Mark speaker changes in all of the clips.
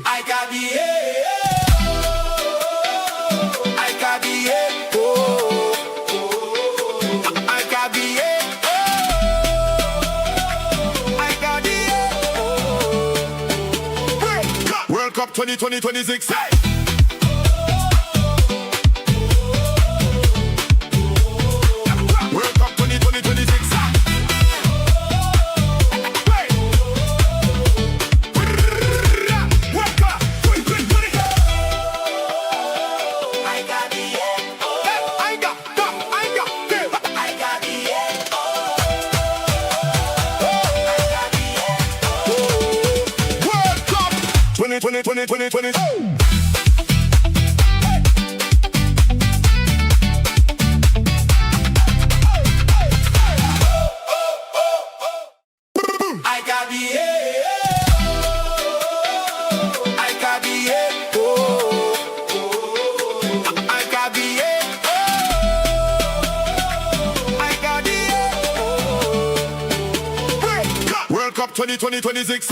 Speaker 1: I got the I got the I got the I got the World Cup 2026. World Cup 2026. World Cup 2026. World Cup 2026.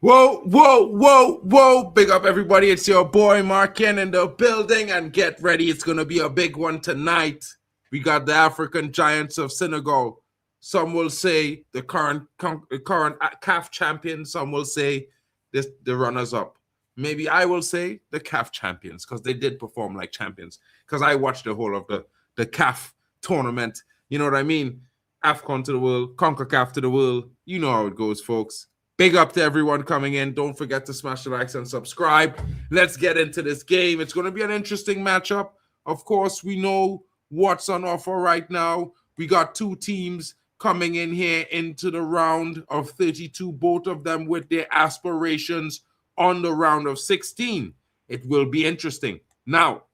Speaker 2: Whoa, whoa, whoa, whoa. Big up, everybody. It's your boy, Markin, in the building. And get ready. It's going to be a big one tonight. We got the African Giants of Senegal. Some will say the current CAF champions. Some will say the runners-up. Maybe I will say the CAF champions because they did perform like champions. Because I watched the whole of the CAF tournament. You know what I mean? AFCON to the world, CONCACAF to the world. You know how it goes, folks. Big up to everyone coming in. Don't forget to smash the likes and subscribe. Let's get into this game. It's going to be an interesting matchup. Of course, we know what's on offer right now. We got two teams coming in here into the round of 32, both of them with their aspirations on the round of 16. It will be interesting. Now,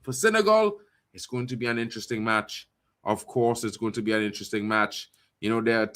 Speaker 2: for Senegal, it's going to be an interesting match. Of course, it's going to be an interesting match. You know, their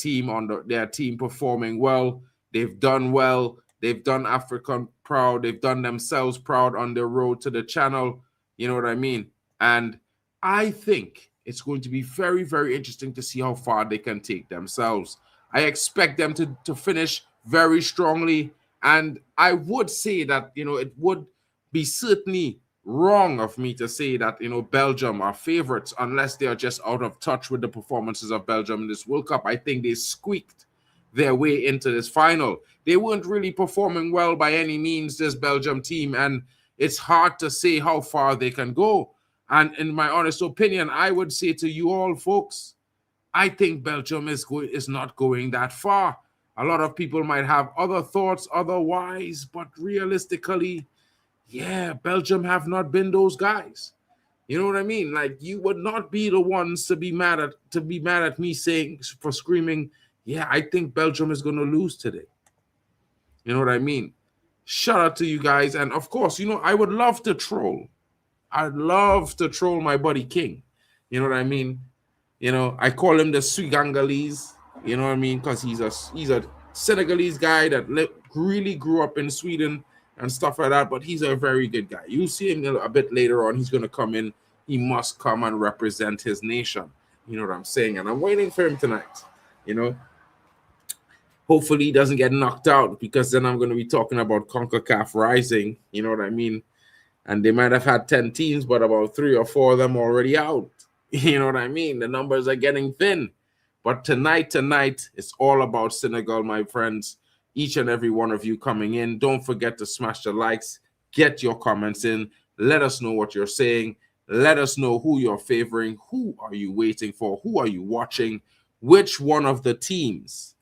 Speaker 2: team performing well. They've done well. They've done Africa proud. They've done themselves proud on their road to the channel. You know what I mean? And I think it's going to be very, very interesting to see how far they can take themselves. I expect them to finish very strongly. And I would say that, you know, it would be certainly wrong of me to say that, you know, Belgium are favorites unless they are just out of touch with the performances of Belgium in this World Cup. I think they squeaked their way into this final. They weren't really performing well by any means, this Belgium team, and it's hard to say how far they can go. And in my honest opinion, I would say to you all, folks, I think Belgium is not going that far. A lot of people might have other thoughts otherwise, but realistically, yeah, Belgium have not been those guys. You know what I mean? Like, you would not be the ones to be mad at me saying, for screaming, yeah, I think Belgium is going to lose today. You know what I mean? Shout out to you guys. And of course, you know, I would love to troll. I'd love to troll my buddy King. You know what I mean? You know, I call him the Swigangalese. You know what I mean? Because he's a Senegalese guy that really grew up in Sweden and stuff like that, but he's a very good guy. You'll see him a bit later on. He's going to come in. He must come and represent his nation. You know what I'm saying? And I'm waiting for him tonight, you know. Hopefully he doesn't get knocked out, because then I'm going to be talking about CONCACAF rising, you know what I mean? And they might have had 10 teams, but about 3 or 4 of them already out. You know what I mean? The numbers are getting thin. But tonight, it's all about Senegal, my friends. Each and every one of you coming in, don't forget to smash the likes, get your comments in, let us know what you're saying, let us know who you're favoring, who are you waiting for, who are you watching, which one of the teams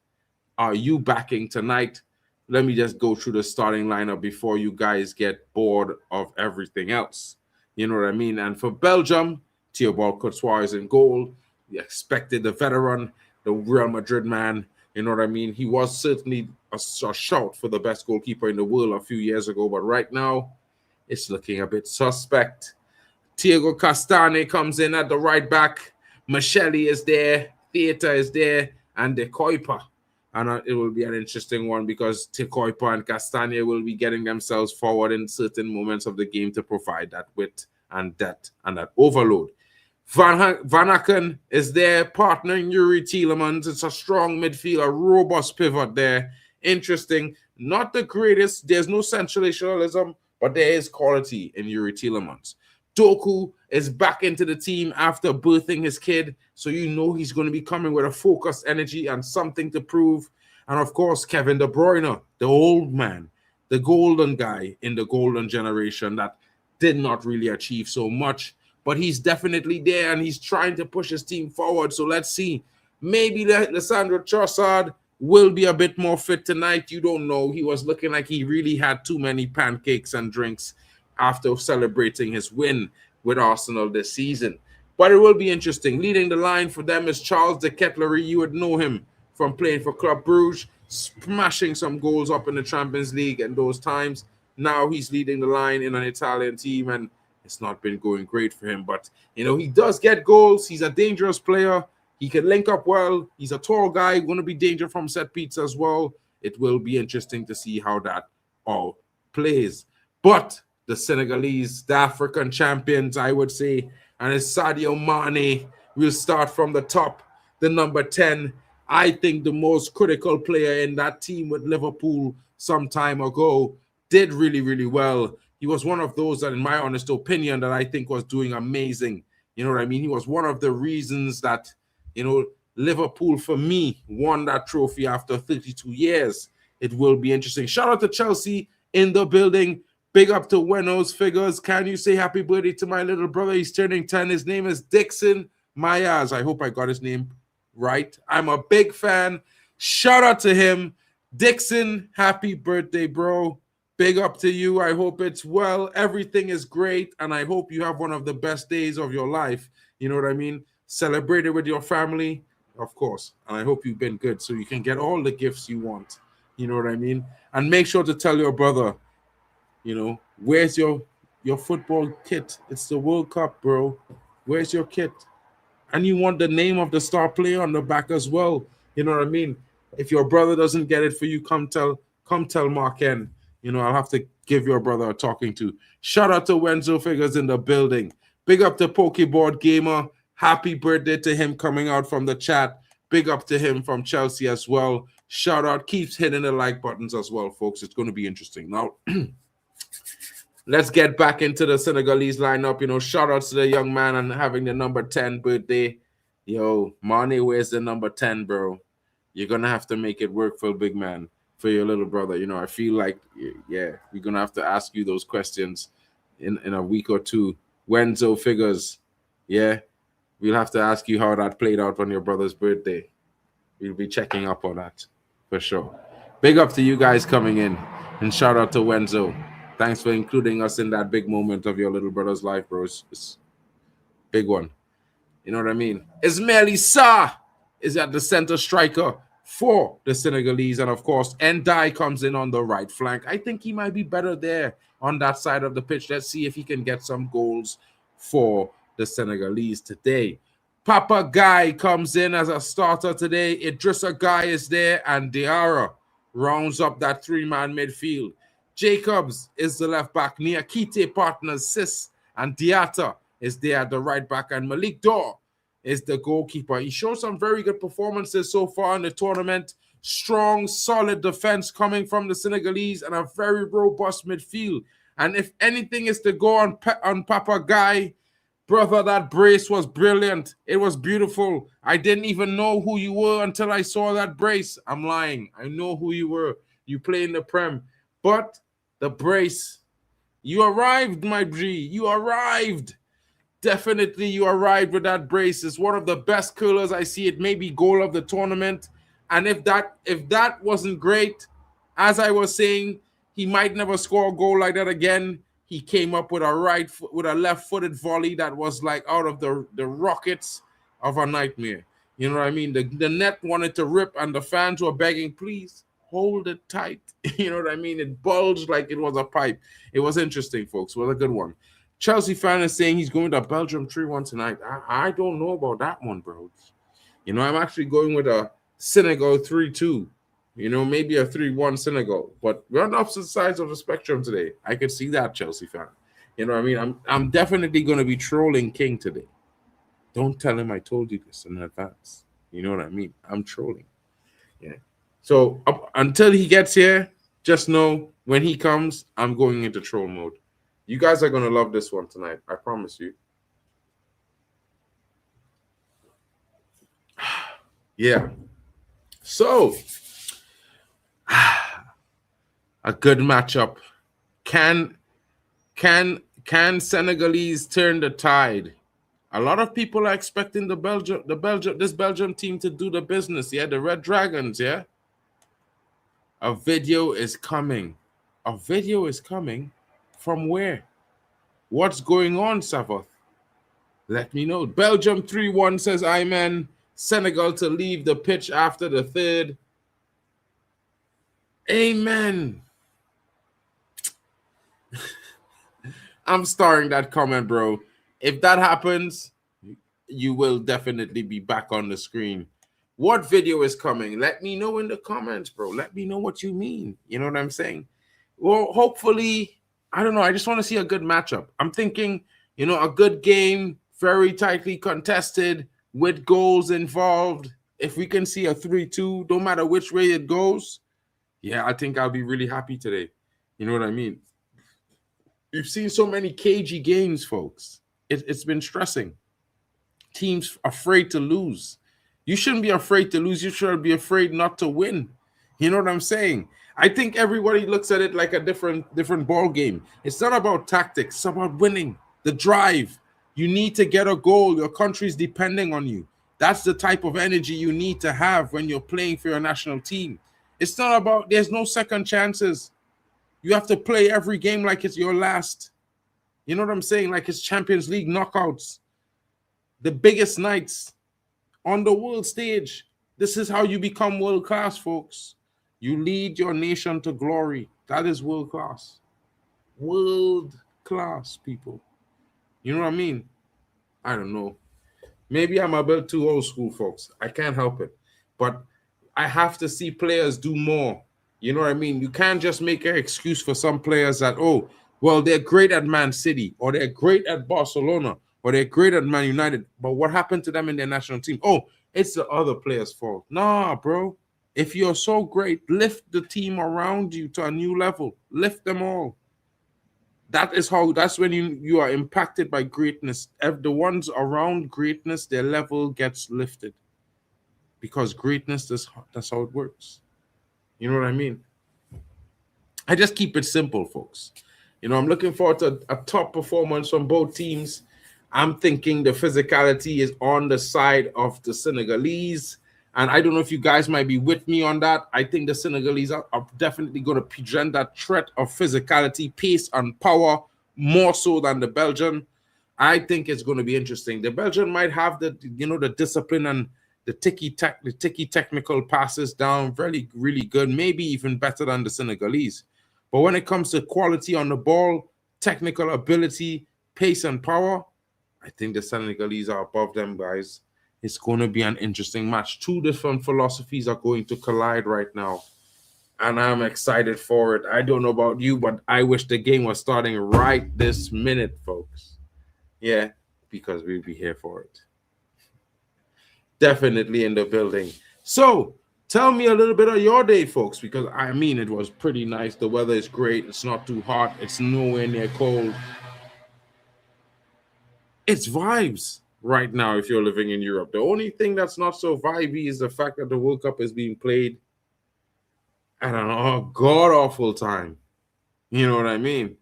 Speaker 2: are you backing tonight. Let me just go through the starting lineup before you guys get bored of everything else. You know what I mean? And for Belgium, Thibaut Courtois is in goal. We expected the veteran, the Real Madrid man. You know what I mean? He was certainly a shout for the best goalkeeper in the world a few years ago, but right now, it's looking a bit suspect. Thiago Castane comes in at the right back. Michele is there. Theater is there. And De Kuiper. And it will be an interesting one because De Kuiper and Castane will be getting themselves forward in certain moments of the game to provide that width and that overload. Van Aken is there partnering Yuri Tielemans. It's a strong midfield, a robust pivot there. Interesting. Not the greatest. There's no sensationalism, but there is quality in Yuri Tielemans. Doku is back into the team after birthing his kid, so you know he's going to be coming with a focused energy and something to prove. And of course, Kevin De Bruyne, the old man, the golden guy in the golden generation that did not really achieve so much, but he's definitely there and he's trying to push his team forward. So let's see. Maybe Lissandro Trossard will be a bit more fit tonight. You don't know. He was looking like he really had too many pancakes and drinks after celebrating his win with Arsenal this season. But it will be interesting. Leading the line for them is Charles de Ketelaere. You would know him from playing for Club Brugge, smashing some goals up in the Champions League in those times. Now he's leading the line in an Italian team, and it's not been going great for him. But, you know, he does get goals. He's a dangerous player. He can link up well. He's a tall guy, going to be danger from set piece as well. It will be interesting to see how that all plays. But the Senegalese, the African champions, I would say, and it's Sadio Mane. We'll start from the top, the number 10. I think the most critical player in that team with Liverpool some time ago did really, really well. He was one of those that, in my honest opinion, that I think was doing amazing. You know what I mean? He was one of the reasons that, you know, Liverpool, for me, won that trophy after 32 years. It will be interesting. Shout out to Chelsea in the building. Big up to Weno's Figures. Can you say happy birthday to my little brother? He's turning 10. His name is Dixon Myers. I hope I got his name right. I'm a big fan. Shout out to him. Dixon, happy birthday, bro. Big up to you. I hope it's well. Everything is great. And I hope you have one of the best days of your life. You know what I mean? Celebrate it with your family, of course. And I hope you've been good so you can get all the gifts you want. You know what I mean? And make sure to tell your brother, you know, where's your football kit? It's the World Cup, bro. Where's your kit? And you want the name of the star player on the back as well. You know what I mean? If your brother doesn't get it for you, come tell Mark N. You know, I'll have to give your brother a talking to. Shout out to Wenzo Figures in the building. Big up to Pokeboard Gamer. Happy birthday to him coming out from the chat. Big up to him from Chelsea as well. Shout out. Keeps hitting the like buttons as well, folks. It's going to be interesting. Now, let's get back into the Senegalese lineup. You know, shout out to the young man and having the number 10 birthday. Yo, Mane, where's the number 10, bro? You're going to have to make it work for a big man, for your little brother. You know, I feel like, yeah, we're going to have to ask you those questions in a week or two. Wenzo Figures, yeah, we'll have to ask you how that played out on your brother's birthday. We'll be checking up on that for sure. Big up to you guys coming in, and shout out to Wenzo. Thanks for including us in that big moment of your little brother's life, bro. It's big one. You know what I mean? Ismail Issa is at the center striker for the Senegalese. And, of course, Ndai comes in on the right flank. I think he might be better there on that side of the pitch. Let's see if he can get some goals for the Senegalese today. Papa Guy comes in as a starter today. Idrissa Guy is there, and Diarra rounds up that three-man midfield. Jacobs is the left back. Niakite partners Sis and Diatta is there at the right back, and Malik Dor is the goalkeeper. He showed some very good performances so far in the tournament. Strong, solid defense coming from the Senegalese and a very robust midfield. And if anything is to go on Papa Guy, brother, that brace was brilliant. It was beautiful. I didn't even know who you were until I saw that brace. I'm lying. I know who you were. You play in the Prem. But the brace, you arrived, my G. You arrived. Definitely you arrived with that brace. It's one of the best curlers I see. It may be goal of the tournament. And if that wasn't great, as I was saying, he might never score a goal like that again. He came up with a left-footed volley that was like out of the rockets of a nightmare. You know what I mean? The net wanted to rip, and the fans were begging, please hold it tight. You know what I mean? It bulged like it was a pipe. It was interesting, folks. It was a good one. Chelsea fan is saying he's going to Belgium 3-1 tonight. I don't know about that one, bro. You know, I'm actually going with a Senegal 3-2. You know, maybe a 3-1 Senegal. But we're on opposite sides of the spectrum today. I could see that, Chelsea fan. You know what I mean? I'm definitely going to be trolling King today. Don't tell him I told you this in advance. You know what I mean? I'm trolling. Yeah. So until he gets here, just know when he comes, I'm going into troll mode. You guys are going to love this one tonight. I promise you. Yeah. So, a good matchup. Can Senegalese turn the tide? A lot of people are expecting this Belgium team to do the business. Yeah, the Red Dragons. Yeah. A video is coming. A video is coming. From where? What's going on, Savath? Let me know. Belgium 3-1 says Ayman. Senegal to leave the pitch after the third. Amen. I'm starring that comment, bro. If that happens, you will definitely be back on the screen. What video is coming? Let me know in the comments, bro. Let me know what you mean. You know what I'm saying? Well, hopefully, I don't know. I just want to see a good matchup. I'm thinking, you know, a good game, very tightly contested, with goals involved. If we can see a 3-2, no matter which way it goes, yeah, I think I'll be really happy today. You know what I mean? You've seen so many cagey games, folks. It's been stressing. Teams afraid to lose. You shouldn't be afraid to lose. You should be afraid not to win. You know what I'm saying? I think everybody looks at it like a different ball game. It's not about tactics. It's about winning, the drive. You need to get a goal. Your country's depending on you. That's the type of energy you need to have when you're playing for your national team. It's not about, there's no second chances. You have to play every game like it's your last. You know what I'm saying? Like it's Champions League knockouts. The biggest nights on the world stage. This is how you become world class, folks. You lead your nation to glory. That is world class. World class, people. You know what I mean? I don't know. Maybe I'm a bit too old school, folks. I can't help it. But I have to see players do more. You know what I mean? You can't just make an excuse for some players that, oh, well, they're great at Man City, or they're great at Barcelona, or they're great at Man United. But what happened to them in their national team? Oh, it's the other player's fault. Nah, bro. If you're so great, lift the team around you to a new level. Lift them all. That's when you are impacted by greatness. The ones around greatness, their level gets lifted. Because greatness, that's how it works. You know what I mean? I just keep it simple, folks. You know, I'm looking forward to a top performance from both teams. I'm thinking the physicality is on the side of the Senegalese. And I don't know if you guys might be with me on that. I think the Senegalese are definitely going to present that threat of physicality, pace, and power more so than the Belgian. I think it's going to be interesting. The Belgian might have the discipline and the ticky technical passes down really, really good, maybe even better than the Senegalese. But when it comes to quality on the ball, technical ability, pace, and power, I think the Senegalese are above them, guys. It's going to be an interesting match. Two different philosophies are going to collide right now. And I'm excited for it. I don't know about you, but I wish the game was starting right this minute, folks. Yeah, because we'll be here for it. Definitely in the building. So, tell me a little bit of your day, folks, because, I mean, it was pretty nice. The weather is great. It's not too hot. It's nowhere near cold. It's vibes right now if you're living in Europe. The only thing that's not so vibey is the fact that the World Cup is being played at an god-awful time. You know what I mean?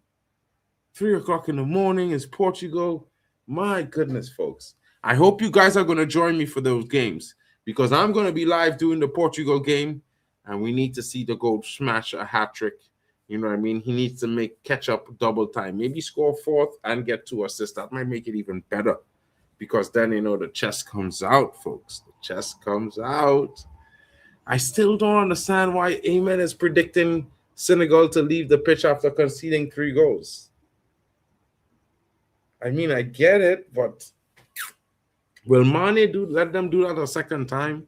Speaker 2: 3 o'clock in the morning is Portugal. My goodness, folks. I hope you guys are going to join me for those games because I'm going to be live doing the Portugal game, and we need to see the goal smash a hat trick. You know what I mean? He needs to catch up double time. Maybe score fourth and get 2 assists. That might make it even better. Because then, the chest comes out, folks. The chest comes out. I still don't understand why Amen is predicting Senegal to leave the pitch after conceding 3 goals. I mean, I get it, but will Mane let them do that a second time?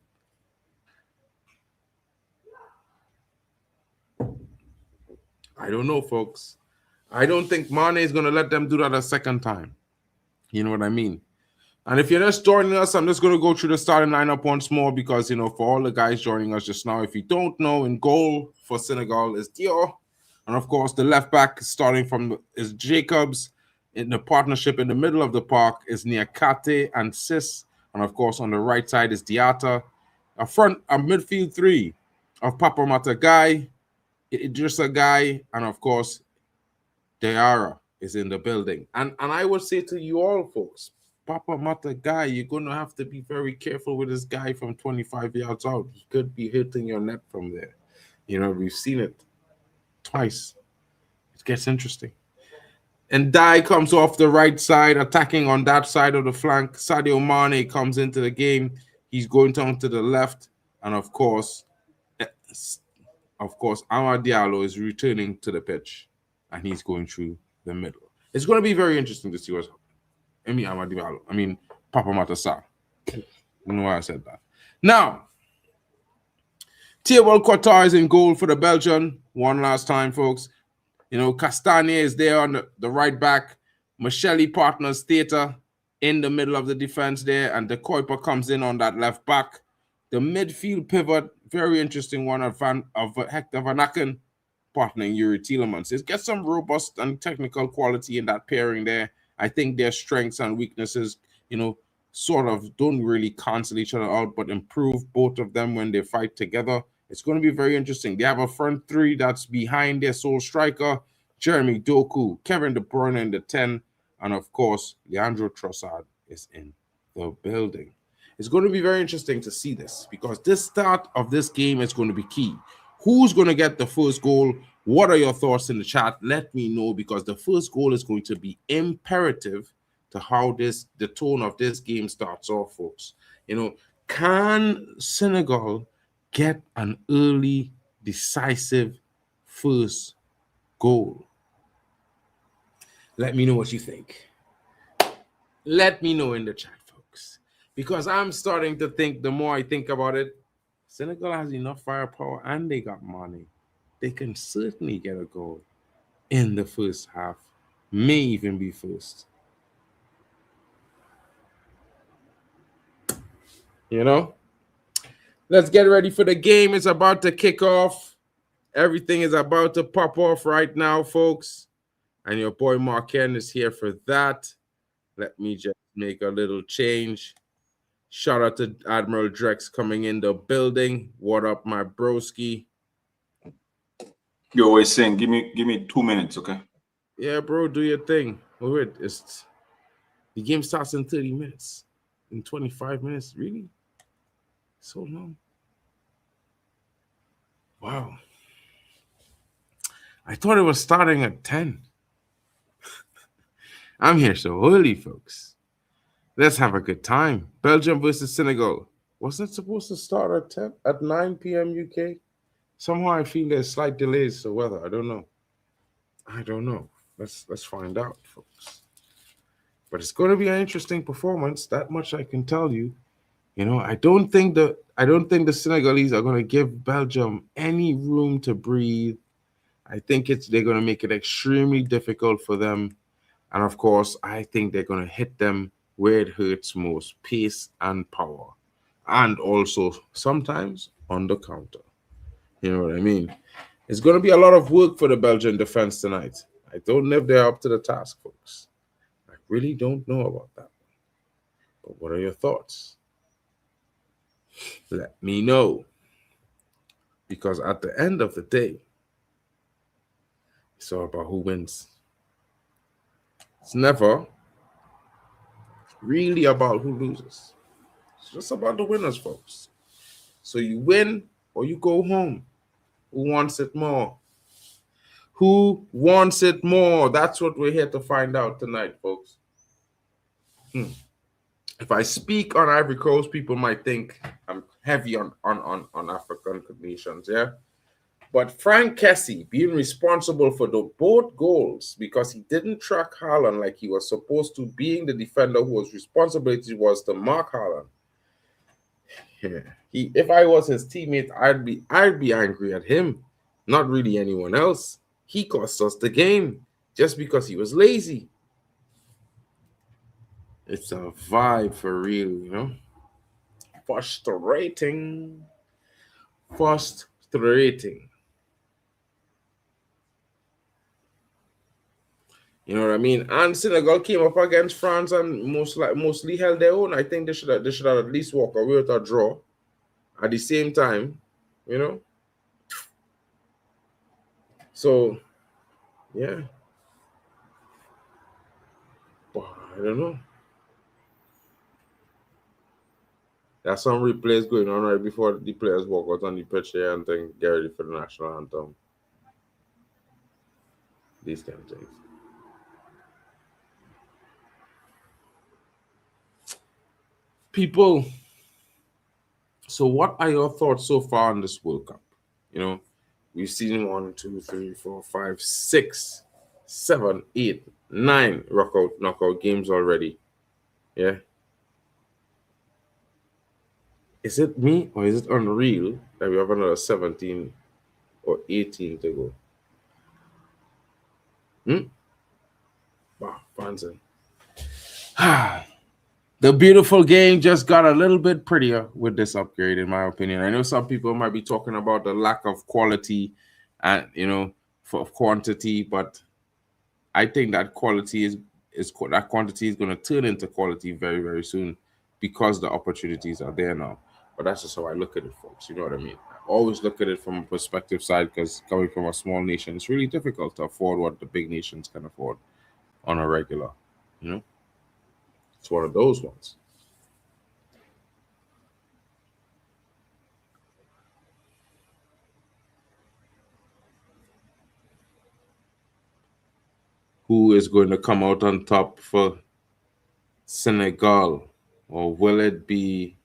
Speaker 2: I don't know, folks. I don't think Mane is going to let them do that a second time. You know what I mean? And if you're just joining us, I'm just going to go through the starting lineup once more because, for all the guys joining us just now, if you don't know, in goal for Senegal is Dior. And, of course, the left back starting from is Jacobs. In the partnership in the middle of the park is Niakate and Sis. And, of course, on the right side is Diatta. A midfield 3 of Papa Mata Guy, Idrissa Guy, and, of course, Diarra is in the building. And I would say to you all, folks, Papa Mata Guy, you're going to have to be very careful with this guy from 25 yards out. He could be hitting your net from there. We've seen it twice. It gets interesting. And Dai comes off the right side, attacking on that side of the flank. Sadio Mane comes into the game. He's going down to the left. And, of course, Amad Diallo is returning to the pitch. And he's going through the middle. It's going to be very interesting to see what's happening. Papa Matasa. I don't know why I said that. Now, Thibaut Courtois is in goal for the Belgian. One last time, folks. Castagne is there on the right back. Michele partners Theta in the middle of the defense there. And De Kuiper comes in on that left back. The midfield pivot, very interesting one of Hector Van Aken partnering Yuri Tielemans. It gets some robust and technical quality in that pairing there. I think their strengths and weaknesses, sort of don't really cancel each other out, but improve both of them when they fight together. It's going to be very interesting. They have a front 3 that's behind their sole striker, Jeremy Doku, Kevin De Bruyne in the 10, and of course, Leandro Trossard is in the building. It's going to be very interesting to see this because this start of this game is going to be key. Who's going to get the first goal? What are your thoughts in the chat? Let me know because the first goal is going to be imperative to how the tone of this game starts off, folks. Can Senegal get an early, decisive first goal? Let me know what you think. Let me know in the chat, folks. Because I'm starting to think, the more I think about it, Senegal has enough firepower and they got money. They can certainly get a goal in the first half. May even be first. Let's get ready for the game. It's about to kick off. Everything is about to pop off right now, folks. And your boy Mark Ken is here for that. Let me just make a little change. Shout out to Admiral Drex coming in the building. What up, my broski?
Speaker 3: Yo, always saying, give me 2 minutes, okay?
Speaker 2: Yeah, bro, do your thing. Wait, the game starts in 30 minutes. In 25 minutes, really? So long. Wow. I thought it was starting at 10. I'm here so early, folks. Let's have a good time. Belgium versus Senegal. Wasn't it supposed to start at 9 p.m. UK? Somehow I feel there's slight delays to weather. I don't know. Let's find out, folks. But it's going to be an interesting performance. That much I can tell you. I don't think the Senegalese are going to give Belgium any room to breathe. I think they're going to make it extremely difficult for them. And of course, I think they're going to hit them where it hurts most, pace and power. And also sometimes on the counter. You know what I mean? It's going to be a lot of work for the Belgian defense tonight. I don't know if they're up to the task, folks. I really don't know about that. But what are your thoughts? Let me know. Because at the end of the day, it's all about who wins. It's never really about who loses. It's just about the winners, folks. So you win or you go home. Who wants it more? Who wants it more? That's what we're here to find out tonight, folks. If I speak on Ivory Coast, people might think I'm heavy on African nations, yeah? But Frank Kessie being responsible for the both goals because he didn't track Haaland like he was supposed to, being the defender whose responsibility was to mark Haaland. Yeah. If I was his teammate, I'd be angry at him, not really anyone else. He cost us the game just because he was lazy. It's a vibe for real, you know? Frustrating. You know what I mean? And Senegal came up against France and mostly held their own. I think they should have at least walk away with a draw. At the same time, you know. So, yeah. But I don't know. There's some replays going on right before the players walk out on the pitch here and then get ready for the national anthem. These kind of things. People, so what are your thoughts so far on this World Cup? You know, we've seen 1, 2, 3, 4, 5, 6, 7, 8, 9 knockout games already. Yeah. Is it me or is it unreal that we have another 17 or 18 to go? Wow, fancy. The beautiful game just got a little bit prettier with this upgrade, in my opinion. I know some people might be talking about the lack of quality and, you know, for quantity, but I think that quality is that quantity is going to turn into quality very, very soon because the opportunities are there now. But that's just how I look at it, folks. You know what I mean? I always look at it from a perspective side because coming from a small nation, it's really difficult to afford what the big nations can afford on a regular, you know? It's one of those ones. Who is going to come out on top for Senegal? Or will it be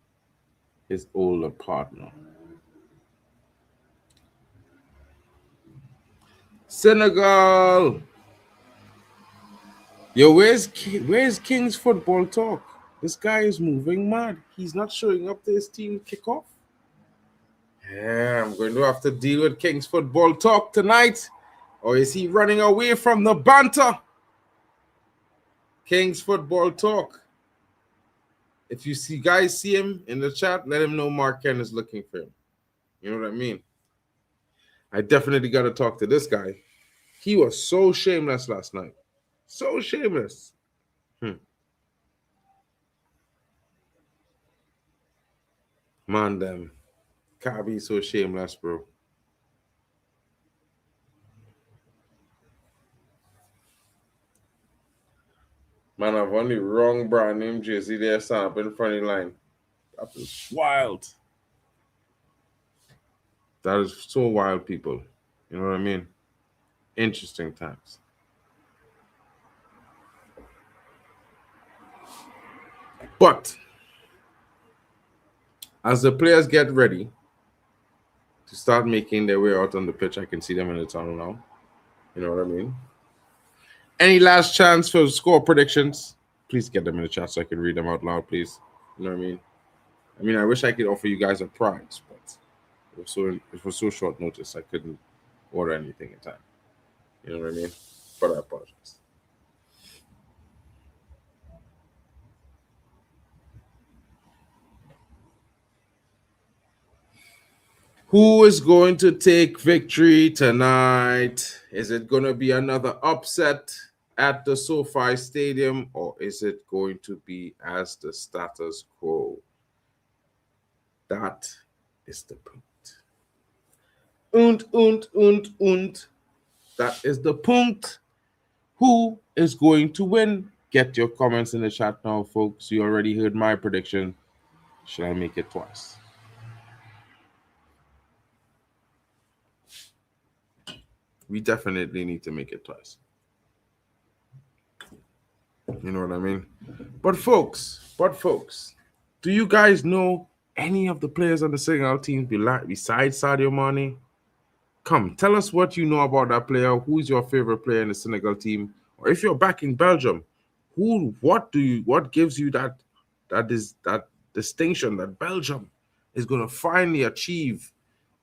Speaker 2: his older partner? Senegal! Yo, where's King's football talk? This guy is moving mad. He's not showing up to his team kickoff. Yeah, I'm going to have to deal with King's football talk tonight. Or is he running away from the banter? King's football talk. If you guys see him in the chat, let him know Mark Ken is looking for him. You know what I mean? I definitely got to talk to this guy. He was so shameless last night. So shameless. Man, them. Can't be so shameless, bro. Man, I've only wrong brand name jersey there, son, up in front of the line. That is wild. That is so wild, people. You know what I mean? Interesting times. But as the players get ready to start making their way out on the pitch, I can see them in the tunnel now. You know what I mean? Any last chance for score predictions? Please get them in the chat so I can read them out loud, please. You know what I mean? I mean, I wish I could offer you guys a prize, but it was so short notice I couldn't order anything in time. You know what I mean? But I apologize. Who is going to take victory tonight? Is it going to be another upset at the SoFi Stadium, or is it going to be as the status quo? That is the point. Und. That is the point. Who is going to win? Get your comments in the chat now, folks. You already heard my prediction. Should I make it twice? We definitely need to make it twice. You know what I mean? But folks, do you guys know any of the players on the Senegal team besides Sadio Mane? Come, tell us what you know about that player. Who's your favorite player in the Senegal team? Or if you're back in Belgium, what gives you that distinction that Belgium is going to finally achieve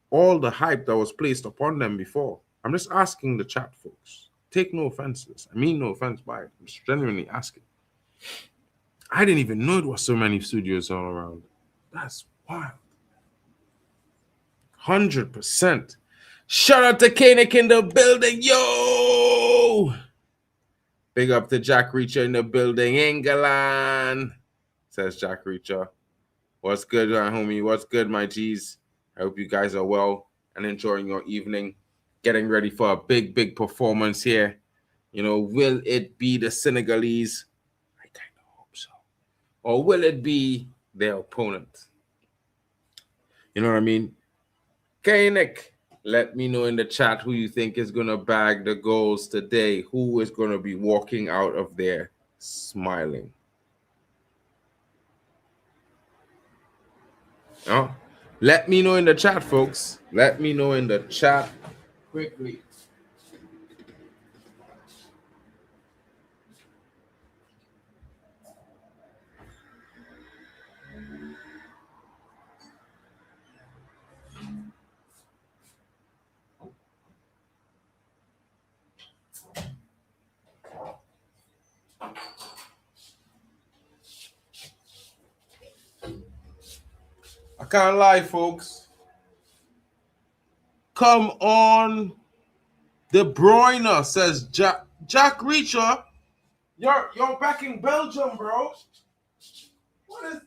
Speaker 2: all the hype that was placed upon them before? I'm just asking the chat, folks. Take no offenses. I mean no offense by it. I'm just genuinely asking. I didn't even know there were so many studios all around. That's wild. 100%. Shout out to Kanik in the building. Yo! Big up to Jack Reacher in the building. England, says Jack Reacher. What's good, my homie? What's good, my G's? I hope you guys are well and enjoying your evening. Getting ready for a big performance here. You know, will it be the Senegalese? I kind of hope so. Or will it be their opponent? You know what I mean? Kanik, let me know in the chat who you think is going to bag the goals today. Who is going to be walking out of there smiling? Oh, let me know in the chat, folks. Let me know in the chat quickly. I can't lie, folks. Come on. De Bruyne, says Jack Reacher. You're back in Belgium, bro. What?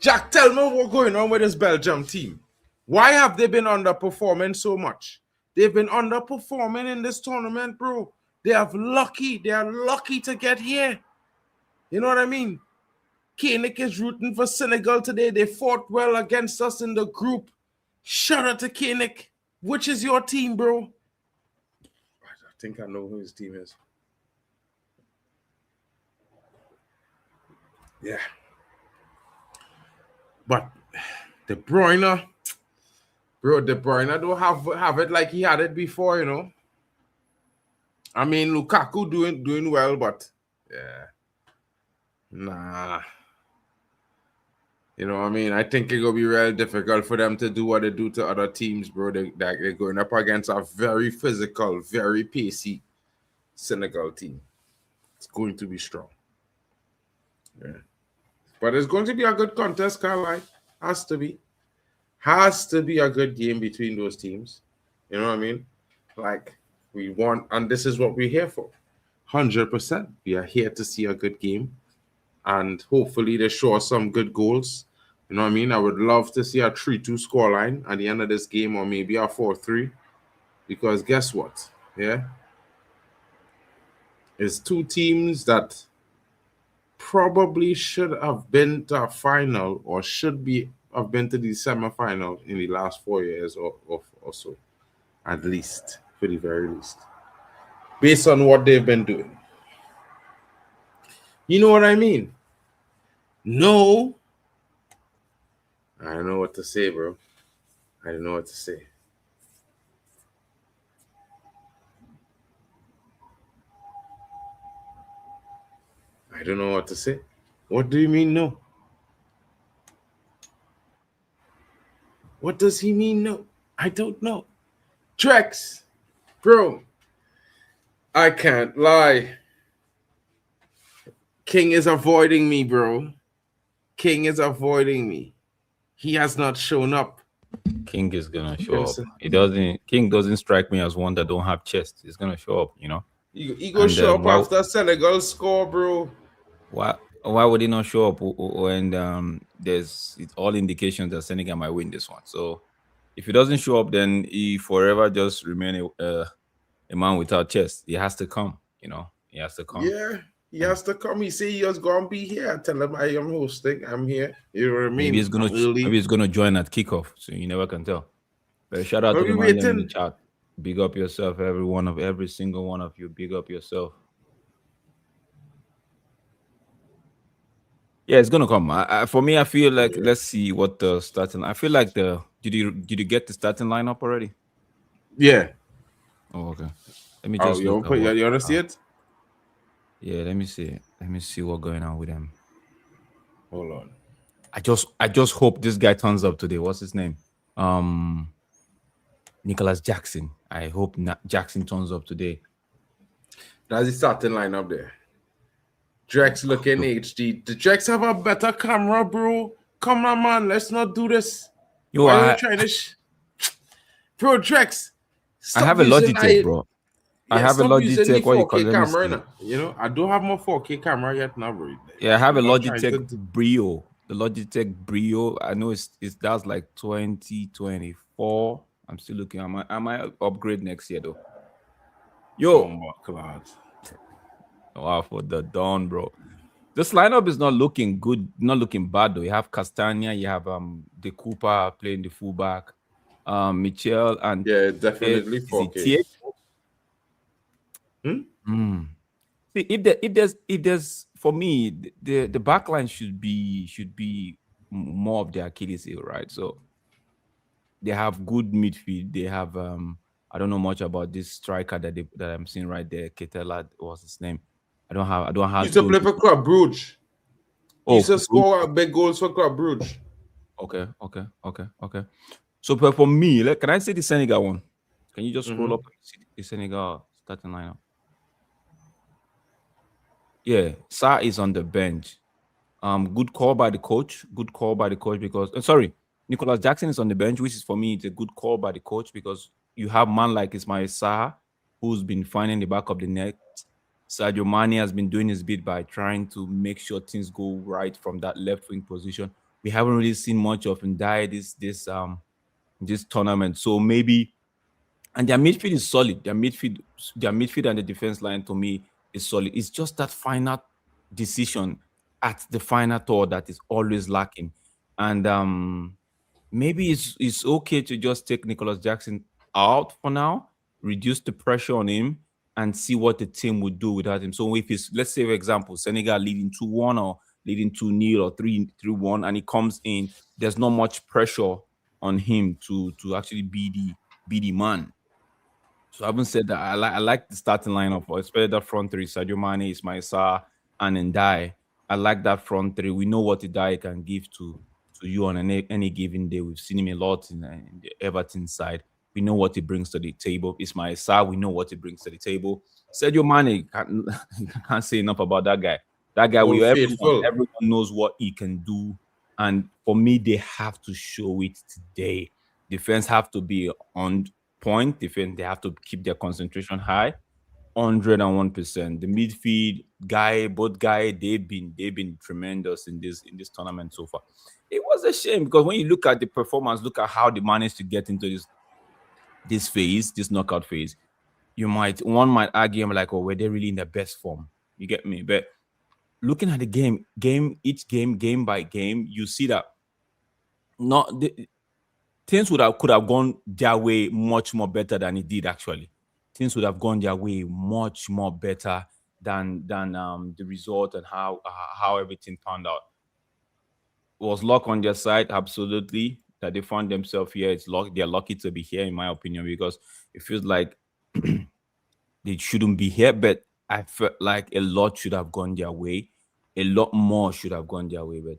Speaker 2: Jack, tell me what's going on with this Belgium team. Why have they been underperforming so much? They've been underperforming in this tournament, bro. They are lucky to get here. You know what I mean? Kanik is rooting for Senegal today. They fought well against us in the group. Shout out to Kanik. Which is your team, bro? I think I know who his team is. Yeah. But De Bruyne, bro, De Bruyne don't have it like he had it before, you know. I mean, Lukaku doing well, but yeah, nah. You know what I mean? I think it's going to be real difficult for them to do what they do to other teams, bro. They're going up against a very physical, very pacey Senegal team. It's going to be strong. Yeah. But it's going to be a good contest, Caroline. Has to be. Has to be a good game between those teams. You know what I mean? Like, we want, and this is what we're here for. 100%. We are here to see a good game. And hopefully they show us some good goals. You know what I mean? I would love to see a 3-2 scoreline at the end of this game, or maybe a 4-3. Because guess what? Yeah? It's two teams that probably should have been to a final or have been to the semi-final in the last 4 years or so, at least, for the very least, based on what they've been doing. You know what I mean? No. I don't know what to say, bro. I don't know what to say. I don't know what to say. What do you mean, no? What does he mean, no? I don't know. Trex, bro, I can't lie. King is avoiding me, bro. King is avoiding me. He has not shown up.
Speaker 4: King is gonna show up. King doesn't strike me as one that don't have chest. He's gonna show up, you know.
Speaker 2: He gonna show up after Senegal score, bro.
Speaker 4: Why would he not show up when there's all indications that Senegal might win this one? So If he doesn't show up, then he forever just remain a man without chest. He has to come, He has to come.
Speaker 2: Yeah, he has to come. He say he was gonna be here. I tell him I am hosting. I'm here. You know what I mean?
Speaker 4: Maybe he's gonna join at kickoff, so you never can tell. But shout out to the man in the chat. Big up yourself, every single one of you. Big up yourself. Yeah, it's gonna come. For me, I feel like let's see what the starting. I feel like did you get the starting lineup already?
Speaker 2: Yeah.
Speaker 4: Oh, okay. Let me just.
Speaker 2: You want to see it?
Speaker 4: Yeah, let me see. Let me see what's going on with them.
Speaker 2: Hold on.
Speaker 4: I just hope this guy turns up today. What's his name? Nicholas Jackson. I hope Jackson turns up today.
Speaker 2: That's the starting lineup there. Drex looking HD. The Drex have a better camera, bro. Come on, man. Let's not do this. Why are you trying to Bro, Drex.
Speaker 4: I have a Logitech, bro. I have a Logitech. What you call it?
Speaker 2: Camera, I don't have my 4K camera yet now, bro.
Speaker 4: Yeah, I have a Logitech Brio. The Logitech Brio. I know that's like 2024. I'm still looking. I might upgrade next year though. Yo, Waffle Don, bro. This lineup is not looking good, not looking bad though. You have Castagna, you have De Cooper playing the fullback, Michel, and
Speaker 2: definitely 4K.
Speaker 4: See, if there's for me, the backline should be more of the Achilles heel, right? So they have good midfield. They have I don't know much about this striker that I'm seeing right there. Ketela, what's his name? I don't have.
Speaker 2: He used to play for Club Brugge. He used to score big goals for Club Brugge.
Speaker 4: Okay. So for me, can I say the Senegal one? Can you just scroll up and see the Senegal starting lineup? Yeah, Sa is on the bench. Good call by the coach. Because Nicholas Jackson is on the bench, which is for me it's a good call by the coach because you have man like Ismail Sarr who's been finding the back of the net. Sadio Mane has been doing his bit by trying to make sure things go right from that left wing position. We haven't really seen much of Ndiaye this tournament, so maybe. And their midfield is solid. Their midfield and the defense line to me is solid. It's just that final decision at the final third that is always lacking. And maybe it's okay to just take Nicholas Jackson out for now, reduce the pressure on him, and see what the team would do without him. So if it's, let's say, for example, Senegal leading 2-1 or leading 2-0 or 3-1, and he comes in, there's not much pressure on him to actually be the man. So I haven't said that. I like the starting lineup, especially that front three: Sadio Mane, Ismail Sarr, and Ndiaye. I like that front three. We know what Ndiaye can give to you on any given day. We've seen him a lot in the Everton side. We know what he brings to the table. Ismail Sarr, we know what he brings to the table. Sadio Mane, can't say enough about that guy. That guy, everyone knows what he can do. And for me, they have to show it today. Defense have to be on point. Defense, they have to keep their concentration high. 101%. The midfield both guys, they've been tremendous in this tournament so far. It was a shame because when you look at the performance, look at how they managed to get into this knockout phase. One might argue, I'm like, oh, were they really in their best form? You get me? But looking at the each game by game, you see that things could have gone their way much more better than it did actually. Things would have gone their way much more better than the result and how everything turned out. Was luck on their side? Absolutely. That they found themselves here. They're lucky to be here, in my opinion, because it feels like they shouldn't be here. But I felt like a lot should have gone their way. A lot more should have gone their way. But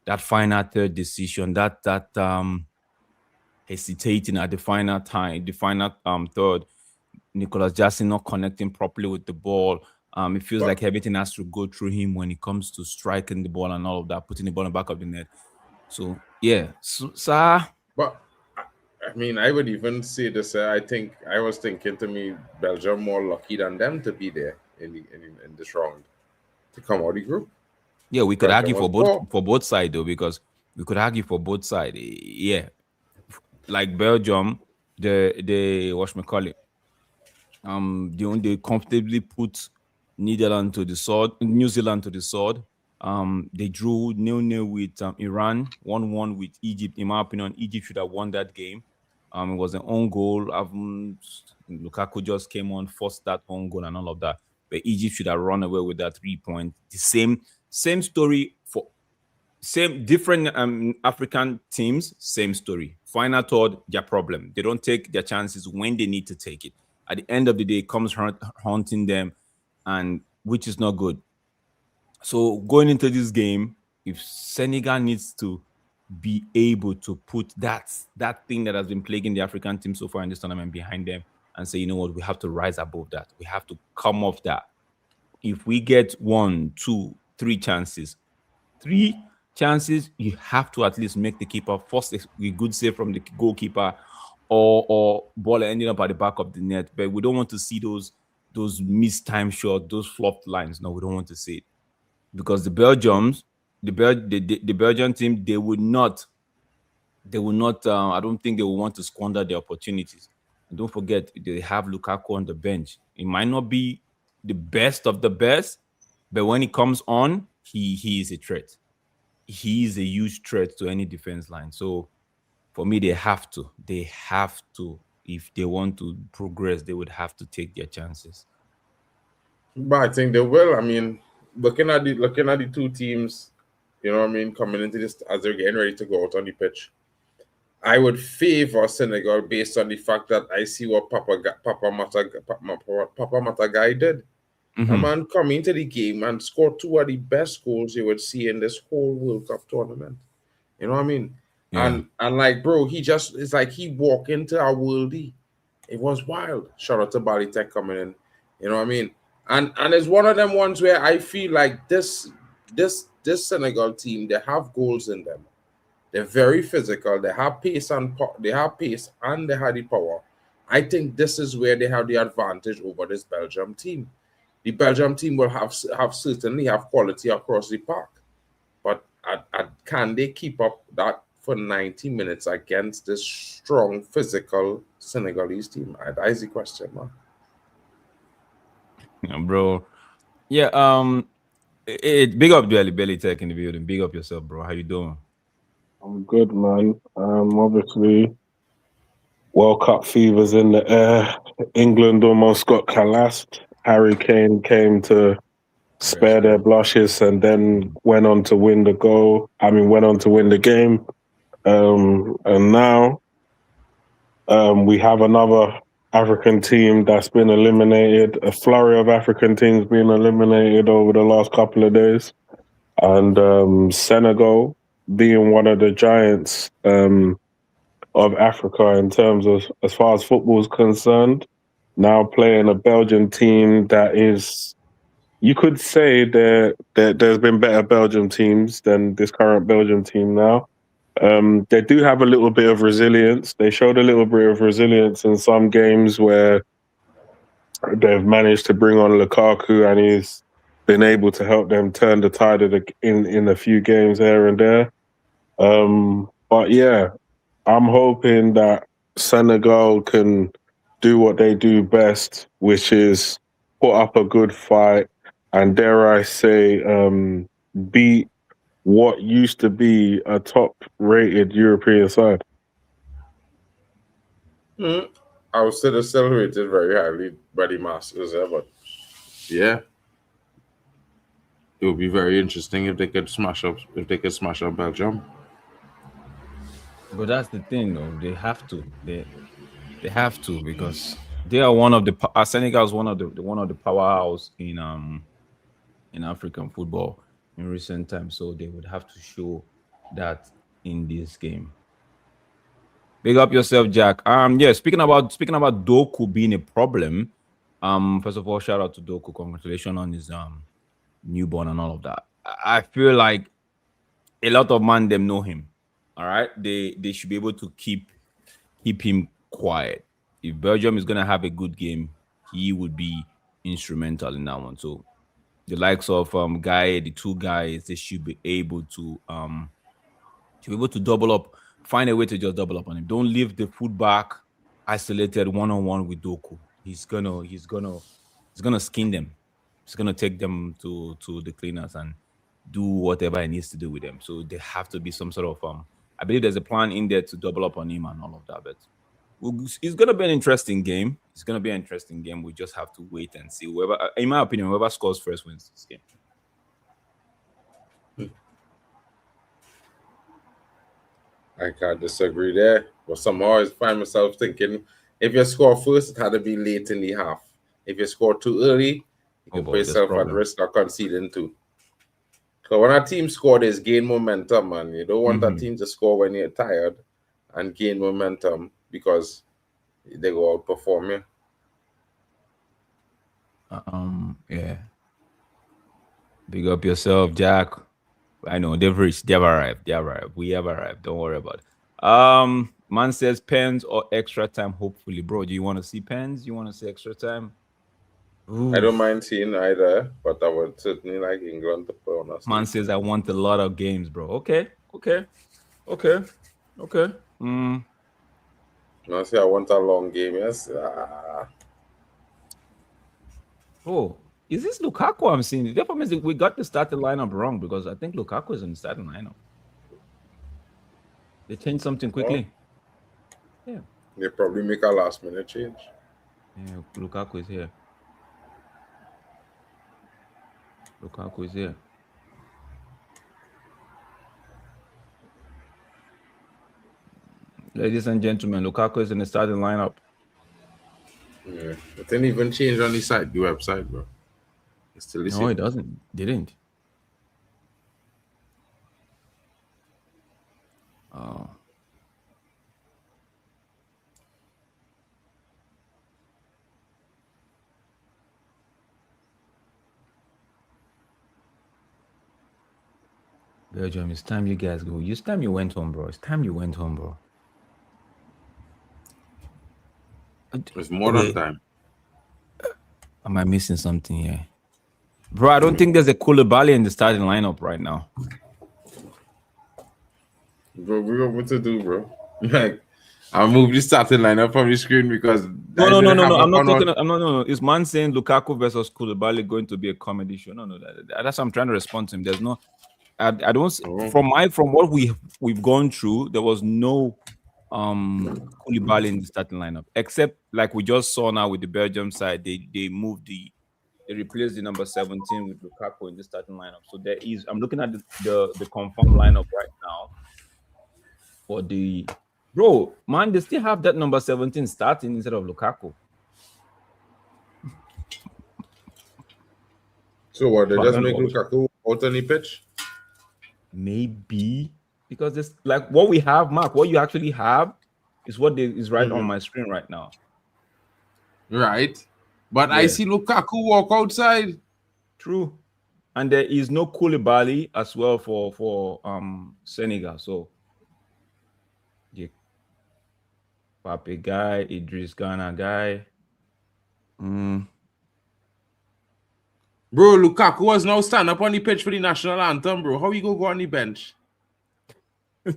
Speaker 4: that final third decision, that hesitating at the final third, Nicholas Jackson not connecting properly with the ball. It feels like everything has to go through him when it comes to striking the ball and all of that, putting the ball in the back of the net. So yeah,
Speaker 2: but I mean, I would even say this. I was thinking to me, Belgium more lucky than them to be there in this round to come out of the group.
Speaker 4: Yeah, we could argue for both sides though, because we could argue for both sides. Yeah, like Belgium, they what me call it. They comfortably put Netherlands to the sword, New Zealand to the sword. They drew 0-0 with Iran, 1-1 with Egypt. In my opinion, Egypt should have won that game. It was an own goal. Lukaku just came on, forced that own goal and all of that. But Egypt should have run away with that 3 points. The same story for same different African teams, same story. Final third, their problem. They don't take their chances when they need to take it. At the end of the day, it comes haunting them, and which is not good. So going into this game, if Senegal needs to be able to put that thing that has been plaguing the African team so far in this tournament behind them and say, you know what, we have to rise above that. We have to come off that. If we get 1, 2, 3 chances, you have to at least make the keeper force a good save from the goalkeeper or ball ending up at the back of the net. But we don't want to see those missed time shots, those flopped lines. No, we don't want to see it. Because the Belgian team, they would not, I don't think they will want to squander the opportunities. And don't forget, they have Lukaku on the bench. It might not be the best of the best, but when he comes on, he is a threat. He is a huge threat to any defense line. So for me, they have to. If they want to progress, they would have to take their chances.
Speaker 2: But I think they will. I mean, looking at the two teams, you know what I mean, coming into this as they're getting ready to go out on the pitch, I would favor Senegal based on the fact that I see what Papa Matagai did. A man come into the game and score 2 of the best goals you would see in this whole World Cup tournament. You know what I mean? Yeah. And like, bro, it's like he walked into our worldie. It was wild. Shout out to Bali Tech coming in. You know what I mean? And it's one of them ones where I feel like this Senegal team, they have goals in them. They're very physical. They have pace and they have the power. I think this is where they have the advantage over this Belgium team. The Belgium team will certainly have quality across the park, but can they keep up that for 90 minutes against this strong physical Senegalese team? That is the question, man.
Speaker 4: Yeah, bro. Yeah. Big up to Belly Tech in the building. Big up yourself, bro. How you doing?
Speaker 5: I'm good, man. Obviously, World Cup fever's in the air. England almost got collapsed. Harry Kane came to spare their blushes and then went on to win the game. And now we have another African team that's been eliminated. A flurry of African teams being eliminated over the last couple of days. And Senegal being one of the giants of Africa in terms of as far as football is concerned, now playing a Belgian team that is, you could say that there's been better Belgian teams than this current Belgian team now. They do have a little bit of resilience. They showed a little bit of resilience in some games where they've managed to bring on Lukaku and he's been able to help them turn the tide in a few games here and there. But yeah, I'm hoping that Senegal can do what they do best, which is put up a good fight and, dare I say, beat what used to be a top-rated European side.
Speaker 2: I would say they're still rated very highly by the Masters, but yeah, it would be very interesting if they could smash up Belgium.
Speaker 4: But that's the thing, though. They have to. They have to, because they are one of the Senegal is one of the powerhouse in African football in recent times. So they would have to show that in this game. Big up yourself, Jack. Yeah, speaking about Doku being a problem. First of all, shout out to Doku. Congratulations on his newborn and all of that. I feel like a lot of man them know him. All right, they should be able to keep him quiet. If Belgium is gonna have a good game, he would be instrumental in that one. So the likes of the two guys, they should be able to double up find a way to just double up on him. Don't leave the fullback isolated one-on-one with Doku. He's gonna skin them. He's gonna take them to the cleaners and do whatever he needs to do with them. So there have to be some sort of I believe there's a plan in there to double up on him and all of that. But it's gonna be an interesting game. It's gonna be an interesting game. We just have to wait and see. Whoever, in my opinion, whoever scores first wins this game.
Speaker 2: I can't disagree there. But somehow I find myself thinking, if you score first, it had to be late in the half. If you score too early, you can put yourself at risk of conceding too. So when a team scores, there's gain momentum, man. You don't want that team to score when you're tired and gain momentum because they go outperform you.
Speaker 4: Yeah. Big up yourself, Jack. I know they've reached. They've arrived. We have arrived. Don't worry about it. Man says pens or extra time. Hopefully, bro. Do you want to see pens? You want to see extra time? Ooh.
Speaker 2: I don't mind seeing either, but I would certainly like England to play on us.
Speaker 4: Man says I want a lot of games, bro. Okay.
Speaker 2: I say I want a long game. Yes.
Speaker 4: Oh, is this Lukaku I'm seeing? That means we got the starting lineup wrong because I think Lukaku is in the starting lineup. They changed something quickly. Yeah.
Speaker 2: They probably make a last minute change.
Speaker 4: Yeah, Lukaku is here. Ladies and gentlemen, Lukaku is in the starting lineup.
Speaker 2: Yeah. It didn't even change on the site, the website, bro. It's still the same.
Speaker 4: No, it doesn't. Didn't. Oh. Belgium, it's time you guys go. It's time you went home, bro.
Speaker 2: It's more than time.
Speaker 4: Am I missing something here? Bro, I don't think there's a Koulibaly in the starting lineup right now.
Speaker 2: Bro, we got what to do, bro. Like, I'll move the starting lineup from the screen because
Speaker 4: No. I'm not talking. No. Is man saying Lukaku versus Koulibaly going to be a comedy show? No. That's what I'm trying to respond to him. There's no. I don't. From what we've gone through, there was no Koulibaly in the starting lineup, except like we just saw now with the Belgium side, they replaced the number 17 with Lukaku in the starting lineup. So there is. I'm looking at the confirmed lineup right now for the bro. Man, they still have that number 17 starting instead of Lukaku.
Speaker 2: So what? They just make Lukaku out on the pitch?
Speaker 4: Maybe because it's like what we have, Mark. What you actually have is what is right on my screen right now.
Speaker 2: Right, but I see Lukaku walk outside.
Speaker 4: True, and there is no Koulibaly as well for Senegal. So, yeah, Pape guy, Idris Ghana guy.
Speaker 2: Bro, Lukaku was now stand up on the pitch for the national anthem, bro. How you go on the bench?
Speaker 4: I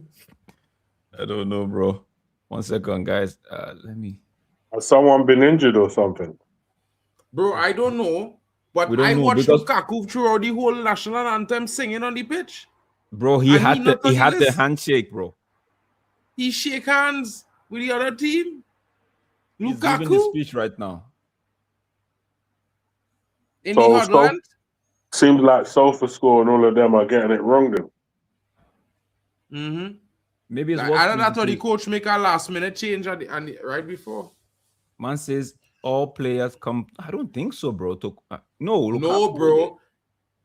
Speaker 4: don't know, bro. 1 second, guys. Let me.
Speaker 5: Has someone been injured or something?
Speaker 2: Bro, I don't know. But I watched Lukaku throughout the whole national anthem singing on the pitch.
Speaker 4: Bro, he had the handshake, bro.
Speaker 2: He shake hands with the other team.
Speaker 4: He's
Speaker 2: Lukaku
Speaker 4: giving the speech right now.
Speaker 2: In the Hotland.
Speaker 5: Seems like SofaScore and all of them are getting it wrong then.
Speaker 4: Maybe it's
Speaker 2: like, I don't know the coach make a last minute change right before.
Speaker 4: Man says all players come. I don't think so, bro.
Speaker 2: No, bro.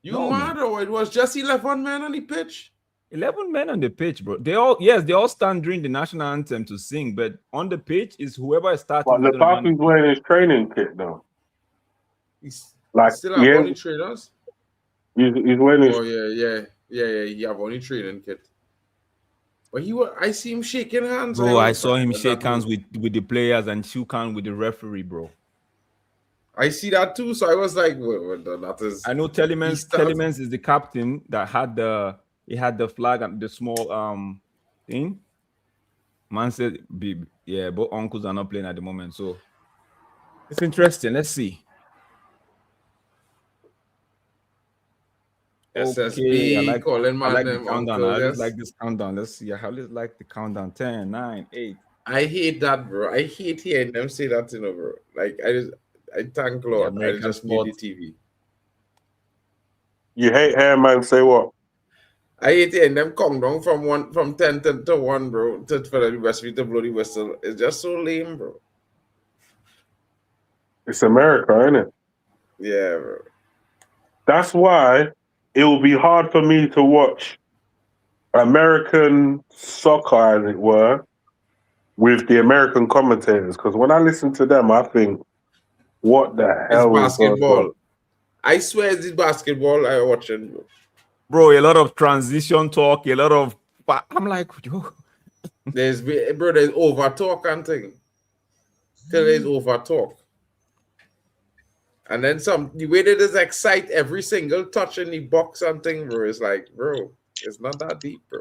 Speaker 2: You mad or it was just 11 men on the pitch?
Speaker 4: 11 men on the pitch, bro. They all stand during the national anthem to sing, but on the pitch is whoever is starting.
Speaker 5: But Lukaku's wearing his training kit though.
Speaker 2: He's still have only trainers.
Speaker 5: He's wearing his.
Speaker 2: Oh yeah. He have only training kit. But I see him shaking hands.
Speaker 4: Bro, I saw him shake hands with the players and shook hands with the referee, bro.
Speaker 2: I see that too. So I was like, that is.
Speaker 4: I know Telemans is the captain that had the flag and the small thing. Man said, yeah, both uncles are not playing at the moment, so it's interesting. Let's see. Okay,
Speaker 2: SSB calling
Speaker 4: I
Speaker 2: man
Speaker 4: like the
Speaker 2: them
Speaker 4: countdown.
Speaker 2: uncle.
Speaker 4: I just
Speaker 2: Yes.
Speaker 4: like this countdown. Let's see. I just like the countdown. 10, 9, 8.
Speaker 2: I hate that, bro. I hate hearing them say that, bro. Like I thank Lord. I
Speaker 4: American
Speaker 2: just need the
Speaker 4: sports.
Speaker 2: TV.
Speaker 5: You hate hair, man. Say what?
Speaker 2: I hate hearing them come down from 10 to 1, bro, for the rest of the bloody whistle. It's just so lame, bro.
Speaker 5: It's America, isn't it?
Speaker 2: Yeah, bro.
Speaker 5: That's why it will be hard for me to watch American soccer, as it were, with the American commentators. Because when I listen to them, I think, what the
Speaker 2: It's
Speaker 5: hell is going
Speaker 2: basketball.
Speaker 5: on?
Speaker 2: I swear it's basketball I watching, bro.
Speaker 4: Bro, a lot of transition talk, a lot of. I'm like, yo.
Speaker 2: There's over talk and thing. Till there's over talk. And then the way they just excite every single touch in the box and thing, bro, it's like, bro, it's not that deep, bro.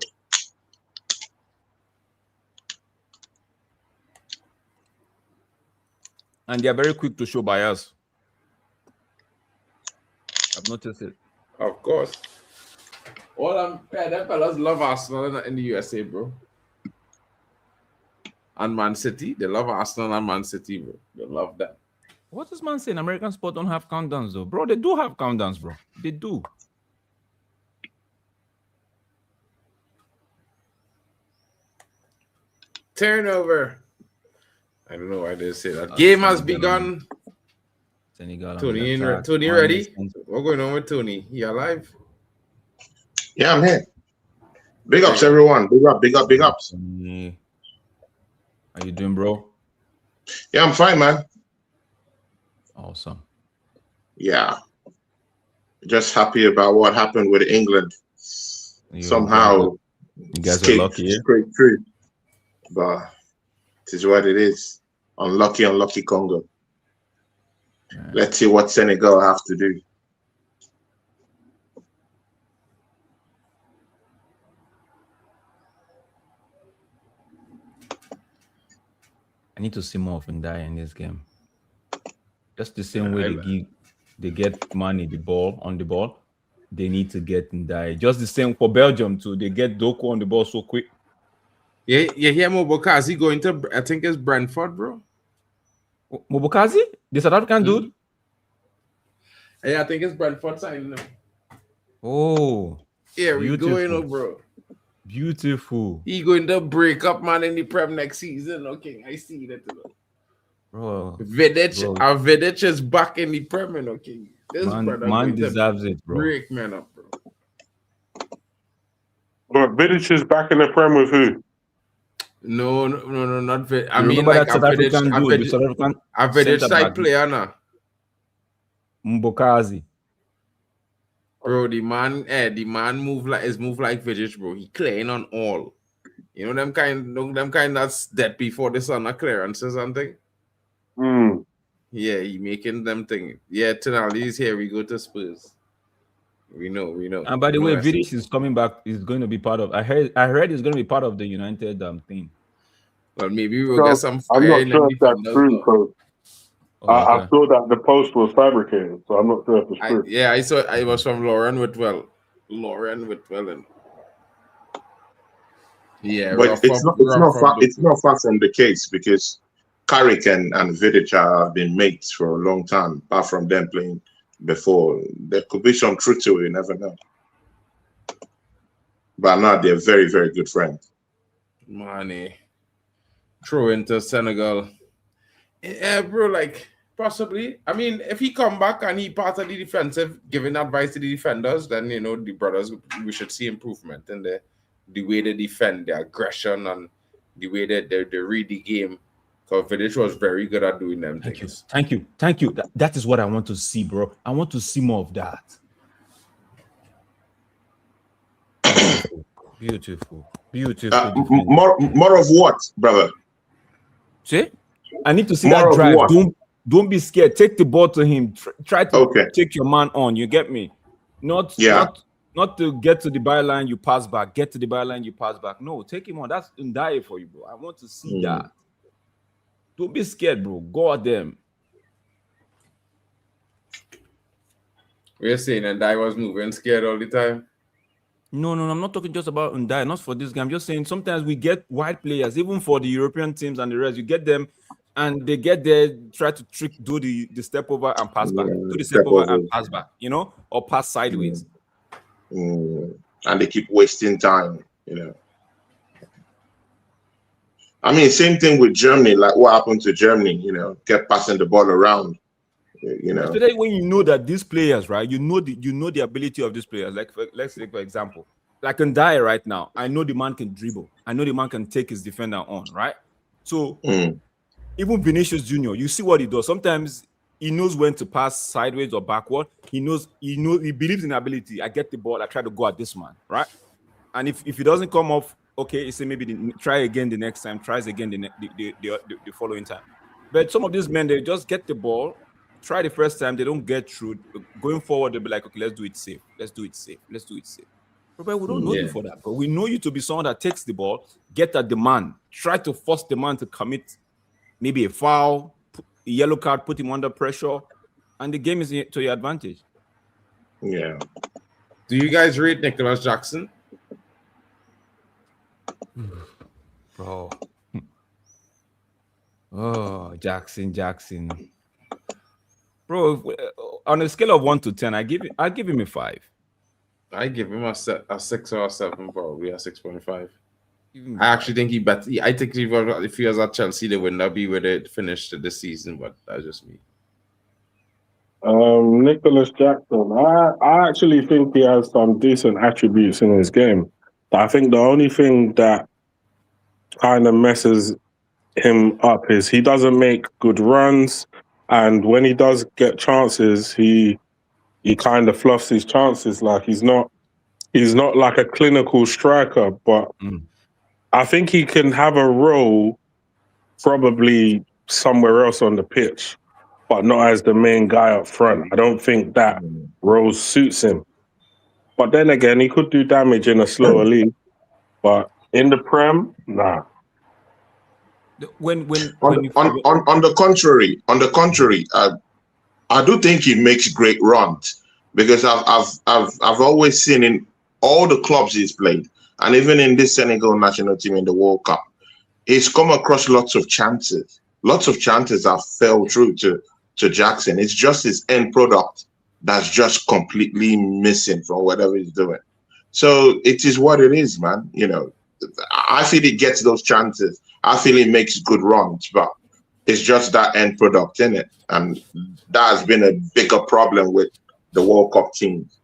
Speaker 4: And they're very quick to show bias. I've noticed it.
Speaker 2: Of course. All them fellas love Arsenal in the USA, bro. And Man City. They love Arsenal and Man City, bro. They love that.
Speaker 4: What is man saying? American sport don't have countdowns, though. Bro, they do have countdowns, bro. They do.
Speaker 2: Turnover. I don't know why they say that. Game has begun.
Speaker 4: Senegal.
Speaker 2: Tony ready? What's going on with Tony? He alive?
Speaker 6: Yeah, I'm here. Big ups, everyone. Big up, big up, big ups.
Speaker 4: How you doing, bro?
Speaker 6: Yeah, I'm fine, man.
Speaker 4: Awesome.
Speaker 6: Yeah. Just happy about what happened with England. Somehow,
Speaker 4: you guys are lucky.
Speaker 6: Straight through. But it is what it is. Unlucky Congo. Yeah. Let's see what Senegal have to do.
Speaker 4: I need to see more of Ndai in this game. Just the same way they get money on the ball, they need to get Ndai. Just the same for Belgium too. They get Doku on the ball so quick.
Speaker 2: Yeah, you hear Mobokazi going to, I think it's Brentford, bro.
Speaker 4: Mobokazi? The South African dude?
Speaker 2: Yeah, I think it's Brentford signing him.
Speaker 4: Oh.
Speaker 2: Here we going, bro.
Speaker 4: Beautiful.
Speaker 2: He going to break up, man, in the Prem next season. Okay, I see that.
Speaker 4: Bro.
Speaker 2: Vidic is back in the Prem, okay. This
Speaker 4: man deserves it, bro.
Speaker 2: Break man up, bro.
Speaker 5: But Vidic is back in the Prem with who?
Speaker 2: No, not Vidic. I
Speaker 4: mean, like a
Speaker 2: Vidic side player now.
Speaker 4: Mbokazi.
Speaker 2: Bro, the man move like Vidic, bro. He clearing on all. You know them kind that's dead before the sun clearances and thing. Yeah, he making them thing. Yeah, Tonali's here. We go to Spurs. We know.
Speaker 4: And by the way, Vidic is coming back. Is going to be part of. I heard he's going to be part of the United thing.
Speaker 2: Well, maybe we'll get some.
Speaker 5: I'm not sure if that's true, because I saw that the post was fabricated, so I'm not sure if it's true.
Speaker 2: Yeah, I saw it was from Lauren Whitwell. And yeah,
Speaker 6: but it's not far from the case, because Carrick and Vidic have been mates for a long time, apart from them playing before. There could be some truth to it, you never know. But now they're very, very good friends.
Speaker 2: Money. Throw into Senegal. Yeah, bro, like, possibly. I mean, if he come back and he part of the defensive, giving advice to the defenders, then, you know, the brothers, we should see improvement in the way they defend, the aggression, and the way that they read the game. Because Vidic was very good at doing them things.
Speaker 4: Thank you. That is what I want to see, bro. I want to see more of that. Beautiful.
Speaker 6: More of what, brother?
Speaker 4: See? I need to see more that drive. Don't be scared. Take the ball to him. Try to take your man on. You get me? Not Not to get to the byline, you pass back. Get to the byline, you pass back. No, take him on. That's Ndiaye for you, bro. I want to see that. Don't be scared, bro. Go at them.
Speaker 2: We're saying Ndiaye was moving scared all the time.
Speaker 4: No, I'm not talking just about Ndiaye, not for this game. I'm just saying sometimes we get wide players, even for the European teams and the rest. You get them and they get there, try to do the step over and pass back. Do the step over and pass back, you know, or pass sideways.
Speaker 6: And they keep wasting time, you know. I mean, same thing with Germany, like what happened to Germany, you know, kept passing the ball around, you know.
Speaker 4: Today, when you know that these players, right, you know the ability of these players. Like, let's take for example, like Ndiaye right now. I know the man can dribble. I know the man can take his defender on, right? So even Vinicius Junior, you see what he does. Sometimes he knows when to pass sideways or backward. He believes in ability. I get the ball. I try to go at this man, right? And if he doesn't come off, okay, say maybe try again the next time. Tries again the following time. But some of these men, they just get the ball, try the first time, they don't get through. Going forward, they'll be like, okay, let's do it safe. Let's do it safe. Let's do it safe. But we don't know you for that, bro. We know you to be someone that takes the ball, get at the man, try to force the man to commit maybe a foul, a yellow card, put him under pressure, and the game is to your advantage.
Speaker 6: Yeah.
Speaker 2: Do you guys rate Nicholas Jackson?
Speaker 4: Bro. Oh, Jackson. Bro, on a scale of 1 to 10, I'll give him a 5.
Speaker 2: I give him a 6 or a 7, probably a 6.5. I actually think he better. I think if he was at Chelsea, they would not be where they finished this season, but that's just me.
Speaker 5: Nicholas Jackson, I actually think he has some decent attributes in his game. But I think the only thing that kind of messes him up is he doesn't make good runs, and when he does get chances, he kind of fluffs his chances. Like he's not like a clinical striker, but I think he can have a role probably somewhere else on the pitch, but not as the main guy up front. I don't think that role suits him. But then again, he could do damage in a slower league. But in the Prem, nah.
Speaker 6: On the contrary, I do think he makes great runs, because I've always seen in all the clubs he's played, and even in this Senegal national team in the World Cup, he's come across lots of chances. Lots of chances have fell through to Jackson. It's just his end product that's just completely missing from whatever he's doing. So it is what it is, man. You know, I feel he gets those chances. I feel he makes good runs, but it's just that end product in it. And that has been a bigger problem with the World Cup teams.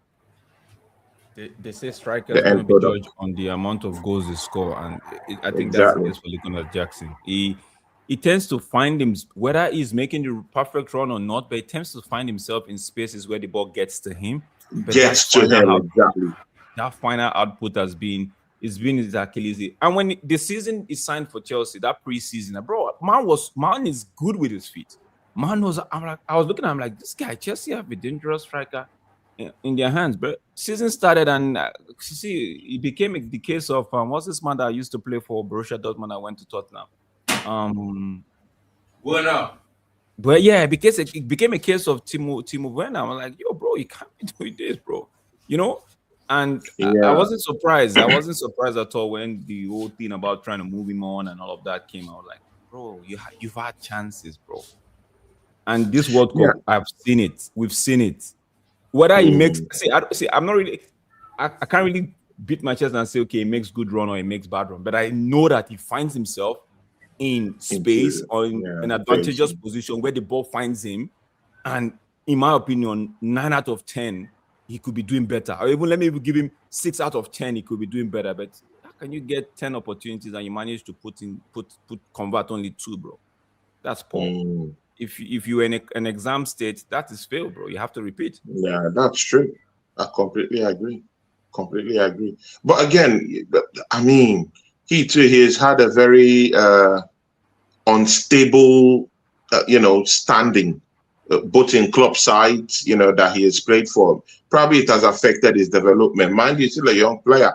Speaker 4: They say strikers are going to be judged on the amount of goals they score. And I think that's the case for Nicholas Jackson. He tends to find him, whether he's making the perfect run or not, but he tends to find himself in spaces where the ball gets to him.
Speaker 6: Exactly.
Speaker 4: That final output has been his Achilles heel. And when the season is signed for Chelsea, that preseason, bro, man is good with his feet. I was looking at him like, this guy, Chelsea have a dangerous striker in their hands. But season started, and it became the case of what's this man that used to play for Borussia Dortmund? I went to Tottenham.
Speaker 2: Werner.
Speaker 4: But yeah, because it became a case of Timo Werner. I'm like, yo, bro, you can't be doing this, bro. You know. And I wasn't surprised. I wasn't surprised at all when the whole thing about trying to move him on and all of that came out. Like, bro, you've had chances, bro. And this World Cup, I've seen it. We've seen it. Whether he makes, I'm not really, I can't really beat my chest and say, okay, he makes good run or he makes bad run. But I know that he finds himself in space or in an advantageous position where the ball finds him. And in my opinion, 9 out of 10, he could be doing better. Or even let me give him 6 out of 10, he could be doing better. But how can you get 10 opportunities and you manage to convert only 2, bro? That's poor. If you're in an exam state, that is fail, bro. You have to repeat.
Speaker 6: Yeah, that's true. I completely agree. But again, I mean, he has had a very unstable, standing both in club sides, that he has played for. Probably it has affected his development. Mind you, he's still a young player.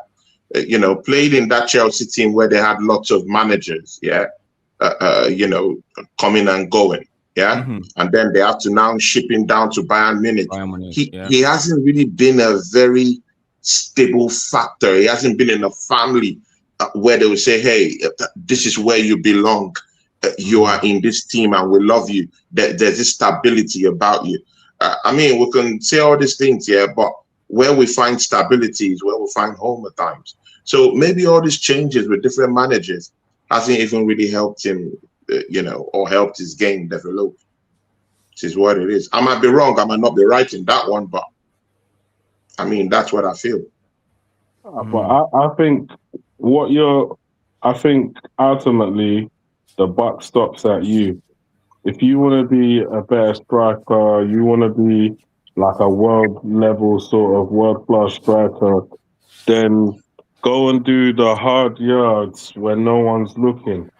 Speaker 6: Played in that Chelsea team where they had lots of managers, coming and going, and then they have to now ship him down to Bayern Munich. He hasn't really been a very stable factor. He hasn't been in a family where they will say, hey, this is where you belong. You are in this team and we love you. There's this stability about you. We can say all these things, but where we find stability is where we find home at times. So maybe all these changes with different managers hasn't even really helped him, or helped his game develop. This is what it is. I might be wrong. I might not be right in that one, but that's what I feel.
Speaker 5: But I think ultimately the buck stops at you. If you want to be a better striker, you want to be like a world level sort of world class striker, then go and do the hard yards when no one's looking.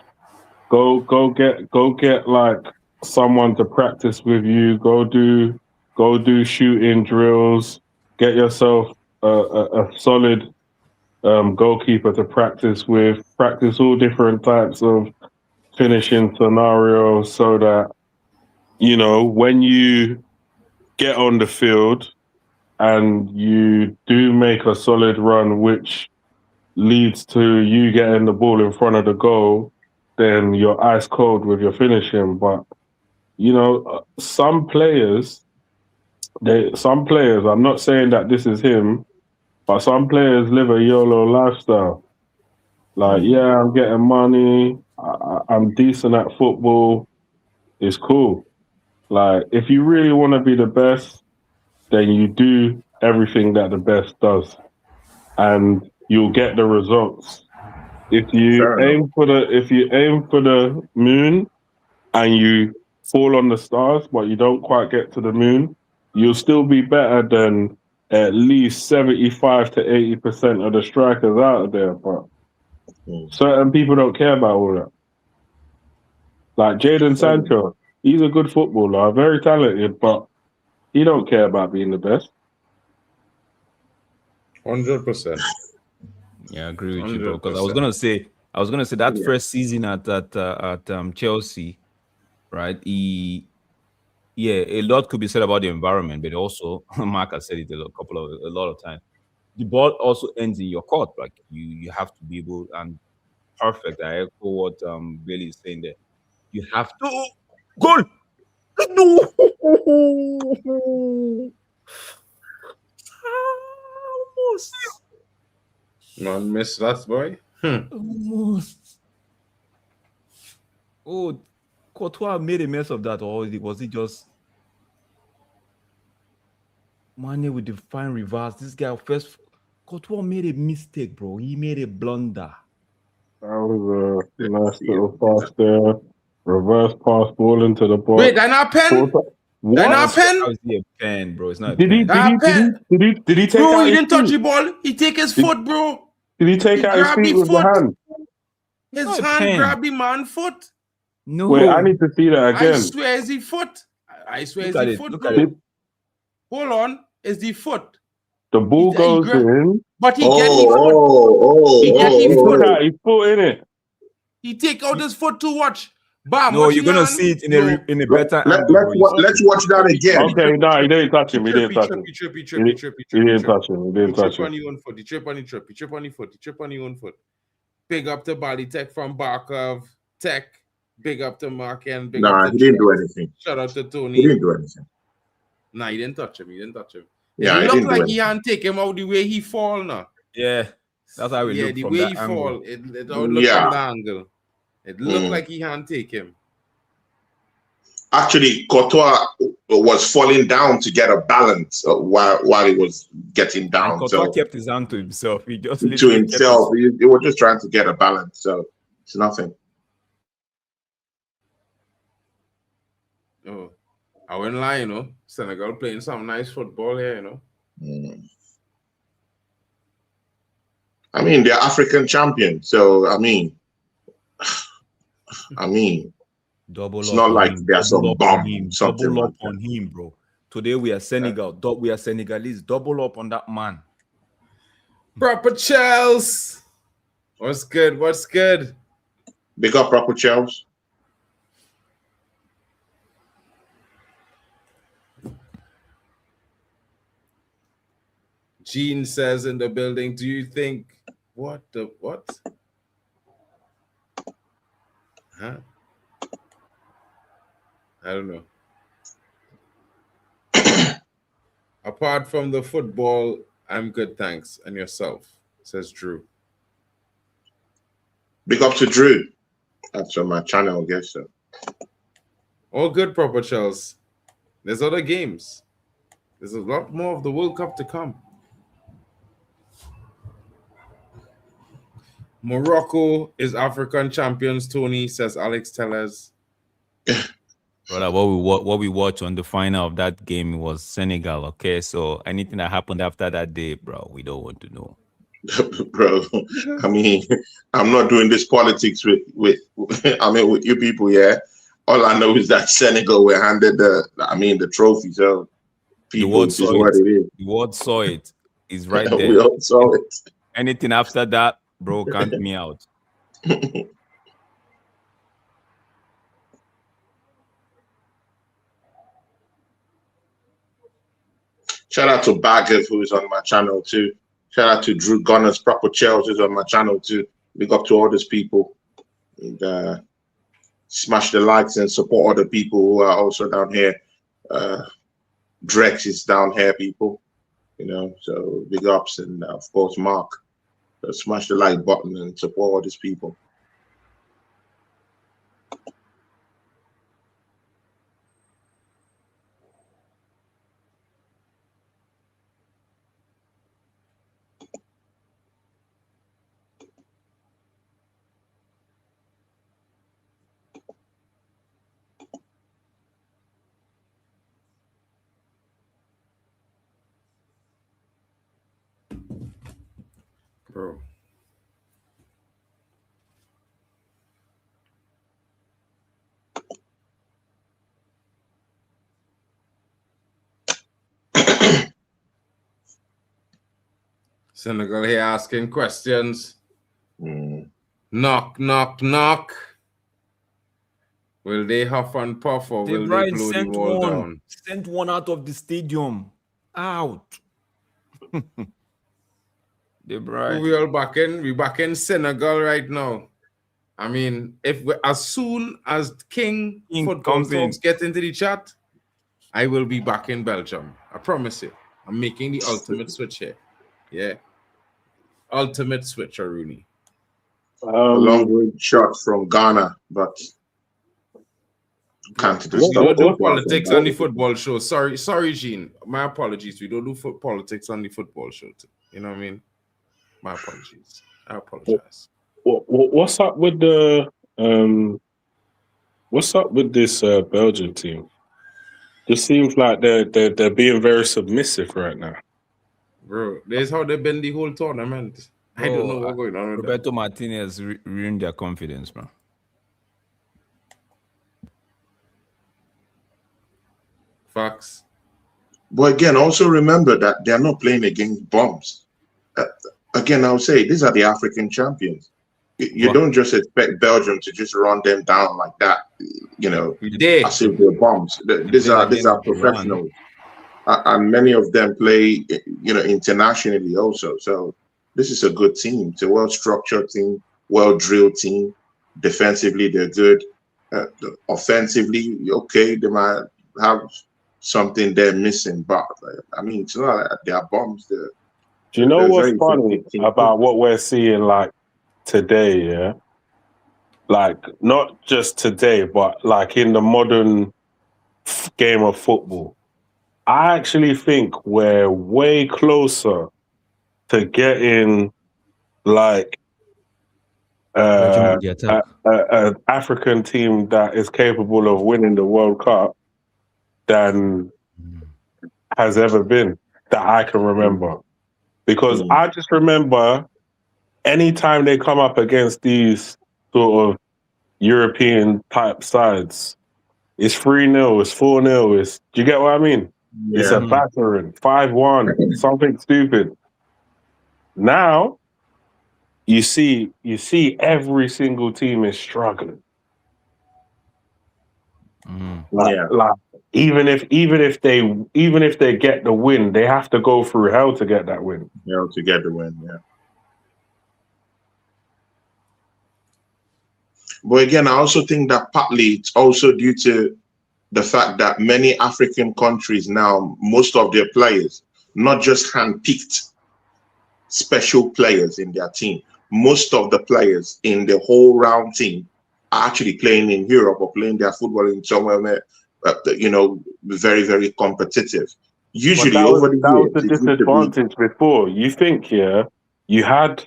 Speaker 5: Go get like someone to practice with you. Go do shooting drills. Get yourself a solid goalkeeper to practice with. Practice all different types of finishing scenarios so that when you get on the field and you do make a solid run which leads to you getting the ball in front of the goal, then you're ice cold with your finishing. But some players, I'm not saying that this is him, but some players live a YOLO lifestyle. Like, yeah, I'm getting money, I'm decent at football, it's cool. Like, if you really want to be the best, then you do everything that the best does, and you'll get the results. If you aim for the moon and you fall on the stars, but you don't quite get to the moon, you'll still be better than at least 75 to 80% of the strikers out there. But certain people don't care about all that. Like Jadon Sancho, he's a good footballer, very talented, but he don't care about being the best.
Speaker 2: 100%.
Speaker 4: Yeah, I agree with you, bro. Because I was gonna say that first season at Chelsea, right? A lot could be said about the environment, but also Mark has said it a lot of times. The ball also ends in your court. Like you have to be able and perfect. I echo what Billy is saying there. You have to goal. No. Almost.
Speaker 2: Man, miss that boy.
Speaker 4: Almost. Oh, Courtois made a mess of that, or was it just Mane with the fine reverse? This guy first, Courtois made a mistake, bro. He made a blunder.
Speaker 5: That was a nice little pass there. Reverse pass, ball into the box.
Speaker 2: Wait, they're not pen? They're not pen?
Speaker 4: How is he a pen, bro? It's not a
Speaker 5: Did he
Speaker 4: pen.
Speaker 5: did he take
Speaker 2: Bro,
Speaker 5: out
Speaker 2: he
Speaker 5: his
Speaker 2: didn't touch
Speaker 5: feet?
Speaker 2: the ball. He take his foot, bro.
Speaker 5: Did he take out his
Speaker 2: grabbed
Speaker 5: feet
Speaker 2: the
Speaker 5: with the
Speaker 2: foot.
Speaker 5: hand?
Speaker 2: His
Speaker 4: Not a
Speaker 2: hand
Speaker 4: pen.
Speaker 2: grabbed the man's foot.
Speaker 4: No.
Speaker 5: Wait, I need to see that
Speaker 2: I
Speaker 5: again.
Speaker 2: swear it's the foot. I swear
Speaker 4: Look
Speaker 2: it's
Speaker 4: at
Speaker 2: the
Speaker 4: it.
Speaker 2: foot,
Speaker 4: Look
Speaker 2: bro.
Speaker 4: at it.
Speaker 2: Hold on. It's the foot.
Speaker 5: The ball
Speaker 2: He
Speaker 5: goes in.
Speaker 2: But he get his foot. He get his
Speaker 5: He
Speaker 2: foot.
Speaker 5: took out his foot in it.
Speaker 2: He take out his foot to watch. Bam,
Speaker 4: No,
Speaker 2: watch
Speaker 4: you're
Speaker 2: the
Speaker 4: gonna
Speaker 2: hand.
Speaker 4: see it in
Speaker 2: No.
Speaker 4: a better angle.
Speaker 6: Let's watch that again.
Speaker 5: Okay, no, he didn't touch him. He didn't touch him. He didn't touch him. He didn't touch him.
Speaker 2: He trip on his own foot. He trip on his trip. He trip on his foot. He trip on his own foot. Big up to Bali Tech from Barkov Tech. Big up to Mark and big up
Speaker 6: Nah,
Speaker 2: to
Speaker 6: he didn't do
Speaker 2: Charles.
Speaker 6: anything.
Speaker 2: Shout out to Tony.
Speaker 6: He didn't do anything.
Speaker 2: Nah, he didn't touch him. He didn't touch him.
Speaker 6: Yeah,
Speaker 2: it
Speaker 6: he
Speaker 2: looked
Speaker 6: didn't do
Speaker 2: like he
Speaker 6: anything.
Speaker 2: hadn't take him out the way he fall now.
Speaker 4: Yeah, that's how we
Speaker 2: Yeah,
Speaker 4: look
Speaker 2: the
Speaker 4: from
Speaker 2: way
Speaker 4: that
Speaker 2: he
Speaker 4: angle.
Speaker 2: fall. It all looked
Speaker 6: Yeah.
Speaker 2: from the angle. It looked like he hadn't take him.
Speaker 6: Actually, Courtois was falling down to get a balance while he was getting down.
Speaker 4: And Courtois
Speaker 6: So
Speaker 4: kept his hand to himself. He just
Speaker 6: to
Speaker 4: literally kept
Speaker 6: himself, he was just trying to get a balance. So it's nothing.
Speaker 2: Oh, I wouldn't lie, you know. Senegal playing some nice football here, you know.
Speaker 6: I mean, they're African champions. So I mean,
Speaker 4: Double
Speaker 6: It's
Speaker 4: up
Speaker 6: not
Speaker 4: on
Speaker 6: like
Speaker 4: him.
Speaker 6: there's
Speaker 4: Double
Speaker 6: some
Speaker 4: up on
Speaker 6: bomb,
Speaker 4: him.
Speaker 6: something
Speaker 4: Double
Speaker 6: like
Speaker 4: up on him, bro. Today we are Senegal. We are Senegalese. Double up on that man.
Speaker 2: Proper Chels. What's good? What's good?
Speaker 6: Big up Proper Chels.
Speaker 2: Gene says in the building, do you think what? Huh? I don't know. Apart from the football, I'm good, thanks. And yourself, says Drew.
Speaker 6: Big up to Drew. That's on my channel, I guess so.
Speaker 2: All good, Proper Chels. There's other games. There's a lot more of the World Cup to come. Morocco is African champions, Tony, says Alex Tellez.
Speaker 4: Brother, what we watched on the final of that game was Senegal. Okay, so anything that happened after that day, bro, we don't want to know.
Speaker 6: Bro, I mean, I'm not doing this politics with you people, yeah. All I know is that Senegal were handed the trophy, so people is what it is.
Speaker 4: The world saw it. It's right there.
Speaker 6: We all saw it.
Speaker 4: Anything after that, bro, count me out.
Speaker 6: Shout out to Baggers, who's on my channel too. Shout out to Drew Gunners, Proper Chels, who's on my channel too. Big up to all these people. And smash the likes and support other people who are also down here. Drex is down here, people. You know, so big ups, and of course Mark. So smash the like button and support all these people.
Speaker 2: Bro. Senegal here asking questions. Knock, knock, knock. Will they huff and puff or will they blow the wall down?
Speaker 4: Sent one out of the stadium. Out.
Speaker 2: We all back in. We back in Senegal right now. I mean, as soon as King Football Talks get into the chat, I will be back in Belgium. I promise you. I'm making the ultimate switch here. Yeah. Ultimate switch, Rooney.
Speaker 6: A long range shot from Ghana, but can't do
Speaker 2: We don't do politics on the football show. Sorry, Gene. My apologies. We don't do politics on the football show. You know what I mean? My apologies. I apologize.
Speaker 5: What's up with the what's up with this Belgian team? It seems like they're being very submissive right now.
Speaker 2: Bro, that's how they've been the whole tournament. I don't know what's going on with
Speaker 4: Roberto Martinez ruined their confidence, bro.
Speaker 2: Facts.
Speaker 6: But again, also remember that they're not playing against bums. Again, I'll say these are the African champions. You don't just expect Belgium to just run them down like that, you know, as if they're bums. These are professionals. And many of them play, you know, internationally also. So this is a good team. It's a well-structured team, well-drilled team. Defensively, they're good. Offensively, okay, they might have something they're missing, but I mean, it's not like they are bums.
Speaker 5: Do you know what's funny about what we're seeing like today? Yeah, like not just today, but like in the modern game of football. I actually think we're way closer to getting like an African team that is capable of winning the World Cup than has ever been that I can remember. Because I just remember anytime they come up against these sort of European type sides. It's 3-0, it's 4-0, do you get what I mean? It's a battering, 5-1, something stupid. Now you see every single team is struggling. Like even if they get the win, they have to go through hell to get that win.
Speaker 6: Yeah, to get the win, yeah. But again, I also think that partly it's also due to the fact that many African countries now, most of their players, not just handpicked special players in their team, most of the players in the whole round team are actually playing in Europe or playing their football in somewhere where, very, very competitive. Usually over the years,
Speaker 5: was the disadvantage before. You think, you had,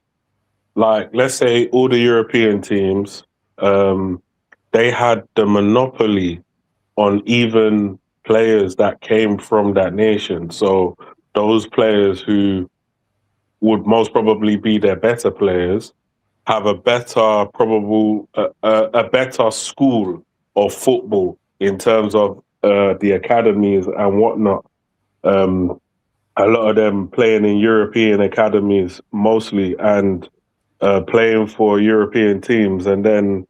Speaker 5: like, let's say all the European teams, they had the monopoly on even players that came from that nation. So those players who would most probably be their better players have a better a better school of football in terms of the academies and whatnot. A lot of them playing in European academies mostly and playing for European teams, and then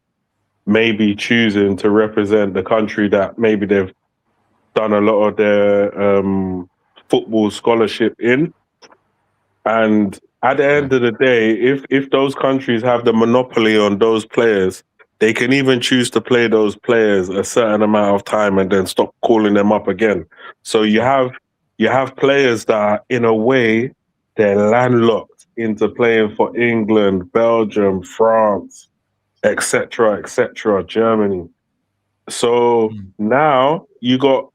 Speaker 5: maybe choosing to represent the country that maybe they've done a lot of their football scholarship in. And at the end of the day, if those countries have the monopoly on those players, they can even choose to play those players a certain amount of time and then stop calling them up again. So you have players that, in a way, they're landlocked into playing for England, Belgium, France, etc., Germany. So now you got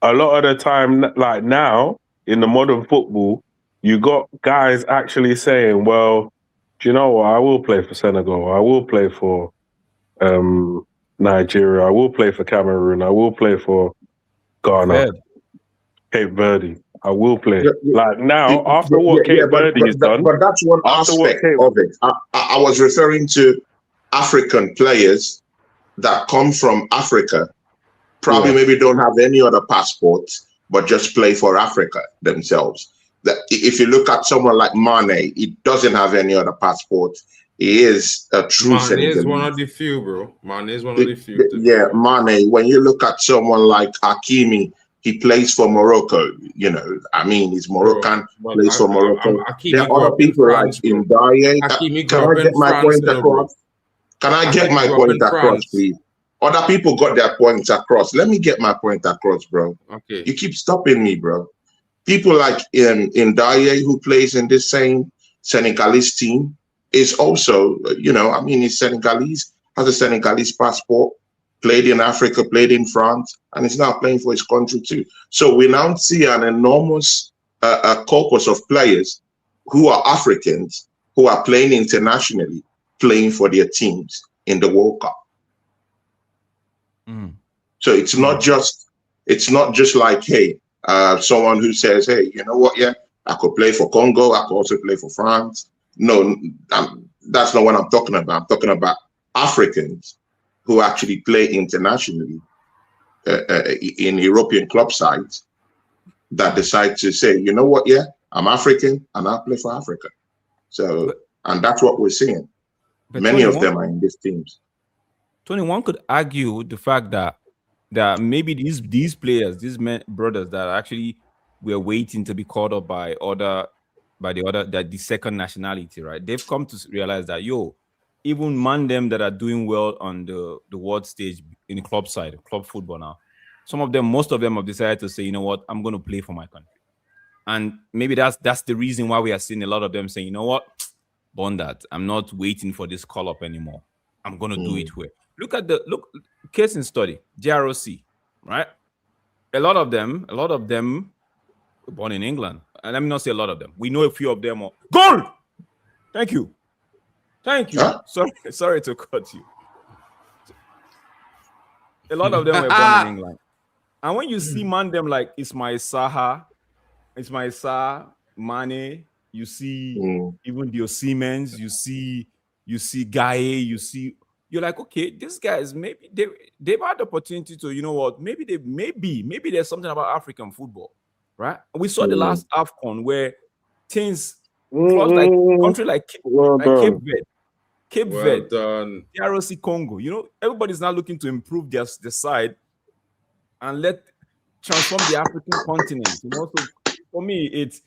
Speaker 5: a lot of the time, like now in the modern football, you got guys actually saying, well, do you know what? I will play for Senegal. I will play for Nigeria. I will play for Cameroon. I will play for Ghana, Cape Verde. I will play. Like now, after what Cape Verde has done.
Speaker 6: But that's one aspect of it. I was referring to African players that come from Africa, probably maybe don't have any other passports, but just play for Africa themselves. That if you look at someone like Mane, he doesn't have any other passport. He is a true Senegalese.
Speaker 2: Mane is one of the few, bro. Mane is one of the few.
Speaker 6: Yeah, Mane. When you look at someone like Hakimi, he plays for Morocco. You know, I mean, he's Moroccan, plays for Morocco. There are other people like Ndaye. Can I get my point across? Can I get my point across, please? Other people got their points across. Let me get my point across, bro. Okay. You keep stopping me, bro. People like Ndaye, who plays in this same Senegalese team, is also, he's Senegalese, has a Senegalese passport, played in Africa, played in France, and is now playing for his country too. So we now see an enormous corpus of players who are Africans, who are playing internationally, playing for their teams in the World Cup. So it's not just like, hey, someone who says, hey, you know what, I could play for Congo, I could also play for France. No, that's not what I'm talking about. I'm talking about Africans who actually play internationally in European club sides that decide to say, you know what, I'm African and I'll play for Africa. So, and that's what we're seeing. Many of them are in these teams.
Speaker 4: 21 could argue the fact that maybe these players, these brothers that actually were waiting to be called up by the second nationality, right? They've come to realize that even them that are doing well on the world stage in club football now, most of them have decided to say, you know what, I'm going to play for my country. And maybe that's the reason why we are seeing a lot of them saying, you know what, burn that. I'm not waiting for this call up anymore. I'm going to do it here. Look, case in study, JROC, right? A lot of them were born in England. And let me not say a lot of them. We know a few of them. Goal! Thank you. Huh? Sorry to cut you. A lot of them were born in England. And when you see them like Ismail Sarr, Mane, you see even the Osimhens, you see Gaye, you see, you're like, okay, these guys maybe they've had the opportunity to, you know what, maybe there's something about African football, right? We saw the last AFCON where things clubs like country like Cape Verde,
Speaker 2: done.
Speaker 4: DRC Congo, you know, everybody's now looking to improve their side and transform the African continent. You know, so for me, it's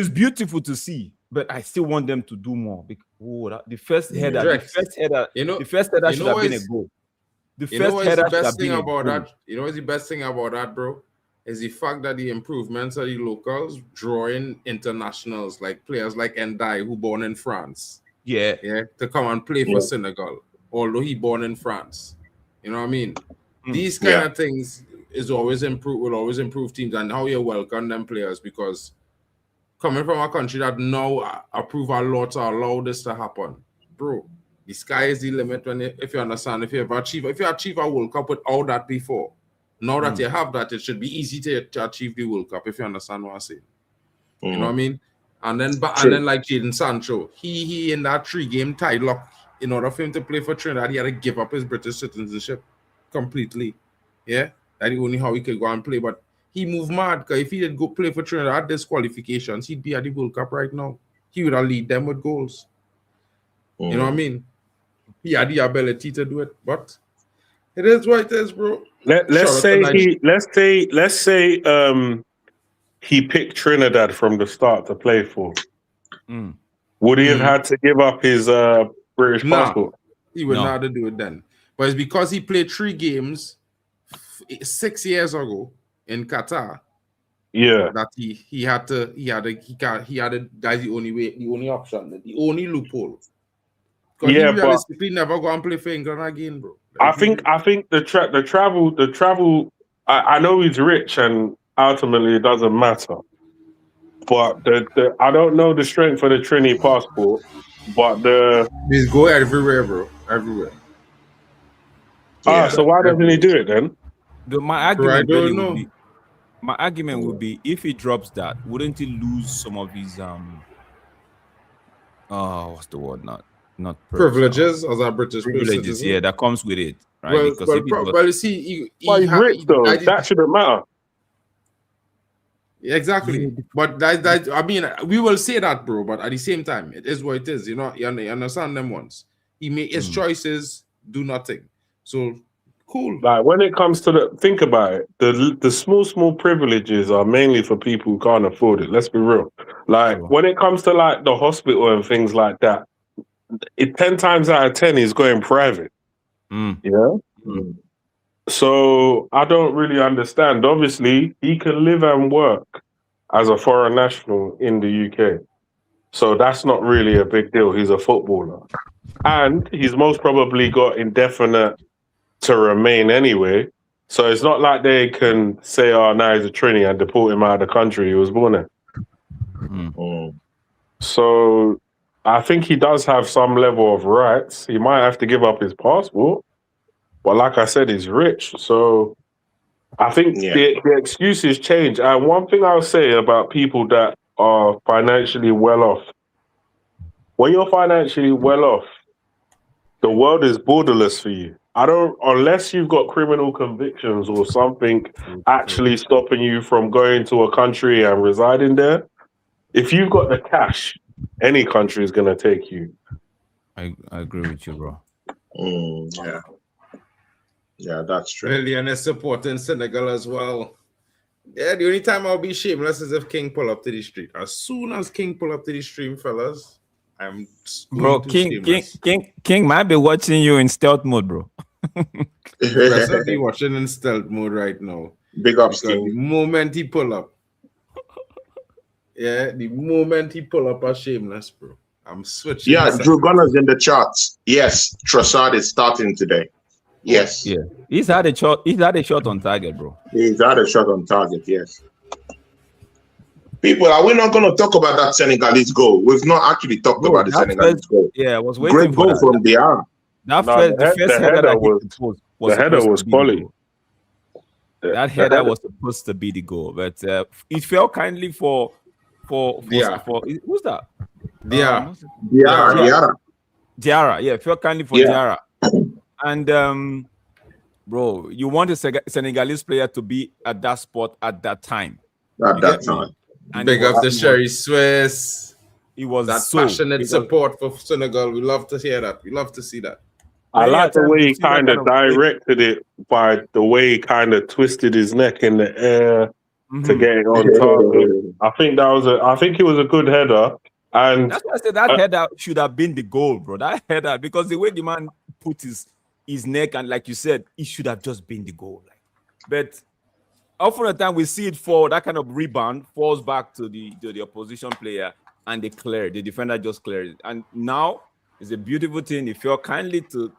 Speaker 4: beautiful to see, but I still want them to do more. The first header should have been a goal. The first header should have been a goal.
Speaker 2: You know what's the best thing about that, bro? Is the fact that the improvements of the locals drawing internationals like players like Ndai, who born in France. Yeah, to come and play for Senegal, although he born in France. You know what I mean? These kind of things will always improve teams, and how you welcome them players, because coming from a country that now approve a law to allow this to happen, bro, the sky is the limit if you understand. If you achieve a World Cup without that before, now that you have that, it should be easy to achieve the World Cup, if you understand what I'm saying. You know what I mean? And then like Jadon Sancho, he in that 3-game tie lock, in order for him to play for Trinidad, he had to give up his British citizenship completely. Yeah, that's only how he could go and play. But he moved mad, because if he did go play for Trinidad disqualifications, he'd be at the World Cup right now. He would have lead them with goals. You know what I mean? He had the ability to do it, but it is what it is, bro.
Speaker 5: Let's say he picked Trinidad from the start to play for. Would he have had to give up his British passport?
Speaker 2: He would not have to do it then. But it's because he played 3 games 6 years ago in Qatar.
Speaker 5: Yeah,
Speaker 2: that he had to. That's the only way, the only option, the only loophole. Because he realistically never go and play for England again, bro.
Speaker 5: I think the travel. I know he's rich, and ultimately it doesn't matter. But I don't know the strength of the Trini passport, but
Speaker 2: he's go everywhere, bro, everywhere.
Speaker 5: So why doesn't he do it then?
Speaker 4: My argument would be if he drops that, wouldn't he lose some of his what's the word? Not
Speaker 2: privileges as a British
Speaker 4: privileges,
Speaker 2: citizen.
Speaker 4: Yeah, that comes with it, right?
Speaker 2: Well, you see,
Speaker 5: he's rich though. That shouldn't matter.
Speaker 2: Exactly, but that I mean, we will say that, bro. But at the same time, it is what it is. You know, you understand them once. He made his choices, do nothing. So cool.
Speaker 5: Like when it comes to think about it, the small privileges are mainly for people who can't afford it. Let's be real. Like when it comes to like the hospital and things like that, 10 times out of 10 is going private. So I don't really understand. Obviously, he can live and work as a foreign national in the UK. So that's not really a big deal. He's a footballer. And he's most probably got indefinite to remain anyway. So it's not like they can say, oh, now he's a Trini and deport him out of the country he was born in. So I think he does have some level of rights. He might have to give up his passport. But like I said, he's rich. So I think the excuses change. And one thing I'll say about people that are financially well off, when you're financially well off, the world is borderless for you. Unless you've got criminal convictions or something actually stopping you from going to a country and residing there, if you've got the cash, any country is going to take you.
Speaker 4: I agree with you, bro.
Speaker 6: Yeah, that's true.
Speaker 2: Brilliant is supporting Senegal as well. Yeah, the only time I'll be shameless is if King pull up to the street. As soon as King pull up to the stream, fellas, I'm
Speaker 4: King might be watching you in stealth mode, bro.
Speaker 2: Be watching in stealth mode right now.
Speaker 6: Big ups, King.
Speaker 2: The moment he pull up, a shameless, bro. I'm switching.
Speaker 6: Yeah, Drew Gunner's in the charts. Yes, Trossard is starting today. Yes.
Speaker 4: Yeah. He's had a shot on target, bro.
Speaker 6: He's had a shot on target, yes. People, are we not going to talk about that Senegalese goal? We've not actually talked about the Senegalese goal.
Speaker 4: Yeah, I was waiting
Speaker 6: Great
Speaker 4: for
Speaker 6: goal from Diarra.
Speaker 4: The
Speaker 5: header was quality.
Speaker 4: That header was supposed to be the goal, but it fell kindly for who's that?
Speaker 6: Diarra.
Speaker 4: Yeah, it fell kindly for Diarra. And bro, you want a Senegalese player to be at that spot at that time.
Speaker 6: At that time.
Speaker 4: And
Speaker 2: Big up the Sherry Swiss.
Speaker 4: It was
Speaker 2: that
Speaker 4: so,
Speaker 2: passionate support for Senegal. We love to hear that. We love to see that.
Speaker 5: I like the way he kind of
Speaker 4: of
Speaker 5: directed it by the way he kind of twisted his neck in the air to get it on target. I think it was a good header. And
Speaker 4: that's why I said that header should have been the goal, bro. That header, because the way the man put his neck, and like you said, it should have just been the goal. But often the time we see it fall, that kind of rebound falls back to the opposition player, and they clear. The defender just cleared it. And now it's a beautiful thing. He fell kindly to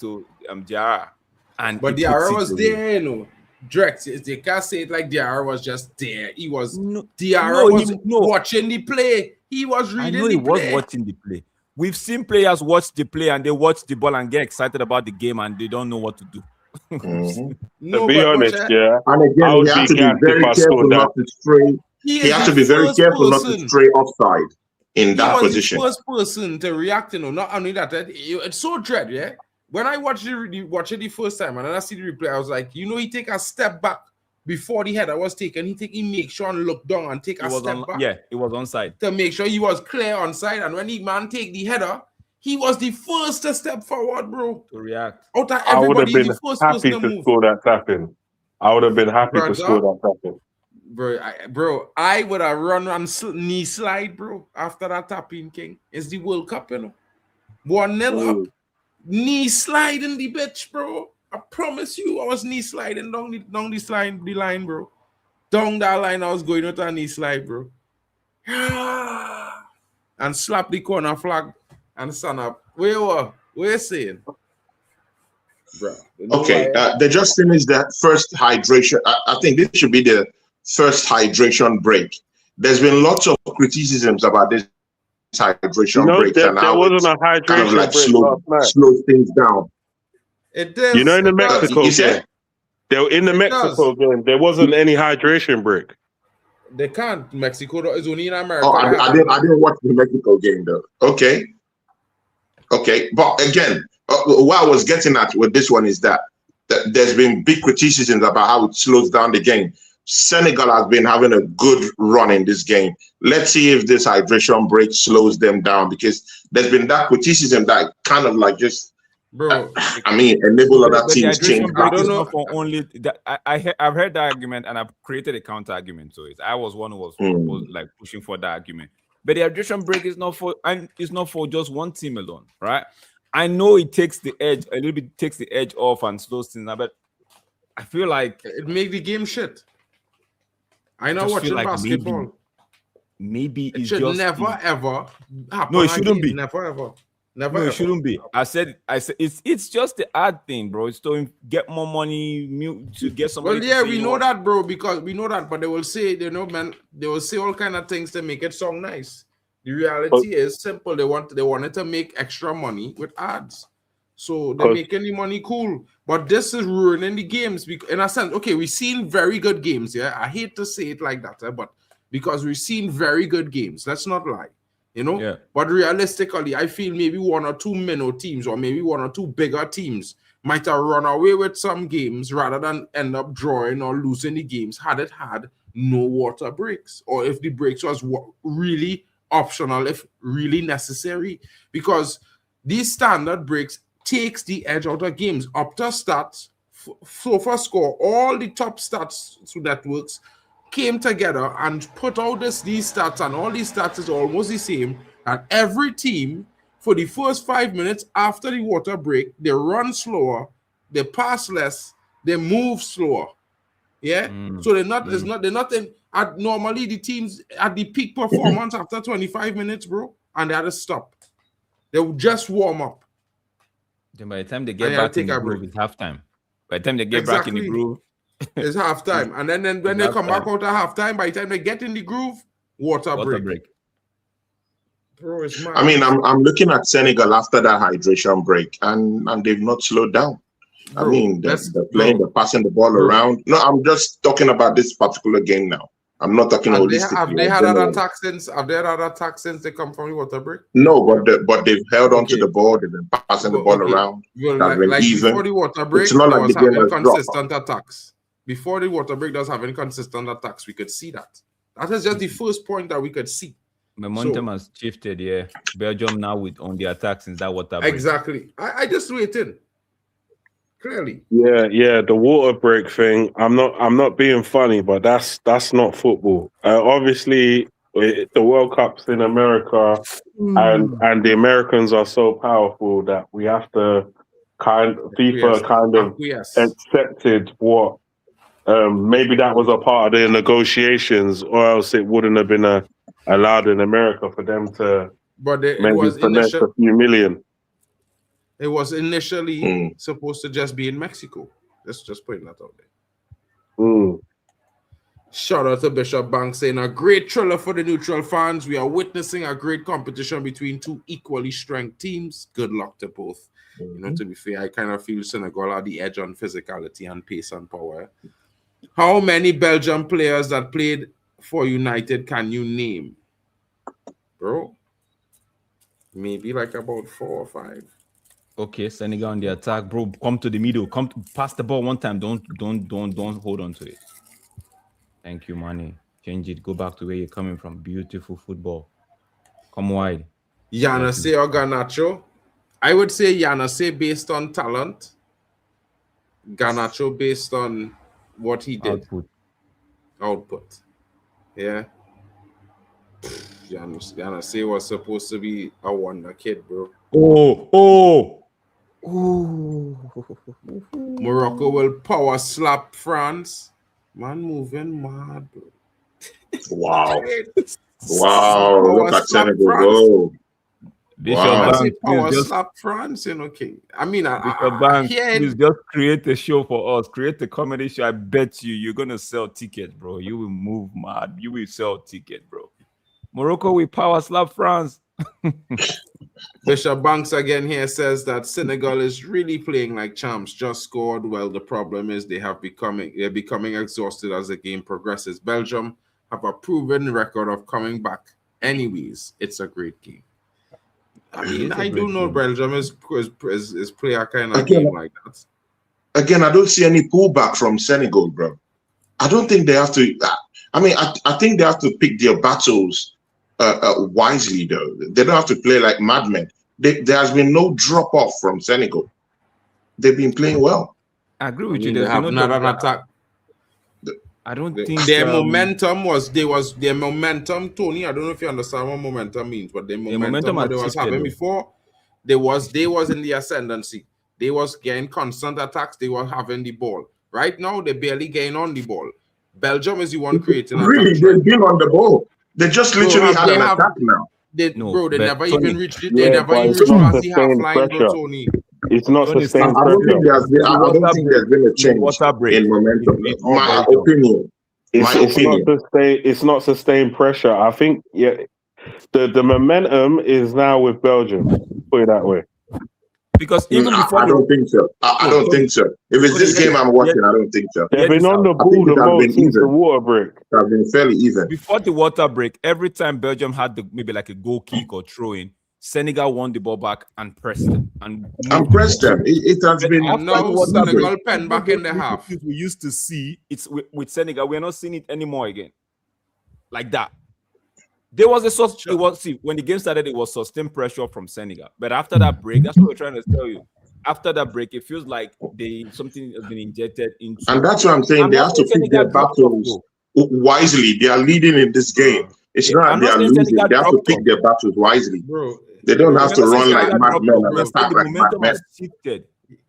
Speaker 4: Diarra.
Speaker 2: But Diarra was there, you know. Drex, they can't say it like Diarra was just there. He was Diarra was watching the play. He was reading the play.
Speaker 4: Was watching the play. We've seen players watch the play and they watch the ball and get excited about the game and they don't know what to do.
Speaker 5: To be honest, yeah.
Speaker 6: And again, he had to be very careful not to stray. He had to be very careful not to stray offside in that position.
Speaker 2: He was the first person to react, you know. Not only that, it's so dread, yeah. When I watched it the first time and then I see the replay, I was like, you know, he take a step back before the header was taken. He make sure and look down and take a step back.
Speaker 4: Yeah, it was onside.
Speaker 2: To make sure he was clear onside. And when the man take the header, he was the first to step forward, bro.
Speaker 4: To react.
Speaker 2: Out of
Speaker 5: I would have
Speaker 2: everybody,
Speaker 5: been happy to score that tapping. I would have been happy to score that tapping.
Speaker 2: Bro, I would have run and knee slide, bro, after that tapping, King. It's the World Cup, you know. 1-0 up. Knee sliding the bitch, bro. I promise you, I was knee sliding down the line, bro. Down that line, I was going out a knee slide, bro. And slap the corner flag and stand up. Where you saying? Bro.
Speaker 6: Okay, they just finished that first hydration. I think this should be the first hydration break. There's been lots of criticisms about this hydration break.
Speaker 5: There wasn't a hydration
Speaker 6: kind of like
Speaker 5: break
Speaker 6: slow things down.
Speaker 2: It does.
Speaker 5: You know, in the Mexico
Speaker 6: game,
Speaker 5: there wasn't any hydration break.
Speaker 2: They can't. Mexico is only in America.
Speaker 6: Oh, I didn't watch the Mexico game though. Okay, but again, what I was getting at with this one is that there's been big criticisms about how it slows down the game. Senegal has been having a good run in this game. Let's see if this hydration break slows them down, because there's been that criticism that kind of like just,
Speaker 2: bro.
Speaker 6: Enable other teams change.
Speaker 4: I don't know for only that. I've heard that argument and I've created a counter argument to it. I was one who was like pushing for that argument. But the hydration break is not for just one team alone, right? I know it takes the edge a little bit, takes the edge off and slows things down, but I feel like
Speaker 2: it makes the game shit. I know watching like basketball.
Speaker 4: Maybe
Speaker 2: it should never ever happen.
Speaker 4: No, it shouldn't be.
Speaker 2: Never ever.
Speaker 4: No, it shouldn't be. I said it's just the ad thing, bro. It's to get more money to get somebody.
Speaker 2: Well, yeah, we know that, bro, because we know that, but they will say, they will say all kind of things to make it sound nice. The reality is simple. They wanted to make extra money with ads. So they're making the money cool. But this is ruining the games. In a sense, okay, we've seen very good games, yeah. I hate to say it like that, but because we've seen very good games. Let's not lie. You know,
Speaker 4: yeah.
Speaker 2: But realistically, I feel maybe one or two minnow teams or maybe one or two bigger teams might have run away with some games rather than end up drawing or losing the games had it had no water breaks, or if the breaks was really optional, if really necessary, because these standard breaks takes the edge out of games. Opta stats, SOFA score, all the top stats networks came together and put out these stats, and all these stats is almost the same. And every team, for the first 5 minutes after the water break, they run slower, they pass less, they move slower. Yeah, so they're not in. Normally the teams at the peak performance after 25 minutes, bro, and they had to stop. They would just warm up.
Speaker 4: Then by the time they get back in the groove, it's halftime. By the time they get back in the groove,
Speaker 2: it's halftime. And then when they come back out at halftime, by the time they get in the groove, water break. Bro, it's mad.
Speaker 6: I mean, I'm looking at Senegal after that hydration break, and they've not slowed down. Bro, I mean, they're playing, they're passing the ball around. No, I'm just talking about this particular game now. I'm not talking holistically.
Speaker 2: Have they had other attacks since? Have they had other attacks since they come from the water break?
Speaker 6: No, but they've held on to the ball. They've been passing the ball around.
Speaker 2: Well,
Speaker 6: Been
Speaker 2: like
Speaker 6: even.
Speaker 2: before the water break,
Speaker 6: It's not
Speaker 2: they
Speaker 6: like
Speaker 2: was
Speaker 6: the game
Speaker 2: having
Speaker 6: has dropped.
Speaker 2: consistent attacks. Before the water break, does having consistent attacks. We could see that. That is just the first point that we could see.
Speaker 4: Momentum has shifted, yeah. Belgium now on the attack since that water break.
Speaker 2: Exactly. I just waited. Clearly.
Speaker 5: Yeah, the water break thing. I'm not being funny, but that's not football. Obviously, the World Cup's in America, and the Americans are so powerful that we have to FIFA accepted what. Maybe that was a part of the negotiations, or else it wouldn't have been allowed in America for them to finesse a few million.
Speaker 2: It was initially supposed to just be in Mexico. Let's just put that out there. Shout out to Bishop Banks saying a great thriller for the neutral fans. We are witnessing a great competition between two equally strong teams. Good luck to both. You know, to be fair, I kind of feel Senegal are the edge on physicality and pace and power. How many Belgian players that played for United can you name? Bro, maybe like about 4 or 5.
Speaker 4: Okay, Senegal on the attack, bro. Come to the middle. Pass the ball one time. Don't hold on to it. Thank you, Manny. Change it. Go back to where you're coming from. Beautiful football. Come wide.
Speaker 2: Yasser or Garnacho? I would say Yasser based on talent. Garnacho based on what he did. Output. Yeah. Yasser was supposed to be a wonder kid, bro.
Speaker 4: Oh.
Speaker 2: Morocco will power slap France. Man moving mad, bro.
Speaker 6: Wow. Look at Senegal go.
Speaker 2: Power slap France, you know, King. I mean,
Speaker 4: please just create a show for us. Create a comedy show. I bet you're gonna sell tickets, bro. You will move mad. You will sell tickets, bro. Morocco will power slap France.
Speaker 2: Bishop Banks again here says that Senegal is really playing like champs. Just scored. Well, the problem is they're becoming exhausted as the game progresses. Belgium have a proven record of coming back. Anyways, it's a great game. I mean, I do know Belgium is play a kind of game like that.
Speaker 6: Again, I don't see any pullback from Senegal, bro. I don't think they have to. I mean, I think they have to pick their battles wisely, though. They don't have to play like madmen. There has been no drop off from Senegal. They've been playing well.
Speaker 4: I agree with you.
Speaker 2: They have not an attack.
Speaker 4: I don't think
Speaker 2: their momentum was their momentum, Tony. I don't know if you understand what momentum means, but their momentum they was having before, they was in the ascendancy. They was getting constant attacks. They were having the ball. Right now, they barely getting on the ball. Belgium is the one creating.
Speaker 6: Really, they've been on the ball. They just literally had an attack now.
Speaker 2: They never even reached it. They never even reached past the half line, bro, Tony.
Speaker 5: It's not sustained.
Speaker 6: I don't think there's been a change in momentum. My opinion.
Speaker 5: It's not sustained pressure. I think the momentum is now with Belgium. Put it that way.
Speaker 4: Because even before
Speaker 6: I don't think so. I don't think so. If it's this game I'm watching, I don't think so.
Speaker 5: They've been on the ball the most since the water break.
Speaker 6: They've been fairly even.
Speaker 4: Before the water break, every time Belgium had maybe like a goal kick or throw in, Senegal won the ball back and pressed them. And
Speaker 6: pressed them. It has been
Speaker 2: Senegal pen back in the half.
Speaker 4: We used to see it's with Senegal. We're not seeing it anymore again. Like that. There was when the game started, it was sustained pressure from Senegal. But after that break, that's what we're trying to tell you. After that break, it feels like something has been injected into.
Speaker 6: And that's what I'm saying. They have to pick their battles wisely. They are leading in this game. It's not they are losing. They have to pick their battles wisely. Bro, they don't have to run like madmen and attack like madmen.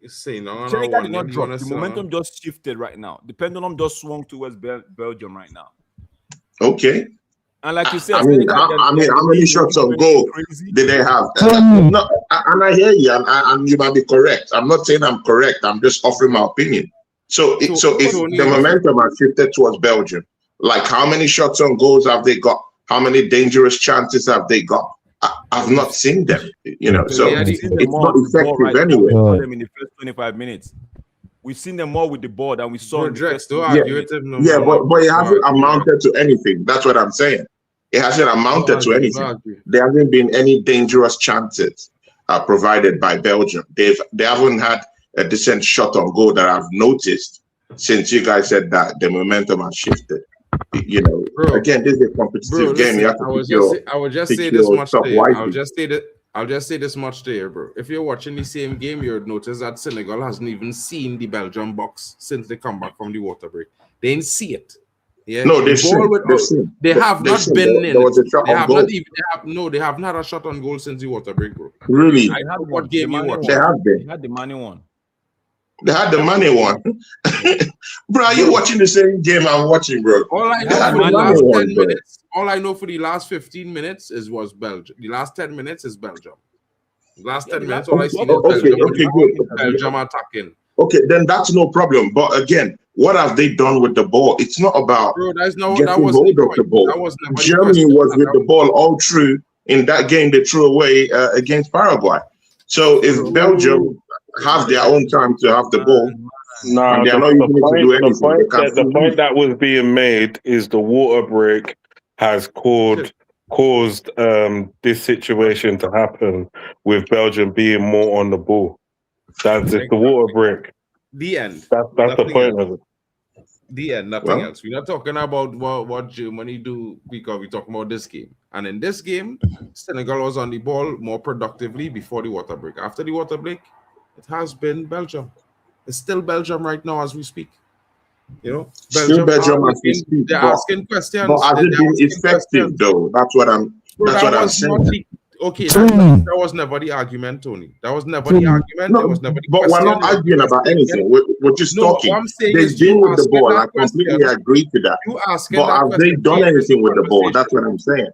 Speaker 4: Senegal did not drop. The momentum just shifted right now. The pendulum just swung towards Belgium right now.
Speaker 6: Okay.
Speaker 4: And like you said,
Speaker 6: how many shots on goal did they have? No, and I hear you, and you might be correct. I'm not saying I'm correct. I'm just offering my opinion. So if the momentum has shifted towards Belgium, like how many shots on goals have they got? How many dangerous chances have they got? I've not seen them. So it's not effective anyway.
Speaker 4: In the first 25 minutes. We've seen them more with the ball than we saw.
Speaker 2: Bro,
Speaker 4: in the
Speaker 2: Drex,
Speaker 4: first
Speaker 2: don't
Speaker 4: two
Speaker 2: argue
Speaker 4: games.
Speaker 2: with him no
Speaker 6: Yeah,
Speaker 2: more.
Speaker 6: but it hasn't
Speaker 2: Don't argue.
Speaker 6: amounted to anything. That's what I'm saying. It hasn't amounted to
Speaker 2: Don't
Speaker 6: anything.
Speaker 2: argue.
Speaker 6: There hasn't been any dangerous chances provided by Belgium. They haven't had a decent shot on goal that I've noticed since you guys said that the momentum has shifted. You know,
Speaker 2: Bro,
Speaker 6: again, this is a competitive game.
Speaker 2: listen,
Speaker 6: You have to
Speaker 2: I would just
Speaker 6: pick
Speaker 2: say this
Speaker 6: your
Speaker 2: much
Speaker 6: stuff
Speaker 2: to you.
Speaker 6: wisely.
Speaker 2: I'll just say this much to you, bro. If you're watching the same game, you'll notice that Senegal hasn't even seen the Belgium box since they come back from the water break. They didn't see it. Yeah.
Speaker 6: No, they've seen.
Speaker 2: They have not been in.
Speaker 6: There was a shot
Speaker 2: They
Speaker 6: on
Speaker 2: have
Speaker 6: goal.
Speaker 2: not even. They haven't had a shot on goal since the water break, bro.
Speaker 6: Really?
Speaker 2: I know what game you watched.
Speaker 6: They have
Speaker 4: They
Speaker 6: been.
Speaker 4: had the money one.
Speaker 6: They had the money one. Bro, are you watching the same game I'm watching, bro?
Speaker 2: All I
Speaker 6: They
Speaker 2: know
Speaker 6: had
Speaker 2: for
Speaker 6: the
Speaker 2: the
Speaker 6: money
Speaker 2: last
Speaker 6: one,
Speaker 2: 10
Speaker 6: bro.
Speaker 2: minutes, all I know for the last 15 minutes was Belgium. The last 10 minutes is Belgium. Last 10 minutes, all I see is Belgium attacking.
Speaker 6: Okay, then that's no problem. But again, what have they done with the ball? It's not about
Speaker 2: Bro, that
Speaker 6: getting
Speaker 2: was
Speaker 6: hold of the ball.
Speaker 2: That was never the
Speaker 6: Germany
Speaker 2: question.
Speaker 6: was with the ball all through in that game they threw away against Paraguay. So if Belgium have their own time to have the ball,
Speaker 5: No,
Speaker 6: and they're
Speaker 5: the
Speaker 6: not using it to do anything, they can't
Speaker 5: the
Speaker 6: still
Speaker 5: point
Speaker 6: lose.
Speaker 5: that was being made is the water break has caused this situation to happen with Belgium being more on the ball. That's just the water break.
Speaker 2: The end.
Speaker 5: That's the
Speaker 2: Nothing
Speaker 5: point
Speaker 2: else.
Speaker 5: of it.
Speaker 2: The end. Nothing else. We're not talking about what Germany do because we're talking about this game. And in this game, Senegal was on the ball more productively before the water break. After the water break, it has been Belgium. It's still Belgium right now as we speak. You know,
Speaker 6: Still Belgium as we speak,
Speaker 2: they're
Speaker 6: but
Speaker 2: asking questions.
Speaker 6: has it
Speaker 2: They're
Speaker 6: been
Speaker 2: asking
Speaker 6: effective
Speaker 2: questions.
Speaker 6: though? That's what I'm saying.
Speaker 2: That was never the argument, Tony. That was never the argument.
Speaker 6: No,
Speaker 2: it was never the
Speaker 6: but we're
Speaker 2: question.
Speaker 6: not arguing about anything. We're just talking.
Speaker 2: What I'm saying
Speaker 6: They've
Speaker 2: is
Speaker 6: been
Speaker 2: you
Speaker 6: with the
Speaker 2: asking
Speaker 6: ball.
Speaker 2: that
Speaker 6: I completely
Speaker 2: question.
Speaker 6: agree to that.
Speaker 2: You asking
Speaker 6: But
Speaker 2: that
Speaker 6: have they
Speaker 2: question
Speaker 6: done
Speaker 2: changes
Speaker 6: anything
Speaker 2: the
Speaker 6: with the ball?
Speaker 2: conversation.
Speaker 6: That's what I'm saying.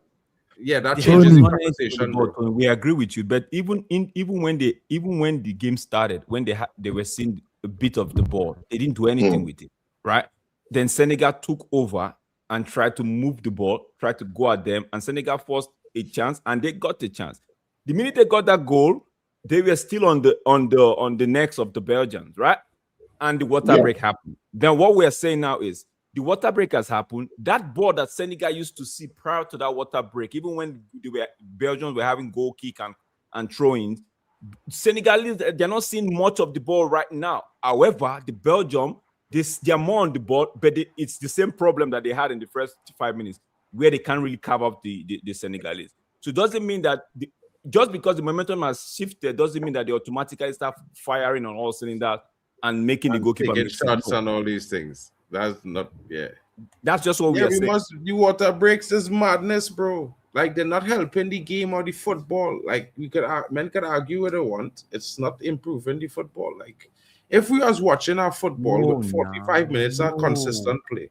Speaker 2: Yeah, that
Speaker 4: They
Speaker 2: changes
Speaker 4: haven't
Speaker 2: the
Speaker 4: done anything with the
Speaker 2: conversation,
Speaker 4: ball,
Speaker 2: bro.
Speaker 4: Tony. We agree with you, but even when the game started, when they were seeing a bit of the ball, they didn't do anything with it, right? Then Senegal took over and tried to move the ball, tried to go at them, and Senegal forced a chance, and they got the chance. The minute they got that goal, they were still on the necks of the Belgians, right? And the water break happened. Then what we are saying now is the water break has happened. That ball that Senegal used to see prior to that water break, even when Belgians were having goal kick and throwing, Senegalese, they're not seeing much of the ball right now. However, the Belgium, they're more on the ball, but it's the same problem that they had in the first 5 minutes, where they can't really carve up the Senegalese. So it doesn't mean that just because the momentum has shifted, doesn't mean that they automatically start firing on all cylinders and making the goalkeeper
Speaker 2: taking
Speaker 4: miss.
Speaker 2: shots and all these things. That's not,
Speaker 4: That's just what we are saying.
Speaker 2: The water breaks is madness, bro. Like, they're not helping the game or the football. Like, men could argue what they want. It's not improving the football. Like, if we was watching our football with 45 minutes of consistent play,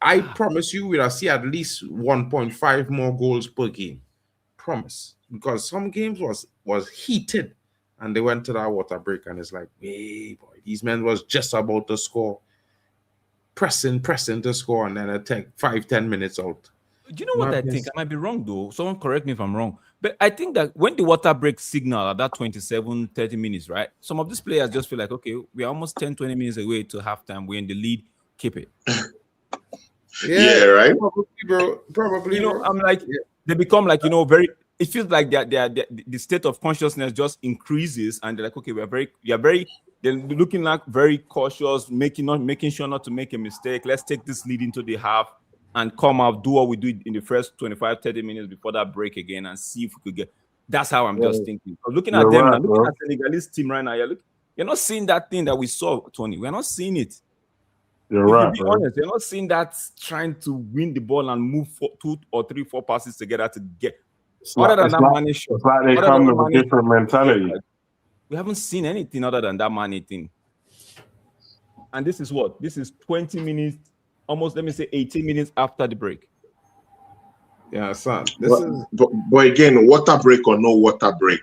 Speaker 2: I promise you, we'd see at least 1.5 more goals per game. Promise. Because some games was heated and they went to that water break and it's like, hey, boy, these men was just about to score. Pressing to score, and then it take 5-10 minutes out.
Speaker 4: Do you know what I think? I might be wrong, though. Someone correct me if I'm wrong. But I think that when the water break signal at that 27, 30 minutes, right? Some of these players just feel like, okay, we're almost 10, 20 minutes away to halftime. We're in the lead. Keep it.
Speaker 6: Yeah, right?
Speaker 2: Probably,
Speaker 4: You know, I'm like, they become like, very, it feels like the state of consciousness just increases, and they're like, okay, they're looking like very cautious, making sure not to make a mistake. Let's take this lead into the half and come out, do what we do in the first 25, 30 minutes before that break again and see if we could get. That's how I'm just thinking. So looking at them, and looking at the Senegalese team right now, you're not seeing that thing that we saw, Tony. We're not seeing it.
Speaker 5: You're right,
Speaker 4: to be honest, you're not seeing that trying to win the ball and move 2 or 3, 4 passes together to get.
Speaker 5: It's like they come with a different mentality.
Speaker 4: We haven't seen anything other than that money thing. And this is what? This is 20 minutes, almost, let me say 18 minutes after the break.
Speaker 2: Yeah, son.
Speaker 6: But again, water break or no water break,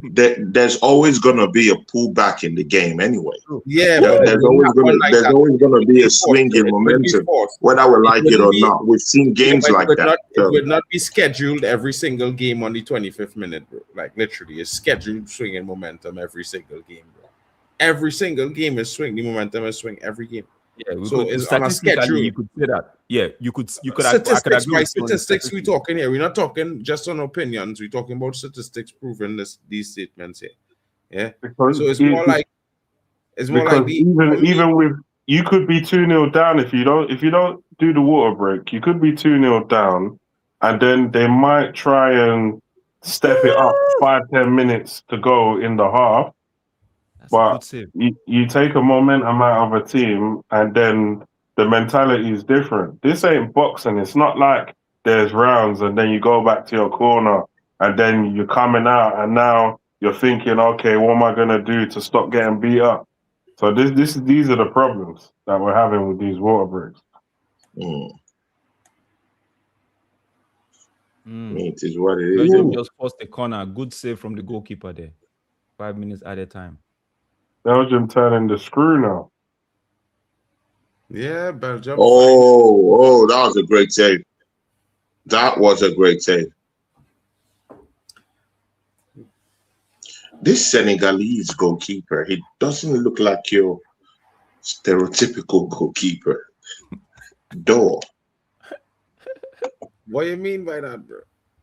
Speaker 6: there's always gonna be a pullback in the game anyway.
Speaker 2: Yeah,
Speaker 6: there's always gonna be a swing in momentum, whether we like it or not. We've seen games like that.
Speaker 2: It would not be scheduled every single game on the 25th minute, bro. Like, literally, it's scheduled swing in momentum every single game, bro. every single game is swing. The momentum is swing every game.
Speaker 4: Yeah,
Speaker 2: So it's on a
Speaker 4: statistically,
Speaker 2: schedule.
Speaker 4: you could say that. Yeah, you could. I could
Speaker 2: Statistics,
Speaker 4: agree
Speaker 2: by
Speaker 4: with you on the
Speaker 2: statistics we talking here. We're not talking just on opinions. We're talking about statistics proving these statements here. Yeah.
Speaker 5: Because
Speaker 2: So it's more like
Speaker 5: even with you could be 2-0 down if you don't do the water break. You could be 2-0 down, and then they might try and step it up 5-10 minutes to go in the half.
Speaker 4: That's
Speaker 5: But
Speaker 4: a good save.
Speaker 5: you take a momentum out of a team, and then the mentality is different. This ain't boxing. It's not like there's rounds, and then you go back to your corner, and then you're coming out, and now you're thinking, okay, what am I gonna do to stop getting beat up? So these are the problems that we're having with these water breaks.
Speaker 6: It is what it is.
Speaker 4: Belgium just forced the corner. Good save from the goalkeeper there. 5 minutes at a time.
Speaker 5: Belgium turning the screw now.
Speaker 2: yeah, Belgium.
Speaker 6: Oh, that was a great save. That was a great save. This Senegalese goalkeeper, he doesn't look like your stereotypical goalkeeper. Door.
Speaker 2: What do you mean by that, bro?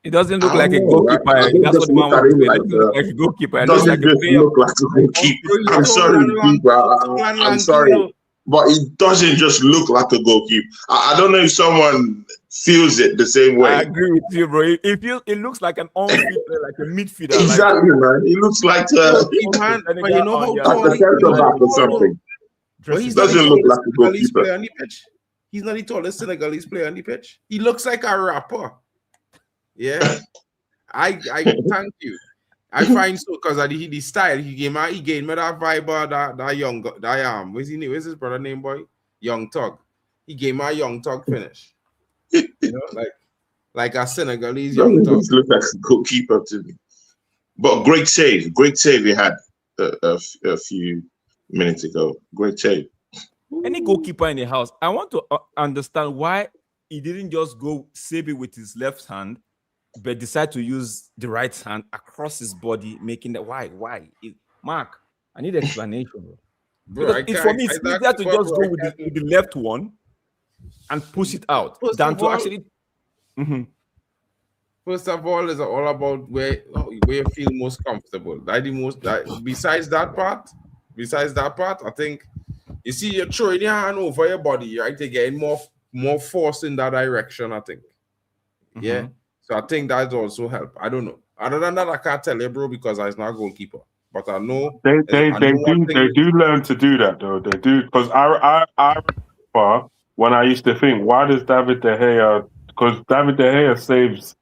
Speaker 4: It doesn't look
Speaker 6: I
Speaker 4: like a
Speaker 6: don't know,
Speaker 4: goalkeeper.
Speaker 6: I think
Speaker 4: That's
Speaker 6: just
Speaker 4: what man
Speaker 6: look at
Speaker 4: was
Speaker 6: him
Speaker 4: saying.
Speaker 6: like
Speaker 4: It doesn't look like a goalkeeper. It looks
Speaker 6: Doesn't
Speaker 4: like a
Speaker 6: just
Speaker 4: player.
Speaker 6: look like a goalkeeper. I'm sorry, goalkeeper. I'm sorry. But it doesn't just look like a goalkeeper. I don't know if someone feels it the same way.
Speaker 4: I agree with you, bro. It looks like an on-field player, like a midfielder.
Speaker 6: Exactly, man. It looks like
Speaker 2: Man, but you know how
Speaker 6: like
Speaker 2: tall
Speaker 6: a centre back or something.
Speaker 2: But he's
Speaker 6: Doesn't
Speaker 2: not the
Speaker 6: look like
Speaker 2: tallest
Speaker 6: a goalkeeper.
Speaker 2: player on the pitch. He's not the tallest Senegalese player on the pitch. He looks like a rapper. Yeah. I thank you. I find so because of the style he gave me that vibe of that young what's his brother name, boy? Young Tug. He gave me a Young Tug finish. You know, like a Senegalese Young Tug.
Speaker 6: Doesn't look like a goalkeeper to me. But great save he had a few minutes ago. Great save.
Speaker 4: Any goalkeeper in the house, I want to understand why he didn't just go save it with his left hand, but decide to use the right hand across his body, making that why? Mark, I need explanation, bro. For me, it's easier to just go with the left one and push it out than to actually.
Speaker 2: First of all, it's all about where you feel most comfortable. Besides that part, I think you see you're throwing your hand over your body, right? You're getting more force in that direction, I think. Yeah. So I think that also help. I don't know. Other than that, I can't tell you, bro, because I was not a goalkeeper. But I know
Speaker 5: they do learn to do that though. They do, because I remember when I used to think, why does David De Gea? Because David De Gea saves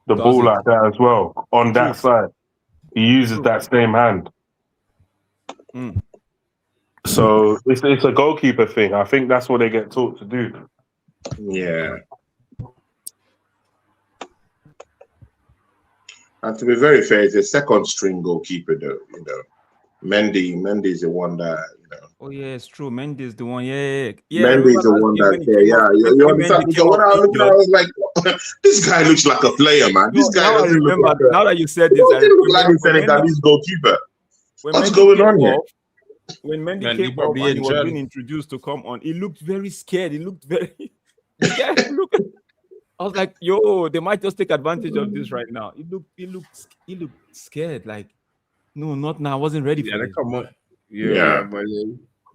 Speaker 5: the ball like that as well on that side. He uses that same hand. So it's a goalkeeper thing. I think that's what they get taught to do.
Speaker 6: Yeah. And to be very fair, it's a second string goalkeeper, though. You know, Mendy is the one that
Speaker 4: Oh yeah, it's true. Mendy is the one. Yeah.
Speaker 6: Mendy is the one that. You understand? So when I was like, this guy looks like a player, man. This guy doesn't look like
Speaker 4: now that you said this,
Speaker 6: doesn't look like a Senegalese goalkeeper. What's going on here?
Speaker 4: When Mendy came up and he was being introduced to come on, he looked very scared. He looked very. I was like, yo, they might just take advantage of this right now. He looked scared. Like, no, not now. I wasn't ready for it.
Speaker 2: Come on.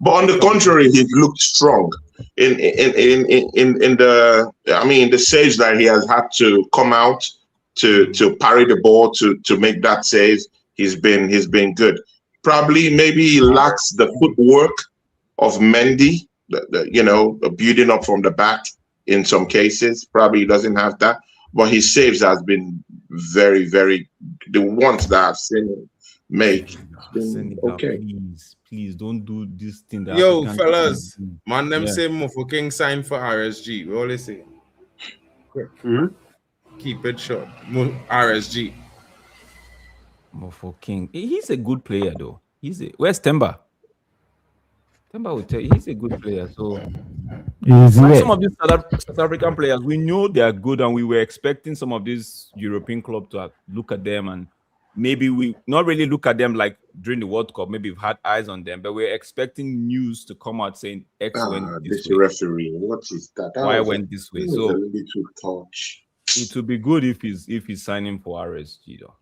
Speaker 6: But on the contrary, he looked strong in the stage that he has had to come out to parry the ball to make that save. He's been good. Probably maybe he lacks the footwork of Mendy, building up from the back in some cases. Probably he doesn't have that, but his saves has been very, very, the ones that I've seen him make.
Speaker 4: Senegal,
Speaker 6: Okay.
Speaker 4: Please don't do this thing. That
Speaker 2: Yo,
Speaker 4: African
Speaker 2: fellas,
Speaker 4: do.
Speaker 2: man, them say Mofo King sign for RSG. We always say, keep it short. RSG.
Speaker 4: Mofo King. He's a good player, though. Where's Temba? Temba will tell you he's a good player. So some of these South African players, we know they are good, and we were expecting some of these European clubs to look at them and maybe we not really look at them like during the World Cup. Maybe we've had eyes on them, but we're expecting news to come out saying X went this
Speaker 6: This
Speaker 4: way.
Speaker 6: referee, what is that?
Speaker 4: Why went this way? So
Speaker 6: a little touch.
Speaker 4: it would be good if he's signing for RSG though.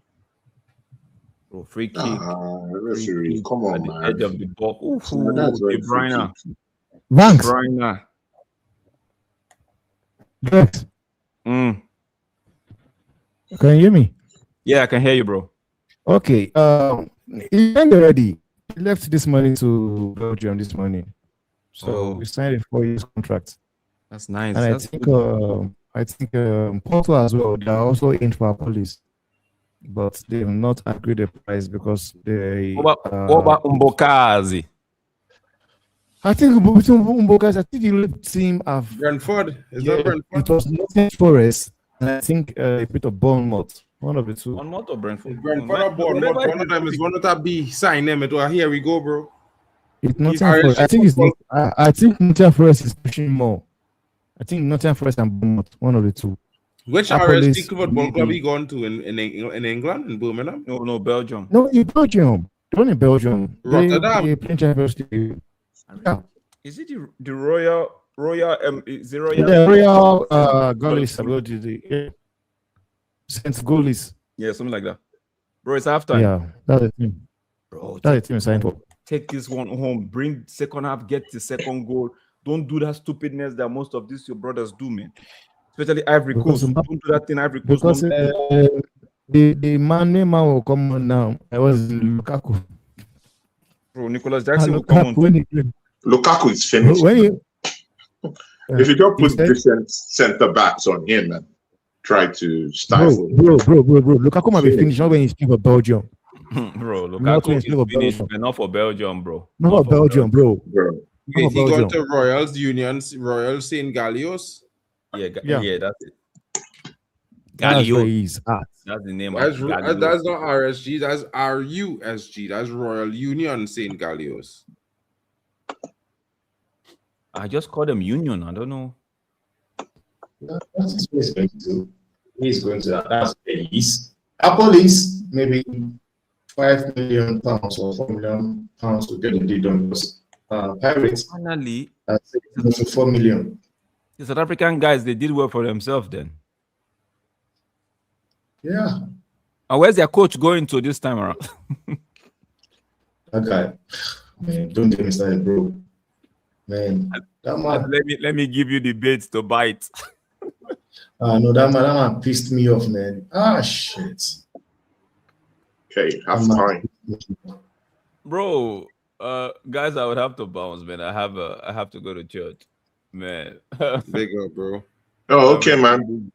Speaker 4: Bro, free kick.
Speaker 6: Referee, come
Speaker 4: At
Speaker 6: on,
Speaker 4: the
Speaker 6: man.
Speaker 4: edge of the box. Ooh,
Speaker 6: That's very
Speaker 4: De Bruyne.
Speaker 7: Thanks.
Speaker 4: De Bruyne.
Speaker 7: Thanks.
Speaker 4: Mm.
Speaker 7: Can you hear me?
Speaker 4: Yeah, I can hear you, bro.
Speaker 7: Okay. He went already. He left this morning to Belgium this morning. So we signed a 4 year contract.
Speaker 4: That's nice.
Speaker 7: And I think Porto as well. They are also in for police, but they have not agreed the price because they.
Speaker 4: What about Mbokazi?
Speaker 7: I think between Umbokas, I think the only team have.
Speaker 2: Brentford. Is that Brentford?
Speaker 7: It was Nottingham Forest, and I think a bit of Bournemouth. One of the two.
Speaker 4: One month or Brentford?
Speaker 2: Brentford or Bournemouth. One of them is one of that B. Sign them. Here we go, bro.
Speaker 7: It's Nottingham Forest. I think it's not. I think Nottingham Forest is pushing more. I think Nottingham Forest and Bournemouth. One of the two.
Speaker 2: Which RSG football club he gone to in England, in Birmingham?
Speaker 4: No, Belgium.
Speaker 7: No, in Belgium. The one in Belgium.
Speaker 2: Rotterdam.
Speaker 7: They play Champions League. Yeah.
Speaker 4: Is it the Royal? Is it Royal?
Speaker 7: The Royal Goalies about the Saint Goalies.
Speaker 4: Yeah, something like that. Bro, it's halftime.
Speaker 7: Yeah, that's the team.
Speaker 4: Bro,
Speaker 7: That's the team signed for.
Speaker 4: take this one home. Bring second half. Get the second goal. Don't do that stupidness that most of these your brothers do, man. Especially Ivory Coast. Don't do that thing, Ivory Coast.
Speaker 7: Because the man name will come on now. I was Lukaku.
Speaker 4: Bro, Nicholas Jackson will come on.
Speaker 6: Lukaku is finished. If you don't put decent centre backs on him and try to stifle
Speaker 7: bro. Lukaku might be finished not when he's playing for Belgium.
Speaker 4: Bro, Lukaku is finished enough for Belgium, bro.
Speaker 7: Not for Belgium, bro.
Speaker 2: Is he going to Royal St. Gallios?
Speaker 4: Yeah, that's it.
Speaker 7: That's where
Speaker 4: Galio.
Speaker 7: he's at.
Speaker 4: That's the name
Speaker 2: That's
Speaker 4: of Galio.
Speaker 2: not RSG, that's RUSG. That's Royal Union St. Gallios.
Speaker 4: I just call them Union. I don't know.
Speaker 8: That's his place going to. He's going to. That's where he is. Apple is maybe £5 million or £4 million to get the deal done. Because Pirates
Speaker 4: Finally,
Speaker 8: also 4 million.
Speaker 4: the South African guys, they did well for themselves then.
Speaker 8: Yeah,
Speaker 4: And where's their coach going to this time around?
Speaker 8: that guy. Man, don't get me started, bro. Man, that man.
Speaker 4: let me give you the bait to bite.
Speaker 8: No, that man pissed me off, man. Shit.
Speaker 6: Okay, have time.
Speaker 4: Bro, guys, I would have to bounce, man. I have to go to church, man.
Speaker 2: Big up, bro.
Speaker 6: Oh, okay, man.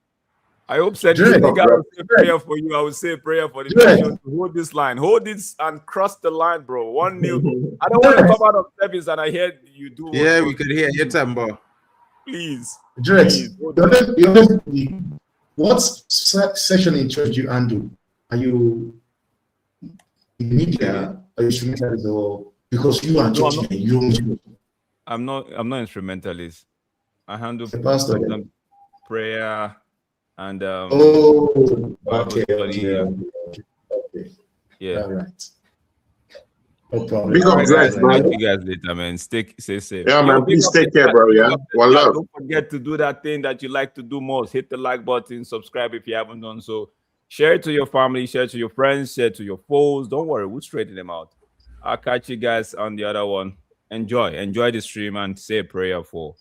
Speaker 4: I hope said
Speaker 8: Drake,
Speaker 4: I will say prayer for you. I will say prayer for the nation to hold this line. Hold this and cross the line, bro. 1-0. I don't want to come out of service and I hear you do.
Speaker 2: Yeah, we could hear your temper.
Speaker 4: Please.
Speaker 8: Drex, what section in church do you handle? Are you in media? Are you instrumentalist or because you are church?
Speaker 4: I'm not instrumentalist. I handle
Speaker 8: pastor,
Speaker 4: prayer and
Speaker 8: Bible
Speaker 4: study.
Speaker 8: Okay.
Speaker 4: Yeah.
Speaker 8: All right. No problem.
Speaker 6: Big up, Drex,
Speaker 4: I'll
Speaker 6: bro.
Speaker 4: see you guys later, man. Stay safe.
Speaker 6: Yeah, man. Please
Speaker 4: big up
Speaker 6: take
Speaker 4: the
Speaker 6: care,
Speaker 4: chat.
Speaker 6: bro. Yeah.
Speaker 4: Big up the
Speaker 6: One
Speaker 4: chat.
Speaker 6: love.
Speaker 4: Don't forget to do that thing that you like to do most. Hit the like button, subscribe if you haven't done so. Share it to your family, share it to your friends, share it to your foes. Don't worry, we'll straighten them out. I'll catch you guys on the other one. Enjoy the stream and say a prayer for.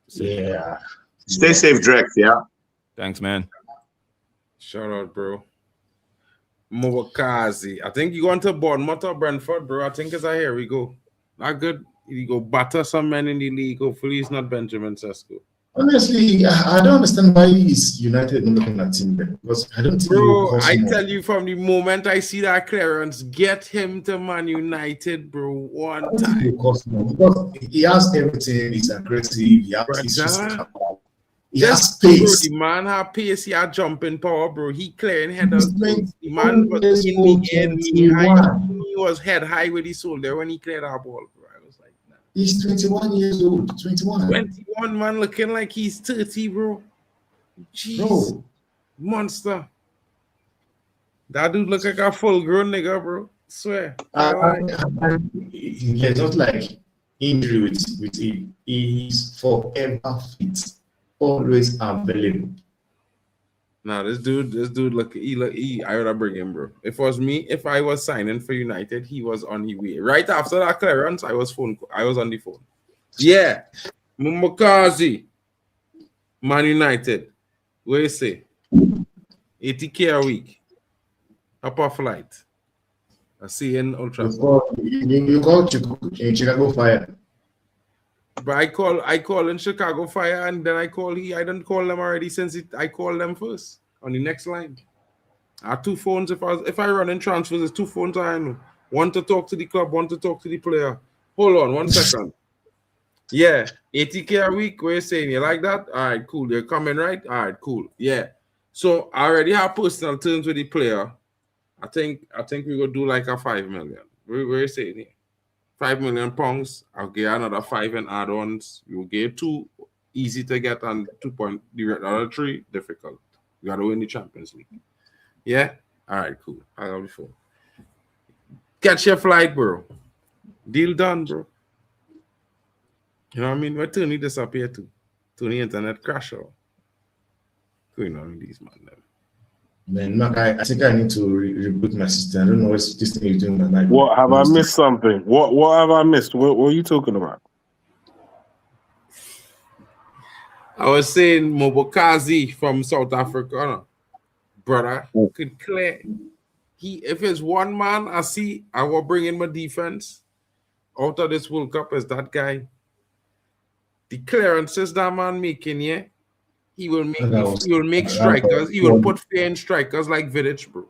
Speaker 8: Yeah.
Speaker 6: Stay safe, Drex. Yeah.
Speaker 4: Thanks, man.
Speaker 2: Shout out, bro. Mwakazi. I think you going to Bournemouth or Brentford, bro. I think it's here we go. Not good. You go batter some men in the league. Hopefully it's not Benjamin Sesko.
Speaker 8: Honestly, I don't understand why he's United not looking at him then. Because I don't think
Speaker 2: Bro, I tell you from the moment I see that clearance, get him to Man United, bro. One time.
Speaker 8: Because he has everything, he's aggressive, he has space.
Speaker 2: Bro, the man have pace, he has jumping power, bro. He clearing headers. The
Speaker 8: He's
Speaker 2: man was in the end, he
Speaker 8: 21.
Speaker 2: was head high with his shoulder when he cleared our ball, bro. I was like, nah.
Speaker 8: He's 21 years old. 21.
Speaker 2: 21, man, looking like he's 30, bro. Jeez.
Speaker 8: Bro.
Speaker 2: Monster. That dude look like a full-grown nigga, bro. Swear.
Speaker 8: Yeah, just like injury with him. He's forever fit, always available.
Speaker 2: Nah, this dude look. I would bring him, bro. If it was me, if I was signing for United, he was on his way. Right after that clearance, I was on the phone. Yeah, Mumakazi, Man United. What you say? 80K a week. Upper flight. I see in Ultra.
Speaker 8: You call Chicago Fire.
Speaker 2: But I call in Chicago Fire, and then I didn't call them already since I called them first on the next line. I have two phones. If I run in transfers, there's two phones I know. One to talk to the club, one to talk to the player. Hold on 1 second. Yeah, 80K a week. What you saying? You like that? All right, cool. You're coming, right? All right, cool. Yeah. So I already have personal terms with the player. I think we will do like a 5 million. What you saying here? 5 million pounds. I'll get another 5 in add-ons. You will get 2 easy to get and 2 point. The other 3 difficult. You gotta win the Champions League. Yeah. All right. Cool. I got the phone. Catch your flight, bro. Deal done, bro. You know what I mean? Where Tony disappear to? Tony internet crash or going on with these man them.
Speaker 8: Man, Mark, I think I need to reboot my system. I don't know what this thing is doing.
Speaker 5: What have I missed something? What have I missed? What are you talking about?
Speaker 2: I was saying Mobokazi from South Africa, brother, could clear. If it's one man, I will bring in my defense out of this World Cup is that guy. The clearances that man making, yeah. He will make strikers. He will put fear in strikers like Vidic, bro.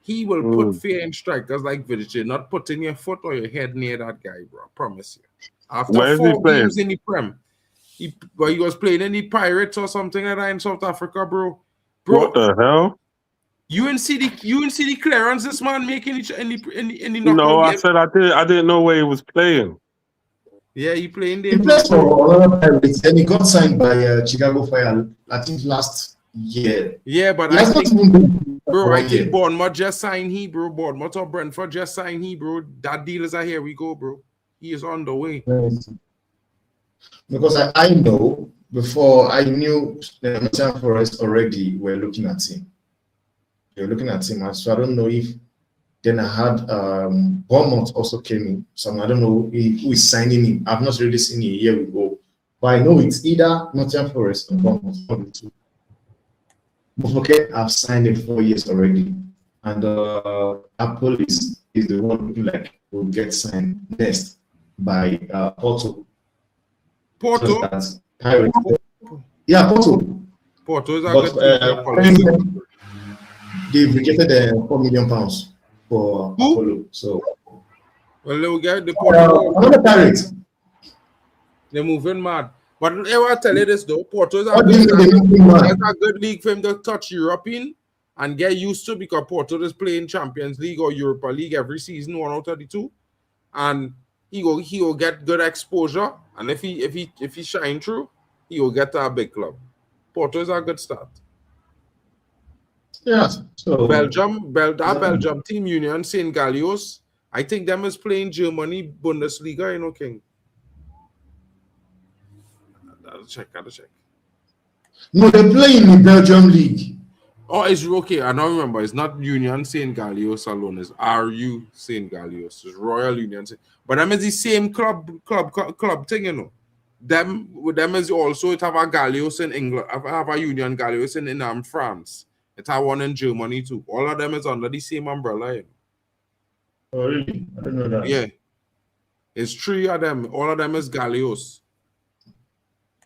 Speaker 2: He will put fear in strikers like Vidic. You're not putting your foot or your head near that guy, bro. I promise you. After 4 games in the Prem, he was playing in the Pirates or something like that in South Africa, bro.
Speaker 5: What the hell?
Speaker 2: You didn't see the clearance this man making in the knockout
Speaker 5: No, I
Speaker 2: game?
Speaker 5: said I didn't know where he was playing.
Speaker 2: Yeah, he playing there.
Speaker 8: He plays for another Pirates, and he got signed by Chicago Fire, I think last year.
Speaker 2: Yeah, but I think Bournemouth just signed he, bro. Bournemouth or Brentford just signed he, bro. That deal is here we go, bro. He is on the way.
Speaker 8: Because I know before I knew the Nottingham Forest already were looking at him. They were looking at him, so I don't know if. Then I had Bournemouth also came in. So I don't know who is signing him. I've not really seen it. Here we go. But I know it's either Nottingham Forest or Bournemouth. But okay, I've signed him 4 years already. And Apple is the one looking like will get signed next by Porto.
Speaker 2: Porto?
Speaker 8: So yeah, Porto.
Speaker 2: Porto is a
Speaker 8: good they've rejected £4 million for Apollo. So
Speaker 2: well, they will get the Porto.
Speaker 8: Another Pirate.
Speaker 2: They're moving mad. But I will tell you this though, Porto is a good league for him to touch European and get used to, because Porto is playing Champions League or Europa League every season, 1 out of 32, and he will get good exposure. And if he shine through, he will get to a big club. Porto is a good start.
Speaker 8: Yeah. So
Speaker 2: Belgium team Union St. Gallios, I think them is playing Germany Bundesliga, you know, King. Gotta check.
Speaker 8: No, they play in the Belgium league.
Speaker 2: Oh, it's okay. I don't remember. It's not Union St. Gallios alone. It's RU St. Gallios. It's Royal Union. But them is the same club thing, you know. Them is also, it have a Gallios in England. Have a Union Gallios in France. It have one in Germany too. All of them is under the same umbrella. You know?
Speaker 8: Oh, really? I don't know that.
Speaker 2: Yeah. It's 3 of them. All of them is Gallios.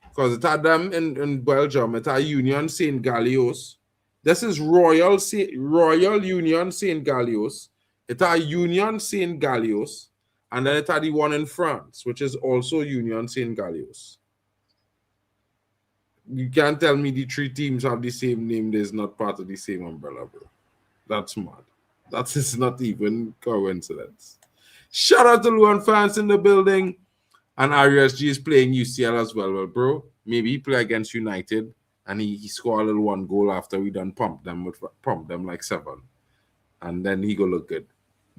Speaker 2: Because it had them in Belgium. It had Union St. Gallios. This is Royal Union St. Gallios. It had Union St. Gallios. And then it had the one in France, which is also Union St. Gallios. You can't tell me the 3 teams have the same name. They're not part of the same umbrella, bro. That's mad. That is not even coincidence. Shout out to Luan fans in the building. And RUSG is playing UCL as well. Well, bro, maybe he play against United and he scored a little 1 goal after we done pumped them like 7. and then he go look good.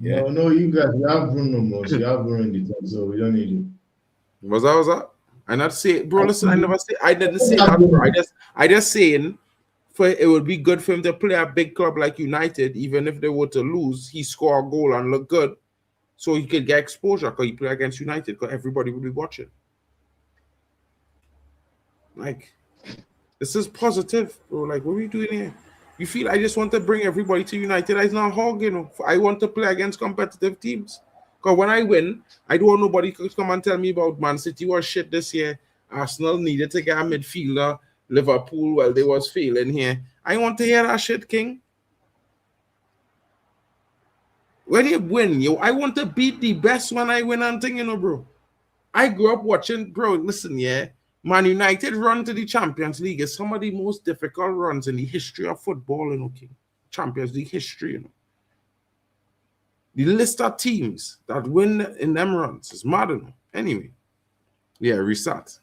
Speaker 2: Yeah.
Speaker 8: No, you guys, you have Bruno Mars, you have Bruno in the team, so we don't need you.
Speaker 2: Was that? I not say, bro. Listen, I didn't say that, bro. I just saying, for it would be good for him to play a big club like United, even if they were to lose, he score a goal and look good, so he could get exposure because he play against United, because everybody will be watching. Like, this is positive, bro. Like, what are we doing here? You feel I just want to bring everybody to United? It's not hog, you know. I want to play against competitive teams. Because when I win, I don't want nobody to come and tell me about Man City was shit this year. Arsenal needed to get a midfielder. Liverpool, well, they was failing here. I want to hear that shit, King. When you win, I want to beat the best when I win and thing, you know, bro. I grew up watching, bro, listen, yeah. Man United run to the Champions League is some of the most difficult runs in the history of football, you know, King. Champions League history, you know. The list of teams that win in them runs is mad, you know. Anyway, yeah, restart.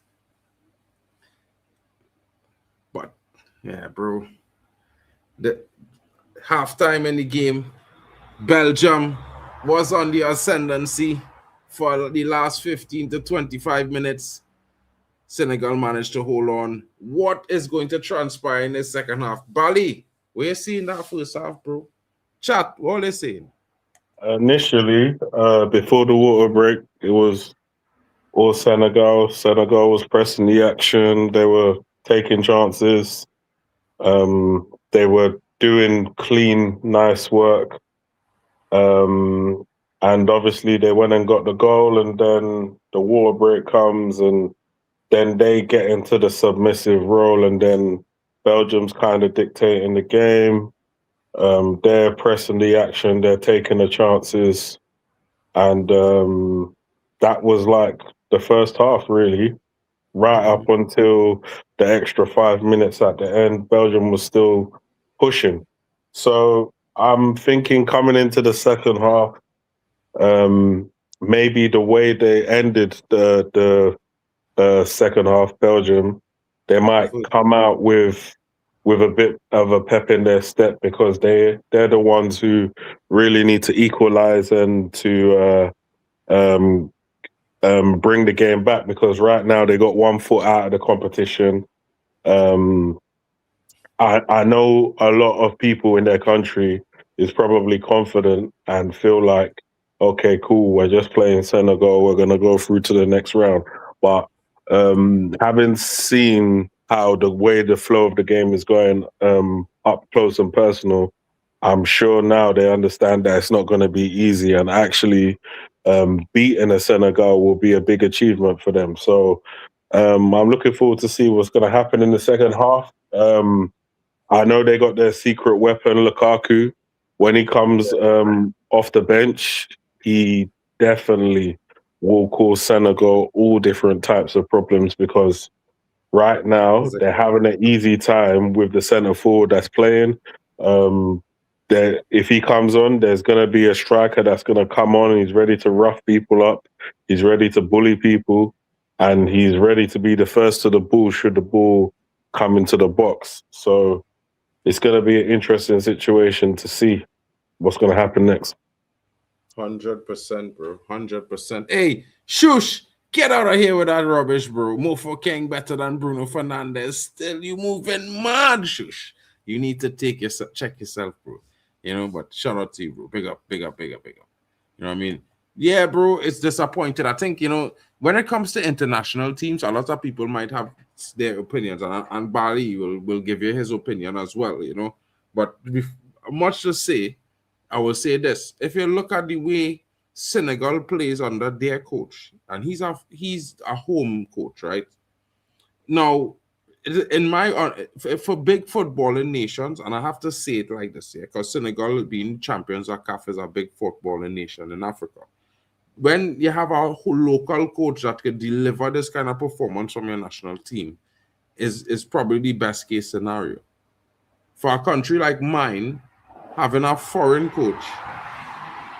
Speaker 2: But, yeah, bro. The halftime in the game, Belgium was on the ascendancy for the last 15 to 25 minutes. Senegal managed to hold on. What is going to transpire in the second half? Bali, where you seeing that first half, bro? Chat, what are they saying?
Speaker 5: Initially, before the water break, it was all Senegal. Senegal was pressing the action. They were taking chances. They were doing clean, nice work. And obviously they went and got the goal, and then the water break comes, and then they get into the submissive role, and then Belgium's kind of dictating the game. They're pressing the action, they're taking the chances. And that was like the first half, really. Right up until the extra 5 minutes at the end, Belgium was still pushing. So I'm thinking coming into the second half, maybe the way they ended the second half, Belgium, they might come out with a bit of a pep in their step, because they're the ones who really need to equalize and to bring the game back, because right now they got 1 foot out of the competition. I know a lot of people in their country is probably confident and feel like, okay, cool, we're just playing Senegal, we're going to go through to the next round. But having seen how the way the flow of the game is going up close and personal, I'm sure now they understand that it's not going to be easy, and actually beating a Senegal will be a big achievement for them. So I'm looking forward to see what's going to happen in the second half. I know they got their secret weapon, Lukaku. When he comes off the bench, he definitely will cause Senegal all different types of problems, because right now they're having an easy time with the centre forward that's playing. If he comes on, there's going to be a striker that's going to come on, and he's ready to rough people up. He's ready to bully people, and he's ready to be the first to the ball should the ball come into the box. So it's going to be an interesting situation to see what's going to happen next.
Speaker 2: 100%, bro. 100%. Hey, shush! Get out of here with that rubbish, bro. Mofo King better than Bruno Fernandes. Still, you moving mad, shush. You need to check yourself, bro. You know, but shout out to you, bro. Big up, big up, big up, big up. You know what I mean? Yeah, bro, it's disappointed. I think, you know, when it comes to international teams, a lot of people might have their opinions, and Bali will give you his opinion as well, you know. But much to say, I will say this. If you look at the way Senegal plays under their coach, and he's a home coach, right? Now, in my for big footballing nations, and I have to say it like this here, because Senegal being champions of CAF is a big footballing nation in Africa. When you have a local coach that can deliver this kind of performance from your national team, is probably the best case scenario. For a country like mine, having a foreign coach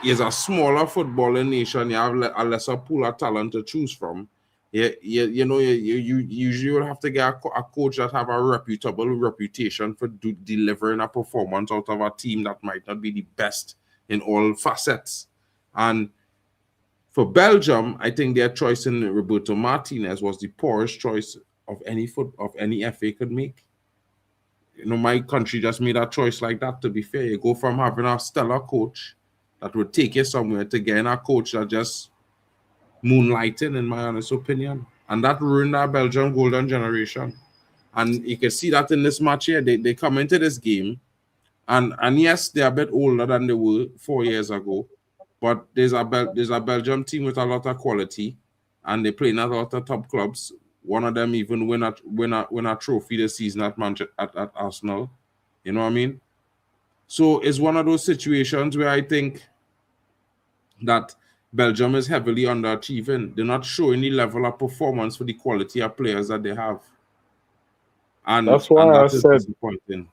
Speaker 2: is a smaller footballing nation. You have a lesser pool of talent to choose from. You know, you usually will have to get a coach that have a reputable reputation for delivering a performance out of a team that might not be the best in all facets. And for Belgium, I think their choice in Roberto Martinez was the poorest choice of any FA could make. You know, my country just made a choice like that, to be fair. You go from having a stellar coach that would take you somewhere to getting a coach that just moonlighting, in my honest opinion. And that ruined our Belgian golden generation. And you can see that in this match here. They come into this game, and yes, they're a bit older than they were 4 years ago. But there's a Belgium team with a lot of quality, and they play in a lot of top clubs. One of them even win a trophy this season at Arsenal. You know what I mean? So it's one of those situations where I think that Belgium is heavily underachieving. They're not showing the level of performance for the quality of players that they have. And
Speaker 5: that's why
Speaker 2: that
Speaker 5: I
Speaker 2: is
Speaker 5: said.
Speaker 2: disappointing.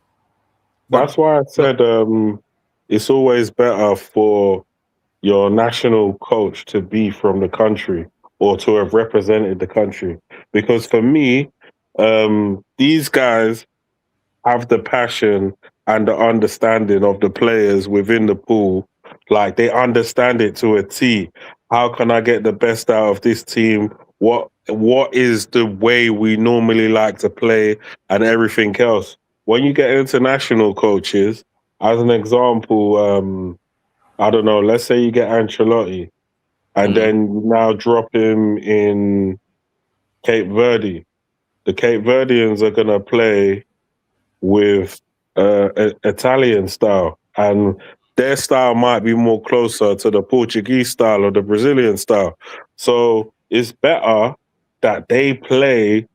Speaker 5: That's why I said it's always better for your national coach to be from the country or to have represented the country. Because for me, these guys have the passion and the understanding of the players within the pool. Like, they understand it to a T. How can I get the best out of this team? What is the way we normally like to play and everything else? When you get international coaches, as an example, I don't know, let's say you get Ancelotti and then you now drop him in Cape Verde. The Cape Verdeans are going to play with Italian style, and their style might be more closer to the Portuguese style or the Brazilian style. So it's better that they play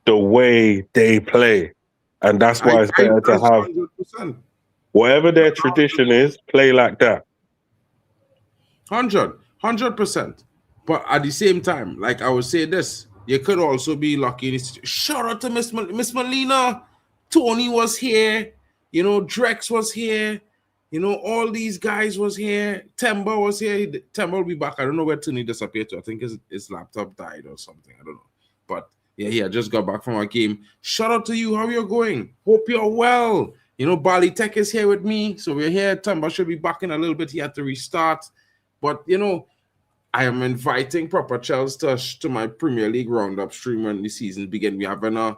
Speaker 5: the way they play. And that's why it's better to have
Speaker 2: 100%.
Speaker 5: whatever their tradition is, play like that.
Speaker 2: 100%. But at the same time, like I would say this, you could also be lucky. Shout out to Miss Molina. Tony was here. You know, Drex was here. You know, all these guys was here. Temba was here. Temba will be back. I don't know where Tony disappeared to. I think his laptop died or something. I don't know. But yeah, I just got back from our game. Shout out to you. How you're going? Hope you're well. You know, Bali Tech is here with me. So we're here. Temba should be back in a little bit. He had to restart. But, you know, I am inviting proper Chelsea to my Premier League roundup stream when the season begins. We're having a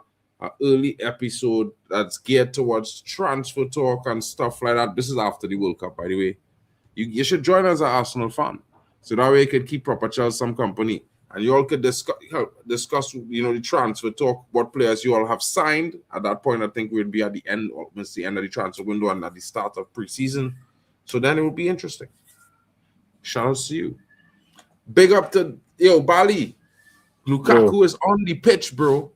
Speaker 2: early episode that's geared towards transfer talk and stuff like that. This is after the World Cup, by the way. You should join as an Arsenal fan. So that way you could keep proper Chelsea some company. And you all could discuss, you know, the transfer talk, what players you all have signed. At that point, I think we'll be at the end, almost the end of the transfer window and at the start of preseason. So then it will be interesting. Shout out to you. Big up to Bali. Lukaku is on the pitch, bro.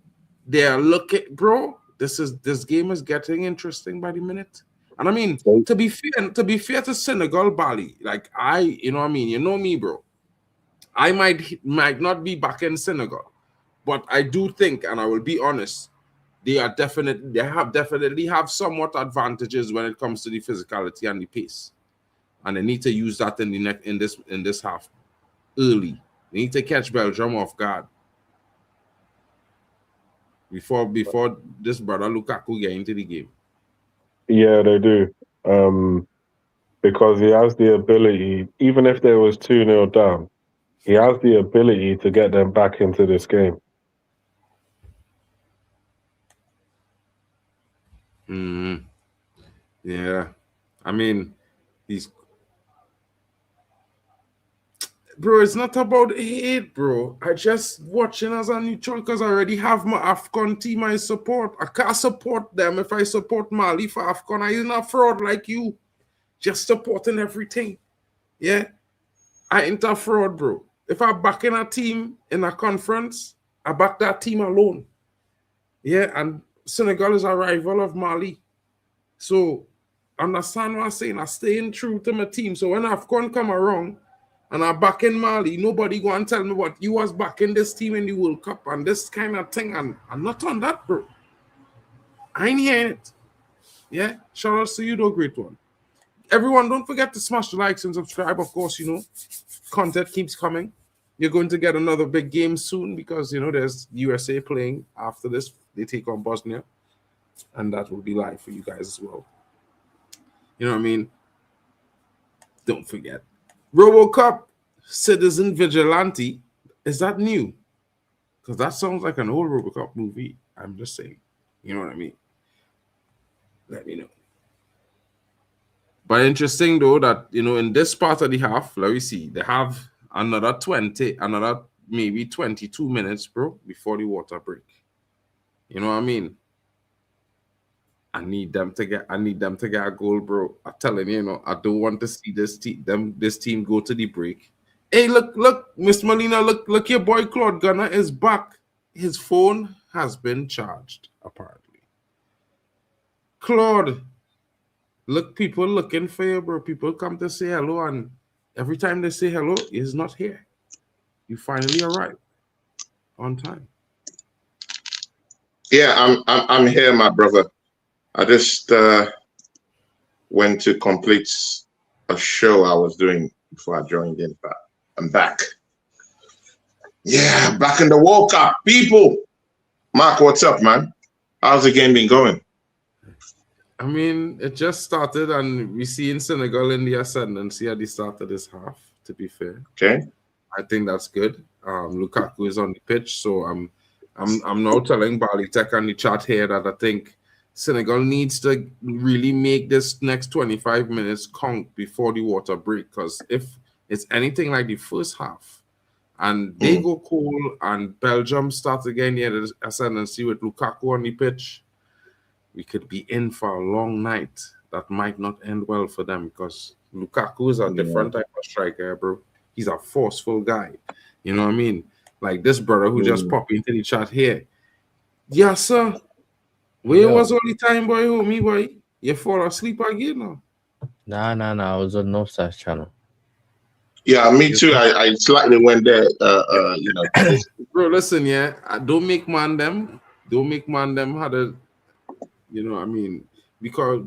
Speaker 2: They are looking, bro. This game is getting interesting by the minute. And I mean, to be fair to Senegal, Bali, like you know what I mean, you know me, bro. I might not be back in Senegal, but I do think, and I will be honest, they definitely have somewhat advantages when it comes to the physicality and the pace. And they need to use that in this half early. They need to catch Belgium off guard before this brother Lukaku get into the game.
Speaker 5: Yeah, they do. Because he has the ability, even if there was 2-0 down, he has the ability to get them back into this game.
Speaker 2: Yeah. I mean, bro, it's not about hate, bro. I just watching as a neutral because I already have my AFCON team I support. I can't support them if I support Mali for AFCON. I ain't a fraud like you. Just supporting everything. Yeah? I ain't a fraud, bro. If I back in a team in a conference, I back that team alone. Yeah? And Senegal is a rival of Mali. So, understand what I'm saying? I'm staying true to my team. So when AFCON come around, and I'm back in Mali, nobody go and tell me what you was back in this team in the World Cup and this kind of thing. And I'm not on that, bro. I ain't hearing it. Yeah? Shout out to you, though, great one. Everyone, don't forget to smash the likes and subscribe. Of course, you know, content keeps coming. you're going to get another big game soon because there's USA playing after this. They take on Bosnia, and that will be live for you guys as well. You know what I mean? Don't forget. RoboCop Citizen Vigilante. Is that new? Because that sounds like an old RoboCop movie. I'm just saying. You know what I mean? Let me know. But interesting though that in this part of the half, let me see, they have another maybe 22 minutes, bro, before the water break. You know what I mean? I need them to get a goal, bro. I'm telling you, I don't want to see this team go to the break. Hey, look, Miss Molina, look, your boy Claude Gunner is back. His phone has been charged, apparently. Claude, look, people looking for you, bro. People come to say hello, and every time they say hello, he's not here. You finally arrived on time.
Speaker 6: Yeah, I'm here, my brother. I just went to complete a show I was doing before I joined in, but I'm back. Yeah, back in the World Cup, people. Mark, what's up, man? How's the game been going?
Speaker 2: I mean, it just started, and we see in Senegal in the ascendancy at the start of this half, to be fair.
Speaker 6: Okay.
Speaker 2: I think that's good. Lukaku is on the pitch, so I'm now telling Bali Tech on the chat here that I think Senegal needs to really make this next 25 minutes count before the water break, because if it's anything like the first half and they go cold and Belgium starts again here the ascendancy with Lukaku on the pitch, we could be in for a long night that might not end well for them, because Lukaku is a different type of striker, bro. He's a forceful guy. You know what I mean? Like this brother who just popped into the chat here. Yes, sir. Where was all the time, boy, homie, boy? You fall asleep again, no?
Speaker 9: Nah. I was on Northside channel.
Speaker 6: Yeah, me too. I slightly went there,
Speaker 2: Bro, listen, yeah. Don't make man them how to, you know what I mean? Because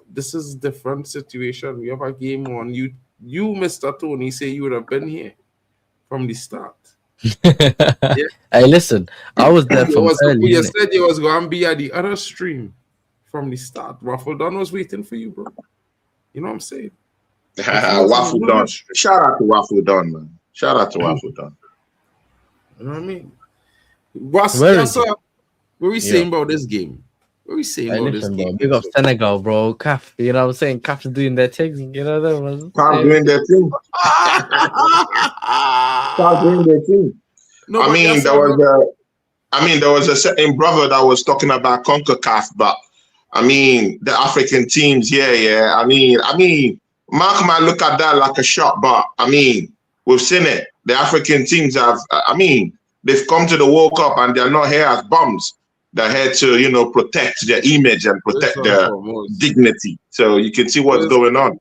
Speaker 2: this is a different situation. We have a game on. You, Mr. Tony, say you would have been here from the start. Yeah.
Speaker 9: Hey, listen, I was there from early.
Speaker 2: You said you was going to be at the other stream from the start. Waffle Don was waiting for you, bro. You know what I'm saying?
Speaker 6: Waffle Don. Shout out to Waffle Don, man. Shout out to Waffle Don.
Speaker 2: You know what I mean? What we saying about this game? What we saying about this game?
Speaker 9: Big up Senegal, bro. CAF, you know what I'm saying? CAF's doing their thing. You know that was
Speaker 6: doing their thing. Start doing their thing.
Speaker 2: No,
Speaker 6: I mean, there was a certain brother that was talking about CONCACAF, but I mean, the African teams, yeah. I mean, Mark might look at that like a shot, but I mean, we've seen it. The African teams they've come to the World Cup and they're not here as bums. They're here to, protect their image and protect their dignity. So you can see what's going on.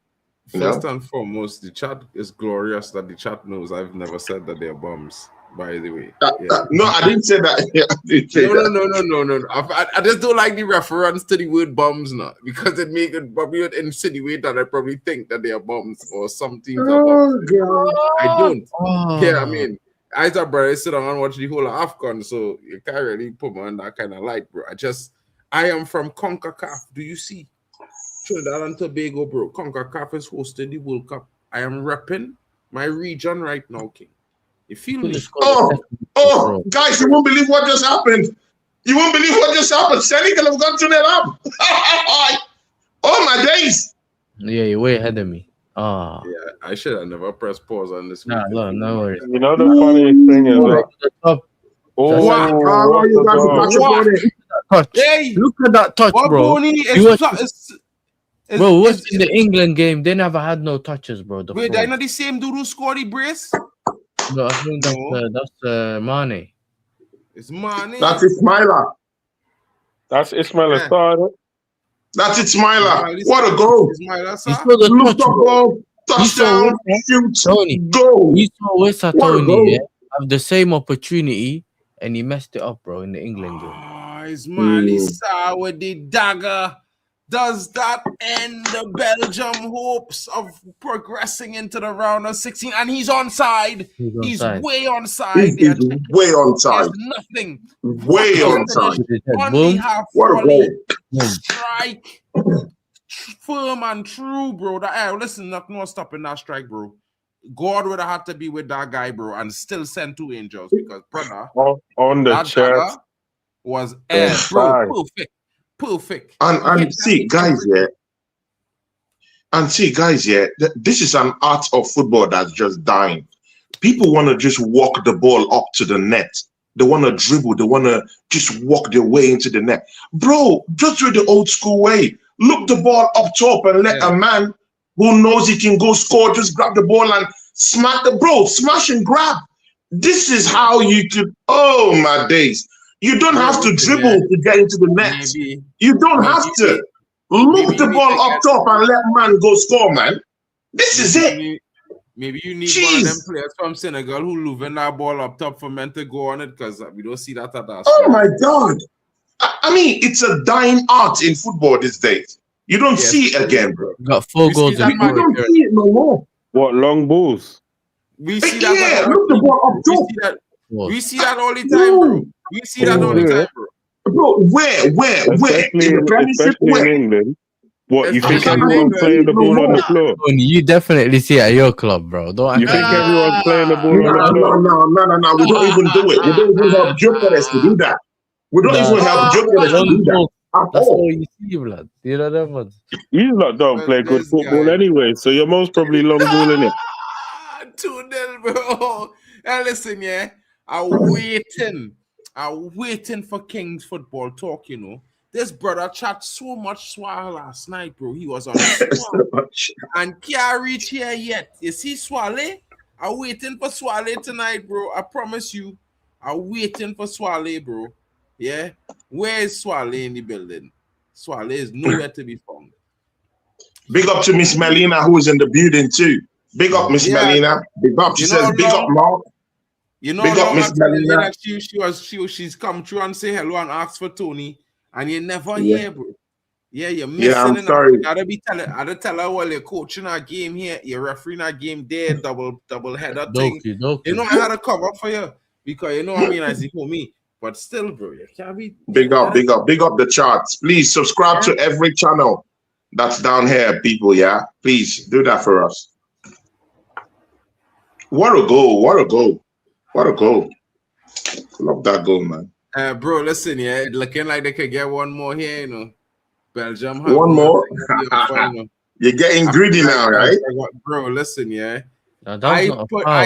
Speaker 2: First and foremost, the chat is glorious that the chat knows I've never said that they're bums, by the way.
Speaker 6: No, I didn't say that.
Speaker 2: No. I just don't like the reference to the word bums now, because it make it probably insinuate that I probably think that they are bums or something. I don't. Yeah, I mean, I thought, bro, I sit down and watch the whole of AFCON, so you can't really put me on that kind of light, bro. I am from CONCACAF. Do you see? Trinidad and Tobago, bro. CONCACAF is hosting the World Cup. I am repping my region right now, King. You feel me?
Speaker 6: Oh, guys, you won't believe what just happened. Senegal have gone to their up. Oh, my days.
Speaker 9: Yeah, you're way ahead of me. Oh.
Speaker 2: Yeah, I should have never pressed pause on this.
Speaker 9: No worries.
Speaker 5: You know the funniest thing is
Speaker 9: touch. Hey, look at that touch, bro. Bro, what's in the England game? They never had no touches, bro.
Speaker 2: Wait, they're not the same dude who scored the brace?
Speaker 9: No, I think that's Mane.
Speaker 2: It's Mane.
Speaker 6: That's Ismaila.
Speaker 5: That's Ismaila Sarr.
Speaker 6: That's Ismaila. What a goal. Touchdown, shoot,
Speaker 9: Tony.
Speaker 6: Goal.
Speaker 9: You saw West Tony have the same opportunity and he messed it up, bro, in the England game.
Speaker 2: Oh, Ismaila Sarr with the dagger. Does that end the Belgium hopes of progressing into the round of 16? And he's onside. He's way onside.
Speaker 6: He's way onside.
Speaker 2: There's nothing.
Speaker 6: Way onside.
Speaker 2: On behalf
Speaker 6: What a goal.
Speaker 2: strike. Firm and true, bro. Listen, no stopping that strike, bro. God would have had to be with that guy, bro, and still send 2 angels because, brother,
Speaker 5: on the chest
Speaker 2: was bro, perfect.
Speaker 6: And see, guys, this is an art of football that's just dying. People want to just walk the ball up to the net. They want to dribble. They want to just walk their way into the net. Bro, just do the old school way. Look the ball up top and let a man who knows he can go score just grab the ball and smash and grab. This is how you could, oh my days. You don't have to dribble to get into the net. You don't have to. Look the ball up top and let man go score, man. This is it.
Speaker 2: Maybe you need one of them players from Senegal who moving that ball up top for men to go on it because we don't see that at that.
Speaker 6: Oh my God. I mean, it's a dying art in football these days. You don't see it again, bro.
Speaker 9: Got 4 goals.
Speaker 6: You don't see it no more.
Speaker 5: What, long balls?
Speaker 2: We see that.
Speaker 6: Look the ball up top.
Speaker 2: We see that all the time, bro. We see that all the time, bro.
Speaker 6: Bro, where? In the Premiership, where?
Speaker 5: In England. What, you think everyone's playing the ball on the floor?
Speaker 9: You definitely see it at your club, bro.
Speaker 5: You think everyone's playing the ball on the floor?
Speaker 6: No. We don't even do it. We don't even help Gyökeres to do that. We don't even help Gyökeres to do that.
Speaker 9: That's all you see, blood. You know that one.
Speaker 5: You lot don't play good football anyway, so you're most probably long balling it.
Speaker 2: 2-0, bro. And listen, I'm waiting for King's football talk, you know. This brother chat so much swallow last night, bro. He was on swallow and can't reach here yet. You see Swale? I'm waiting for Swale tonight, bro. I promise you. I'm waiting for Swale, bro. Yeah? Where is Swale in the building? Swale is nowhere to be found.
Speaker 6: Big up to Miss Melina, who is in the building too. Big up, Miss Melina. Big up. She says, big up, Mark.
Speaker 2: You know,
Speaker 6: big up, Miss Melina.
Speaker 2: She's come through and say hello and ask for Tony. And you never hear, bro. Yeah, you're missing.
Speaker 6: Yeah, I'm sorry.
Speaker 2: I tell her while you're coaching our game here, you're refereing our game there, double header thing. You know, I had to cover for you because you know what I mean, as for me. But still, bro, you can't be
Speaker 6: big up the charts. Please subscribe to every channel that's down here, people. Yeah, please do that for us. What a goal! What a goal! What a goal! Love that goal, man.
Speaker 2: Bro, listen, looking like they could get one more here, you know. Belgium.
Speaker 6: One more? You're getting greedy now, right?
Speaker 2: Bro, listen, I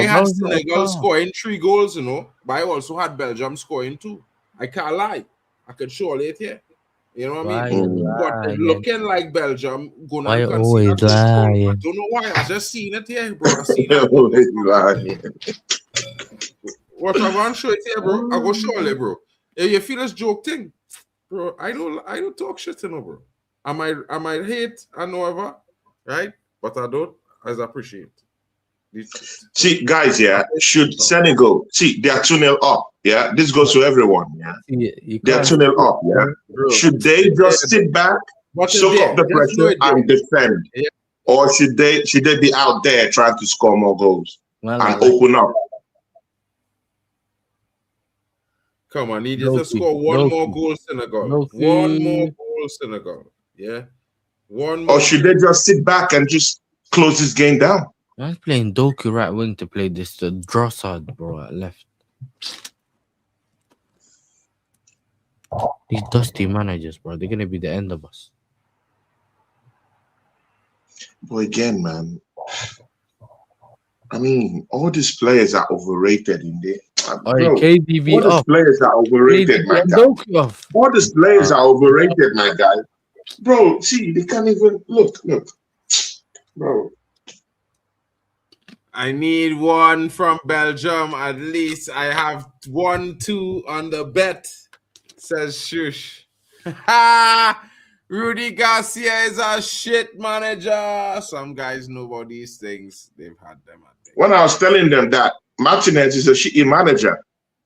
Speaker 2: had Senegal scoring 3 goals, you know, but I also had Belgium scoring 2. I can't lie. I could show it here. You know what I mean? But looking like Belgium gonna
Speaker 9: I always lie.
Speaker 2: I don't know why. I just seen it here, bro. I seen it. What I'm gonna show it here, bro. I go show it, bro. If you feel this joke thing, bro, I don't talk shit, you know, bro. I might hate and whatever, right? But I don't as appreciate.
Speaker 6: See, guys, should Senegal they are 2-0 up, this goes to everyone, they are 2-0 up, bro. Should they just sit back, soak up the pressure and defend, or should they be out there trying to score more goals and open up?
Speaker 2: Come on, need to score one more goal, Senegal. One more goal, Senegal. Yeah, one more.
Speaker 6: Or should they just sit back and just close this game down?
Speaker 9: I was playing Doku right wing to play this Drossard, bro, at left. These dusty managers, bro, they're gonna be the end of us.
Speaker 6: But again, man, I mean, all these players are overrated in there. Bro,
Speaker 9: KDB
Speaker 6: all these players are overrated, my guy. All these players are overrated, my guy. Bro, see, they can't even look. Bro.
Speaker 2: I need one from Belgium. At least I have 1-2 on the bet, says Shush. Rudy Garcia is a shit manager. Some guys know about these things. They've had them.
Speaker 6: When I was telling them that Martinez is a shitty manager,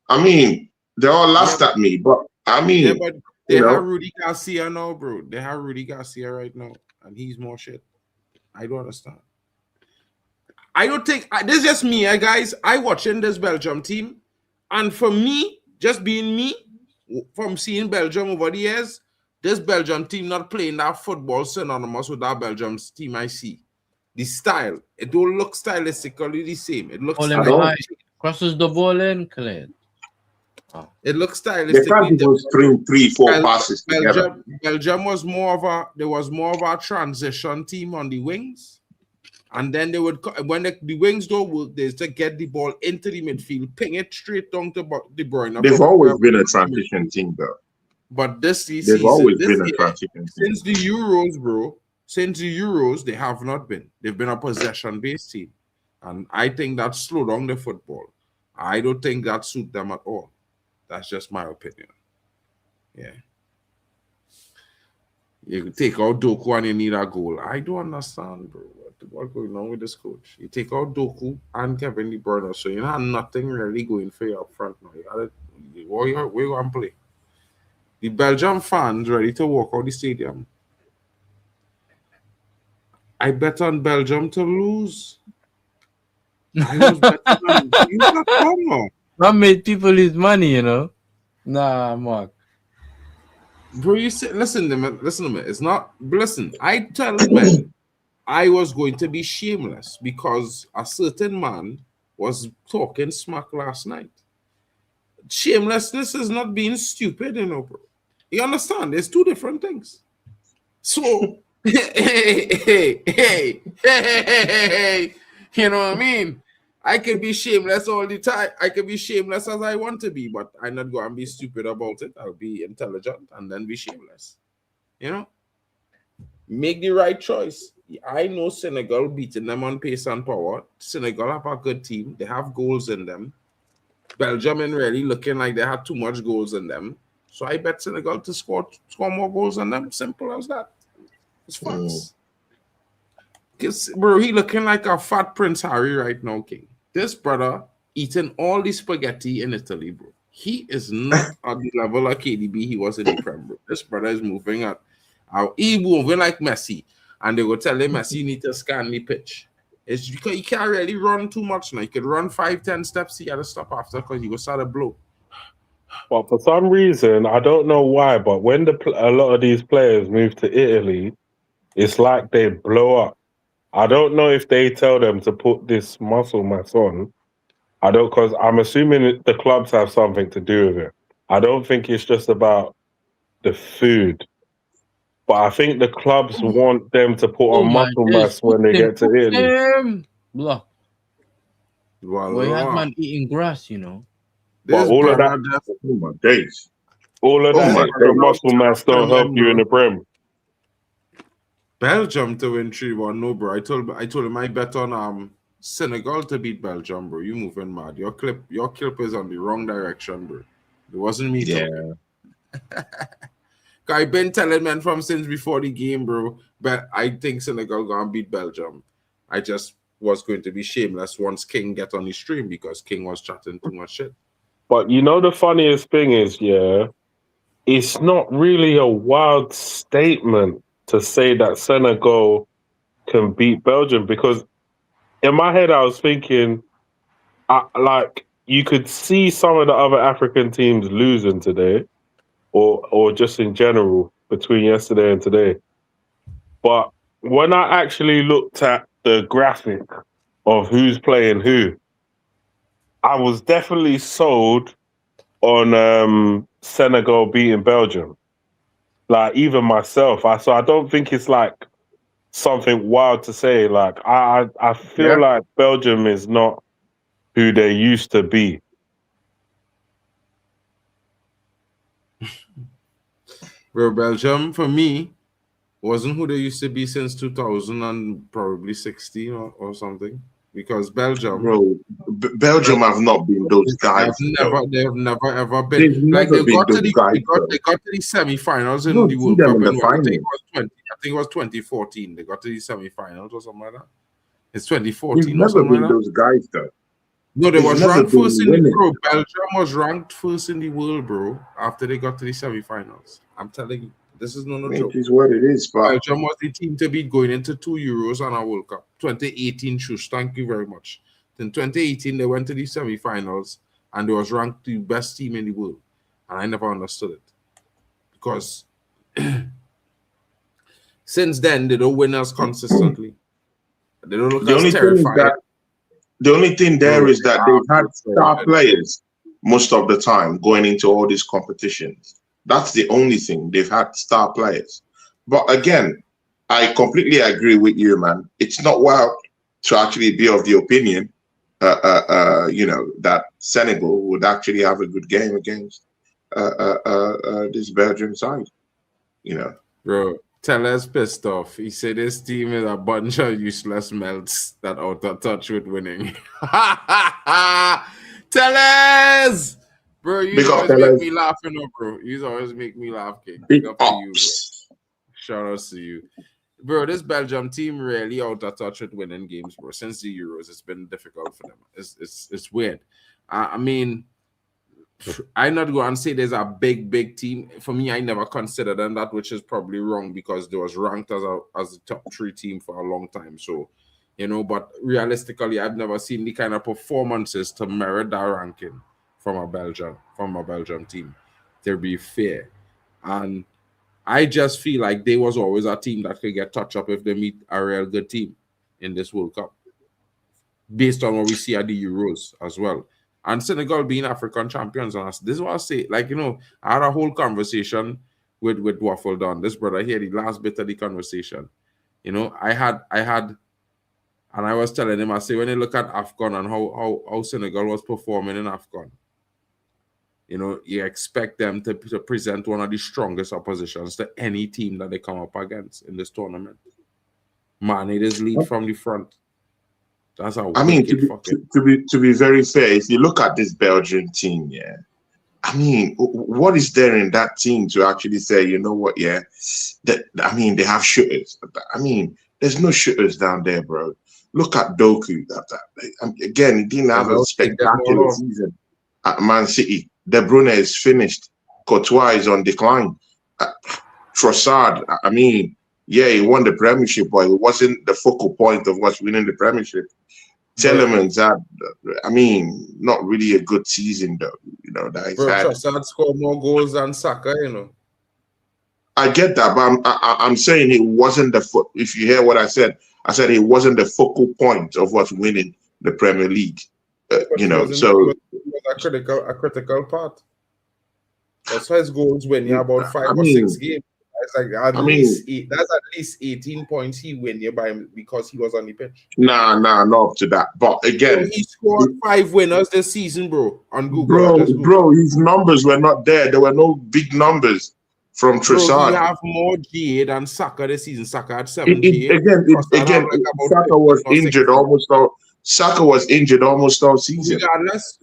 Speaker 6: I mean, they all laughed at me. But I mean,
Speaker 2: They
Speaker 6: You know?
Speaker 2: have Rudy Garcia now, bro. They have Rudy Garcia right now, and he's more shit. I don't understand. I don't think this is just me, guys. I watching this Belgium team, and for me, just being me, from seeing Belgium over the years, this Belgium team not playing that football synonymous with that Belgium team I see. The style, it don't look stylistically the same. It looks
Speaker 9: crosses the ball in, clear.
Speaker 2: It looks
Speaker 6: They
Speaker 2: stylistically
Speaker 6: can't even string 3-4 passes together.
Speaker 2: Belgium was more of a transition team on the wings. And then they would, when the wings don't work, they to get the ball into the midfield, ping it straight down to De Bruyne.
Speaker 6: They've always been a transition team, though.
Speaker 2: But
Speaker 6: they've always been a transition team.
Speaker 2: Since the Euros, bro. Since the Euros, they have not been. They've been a possession-based team. And I think that slowed down the football. I don't think that suit them at all. That's just my opinion. Yeah. You take out Doku and you need a goal. I don't understand, bro. What's going on with this coach? You take out Doku and Kevin De Bruyne, so you have nothing really going for you up front now. Where you going to play? The Belgium fans ready to walk out the stadium. I bet on Belgium to lose. I was betting on you got Congo.
Speaker 9: That made people lose money, you know. Nah, Mark.
Speaker 2: Bro, you say, listen to me. It's not. Listen, I tell men I was going to be shameless because a certain man was talking smack last night. Shamelessness is not being stupid, you know, bro. You understand? There's two different things. So, hey, you know what I mean? I can be shameless all the time. I can be shameless as I want to be, but I'm not going to be stupid about it. I'll be intelligent and then be shameless. You know? Make the right choice. I know Senegal beating them on pace and power. Senegal have a good team. They have goals in them. Belgium ain't really looking like they had too much goals in them. So I bet Senegal to score more goals than them. Simple as that. It's facts. Bro, he looking like a fat Prince Harry right now, King. This brother eating all the spaghetti in Italy, bro. He is not at the level of KDB he was in the Prem, bro. This brother is moving at he moving like Messi. And they will tell him Messi, you need to scan the pitch. It's because he can't really run too much now. He could run 5-10 steps, he got to stop after because he will start to blow.
Speaker 5: But for some reason, I don't know why, but when a lot of these players move to Italy, it's like they blow up. I don't know if they tell them to put this muscle mass on. Because I'm assuming the clubs have something to do with it. I don't think it's just about the food. But I think the clubs want them to put on muscle mass when they get to Italy.
Speaker 9: Blah. Well, you have man eating grass, you know.
Speaker 5: But all of that, the muscle mass don't help you in the Prem.
Speaker 2: Belgium to win 3-1, no, bro. I told him I bet on Senegal to beat Belgium, bro. You moving mad. Your clip is on the wrong direction, bro. It wasn't me. Yeah. I've been telling men from since before the game, bro. But I think Senegal gonna beat Belgium. I just was going to be shameless once King get on the stream because King was chatting too much shit.
Speaker 5: But you know the funniest thing is, yeah, it's not really a wild statement to say that Senegal can beat Belgium because in my head I was thinking, like you could see some of the other African teams losing today, or just in general between yesterday and today. But when I actually looked at the graphic of who's playing who, I was definitely sold on Senegal beating Belgium. Like even myself, so I don't think it's like something wild to say. Like I feel like Belgium is not who they used to be.
Speaker 2: Bro, Belgium for me wasn't who they used to be since 2000 and probably 16 or something. Because Belgium,
Speaker 6: bro, Belgium have not been those guys.
Speaker 2: They've never ever been. Like they got to the semi-finals in the World Cup. I think it was 2014. They got to the semi-finals or something like that. It's 2014.
Speaker 6: They've never been those guys, though.
Speaker 2: No, they
Speaker 6: They've
Speaker 2: was
Speaker 6: never
Speaker 2: ranked first
Speaker 6: been
Speaker 2: in the
Speaker 6: winning.
Speaker 2: world. Belgium was ranked first in the world, bro, after they got to the semi-finals. I'm telling you, this is no
Speaker 6: It
Speaker 2: joke.
Speaker 6: is what it is, but
Speaker 2: Belgium was the team to beat going into 2 Euros and a World Cup. 2018, Shush, thank you very much. In 2018, they went to the semi-finals and they was ranked the best team in the world. And I never understood it. Because since then, they don't win us consistently. They don't look
Speaker 6: the
Speaker 2: as
Speaker 6: only thing is
Speaker 2: terrifying.
Speaker 6: that the only thing there is that they've had star players most of the time going into all these competitions. That's the only thing. They've had star players. But again, I completely agree with you, man. It's not well to actually be of the opinion, that Senegal would actually have a good game against this Belgium side.
Speaker 2: Bro, Teller's pissed off. He said this team is a bunch of useless melts that out of touch with winning. Tellers! Bro, you always make me laugh, bro. You always make me laugh, kid. Big up to you, bro. Shout out to you. Bro, this Belgium team really out of touch with winning games, bro. Since the Euros, it's been difficult for them. It's weird. I mean, I'm not going to say there's a big team. For me, I never considered them that, which is probably wrong because they was ranked as a top 3 team for a long time. So, but realistically, I've never seen the kind of performances to merit that ranking from a Belgium team, to be fair. And I just feel like they was always a team that could get touched up if they meet a real good team in this World Cup, based on what we see at the Euros as well. And Senegal being African champions on us. This is what I say. Like, I had a whole conversation with Waffle Don. This brother here, the last bit of the conversation. I had, and I was telling him, I say, when you look at AFCON and how Senegal was performing in AFCON, you expect them to present one of the strongest oppositions to any team that they come up against in this tournament. Man, it is lead from the front. That's how
Speaker 6: I mean, to be very fair, if you look at this Belgian team, yeah, I mean, what is there in that team to actually say, you know what, yeah, they have shooters. I mean, there's no shooters down there, bro. Look at Doku. Again, he didn't have a spectacular season at Man City. De Bruyne is finished. Courtois is on decline. Trossard, I mean, yeah, he won the Premiership, but it wasn't the focal point of what's winning the Premiership. Telemans had, not really a good season, though.
Speaker 2: Trossard scored more goals than Saka,
Speaker 6: I get that, but I'm saying it wasn't if you hear what I said it wasn't the focal point of what's winning the Premier League. So
Speaker 2: it was a critical part. That's why his goals when you about 5 or 6 games. That's like at least 18 points he win here because he was on the pitch.
Speaker 6: Nah, not up to that. But again,
Speaker 2: he scored 5 winners this season, bro. On Google,
Speaker 6: bro, his numbers were not there. There were no big numbers from Trossard.
Speaker 2: Bro, he have more GA than Saka this season. Saka had 7 GA.
Speaker 6: Again, Saka was injured almost all. Saka was injured almost all season.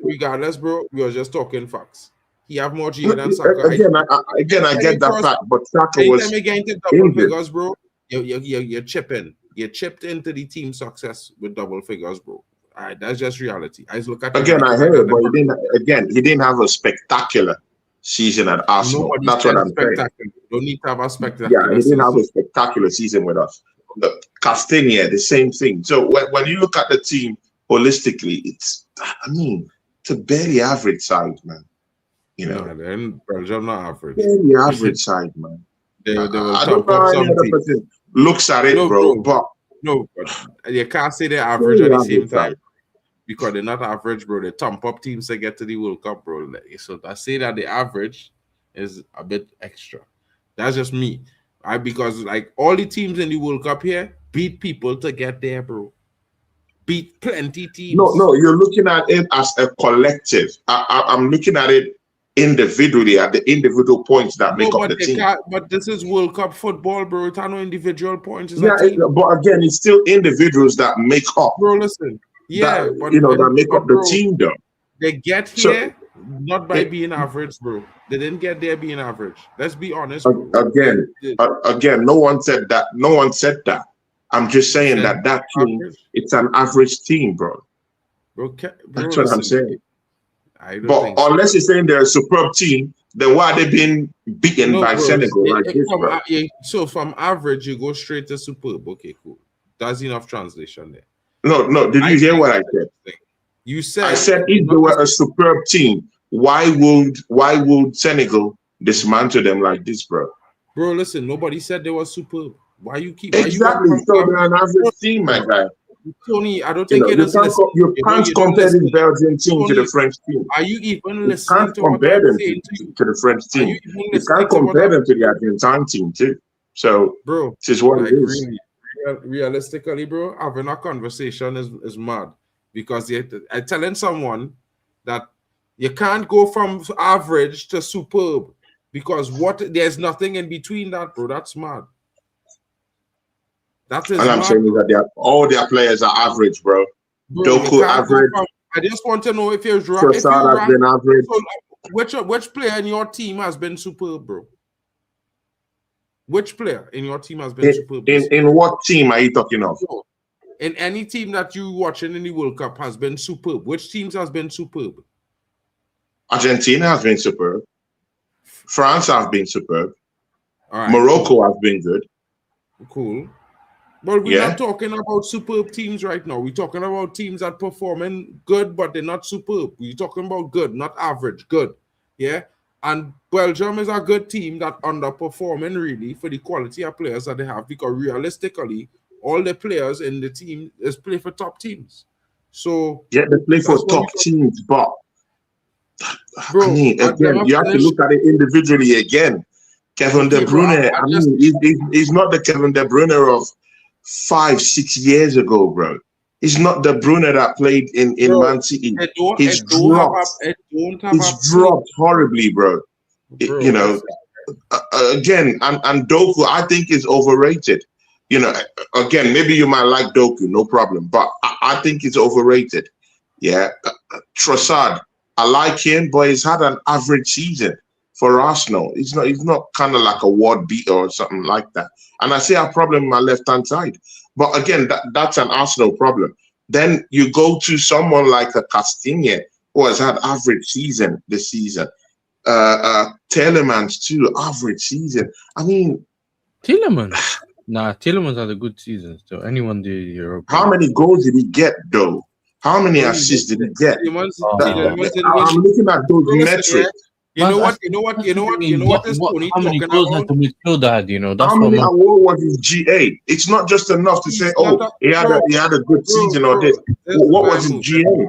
Speaker 2: Regardless, bro, we were just talking facts. He have more GA than Saka.
Speaker 6: Again, I get that fact, but Saka was
Speaker 2: injured. Double figures, bro. You're chipping. You chipped into the team success with double figures, bro. All right, that's just reality. I just look at
Speaker 6: I heard it, but he didn't have a spectacular season at Arsenal. That's what I'm saying.
Speaker 2: Don't need to have a spectacular.
Speaker 6: Yeah, he didn't have a spectacular season with us. Castagna, the same thing. So when you look at the team holistically, it's a barely average side, man.
Speaker 2: Then Belgium not average.
Speaker 6: Barely average side, man.
Speaker 2: They will
Speaker 6: I don't know how any other person looks at it, bro. But
Speaker 2: you can't say they're average at the same time because they're not average, bro. They thump up teams to get to the World Cup, bro. So I say that the average is a bit extra. That's just me. Because like all the teams in the World Cup here beat people to get there, bro. Beat plenty teams.
Speaker 6: No, you're looking at it as a collective. I'm looking at it individually at the individual points that make up the team.
Speaker 2: But this is World Cup football, bro. It's no individual points.
Speaker 6: But again, it's still individuals that make up.
Speaker 2: Bro, listen. Yeah,
Speaker 6: that make up the team, though.
Speaker 2: They get here not by being average, bro. They didn't get there being average. Let's be honest. Bro.
Speaker 6: Again, no one said that. I'm just saying that team, it's an average team, bro.
Speaker 2: Bro,
Speaker 6: That's what I'm
Speaker 2: listen,
Speaker 6: saying.
Speaker 2: I don't
Speaker 6: But
Speaker 2: think so.
Speaker 6: unless you're saying they're a superb team, then why are they being beaten
Speaker 2: No,
Speaker 6: by
Speaker 2: bro,
Speaker 6: Senegal like this,
Speaker 2: from,
Speaker 6: bro?
Speaker 2: so from average, you go straight to superb. Okay, cool. That's enough translation there.
Speaker 6: No. Did you hear what I said?
Speaker 2: You said
Speaker 6: I said if they were a superb team, why would Senegal dismantle them like this, bro?
Speaker 2: Bro, listen, nobody said they were superb. Why you keep
Speaker 6: Exactly. So they're an average team, my guy.
Speaker 2: Tony, I don't
Speaker 6: You
Speaker 2: think
Speaker 6: know, you can't compare this Belgian team to the French team.
Speaker 2: Are you even
Speaker 6: You
Speaker 2: listening
Speaker 6: can't
Speaker 2: to what
Speaker 6: compare
Speaker 2: I'm
Speaker 6: them
Speaker 2: saying to you?
Speaker 6: to the French
Speaker 2: Are
Speaker 6: team.
Speaker 2: you even
Speaker 6: You
Speaker 2: listening
Speaker 6: can't
Speaker 2: to what
Speaker 6: compare
Speaker 2: I'm
Speaker 6: them to the Argentine team too. So,
Speaker 2: bro?
Speaker 6: this is what
Speaker 2: Like
Speaker 6: it is.
Speaker 2: really, realistically, bro, having a conversation is mad because I'm telling someone that you can't go from average to superb because there's nothing in between that, bro. That's mad. That is
Speaker 6: All I'm
Speaker 2: mad,
Speaker 6: saying is
Speaker 2: bro.
Speaker 6: that all their players are average, bro.
Speaker 2: Bro, you
Speaker 6: Doku
Speaker 2: can't go
Speaker 6: average.
Speaker 2: from. I just want to know if you're
Speaker 6: Trossard has been average.
Speaker 2: so which player in your team has been superb, bro? Which player in your team has been superb?
Speaker 6: In what team are you talking of?
Speaker 2: In any team that you watching in the World Cup has been superb. Which teams has been superb?
Speaker 6: Argentina has been superb. France has been superb.
Speaker 2: All right,
Speaker 6: Morocco
Speaker 2: cool.
Speaker 6: has been good.
Speaker 2: Cool. But we're not talking about superb teams right now. We're talking about teams that performing good, but they're not superb. We're talking about good, not average, good. Yeah. And Belgium is a good team that underperforming really for the quality of players that they have because realistically, all the players in the team is play for top teams. So
Speaker 6: yeah, they play for top teams, but bro, I mean, again, you have to look at it individually again. Kevin De Bruyne, I mean, he's not the Kevin De Bruyne of 5-6 years ago, bro. He's not the Bruyne that played in Man City. He's dropped horribly, bro. You know, again, and Doku, I think is overrated. You know, again, maybe you might like Doku, no problem, but I think he's overrated. Yeah, Trossard, I like him, but he's had an average season for Arsenal. He's not kind of like a ward beater or something like that. And I see a problem in my left-hand side. But again, that's an Arsenal problem. Then you go to someone like a Castagne, who has had average season this season. Tielemans too, average season. I mean,
Speaker 9: Tielemans. Nah, Tielemans had a good season. So anyone do Europe.
Speaker 6: How many goals did he get though? How many assists did he get? I'm looking at those metrics.
Speaker 2: You know what is Tony
Speaker 9: how many
Speaker 2: talking
Speaker 9: goals
Speaker 2: about?
Speaker 9: has the midfielder had, you know? That's
Speaker 6: how many awards was his GA? It's not just enough to say, oh, he had a good season or this. What was his GA?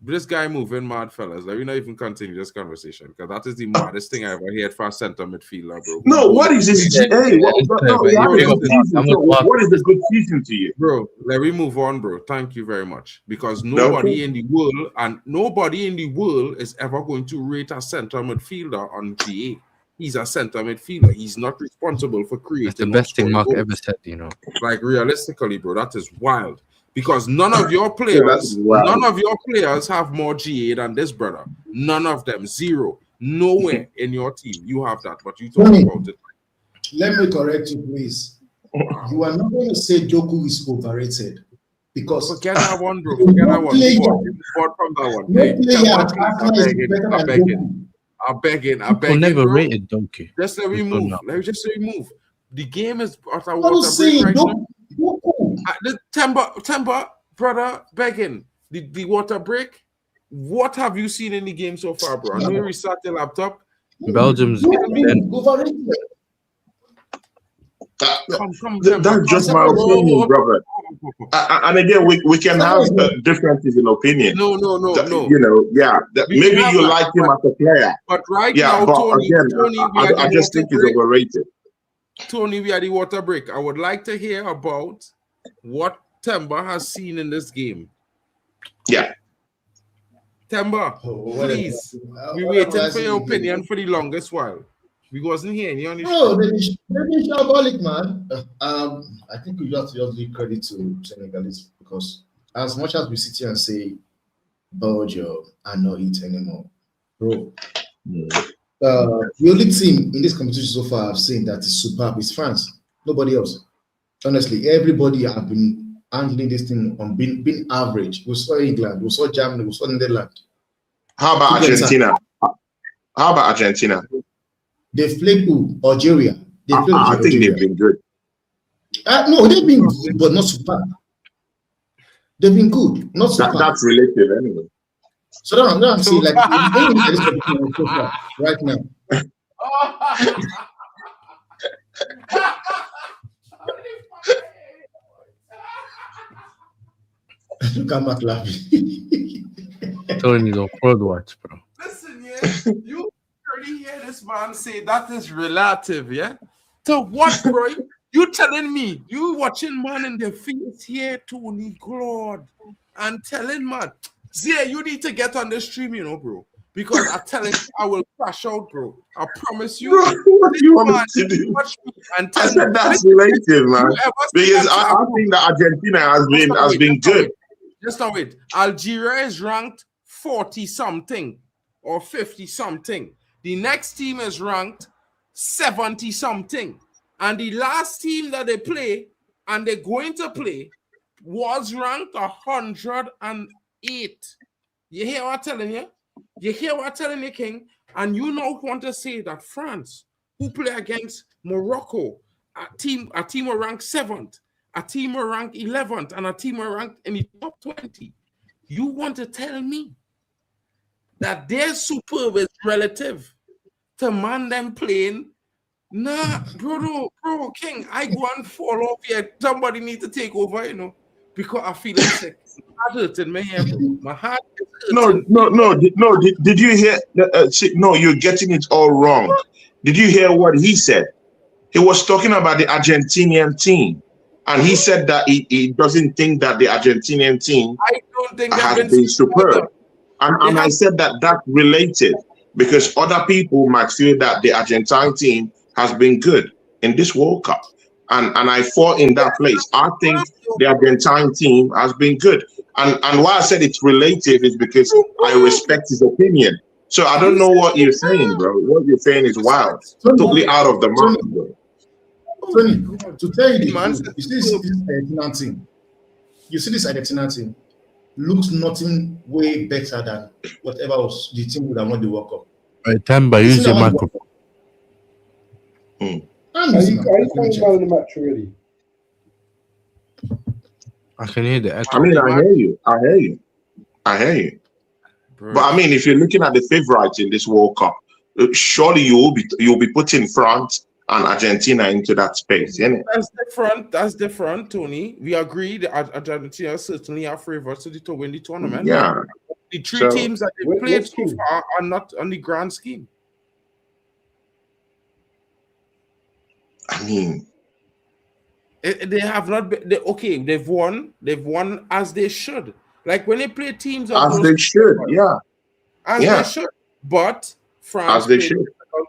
Speaker 2: This guy moving mad, fellas. Like, we're not even continue this conversation because that is the maddest thing I ever heard for a center midfielder, bro.
Speaker 6: No, what is his GA? What is the good season to you?
Speaker 2: Bro, let me move on, bro. Thank you very much. Because nobody in the world is ever going to rate a center midfielder on GA. He's a center midfielder. He's not responsible for creating.
Speaker 9: That's the best thing Mark ever said, you know.
Speaker 2: Like, realistically, bro, that is wild. Because none of your players, have more GA than this brother. None of them, zero. Nowhere in your team you have that, but you talk about it.
Speaker 8: Let me correct you, please. You are not going to say Doku is overrated because
Speaker 2: forget that one, bro. Forget that one. I'm begging.
Speaker 9: Never rated Doku.
Speaker 2: Just let me move. The game is at a water break right now. The Temba, brother, begging. The water break. What have you seen in the game so far, bro? I know you restart the laptop.
Speaker 9: Belgium's
Speaker 6: that's just my opinion, brother. And again, we can have differences in opinion.
Speaker 2: No.
Speaker 6: You know, maybe you like him as a player,
Speaker 2: but now,
Speaker 6: but
Speaker 2: Tony,
Speaker 6: again,
Speaker 2: Tony,
Speaker 6: I just think he's overrated.
Speaker 2: Tony, we are the water break. I would like to hear about what Temba has seen in this game.
Speaker 6: Yeah.
Speaker 2: Temba, please. We waited for your opinion for the longest while. We wasn't hearing you on the show.
Speaker 8: They've been shambolic, man. I think we have to just give credit to Senegalese because as much as we sit here and say Belgium are not it anymore, bro. The only team in this competition so far I've seen that is superb is France. Nobody else. Honestly, everybody have been handling this thing on being average. We saw England, we saw Germany, we saw Netherlands.
Speaker 6: How about Argentina? How about Argentina?
Speaker 8: They've played who? Algeria. They played
Speaker 6: I think
Speaker 8: Algeria.
Speaker 6: they've been good.
Speaker 8: No, they've been good, but not super. They've been good, not super.
Speaker 6: That's relative anyway.
Speaker 8: So now I'm saying, like, when you look at this competition right now. Look at Mark laughing.
Speaker 9: Tony's on fraud watch, bro.
Speaker 2: Listen, yeah, you already hear this man say that is relative, yeah? To what, bro? You telling me you watching man in the face here, Tony God, and telling man, Zia, you need to get on the stream, you know, bro. Because I'm telling you, I will crash out, bro. I promise you.
Speaker 6: Bro, what do you want me to do?
Speaker 2: And
Speaker 6: I said that's relative, man. Because I think that Argentina has been good.
Speaker 2: Just now wait. Algeria is ranked 40-something or 50-something. The next team is ranked 70-something. And the last team that they play and they're going to play was ranked 108. You hear what I'm telling you? You hear what I'm telling you, King? And you now want to say that France, who play against Morocco, a team were ranked 7th, a team were ranked 11th, and a team were ranked in the top 20. You want to tell me that their superb is relative to man them playing? Nah, bro, King, I go and fall off here. Somebody need to take over, you know, because I feel sick. My heart hurting my hair, bro. My heart is hurting.
Speaker 6: No. Did you hear? No, you're getting it all wrong. Did you hear what he said? He was talking about the Argentinian team. And he said that he doesn't think that the Argentinian team has been superb. And I said that that's related because other people might feel that the Argentine team has been good in this World Cup. And I fall in that place. I think the Argentine team has been good. And why I said it's relative is because I respect his opinion. So I don't know what you're saying, bro. What you're saying is wild. Totally out of the mind, bro.
Speaker 8: Tony, to tell you the truth, you see this Argentina team. You see this Argentina team looks nothing way better than whatever was the team that won the World Cup.
Speaker 9: Right, time by use your microphone.
Speaker 10: Are you playing man in the match already?
Speaker 9: I can hear the echo.
Speaker 6: I mean, I hear you. Bro. But I mean, if you're looking at the favorites in this World Cup, surely you'll be putting France and Argentina into that space, isn't it?
Speaker 2: That's different, Tony. We agree that Argentina certainly are favorites to win the tournament.
Speaker 6: Yeah.
Speaker 2: The three teams that they played so far are not on the grand scheme.
Speaker 6: I mean,
Speaker 2: they have not been. They've won as they should. Like when they play teams
Speaker 6: as they should,
Speaker 2: they should. But France
Speaker 6: as they should.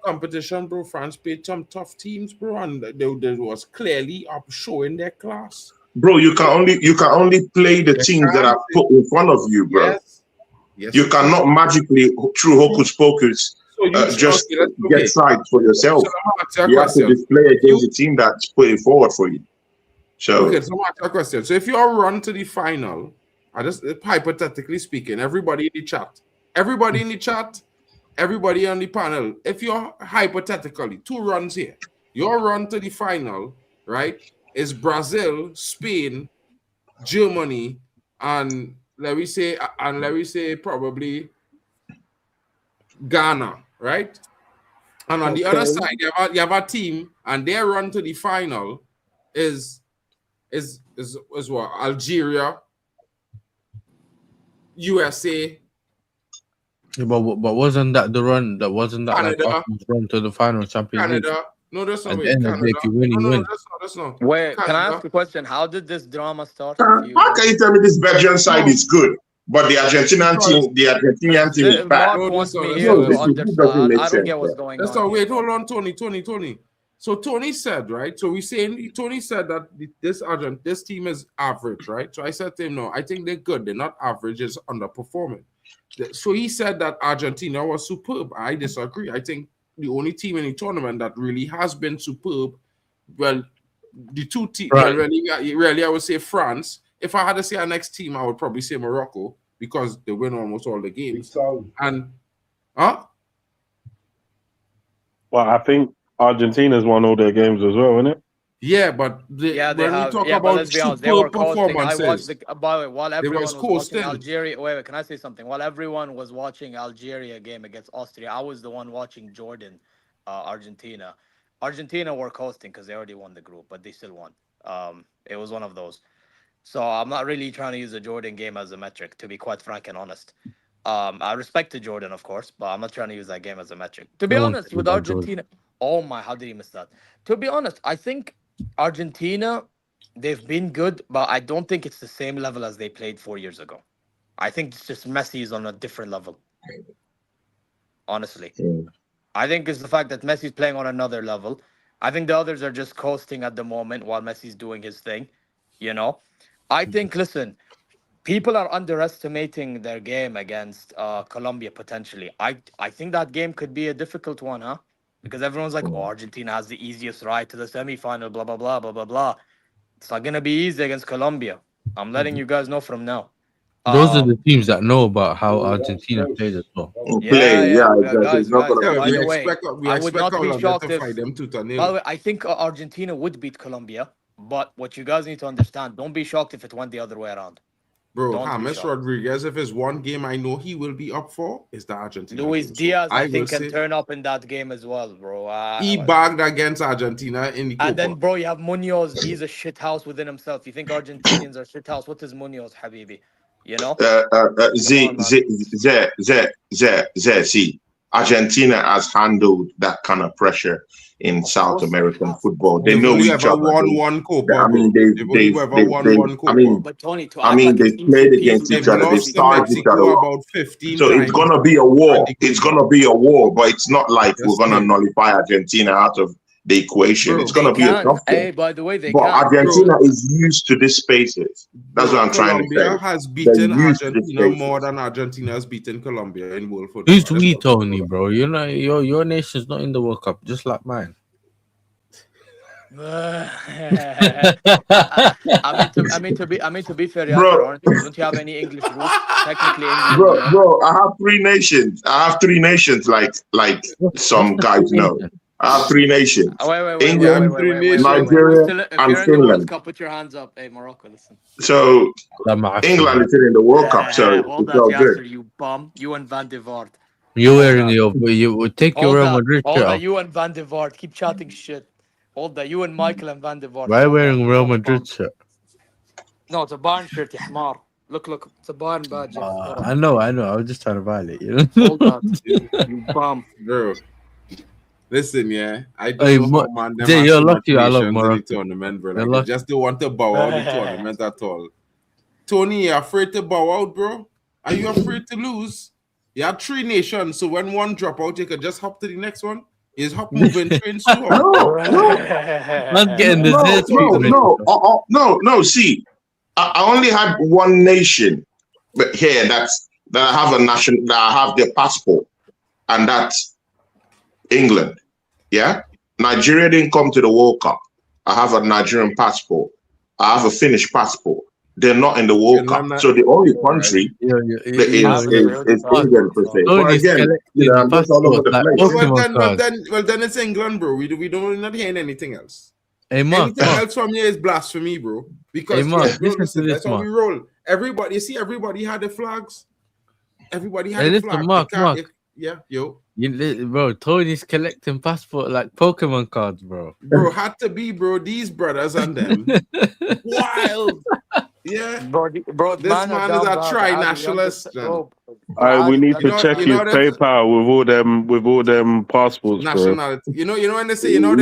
Speaker 2: Competition, bro. France played some tough teams, bro, and they was clearly up showing their class.
Speaker 6: Bro, you can only play the teams that are put in front of you, bro. Yes, you cannot magically through hocus pocus just get sides for yourself. So you have to display against the team that's putting forward for you. So
Speaker 2: okay, so I have a question. So if you all run to the final, I just hypothetically speaking, everybody in the chat, everybody on the panel, if you're hypothetically 2 runs here, your run to the final, right, is Brazil, Spain, Germany, and let me say probably Ghana, right? And on the other side, you have a team, and their run to the final is what? Algeria, USA.
Speaker 9: Yeah, but wasn't that the run? That wasn't that
Speaker 2: Canada,
Speaker 9: like run to the final Champions League?
Speaker 2: Canada. No, that's not
Speaker 9: At
Speaker 2: it.
Speaker 9: the end of the day, if you win, you win.
Speaker 2: That's not.
Speaker 11: Wait,
Speaker 2: Canada.
Speaker 11: can I ask a question? How did this drama start?
Speaker 6: how can you tell me this Belgian side is good, but the Argentinian team is bad?
Speaker 11: Mark wants me here
Speaker 6: No,
Speaker 11: to
Speaker 6: this
Speaker 11: understand.
Speaker 6: doesn't make
Speaker 11: I don't
Speaker 6: sense,
Speaker 11: get what's
Speaker 6: bro.
Speaker 11: going
Speaker 2: Let's
Speaker 11: on.
Speaker 2: not wait. Hold on, Tony. So Tony said, right? So Tony said that this team is average, right? So I said to him, no, I think they're good. They're not average. It's underperforming. So he said that Argentina was superb. I disagree. I think the only team in the tournament that really has been superb, well, the two teams, really, I would say France if I had to say our next team, I would probably say Morocco because they win almost all the games. And
Speaker 5: Well, I think Argentina's won all their games as well, isn't it?
Speaker 2: yeah, but
Speaker 11: they
Speaker 2: when
Speaker 11: have.
Speaker 2: we talk
Speaker 11: But
Speaker 2: about
Speaker 11: let's be honest, they
Speaker 2: superb
Speaker 11: were coasting. I
Speaker 2: performances,
Speaker 11: watched by the way, while everyone was watching
Speaker 2: coasting.
Speaker 11: Algeria. Wait, can I say something? While everyone was watching Algeria game against Austria, I was the one watching Jordan, Argentina. Argentina were coasting because they already won the group, but they still won. It was one of those. So I'm not really trying to use the Jordan game as a metric, to be quite frank and honest. I respect the Jordan, of course, but I'm not trying to use that game as a metric. To be honest, with Argentina, oh my, how did he miss that? To be honest, I think Argentina, they've been good, but I don't think it's the same level as they played 4 years ago. I think it's just Messi is on a different level. Honestly. I think it's the fact that Messi's playing on another level. I think the others are just coasting at the moment while Messi's doing his thing. You know? I think, listen, people are underestimating their game against Colombia potentially. I think that game could be a difficult one, huh? Because everyone's like, oh, Argentina has the easiest ride to the semi-final, blah, blah, blah, blah, blah, blah. It's not going to be easy against Colombia. I'm letting you guys know from now.
Speaker 12: Those are the teams that know about how Argentina played as well.
Speaker 11: Guys, by
Speaker 2: we
Speaker 11: the way,
Speaker 2: expect
Speaker 11: I would not be shocked if...
Speaker 2: fight them tooth and nail.
Speaker 11: By the way, I think Argentina would beat Colombia, but what you guys need to understand, don't be shocked if it went the other way around.
Speaker 2: Bro, James Rodriguez, if it's one game I know he will be up for, is the Argentina.
Speaker 11: Luis
Speaker 2: game.
Speaker 11: Diaz, I think, can turn up in that game as well, bro.
Speaker 2: He bagged against Argentina in the Copa.
Speaker 11: And then, bro, you have Munoz. He's a shit house within himself. You think Argentinians are shit house? What is Munoz, Habibi? You know?
Speaker 6: See, Argentina has handled that kind of pressure in South American football. They know each other.
Speaker 2: One Copa.
Speaker 6: I mean, they've won Copa. I mean, they played against each other. They started each other.
Speaker 2: About 15
Speaker 6: so
Speaker 2: times.
Speaker 6: it's gonna be a war. It's gonna be a war, but it's not like we're gonna nullify Argentina out of the equation. It's gonna be a tough game.
Speaker 11: Hey, by the way,
Speaker 6: Argentina is used to these spaces. That's what I'm trying to say.
Speaker 2: Colombia has beaten Argentina more than Argentina has beaten Colombia in world football.
Speaker 12: Who's we, Tony, bro? You know, your nation's not in the World Cup, just like mine.
Speaker 11: I mean to be fair,
Speaker 6: bro,
Speaker 11: don't you have any English roots? Technically, English,
Speaker 6: bro, I have 3 nations. I have 3 nations, like some guys know. I have 3 nations.
Speaker 11: Wait,
Speaker 6: England, Nigeria, and Finland.
Speaker 11: Cup, put your hands up. Hey, Morocco, listen.
Speaker 6: So England is in the World Cup, so it's all good.
Speaker 11: You bum. You and Van de Voort.
Speaker 12: You're wearing you would take your Real Madrid shirt off.
Speaker 11: You and Van de Voort. Keep chatting shit. Hold that. You and Michael and Van de Voort.
Speaker 12: Why wearing Real Madrid shirt?
Speaker 11: No, it's a Bayern shirt, ya Hamar. Look, it's a Bayern badge.
Speaker 12: I know. I was just trying to violate you.
Speaker 11: Hold that. You bum.
Speaker 2: Girl. Listen, yeah. I
Speaker 12: don't you're lucky I love Morocco.
Speaker 2: Tournament, bro. Like, just don't want to bow out the tournament at all. Tony, you're afraid to bow out, bro? Are you afraid to lose? You have 3 nations, so when one drop out, you can just hop to the next one. Is hop moving train slow?
Speaker 12: Not getting the
Speaker 6: no. See, I only had 1 nation, but here that I have a nation that I have their passport, and that's England. Yeah, Nigeria didn't come to the World Cup. I have a Nigerian passport. I have a Finnish passport. They're not in the World Cup. So the only country is England per se. But again, I'm just all over the place.
Speaker 2: Well, then it's England, bro. We're not hearing anything else.
Speaker 12: Hey, Mark,
Speaker 2: anything else from you is blasphemy, bro. Because listen, that's how we roll. Everybody had the flags. Everybody had the flag.
Speaker 12: Mark.
Speaker 2: Yo.
Speaker 12: Bro, Tony's collecting passport like Pokemon cards, bro.
Speaker 2: Bro, had to be, bro. These brothers and them. Wild. Yeah.
Speaker 11: Bro,
Speaker 2: this man is a tri-nationalist.
Speaker 5: We need to check his PayPal with all them passports,
Speaker 2: nationality.
Speaker 5: Bro.
Speaker 2: You know when they say, man,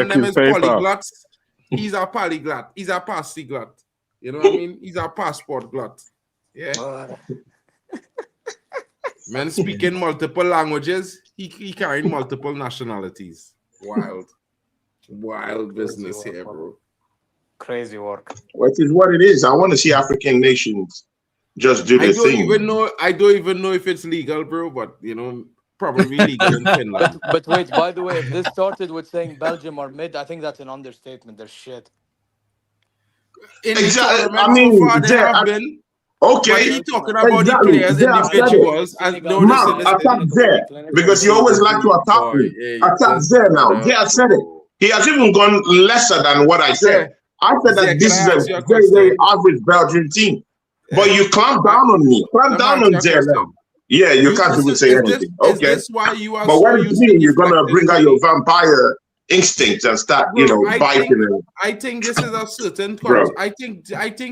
Speaker 2: them is polyglots. He's a polyglot. He's a passyglot. You know what I mean? He's a passport glot. Yeah. Man speaking multiple languages, he carrying multiple nationalities. Wild business here, bro.
Speaker 11: Crazy work.
Speaker 6: Which is what it is. I want to see African nations just do their thing.
Speaker 2: I don't even know if it's legal, bro, but probably legal in Finland.
Speaker 11: But wait, by the way, if this started with saying Belgium are mid, I think that's an understatement. They're shit.
Speaker 2: In
Speaker 6: Exactly.
Speaker 2: the
Speaker 6: I
Speaker 2: tournament
Speaker 6: mean,
Speaker 2: so far, they have been. But
Speaker 6: okay.
Speaker 2: he talking about
Speaker 6: Exactly.
Speaker 2: the players,
Speaker 6: Zé, I said it.
Speaker 2: individuals, and no,
Speaker 6: Mark,
Speaker 2: listen.
Speaker 6: attack Zé. Because you always like to attack
Speaker 2: Boy,
Speaker 6: me.
Speaker 2: hey,
Speaker 6: Attack
Speaker 2: just
Speaker 6: Zé now.
Speaker 2: shut
Speaker 6: Zé,
Speaker 2: up,
Speaker 6: I said it.
Speaker 2: bro.
Speaker 6: He has even gone lesser than what I said.
Speaker 2: Zé,
Speaker 6: I said
Speaker 2: Zé,
Speaker 6: that
Speaker 2: can
Speaker 6: this is
Speaker 2: I
Speaker 6: a
Speaker 2: ask you a
Speaker 6: very, very
Speaker 2: question?
Speaker 6: average Belgian team. But you clamp down on me. Clamp
Speaker 2: Let me
Speaker 6: down
Speaker 2: ask
Speaker 6: on
Speaker 2: you a
Speaker 6: Zé now.
Speaker 2: question.
Speaker 6: Yeah, you can't even say
Speaker 2: Is
Speaker 6: anything.
Speaker 2: is
Speaker 6: Okay.
Speaker 2: this why you are
Speaker 6: But
Speaker 2: so
Speaker 6: when it's
Speaker 2: used to
Speaker 6: me, you're gonna
Speaker 2: deflecting,
Speaker 6: bring out your
Speaker 2: Tony?
Speaker 6: vampire instincts and start,
Speaker 2: Bro,
Speaker 6: biting.
Speaker 2: I think this is a certain
Speaker 6: Bro.
Speaker 2: I think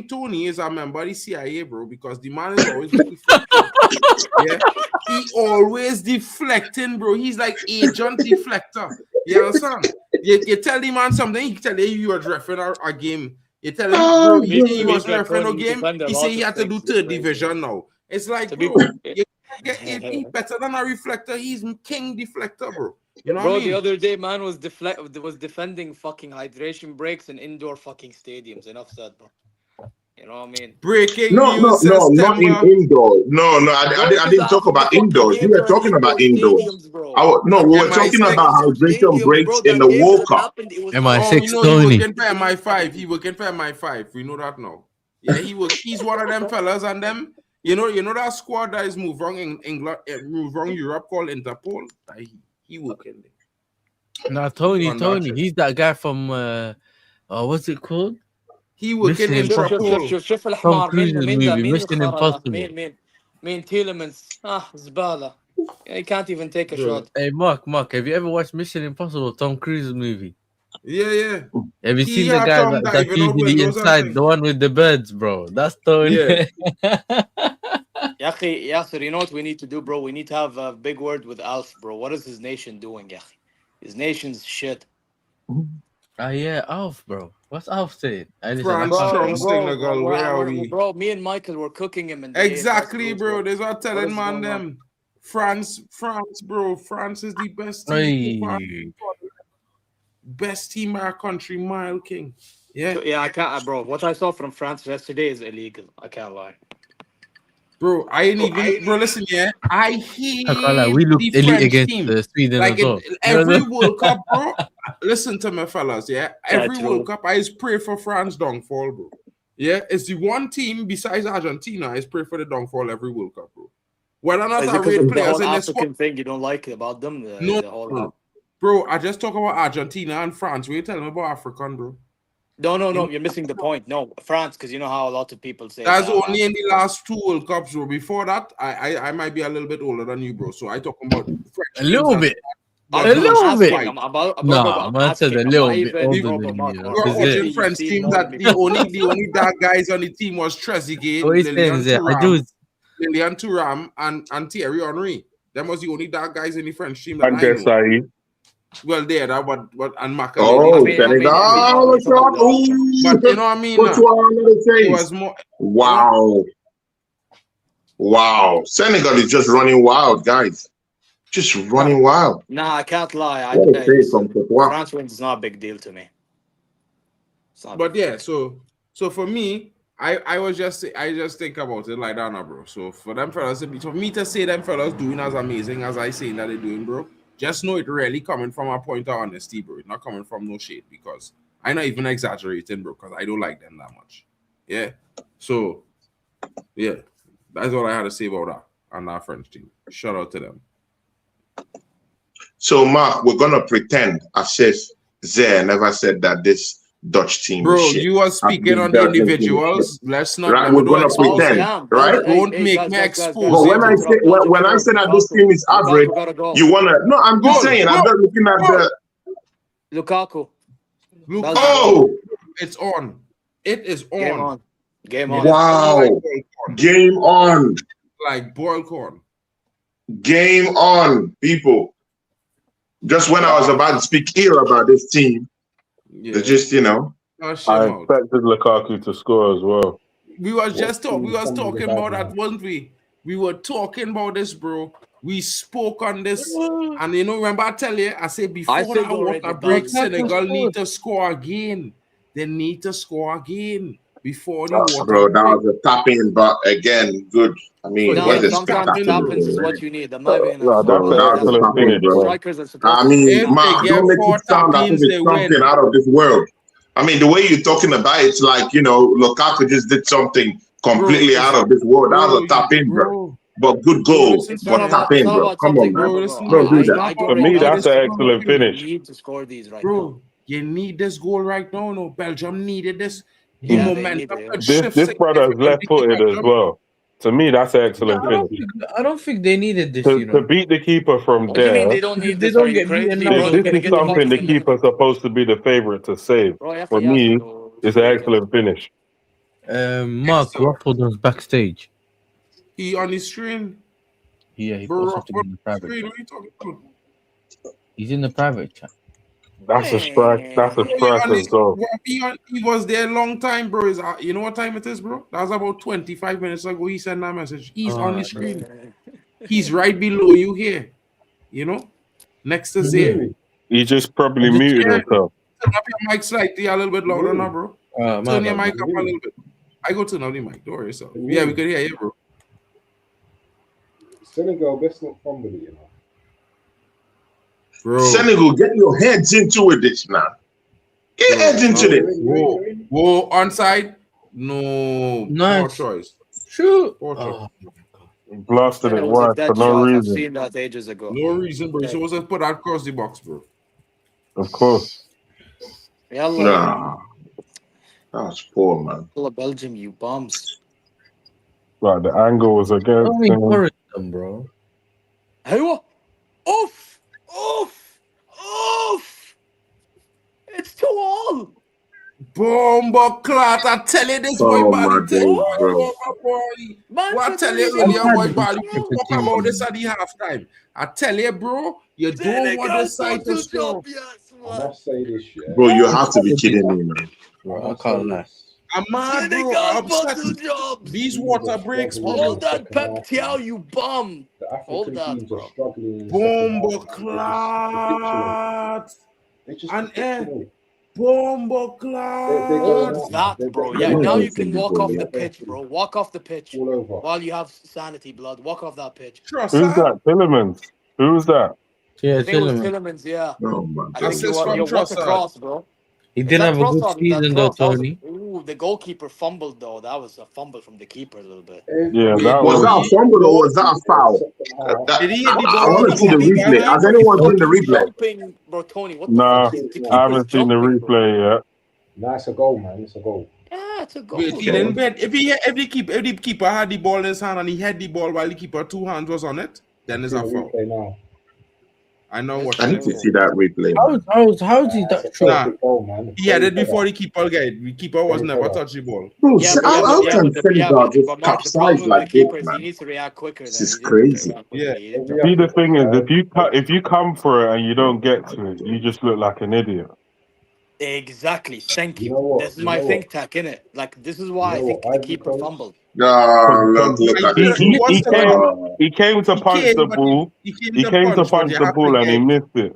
Speaker 2: Tony is a member of the CIA, bro, because the man is always deflecting. Yeah, he always deflecting, bro. He's like agent deflector. You understand? You tell the man something, he tell you was refereeing a game. You tell him, bro, he was refereeing a game. He say he had to do third division now. It's like, bro, he's better than a reflector. He's king deflector, bro. You know
Speaker 11: Bro,
Speaker 2: what I mean?
Speaker 11: the other day, man was defending fucking hydration breaks in indoor fucking stadiums. Enough said, bro. You know what I mean?
Speaker 2: Breaking
Speaker 6: No,
Speaker 2: news,
Speaker 6: not in indoors. No, I didn't talk about indoors. We were talking about indoors. We were talking about hydration breaks in the World Cup.
Speaker 12: MI6
Speaker 2: He
Speaker 12: Tony.
Speaker 2: working for MI5. He working for MI5. We know that now. Yeah, he's one of them fellas, and them. You know that squad that is moved wrong in England, moved wrong Europe called Interpol. He working there.
Speaker 12: Nah, Tony, he's that guy from what's it called?
Speaker 2: He working in Interpol.
Speaker 11: شوف
Speaker 12: Tom
Speaker 11: الحمار
Speaker 12: Cruise's movie, Mission Impossible.
Speaker 11: مين Tielemans زبالة. He can't even take a shot.
Speaker 12: Hey, Mark, have you ever watched Mission Impossible, Tom Cruise's movie?
Speaker 2: Yeah.
Speaker 12: Have you seen the guy that's usually inside, the one with the birds, bro? That's Tony.
Speaker 2: Yeah.
Speaker 11: Yasser, you know what we need to do, bro? We need to have a big word with Alf, bro. What is his nation doing, Yachi? His nation's shit.
Speaker 12: Yeah, Alf, bro. What's Alf saying?
Speaker 2: France from Senegal, where are we?
Speaker 11: Bro, me and Michael were cooking him in the
Speaker 2: Exactly, bro. There's what telling man them. France, bro. France is the best team. Best team in our country, mile king. Yeah,
Speaker 11: I can't, bro. What I saw from France yesterday is illegal. I can't lie.
Speaker 2: Bro, I ain't even. Bro, listen, yeah. I hate
Speaker 12: we look
Speaker 2: the
Speaker 12: elite
Speaker 2: French
Speaker 12: against
Speaker 2: team.
Speaker 12: Sweden
Speaker 2: Like
Speaker 12: as well.
Speaker 2: every World Cup, bro. Listen to me, fellas. Yeah, every
Speaker 11: true.
Speaker 2: World Cup, I just pray for France downfall, bro. Yeah, it's the one team besides Argentina I just pray for the downfall every World Cup, bro. Whether or not I rate players in this
Speaker 11: African thing you don't like about them.
Speaker 2: No, bro. I just talk about Argentina and France. What you telling me about African, bro?
Speaker 11: No, you're missing the point. No, France, because you know how a lot of people say
Speaker 2: that's only in the last 2 World Cups, bro. Before that, I might be a little bit older than you, bro. So I talking about French
Speaker 12: a little bit.
Speaker 11: I'm
Speaker 12: a little bit.
Speaker 11: I
Speaker 12: said a little bit older than you.
Speaker 2: We're watching French teams that the only dark guys on the team was Trezeguet, Lilian Thuram, and Thierry Henry. That was the only dark guys in the French team that I know. Well, there, that but and Makaleli.
Speaker 6: Senegal shot.
Speaker 2: But you know what I mean?
Speaker 6: It
Speaker 2: was more.
Speaker 6: Wow. Senegal is just running wild, guys. Just running wild.
Speaker 11: Nah, I can't lie. France wins is not a big deal to me.
Speaker 2: But yeah, so for me, I just think about it like that now, bro. So for them fellas, for me to say them fellas doing as amazing as I say that they're doing, bro, just know it really coming from a point of honesty, bro. It's not coming from no shade, because I'm not even exaggerating, bro, because I don't like them that much. Yeah. So yeah, that's what I had to say about that and our French team. Shout out to them.
Speaker 6: So Mark, we're gonna pretend as if Zé never said that this Dutch team.
Speaker 2: Bro,
Speaker 6: is shit.
Speaker 2: you are speaking on the individuals. Let's not.
Speaker 6: Right, we're gonna pretend, right?
Speaker 2: Don't make me expose.
Speaker 6: But when I say that this team is average, you wanna? No, I'm just saying. I'm not looking at the
Speaker 11: Lukaku.
Speaker 6: Oh,
Speaker 2: it's on. It is on.
Speaker 11: Game on.
Speaker 6: Wow. Game on.
Speaker 2: Like boiled corn.
Speaker 6: Game on, people. Just when I was about to speak here about this team, they just,
Speaker 5: I expected Lukaku to score as well.
Speaker 2: We was talking about that, weren't we? We were talking about this, bro. We spoke on this, and remember I tell you, I said before that water break, Senegal need to score again. They need to score again before the water
Speaker 6: bro,
Speaker 2: break.
Speaker 6: that was a tap-in, but again, good. I mean,
Speaker 11: sometimes tap-ins is what you need. I mean,
Speaker 6: don't make it sound as if it's something out of this world. I mean, the way you're talking about it's like, you know, Lukaku just did something completely out of this world. That was a tap in, bro. But good goal, but tap in, bro. Come on, man. Don't do that.
Speaker 5: For me, that's an excellent finish.
Speaker 11: You need to score these right
Speaker 2: bro.
Speaker 11: now.
Speaker 2: You need this goal right now. No, Belgium needed this. The
Speaker 11: Yeah, they
Speaker 2: momentum
Speaker 11: need it.
Speaker 2: could
Speaker 5: This
Speaker 2: shift
Speaker 5: brother is left footed as
Speaker 2: significantly.
Speaker 5: well. To me, that's an excellent finish.
Speaker 12: I don't think they needed this,
Speaker 5: To beat the keeper from
Speaker 11: What do you mean
Speaker 5: there,
Speaker 11: they don't need
Speaker 12: They
Speaker 11: this?
Speaker 12: don't
Speaker 11: Are you
Speaker 12: get
Speaker 11: crazy,
Speaker 12: beaten
Speaker 11: bro?
Speaker 12: now.
Speaker 11: They're
Speaker 5: this
Speaker 11: gonna
Speaker 5: is
Speaker 11: get the
Speaker 5: something the
Speaker 11: fucking.
Speaker 5: keeper's supposed to be the favorite to save.
Speaker 11: Bro, you have
Speaker 5: For
Speaker 11: to
Speaker 5: me,
Speaker 11: Yasser,
Speaker 5: it's an excellent finish.
Speaker 12: Mark, Waffle Don's backstage.
Speaker 2: He on his screen.
Speaker 12: Yeah, he
Speaker 2: Bro,
Speaker 12: put something in the private
Speaker 2: screen,
Speaker 12: chat.
Speaker 2: what are you talking about?
Speaker 12: He's in the private chat.
Speaker 5: That's a strike. That's a strike as well.
Speaker 2: He was there a long time, bro. You know what time it is, bro? That was about 25 minutes ago. He sent that message. He's on the screen. He's right below you here. You know, next to Zay.
Speaker 5: He just probably muted himself.
Speaker 2: Turn up your mic slightly a little bit louder now, bro. Turn your mic up a little bit. I go turn up the mic. Don't worry yourself. Yeah, we can hear you, bro.
Speaker 10: Senegal, best not fumble it, you know.
Speaker 2: Bro.
Speaker 6: Senegal, get your heads into it, this man. Get your heads into this.
Speaker 2: Whoa, onside? No.
Speaker 12: Nice.
Speaker 2: Poor choice.
Speaker 12: Shoot.
Speaker 2: Poor choice.
Speaker 5: Blasted it wide for no
Speaker 11: I've
Speaker 5: reason.
Speaker 11: seen that ages ago.
Speaker 2: No reason, bro. You're supposed to put that across the box, bro.
Speaker 5: Of course.
Speaker 6: Nah. That's poor, man.
Speaker 11: Belgium, you bums.
Speaker 5: Right, the angle was against
Speaker 12: Don't encourage them, bro.
Speaker 11: Hey, what? Oof! Oof! Oof! It's 2-all.
Speaker 2: Bomba clot, I tell you this boy
Speaker 6: Oh,
Speaker 2: body
Speaker 6: my
Speaker 2: thing.
Speaker 6: days, bro.
Speaker 2: What I tell you earlier, boy body, we talk about this at the halftime. I tell you, bro, you don't want the side to score.
Speaker 10: I must say this, yeah.
Speaker 6: Bro, you have to be kidding me, man.
Speaker 12: Bro, I can't lie.
Speaker 2: I'm mad, bro. I'm upset. These water breaks, bro.
Speaker 11: Hold that Pep Tiao, you bum. Hold that, bro.
Speaker 2: Bomba clot. And bomba clot.
Speaker 11: Hold that, bro. Yeah, now you can walk off the pitch, bro. Walk off the pitch while you have sanity, blood. Walk off that pitch.
Speaker 5: Who's that? Tillemans. Who's that?
Speaker 12: Yeah,
Speaker 11: I think it was
Speaker 12: Tillemans.
Speaker 11: Tillemans, yeah.
Speaker 6: Oh, my
Speaker 11: I think
Speaker 2: Assist from
Speaker 11: you walked
Speaker 2: Trossard.
Speaker 11: across, bro.
Speaker 12: He didn't have a good season though, Tony.
Speaker 11: Ooh, the goalkeeper fumbled though. That was a fumble from the keeper a little bit.
Speaker 5: Yeah, that
Speaker 6: Was that a fumble or was that a foul?
Speaker 2: Did he hit the
Speaker 6: I
Speaker 2: ball?
Speaker 6: want to see the replay. Has anyone seen the replay?
Speaker 11: Jumping, bro, Tony, what the
Speaker 5: Nah,
Speaker 11: fuck? The
Speaker 5: I haven't seen the
Speaker 11: keeper's jumping, bro.
Speaker 5: replay yet.
Speaker 10: Nah, it's a goal, man. It's a goal.
Speaker 11: Yeah, it's a goal.
Speaker 2: Wait, he didn't bet. If the keeper had the ball in his hand and he had the ball while the keeper two hands was on it, then it's a foul.
Speaker 10: Now.
Speaker 2: I know what.
Speaker 6: I need to see that replay.
Speaker 12: How did that true?
Speaker 2: Nah, he had it before the keeper guy. The keeper was never touch the ball.
Speaker 6: Bro,
Speaker 11: Yeah,
Speaker 6: how can Senegal just
Speaker 11: but Mark, the
Speaker 6: capsize
Speaker 11: problem
Speaker 6: like
Speaker 11: with the
Speaker 6: this,
Speaker 11: keeper is he
Speaker 6: man?
Speaker 11: needs to react quicker.
Speaker 6: This is crazy.
Speaker 2: Yeah.
Speaker 5: See, the thing is, if you come for it and you don't get to it, you just look like an idiot.
Speaker 11: Exactly. Thank you.
Speaker 10: You know what?
Speaker 11: This is
Speaker 10: You
Speaker 11: my
Speaker 10: know
Speaker 11: think tank, innit? Like, this is why I think the keeper fumbled.
Speaker 6: Look at this.
Speaker 5: He came to punch the ball. He came to punch the ball and he missed it.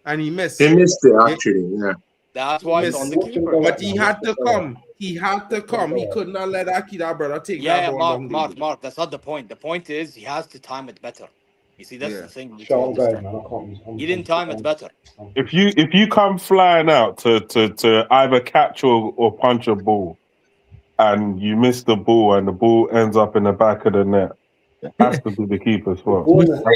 Speaker 2: And he missed.
Speaker 6: He missed it, actually, yeah.
Speaker 11: That's why it's on the keeper.
Speaker 2: But he had to come. He had to come. He could not let that brother take that
Speaker 11: Yeah,
Speaker 2: ball.
Speaker 11: Mark, that's not the point. The point is he has to time it better. You see, that's the thing. You need to
Speaker 10: Sean,
Speaker 11: understand.
Speaker 10: man, I can't.
Speaker 11: He didn't time it better.
Speaker 5: If you come flying out to either catch or punch a ball, and you miss the ball and the ball ends up in the back of the net, it has to be the keeper's fault.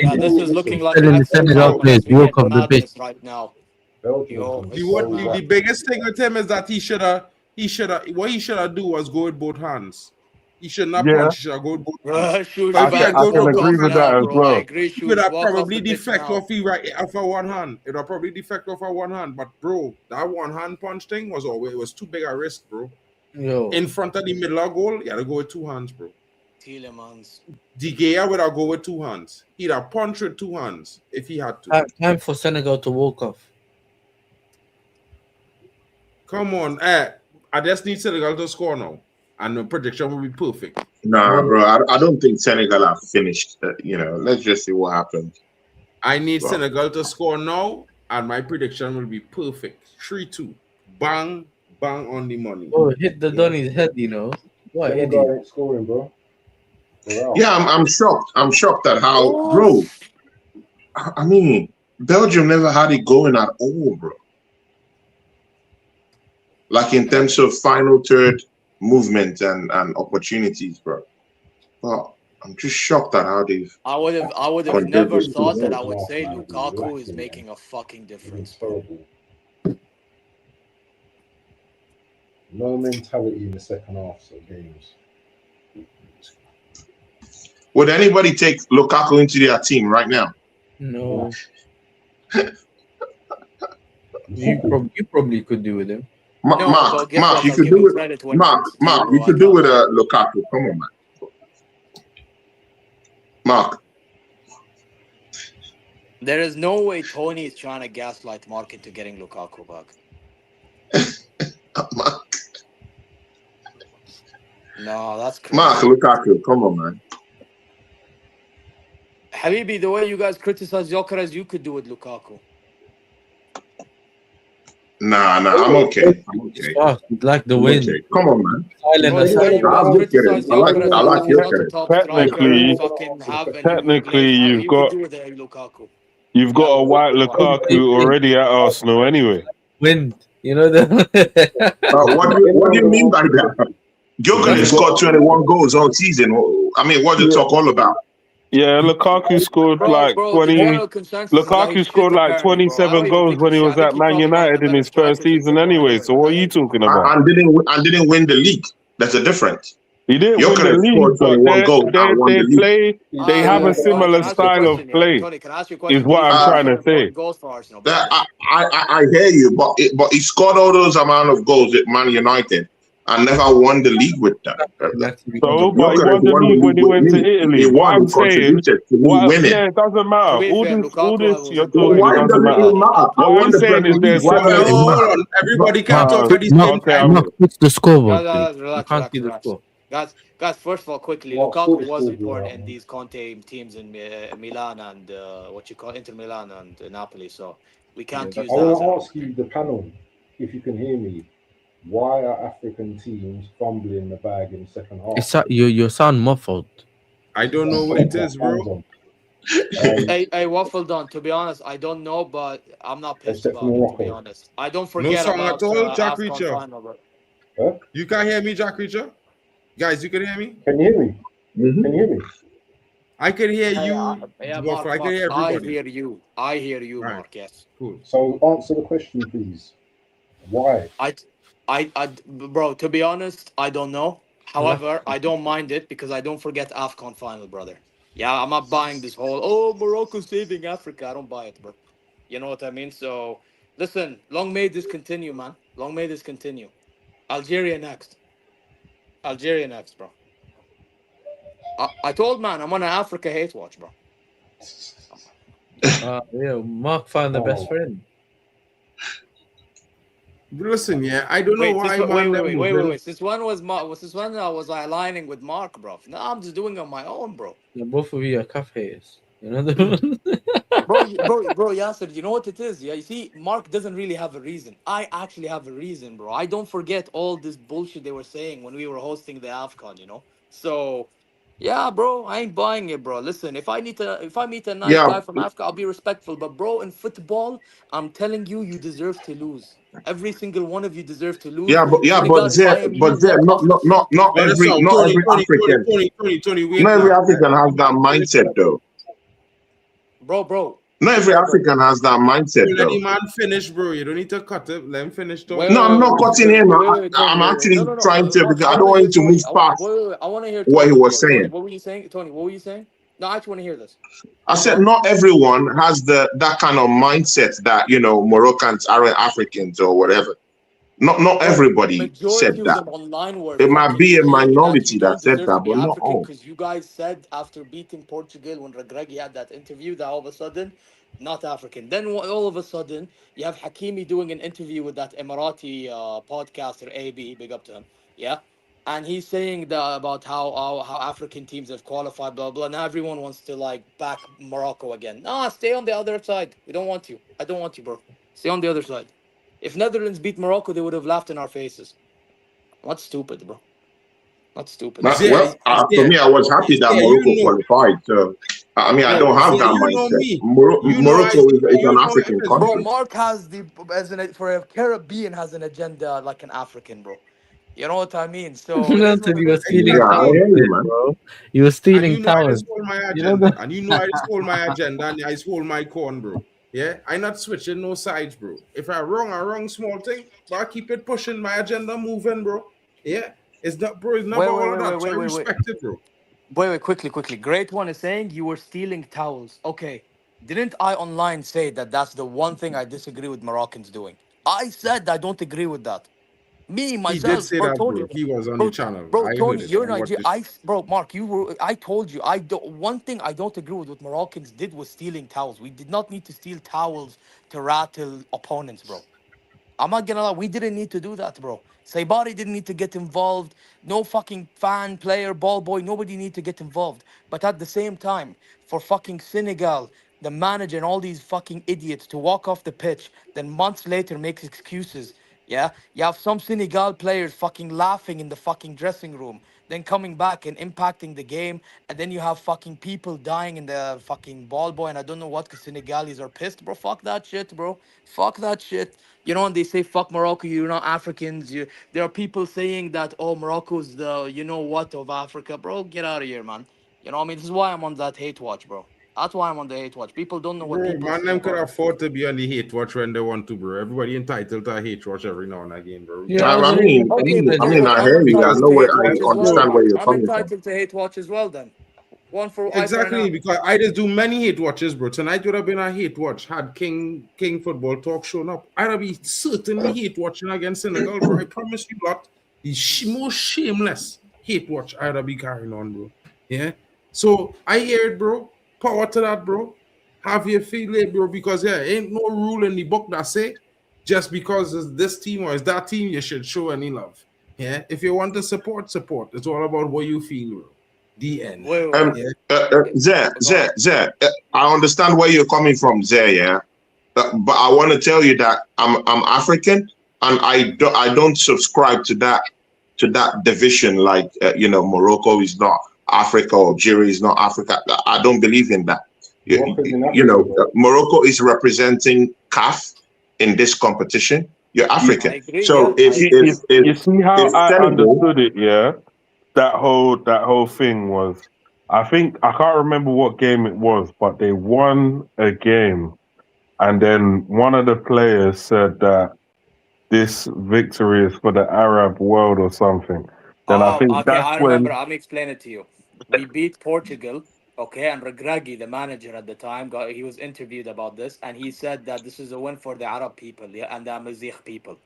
Speaker 11: Yeah, this is looking like
Speaker 12: Telling
Speaker 11: an
Speaker 12: the
Speaker 11: excellent
Speaker 12: Senegal
Speaker 11: goal.
Speaker 12: players,
Speaker 11: We
Speaker 12: walk
Speaker 11: get
Speaker 12: off the
Speaker 11: madness
Speaker 12: pitch.
Speaker 11: right now.
Speaker 2: The biggest thing with him is that he should have what he should have do was go with both hands. He should not punch, he should have go with both hands.
Speaker 5: I can agree with that as well.
Speaker 2: He would have probably defect off one hand. It would have probably defect off one hand. But bro, that one hand punch thing was always too big a risk, bro.
Speaker 12: Yo.
Speaker 2: In front of the middle of goal, you had to go with two hands, bro.
Speaker 11: Tillemans.
Speaker 2: De Gea would have go with two hands. He'd have punched with two hands if he had to.
Speaker 12: Time for Senegal to walk off.
Speaker 2: Come on, I just need Senegal to score now, and the prediction will be perfect.
Speaker 6: Nah, bro, I don't think Senegal are finished. Let's just see what happens.
Speaker 2: I need Senegal to score now, and my prediction will be perfect. 3-2. Bang, bang on the money.
Speaker 12: Oh, hit the Donny's head, you know. What
Speaker 10: Senegal
Speaker 12: idiot.
Speaker 10: ain't scoring, bro.
Speaker 6: Yeah, I'm shocked. I'm shocked at how, bro. I mean, Belgium never had it going at all, bro. like in terms of final third movement and opportunities, bro. But I'm just shocked at how they've.
Speaker 11: I would have
Speaker 6: Condemned
Speaker 11: never
Speaker 6: this
Speaker 11: thought that
Speaker 6: result.
Speaker 11: I would say
Speaker 10: Man,
Speaker 11: Lukaku is
Speaker 10: lacking,
Speaker 11: making a fucking difference.
Speaker 10: Terrible. No mentality in the second half of games.
Speaker 6: Would anybody take Lukaku into their team right now?
Speaker 12: No. you probably could do with him.
Speaker 11: No, but
Speaker 6: Mark,
Speaker 11: guess
Speaker 6: Mark,
Speaker 11: what?
Speaker 6: you
Speaker 11: I'll
Speaker 6: could
Speaker 11: give
Speaker 6: do
Speaker 11: him
Speaker 6: it.
Speaker 11: credit when it
Speaker 6: Mark,
Speaker 11: comes to
Speaker 6: Mark,
Speaker 11: bro.
Speaker 6: you
Speaker 11: I
Speaker 6: could do
Speaker 11: can't
Speaker 6: with
Speaker 11: lie.
Speaker 6: Lukaku. Come on, man. Mark,
Speaker 11: There is no way Tony is trying to gaslight Mark into getting Lukaku back.
Speaker 6: Mark,
Speaker 11: No, that's crazy.
Speaker 6: Mark, Lukaku. Come on, man.
Speaker 11: Habibi, the way you guys criticize Gyökeres, you could do with Lukaku.
Speaker 6: Nah, I'm okay. I'm okay.
Speaker 12: Fuck, like the
Speaker 6: I'm
Speaker 12: wind.
Speaker 6: okay. Come on, man.
Speaker 12: Silent
Speaker 11: The way you
Speaker 6: I
Speaker 11: guys
Speaker 6: like
Speaker 11: criticize
Speaker 6: it. I like
Speaker 11: Gyökeres,
Speaker 6: I like
Speaker 11: he's not a
Speaker 6: Gyökeres.
Speaker 11: top striker.
Speaker 5: Technically,
Speaker 11: Fucking have and
Speaker 5: technically,
Speaker 11: you
Speaker 5: you've
Speaker 11: could
Speaker 5: got
Speaker 11: do with Lukaku.
Speaker 5: you've got a white Lukaku already at Arsenal anyway.
Speaker 12: Wind. You know the
Speaker 6: What do you mean by that? Gyökeres scored 21 goals all season. I mean, what's the talk all about?
Speaker 5: Yeah, Lukaku scored like
Speaker 11: The
Speaker 5: 20.
Speaker 11: general consensus is that
Speaker 5: Lukaku
Speaker 11: he's
Speaker 5: scored
Speaker 11: shit,
Speaker 5: like
Speaker 11: apparently, bro. I don't
Speaker 5: 27
Speaker 11: even
Speaker 5: goals
Speaker 11: think
Speaker 5: when he
Speaker 11: he's shit. I
Speaker 5: was
Speaker 11: think
Speaker 5: at
Speaker 11: he's
Speaker 5: Man
Speaker 11: probably one of the
Speaker 5: United in
Speaker 11: better
Speaker 5: his first
Speaker 11: strikers in
Speaker 5: season
Speaker 11: football
Speaker 5: anyway.
Speaker 11: anyway.
Speaker 5: So what are you talking about?
Speaker 6: And didn't win the league. That's a difference.
Speaker 5: He didn't win the
Speaker 6: Gyökeres
Speaker 5: league,
Speaker 6: scored
Speaker 5: but
Speaker 6: 21 goals and won
Speaker 5: they
Speaker 6: the league.
Speaker 5: play. They have a
Speaker 11: Tony,
Speaker 5: similar
Speaker 11: can I ask you a
Speaker 5: style of
Speaker 11: question? Yeah,
Speaker 5: play.
Speaker 11: Tony, can I ask you a question?
Speaker 5: Is what
Speaker 11: He
Speaker 5: I'm
Speaker 11: scored
Speaker 5: trying
Speaker 11: some
Speaker 5: to say.
Speaker 11: important goals for Arsenal. Be honest.
Speaker 6: I hear you, but he scored all those amount of goals at Man United and never won the league with them.
Speaker 5: So, but he
Speaker 6: Gyökeres
Speaker 5: won the league when he
Speaker 6: with
Speaker 5: went to
Speaker 6: me.
Speaker 5: Italy.
Speaker 6: He
Speaker 5: What
Speaker 6: won.
Speaker 5: I'm
Speaker 6: He
Speaker 5: saying,
Speaker 6: contributed to me winning.
Speaker 5: yeah, it doesn't matter.
Speaker 11: To be fair,
Speaker 5: All this
Speaker 11: Lukaku
Speaker 5: you're
Speaker 11: was
Speaker 5: talking,
Speaker 6: Why
Speaker 5: it doesn't
Speaker 6: doesn't
Speaker 5: matter.
Speaker 6: it matter? I
Speaker 5: What
Speaker 6: won
Speaker 5: I'm
Speaker 6: the
Speaker 5: saying is
Speaker 6: Premier League.
Speaker 5: there's
Speaker 6: Why
Speaker 5: certain.
Speaker 6: doesn't it
Speaker 2: Hold
Speaker 6: matter?
Speaker 2: on. Everybody can't talk at the same
Speaker 12: Mark,
Speaker 2: time.
Speaker 12: Mark, what's the scoreboard,
Speaker 11: Guys,
Speaker 12: please?
Speaker 11: relax.
Speaker 12: score.
Speaker 11: Guys, first of all, quickly,
Speaker 10: What
Speaker 11: Lukaku
Speaker 10: sort of
Speaker 11: was
Speaker 10: score do you
Speaker 11: important
Speaker 10: have,
Speaker 11: in these Conte teams in Milan and Inter Milan and Napoli. So we can't use
Speaker 10: I
Speaker 11: that as
Speaker 10: want
Speaker 11: an
Speaker 10: to ask you, the panel, if you can hear me, why are African teams fumbling the bag in the second half?
Speaker 12: It's your sound muffled.
Speaker 2: I don't know what it is, bro.
Speaker 11: Hey, Waffle Don, to be honest, I don't know, but I'm not pissed
Speaker 10: Except
Speaker 11: about it, to be
Speaker 10: Morocco.
Speaker 11: honest. I don't
Speaker 2: No
Speaker 11: forget
Speaker 2: song
Speaker 11: about
Speaker 2: at all, Jack
Speaker 11: AFCON
Speaker 2: Reacher.
Speaker 11: final, bro.
Speaker 10: Huh?
Speaker 2: You can't hear me, Jack Reacher? Guys, you can hear me?
Speaker 10: Can you hear me? Can you hear me?
Speaker 2: I can hear
Speaker 11: Hey,
Speaker 2: you,
Speaker 11: yeah,
Speaker 2: Waffle. I can
Speaker 11: Mark,
Speaker 2: hear
Speaker 11: I
Speaker 2: everybody.
Speaker 11: hear you,
Speaker 2: Right.
Speaker 11: Mark, yes.
Speaker 2: Cool.
Speaker 10: So answer the question, please. Why?
Speaker 11: Bro, to be honest, I don't know. However, I don't mind it because I don't forget AFCON final, brother. Yeah, I'm not buying this whole, Morocco saving Africa. I don't buy it, bro. You know what I mean? So, listen, long may this continue, man. Long may this continue. Algeria next, bro. I told man, I'm on an Africa hate watch, bro.
Speaker 12: Yeah, Mark found the best friend.
Speaker 2: Listen, yeah, I don't know why.
Speaker 11: Wait. Since when I was aligning with Mark, bro? No, I'm just doing it on my own, bro.
Speaker 12: Yeah, both of you are calf haters. You know
Speaker 11: bro, Yasser, you know what it is? Yeah, you see, Mark doesn't really have a reason. I actually have a reason, bro. I don't forget all this bullshit they were saying when we were hosting the AFCON, you know? So, yeah, bro, I ain't buying it, bro. Listen, if I meet a nice guy from Africa, I'll be respectful. But, bro, in football, I'm telling you, you deserve to lose. Every single one of you deserve to lose.
Speaker 6: Not every African. Not every African has that mindset, though.
Speaker 11: Bro.
Speaker 6: Not every African has that mindset, though.
Speaker 2: Let the man finish, bro. You don't need to cut it. Let him finish.
Speaker 6: No, I'm not cutting him. I'm actually trying to, because I don't want him to move past
Speaker 11: I want to hear
Speaker 6: what he was saying.
Speaker 11: Tony, what were you saying? Tony, what were you saying? No, I actually want to hear this.
Speaker 6: I said not everyone has that kind of mindset that, Moroccans aren't Africans or whatever. Not everybody said that. It might be a minority that said that, but not all.
Speaker 11: Because you guys said after beating Portugal when Regragui had that interview that all of a sudden, not African. Then all of a sudden, you have Hakimi doing an interview with that Emirati podcaster, AB, big up to him. Yeah. And he's saying about how African teams have qualified, blah, blah. Now everyone wants to back Morocco again. Nah, stay on the other side. We don't want you. I don't want you, bro. Stay on the other side. If Netherlands beat Morocco, they would have laughed in our faces. Not stupid, bro. Not stupid.
Speaker 6: For me, I was happy that Morocco qualified. So I mean, I don't have
Speaker 2: See,
Speaker 6: that
Speaker 2: you know
Speaker 6: mindset.
Speaker 2: me. You know I
Speaker 6: Morocco is
Speaker 2: you
Speaker 6: an
Speaker 2: know
Speaker 6: African
Speaker 2: if
Speaker 11: Bro,
Speaker 6: country.
Speaker 11: Mark has for a Caribbean has an agenda like an African, bro. You know what I mean? So it is what
Speaker 9: Anthony,
Speaker 11: it
Speaker 9: you were
Speaker 11: is.
Speaker 9: stealing
Speaker 6: Yeah, I
Speaker 2: exactly.
Speaker 6: hear
Speaker 9: talent,
Speaker 6: you, man.
Speaker 9: bro. You were
Speaker 2: And
Speaker 9: stealing
Speaker 2: you know I
Speaker 9: talent.
Speaker 2: just hold my
Speaker 9: You know
Speaker 2: agenda.
Speaker 9: that?
Speaker 2: And you know I just hold my agenda and I just hold my corn, bro. Yeah, I not switching no sides, bro. If I wrong small thing, but I keep it pushing my agenda moving, bro. Yeah. It's not, bro, it's not
Speaker 11: Wait,
Speaker 2: about
Speaker 11: wait,
Speaker 2: all of
Speaker 11: wait, wait,
Speaker 2: that. So
Speaker 11: wait,
Speaker 2: I
Speaker 11: wait, wait.
Speaker 2: respect it, bro.
Speaker 11: Wait, quickly. Great one is saying you were stealing towels. Okay. Didn't I online say that that's the one thing I disagree with Moroccans doing? I said I don't agree with that. Me,
Speaker 2: He did
Speaker 11: myself,
Speaker 2: say
Speaker 11: bro,
Speaker 2: that,
Speaker 11: told
Speaker 2: bro.
Speaker 11: you.
Speaker 2: He was on the
Speaker 11: Bro,
Speaker 2: channel.
Speaker 11: bro,
Speaker 2: I
Speaker 11: Tony,
Speaker 2: heard it.
Speaker 11: you're
Speaker 2: I watched
Speaker 11: Nigeria.
Speaker 2: this.
Speaker 11: Bro, Mark, you were. I told you. I don't. One thing I don't agree with what Moroccans did was stealing towels. We did not need to steal towels to rattle opponents, bro. I'm not gonna lie, we didn't need to do that, bro. Saibari didn't need to get involved. No fucking fan, player, ball boy, nobody need to get involved. But at the same time, for fucking Senegal, the manager and all these fucking idiots to walk off the pitch, then months later makes excuses. Yeah, you have some Senegal players fucking laughing in the fucking dressing room, then coming back and impacting the game, and then you have fucking people dying in the fucking ball boy, and I don't know what, because Senegalis are pissed, bro. Fuck that shit, bro. Fuck that shit. You know, and they say, fuck Morocco, you're not Africans. There are people saying that, oh, Morocco's the you know what of Africa. Bro, get out of here, man. You know what I mean? This is why I'm on that hate watch, bro. That's why I'm on the hate watch. People don't know what
Speaker 2: Bro,
Speaker 11: people
Speaker 2: man,
Speaker 11: say
Speaker 2: them could
Speaker 11: about it.
Speaker 2: afford to be on the hate watch when they want to, bro. Everybody entitled to a hate watch every now and again, bro.
Speaker 9: Yeah,
Speaker 2: Get
Speaker 9: I
Speaker 2: that
Speaker 9: was
Speaker 6: I
Speaker 2: shit.
Speaker 9: really
Speaker 6: mean, I
Speaker 11: Okay,
Speaker 6: mean,
Speaker 11: but
Speaker 6: I
Speaker 11: guess
Speaker 6: mean,
Speaker 11: what?
Speaker 6: I
Speaker 11: I'm
Speaker 6: hear you. I
Speaker 11: entitled
Speaker 6: know
Speaker 11: to
Speaker 6: where
Speaker 11: hate
Speaker 6: I
Speaker 11: watch as well.
Speaker 6: understand where you're
Speaker 11: I'm
Speaker 6: coming from.
Speaker 11: entitled to hate watch as well, then. One for eye for an
Speaker 2: Exactly,
Speaker 11: eye.
Speaker 2: because I just do many hate watches, bro. Tonight would have been a hate watch had King Football Talk shown up. I'd be certainly hate watching against Senegal, bro. I promise you lot. The most shameless hate watch I'd be carrying on, bro. Yeah. So I hear it, bro. Power to that, bro. Have your feel it, bro, because yeah, ain't no rule in the book that say just because it's this team or it's that team, you should show any love. Yeah. If you want to support. It's all about what you feel, bro. The end.
Speaker 11: Wait.
Speaker 2: Yeah.
Speaker 11: Go on.
Speaker 6: Zé, I understand where you're coming from, Zé, yeah. But I want to tell you that I'm African, and I don't subscribe to that division. Like Morocco is not Africa, or Algeria is not Africa. I don't believe in that.
Speaker 10: Morocco's in Africa, bro.
Speaker 6: Morocco is representing CAF in this competition. You're
Speaker 11: I
Speaker 6: African,
Speaker 11: agree,
Speaker 6: so
Speaker 11: yeah. I agree.
Speaker 5: You see how
Speaker 6: if
Speaker 5: I
Speaker 6: Senegal,
Speaker 5: understood it, yeah? That whole thing was, I think I can't remember what game it was, but they won a game, and then one of the players said that this victory is for the Arab world or something. Then I
Speaker 11: Oh,
Speaker 5: think
Speaker 11: okay,
Speaker 5: that's
Speaker 11: I remember.
Speaker 5: when
Speaker 11: I'm explaining it to you. We beat Portugal, okay, and Regragui, the manager at the time, he was interviewed about this, and he said that this is a win for the Arab people, yeah, and the Amazigh people.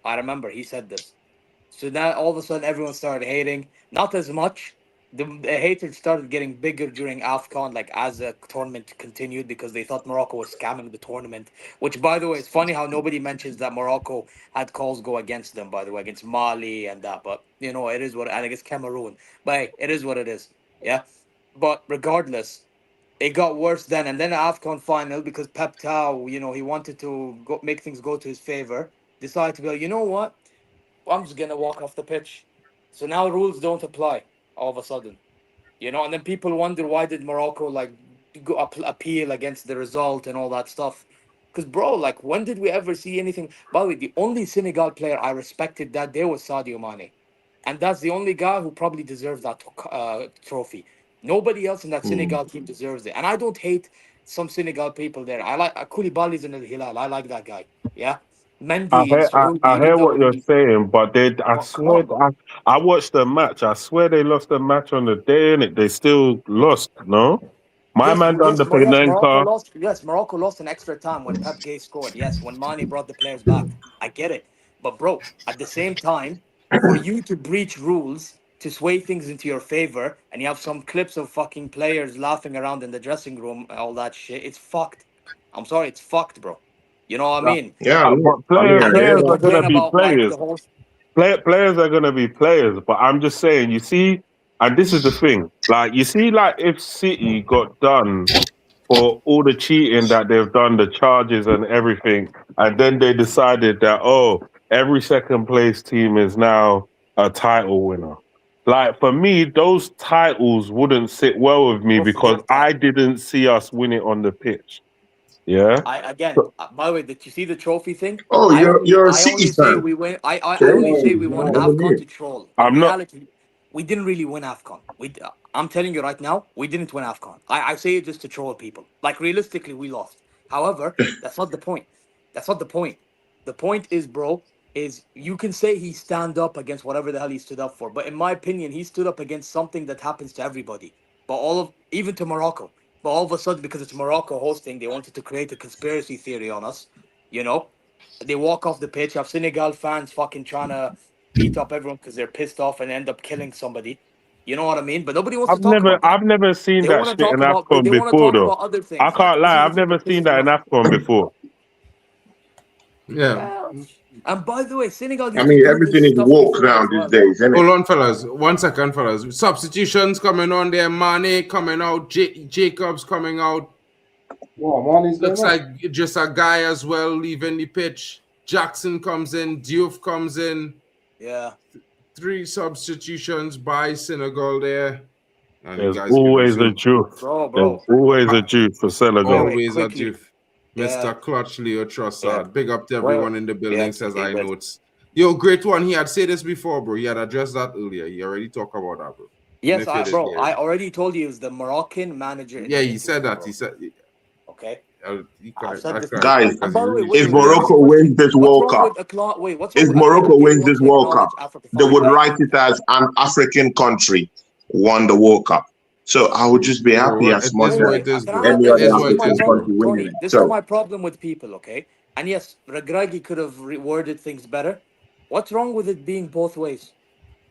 Speaker 11: I remember he said this. So now all of a sudden everyone started hating. Not as much. The hatred started getting bigger during AFCON, like as the tournament continued, because they thought Morocco was scamming the tournament. Which, by the way, it's funny how nobody mentions that Morocco had calls go against them, by the way, against Mali and that. But, it is and against Cameroon. But hey, it is what it is. Yeah. But regardless, it got worse then. And then the AFCON final, because Pep Tau, he wanted to make things go to his favor, decided to go, you know what? I'm just gonna walk off the pitch. So now rules don't apply all of a sudden, and then people wonder why did Morocco like go appeal against the result and all that stuff. Because bro, like when did we ever see anything? By the way, the only Senegal player I respected that day was Sadio Mane, and that's the only guy who probably deserves that trophy. Nobody else in that Senegal team deserves it, and I don't hate some Senegal people there. I like Koulibaly's in Al Hilal. I like that guy. Yeah,
Speaker 5: I
Speaker 11: Mendy in
Speaker 5: hear, I
Speaker 11: Saudi.
Speaker 5: hear what you're saying, but I
Speaker 11: Oh, come
Speaker 5: swear,
Speaker 11: on, bro.
Speaker 5: I watched the match. I swear they lost the match on the day, and they still lost. No, my man done the
Speaker 11: Morocco
Speaker 5: Penenka.
Speaker 11: lost. Yes, Morocco lost in extra time when Pep Gay scored. Yes, when Mane brought the players back. I get it, but bro, at the same time, for you to breach rules to sway things into your favor, and you have some clips of fucking players laughing around in the dressing room, all that shit, it's fucked. I'm sorry, it's fucked, bro. You know what I mean?
Speaker 6: yeah,
Speaker 5: But
Speaker 11: And then
Speaker 5: players
Speaker 11: you
Speaker 5: are gonna
Speaker 11: complain
Speaker 5: be
Speaker 11: about like the
Speaker 5: players.
Speaker 11: whole.
Speaker 5: Players are gonna be players. But I'm just saying, you see, and this is the thing. Like you see, like if City got done for all the cheating that they've done, the charges and everything, and then they decided that every second place team is now a title winner. like for me, those titles wouldn't sit well with me
Speaker 11: Bro,
Speaker 5: because
Speaker 11: forget that.
Speaker 5: I didn't see us win it on the pitch. Yeah.
Speaker 11: By the way, did you see the trophy thing?
Speaker 6: Oh, you're a
Speaker 11: I
Speaker 6: City
Speaker 11: only say
Speaker 6: fan.
Speaker 11: we win. I
Speaker 6: Okay.
Speaker 11: only say we
Speaker 6: No,
Speaker 11: won
Speaker 6: over
Speaker 11: AFCON
Speaker 6: here.
Speaker 11: to troll. In
Speaker 5: I'm not.
Speaker 11: reality, we didn't really win AFCON. I'm telling you right now, we didn't win AFCON. I say it just to troll people. Like realistically, we lost. However, that's not the point. That's not the point. The point is, bro, is you can say he stand up against whatever the hell he stood up for, but in my opinion, he stood up against something that happens to everybody. But even to Morocco. But all of a sudden, because it's Morocco hosting, they wanted to create a conspiracy theory on us. You know, they walk off the pitch. Have Senegal fans fucking trying to beat up everyone because they're pissed off and end up killing somebody. You know what I mean? But nobody wants to talk about that.
Speaker 5: I've never seen
Speaker 11: They
Speaker 5: that
Speaker 11: want to
Speaker 5: shit
Speaker 11: talk
Speaker 5: in
Speaker 11: about.
Speaker 5: AFCON
Speaker 11: They want to
Speaker 5: before,
Speaker 11: talk
Speaker 5: though.
Speaker 11: about other things.
Speaker 5: I can't lie. I've
Speaker 11: This is
Speaker 5: never
Speaker 11: what
Speaker 5: seen
Speaker 11: pisses
Speaker 5: that
Speaker 11: me
Speaker 5: in
Speaker 11: off.
Speaker 5: AFCON before.
Speaker 2: Yeah.
Speaker 11: And by the way, Senegal
Speaker 6: I
Speaker 11: used
Speaker 6: mean,
Speaker 11: to do
Speaker 6: everything
Speaker 11: this
Speaker 6: is
Speaker 11: stuff
Speaker 6: woke
Speaker 11: before
Speaker 6: now
Speaker 11: as
Speaker 6: these
Speaker 11: well.
Speaker 6: days, isn't it?
Speaker 2: Hold on, fellas. 1 second, fellas. Substitutions coming on there. Mane coming out. Jacobs coming out.
Speaker 10: What, Mane's going
Speaker 2: Looks
Speaker 10: on?
Speaker 2: like just a guy as well leaving the pitch. Jackson comes in. Diouf comes in.
Speaker 11: Yeah.
Speaker 2: 3 substitutions by Senegal there. And you
Speaker 5: There's
Speaker 2: guys can
Speaker 5: always a
Speaker 2: resume.
Speaker 5: juice.
Speaker 11: Bro.
Speaker 5: There's always a juice for Senegal.
Speaker 2: Always a
Speaker 11: quickly.
Speaker 2: Diouf. Mr. Clutch Leo Trossard.
Speaker 11: Yeah.
Speaker 2: Big up to
Speaker 11: Well,
Speaker 2: everyone in the building,
Speaker 11: yeah,
Speaker 2: says
Speaker 11: okay,
Speaker 2: I
Speaker 11: but-
Speaker 2: notes. Yo, great one. He had said this before, bro. He had addressed that earlier. He already talked about that, bro.
Speaker 11: Yes,
Speaker 2: And if you didn't hear
Speaker 11: I
Speaker 2: it-
Speaker 11: already told you it was the Moroccan manager. In
Speaker 2: Yeah,
Speaker 11: the
Speaker 2: he said
Speaker 11: interview,
Speaker 2: that.
Speaker 11: bro.
Speaker 2: He said.
Speaker 11: Okay.
Speaker 2: He
Speaker 11: I've said this.
Speaker 6: Guys,
Speaker 11: And by the way,
Speaker 6: if Morocco wins this World Cup,
Speaker 11: what's wrong
Speaker 6: if
Speaker 11: with
Speaker 6: Morocco wins this World Cup,
Speaker 11: Africa?
Speaker 6: they would write it as an African country won the World Cup. So I would just be happy as much as any other African country winning it.
Speaker 11: This
Speaker 6: So
Speaker 11: is my problem with people, okay? And yes, Regragui could have reworded things better. What's wrong with it being both ways?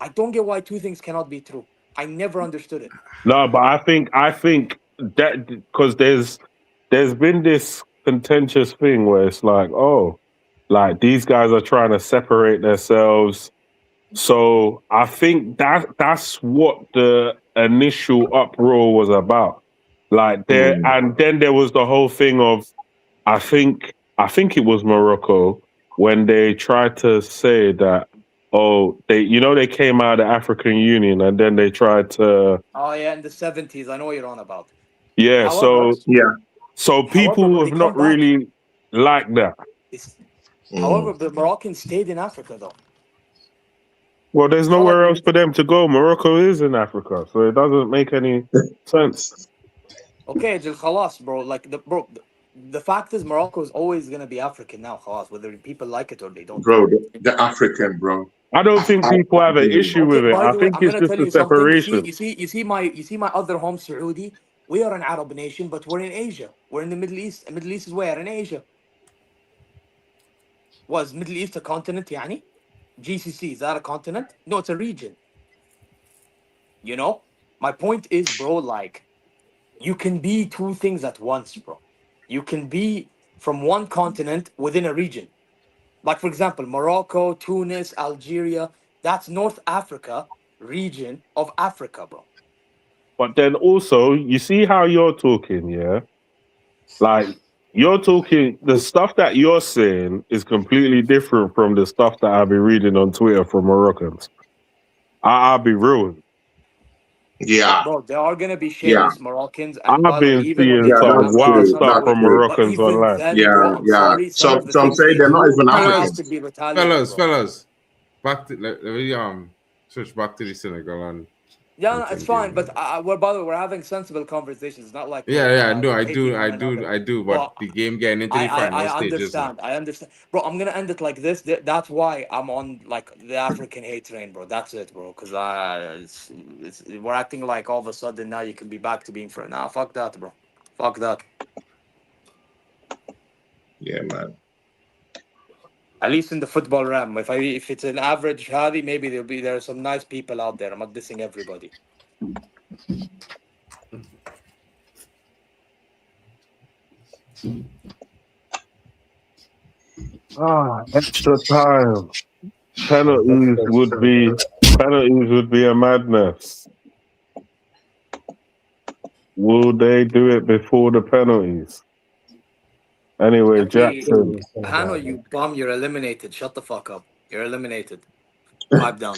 Speaker 11: I don't get why 2 things cannot be true. I never understood it.
Speaker 5: No, but I think that because there's been this contentious thing where it's like, oh, like these guys are trying to separate themselves. So I think that's what the initial uproar was about. Like and then there was the whole thing of I think it was Morocco when they tried to say that they came out of the African Union and then they tried to
Speaker 11: Oh yeah, in the 70s, I know what you're on about.
Speaker 5: yeah,
Speaker 11: However,
Speaker 5: so people
Speaker 11: bro,
Speaker 5: have
Speaker 11: they
Speaker 5: not
Speaker 11: come back.
Speaker 5: really liked that.
Speaker 11: However, the Moroccans stayed in Africa though.
Speaker 5: Well, there's nowhere else for them to go. Morocco is in Africa, so it doesn't make any sense.
Speaker 11: Okay, just khalas, bro. Like the fact is Morocco is always gonna be African now, khalas, whether people like it or they don't.
Speaker 6: bro, the African, bro.
Speaker 5: I don't think people have an issue with it.
Speaker 11: By
Speaker 5: I
Speaker 11: the way,
Speaker 5: think
Speaker 11: I'm
Speaker 5: it's
Speaker 11: gonna
Speaker 5: just
Speaker 11: tell
Speaker 5: a
Speaker 11: you something.
Speaker 5: separation.
Speaker 11: You see my other home, Saudi. We are an Arab nation, but we're in Asia. We're in the Middle East. The Middle East is where? In Asia. Was Middle East a continent, yani? GCC, is that a continent? No, it's a region. You know? My point is, bro, like, you can be 2 things at once, bro. You can be from one continent within a region. Like, for example, Morocco, Tunis, Algeria, that's North Africa region of Africa, bro.
Speaker 5: But then also, you see how you're talking, yeah? Like, you're talking, the stuff that you're saying is completely different from the stuff that I'll be reading on Twitter from Moroccans. I'll be real.
Speaker 6: Yeah.
Speaker 11: Bro, there are going to be shameless Moroccans. And
Speaker 5: I've been
Speaker 11: even when
Speaker 5: seeing
Speaker 11: they
Speaker 5: some
Speaker 11: come
Speaker 5: wild
Speaker 11: back,
Speaker 5: stuff from Moroccans
Speaker 11: even
Speaker 5: online.
Speaker 11: then, bro, I'm sorry. Some
Speaker 6: say they're not even African.
Speaker 11: Could be retaliated,
Speaker 2: Fellas, back to let me switch back to the Senegal and
Speaker 11: yeah, no, it's fine. But we're by the way, we're having sensible conversations. It's not like
Speaker 2: no, I
Speaker 11: hating one another.
Speaker 2: do. But the game getting into the final stages.
Speaker 11: I understand, bro. I'm gonna end it like this. That's why I'm on like the African hate train, bro. That's it, bro. Because we're acting like all of a sudden now you can be back to being friends. Nah, fuck that, bro. Fuck that.
Speaker 6: Yeah, man.
Speaker 11: At least in the football realm, if it's an average hadi, maybe there are some nice people out there. I'm not dissing everybody.
Speaker 5: Extra time. Penalties would be a madness. Will they do it before the penalties? Anyway, Jackson.
Speaker 11: Hanno, you bum, you're eliminated. Shut the fuck up. You're eliminated. Pipe down.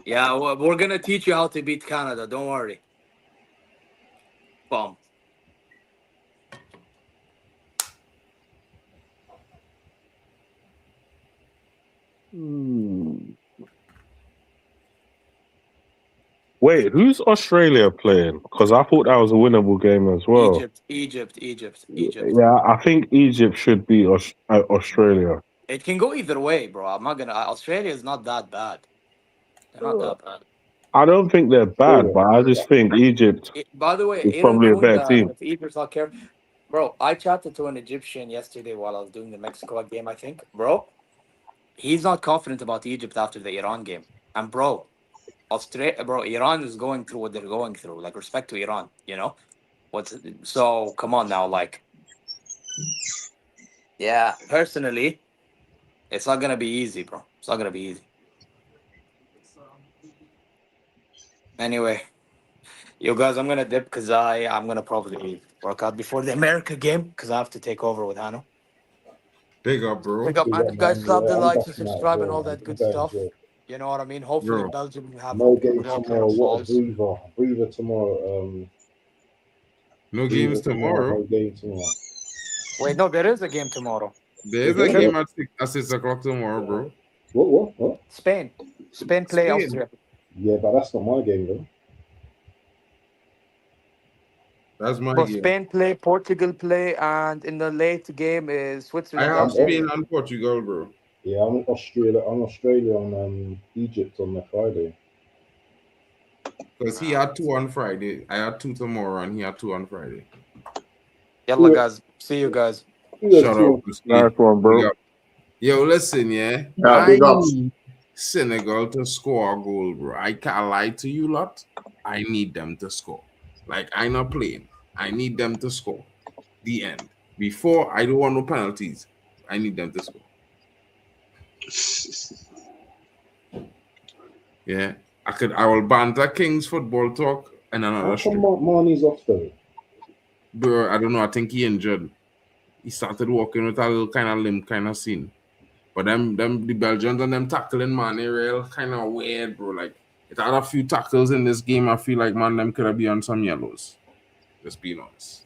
Speaker 11: Yeah, we're gonna teach you how to beat Canada. Don't worry. Boom.
Speaker 5: Wait, who's Australia playing? Because I thought that was a winnable game as well.
Speaker 11: Egypt.
Speaker 5: Yeah, I think Egypt should beat Australia.
Speaker 11: It can go either way, bro. I'm not gonna. Australia is not that bad. They're not that bad.
Speaker 5: I don't think they're bad, but I just think Egypt
Speaker 11: By the way,
Speaker 5: is
Speaker 11: Aaron
Speaker 5: probably a better
Speaker 11: Kunda,
Speaker 5: team.
Speaker 11: if Egypt's not careful, bro. I chatted to an Egyptian yesterday while I was doing the Mexico game. I think, bro, he's not confident about Egypt after the Iran game. And bro, Iran is going through what they're going through. Like, respect to Iran, you know. So? Come on now, like, yeah. Personally, it's not gonna be easy, bro. It's not gonna be easy. Anyway, you guys, I'm gonna dip because I'm gonna probably work out before the America game because I have to take over with Hanno.
Speaker 2: Big up, bro.
Speaker 11: Big up, man. You guys slap the
Speaker 10: I'm
Speaker 11: likes and
Speaker 10: back now,
Speaker 11: subscribe and
Speaker 10: bro.
Speaker 11: all that
Speaker 10: I'm
Speaker 11: good
Speaker 10: going
Speaker 11: stuff.
Speaker 10: to-
Speaker 11: You know what I mean? Hopefully,
Speaker 2: Bro.
Speaker 11: Belgium will have
Speaker 10: No
Speaker 11: a
Speaker 10: game
Speaker 11: real pair
Speaker 10: tomorrow.
Speaker 11: of
Speaker 10: What
Speaker 11: balls.
Speaker 10: Breather tomorrow.
Speaker 2: No
Speaker 10: Breather
Speaker 2: games tomorrow.
Speaker 10: No game tomorrow.
Speaker 11: Wait, no, there is a game tomorrow.
Speaker 2: There's a game at 6 o'clock tomorrow, bro.
Speaker 10: What?
Speaker 11: Spain play
Speaker 2: Spain.
Speaker 11: Austria.
Speaker 10: Yeah, but that's not my game though.
Speaker 2: That's my
Speaker 11: Bro,
Speaker 2: game.
Speaker 11: Spain play, Portugal play, and in the late game is
Speaker 2: I
Speaker 11: Switzerland.
Speaker 2: have
Speaker 11: Austria.
Speaker 2: Spain and Portugal, bro.
Speaker 10: Yeah, I'm Australia on Egypt on the Friday.
Speaker 2: Because he had 2 on Friday. I had 2 tomorrow, and he had 2 on Friday.
Speaker 11: Yalla, guys. See you guys.
Speaker 2: Shut up.
Speaker 5: Nice one, bro.
Speaker 2: Yo, listen, yeah.
Speaker 6: Yeah, big ups.
Speaker 2: need Senegal to score a goal, bro. I can't lie to you lot. I need them to score. Like, I'm not playing. I need them to score. The end. Before, I don't want no penalties. I need them to score. Yeah. I will banter King's football talk and another
Speaker 10: How come
Speaker 2: stream.
Speaker 10: Marnie's off though?
Speaker 2: Bro, I don't know. I think he injured. He started walking with a little kind of limp kind of scene. But the Belgians and them tackling, man, they real kind of weird, bro. Like, it had a few tackles in this game. I feel like, man, them could have been on some yellows. Just being honest.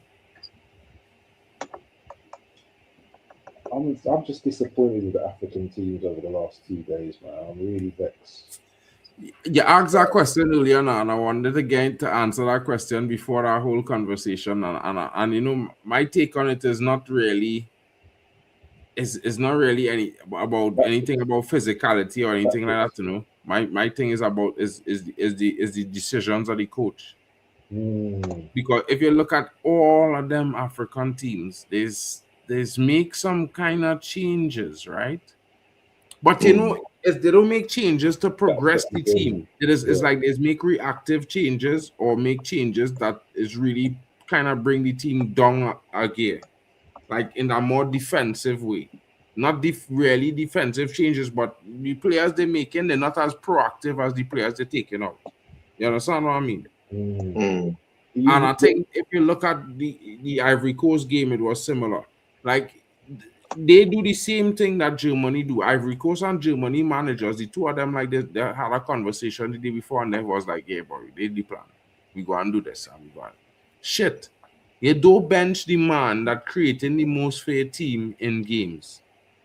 Speaker 10: I'm just disappointed with the African teams over the last 2 days, man. I'm really vexed.
Speaker 2: You asked that question earlier now, and I wanted again to answer that question before our whole conversation. And you know, my take on it is not really about anything about physicality or anything like that. You know, my thing is about is the decisions of the coach. Because if you look at all of them African teams, there's make some kind of changes, right? But you know, if they don't make changes to progress the team, it's like there's make reactive changes or make changes that is really kind of bring the team down a gear, like in a more defensive way. Not really defensive changes, but the players they're making, they're not as proactive as the players they're taking out. You understand what I mean? And I think if you look at the Ivory Coast game, it was similar. Like, they do the same thing that Germany do. Ivory Coast and Germany managers, the two of them, like they had a conversation the day before, and they was like, "Yeah, boy, they the plan. We go and do this, and we go on." Shit, you don't bench the man that creating the most fair team in games.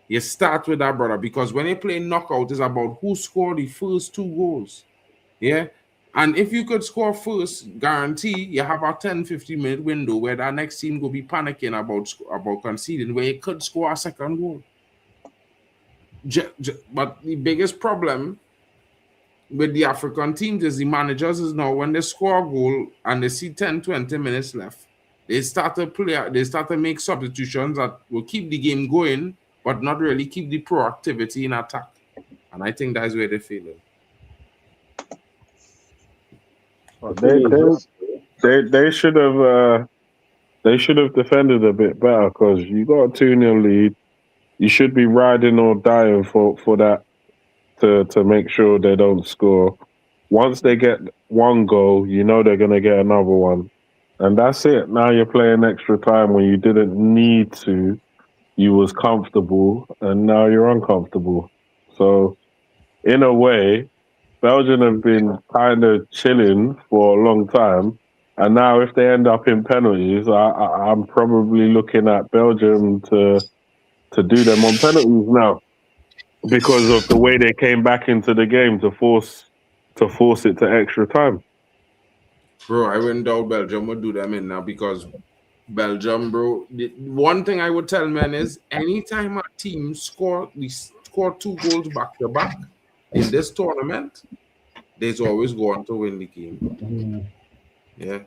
Speaker 2: You start with that, brother, because when you play knockout, it's about who scored the first 2 goals. Yeah. And if you could score first, guarantee you have a 10-15 minute window where that next team will be panicking about conceding, where you could score a second goal. But the biggest problem with the African teams is the managers is now when they score a goal and they see 10-20 minutes left, they start to make substitutions that will keep the game going, but not really keep the proactivity in attack. And I think that's where they're failing.
Speaker 5: They should have defended a bit better because you got a 2-0 lead. You should be riding or dying for that to make sure they don't score. Once they get 1 goal, you know they're gonna get another one. And that's it. Now you're playing extra time when you didn't need to. You was comfortable and now you're uncomfortable. So in a way, Belgium have been kind of chilling for a long time, and now if they end up in penalties, I'm probably looking at Belgium to do them on penalties now because of the way they came back into the game to force it to extra time.
Speaker 2: Bro, I wouldn't doubt Belgium would do them in now because Belgium, bro. One thing I would tell men is anytime a team score 2 goals back to back in this tournament, there's always go on to win the game. Yeah,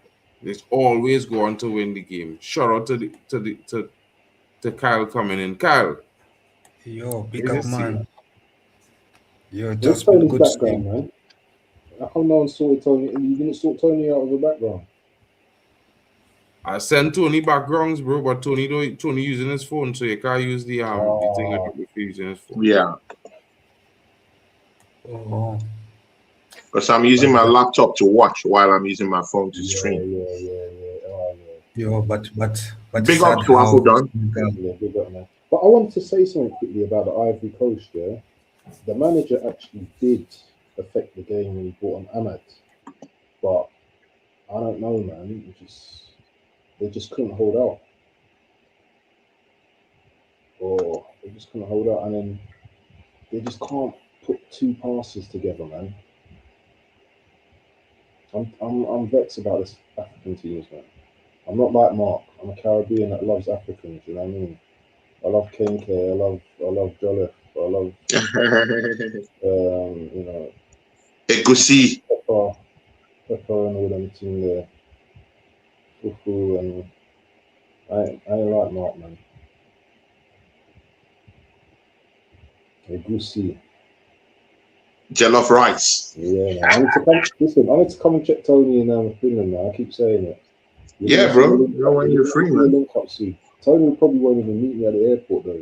Speaker 2: there's always go on to win the game. Shout out to Kyle coming in. Kyle,
Speaker 13: Yo, big
Speaker 2: what
Speaker 13: up,
Speaker 2: you see?
Speaker 13: man. Yo,
Speaker 10: Where's
Speaker 13: just been
Speaker 10: Tony's
Speaker 13: good
Speaker 10: background,
Speaker 13: seeing.
Speaker 10: man? How come no one sorted Tony? You didn't sort Tony out of the background?
Speaker 2: I sent Tony backgrounds, bro, but Tony using his phone, so you can't use the thing if you're using his phone.
Speaker 6: Yeah.
Speaker 13: Oh.
Speaker 6: Because I'm using my laptop to watch while I'm using my phone to stream.
Speaker 13: Yo, but
Speaker 6: Big up to Waffle Don.
Speaker 10: Yeah, big up, man. But I wanted to say something quickly about the Ivory Coast. Yeah, the manager actually did affect the game when he brought on Ahmad, but I don't know, man. They just couldn't hold out, or they just couldn't hold out, and then they just can't put 2 passes together, man. I'm vexed about this African teams, man. I'm not like Mark. I'm a Caribbean that loves Africans. You know what I mean? I love Kenke. I love Jolliffe. I love you know,
Speaker 6: Egusi,
Speaker 10: Pepper and all them team there. Fufu, and I ain't like Mark, man. Egusi.
Speaker 6: jollof rice.
Speaker 10: Yeah, man. I need to come and check Tony in Finland, man. I keep saying it.
Speaker 6: Yeah, bro. When you're free, man.
Speaker 10: Link up soon. Tony probably won't even meet me at the airport, though.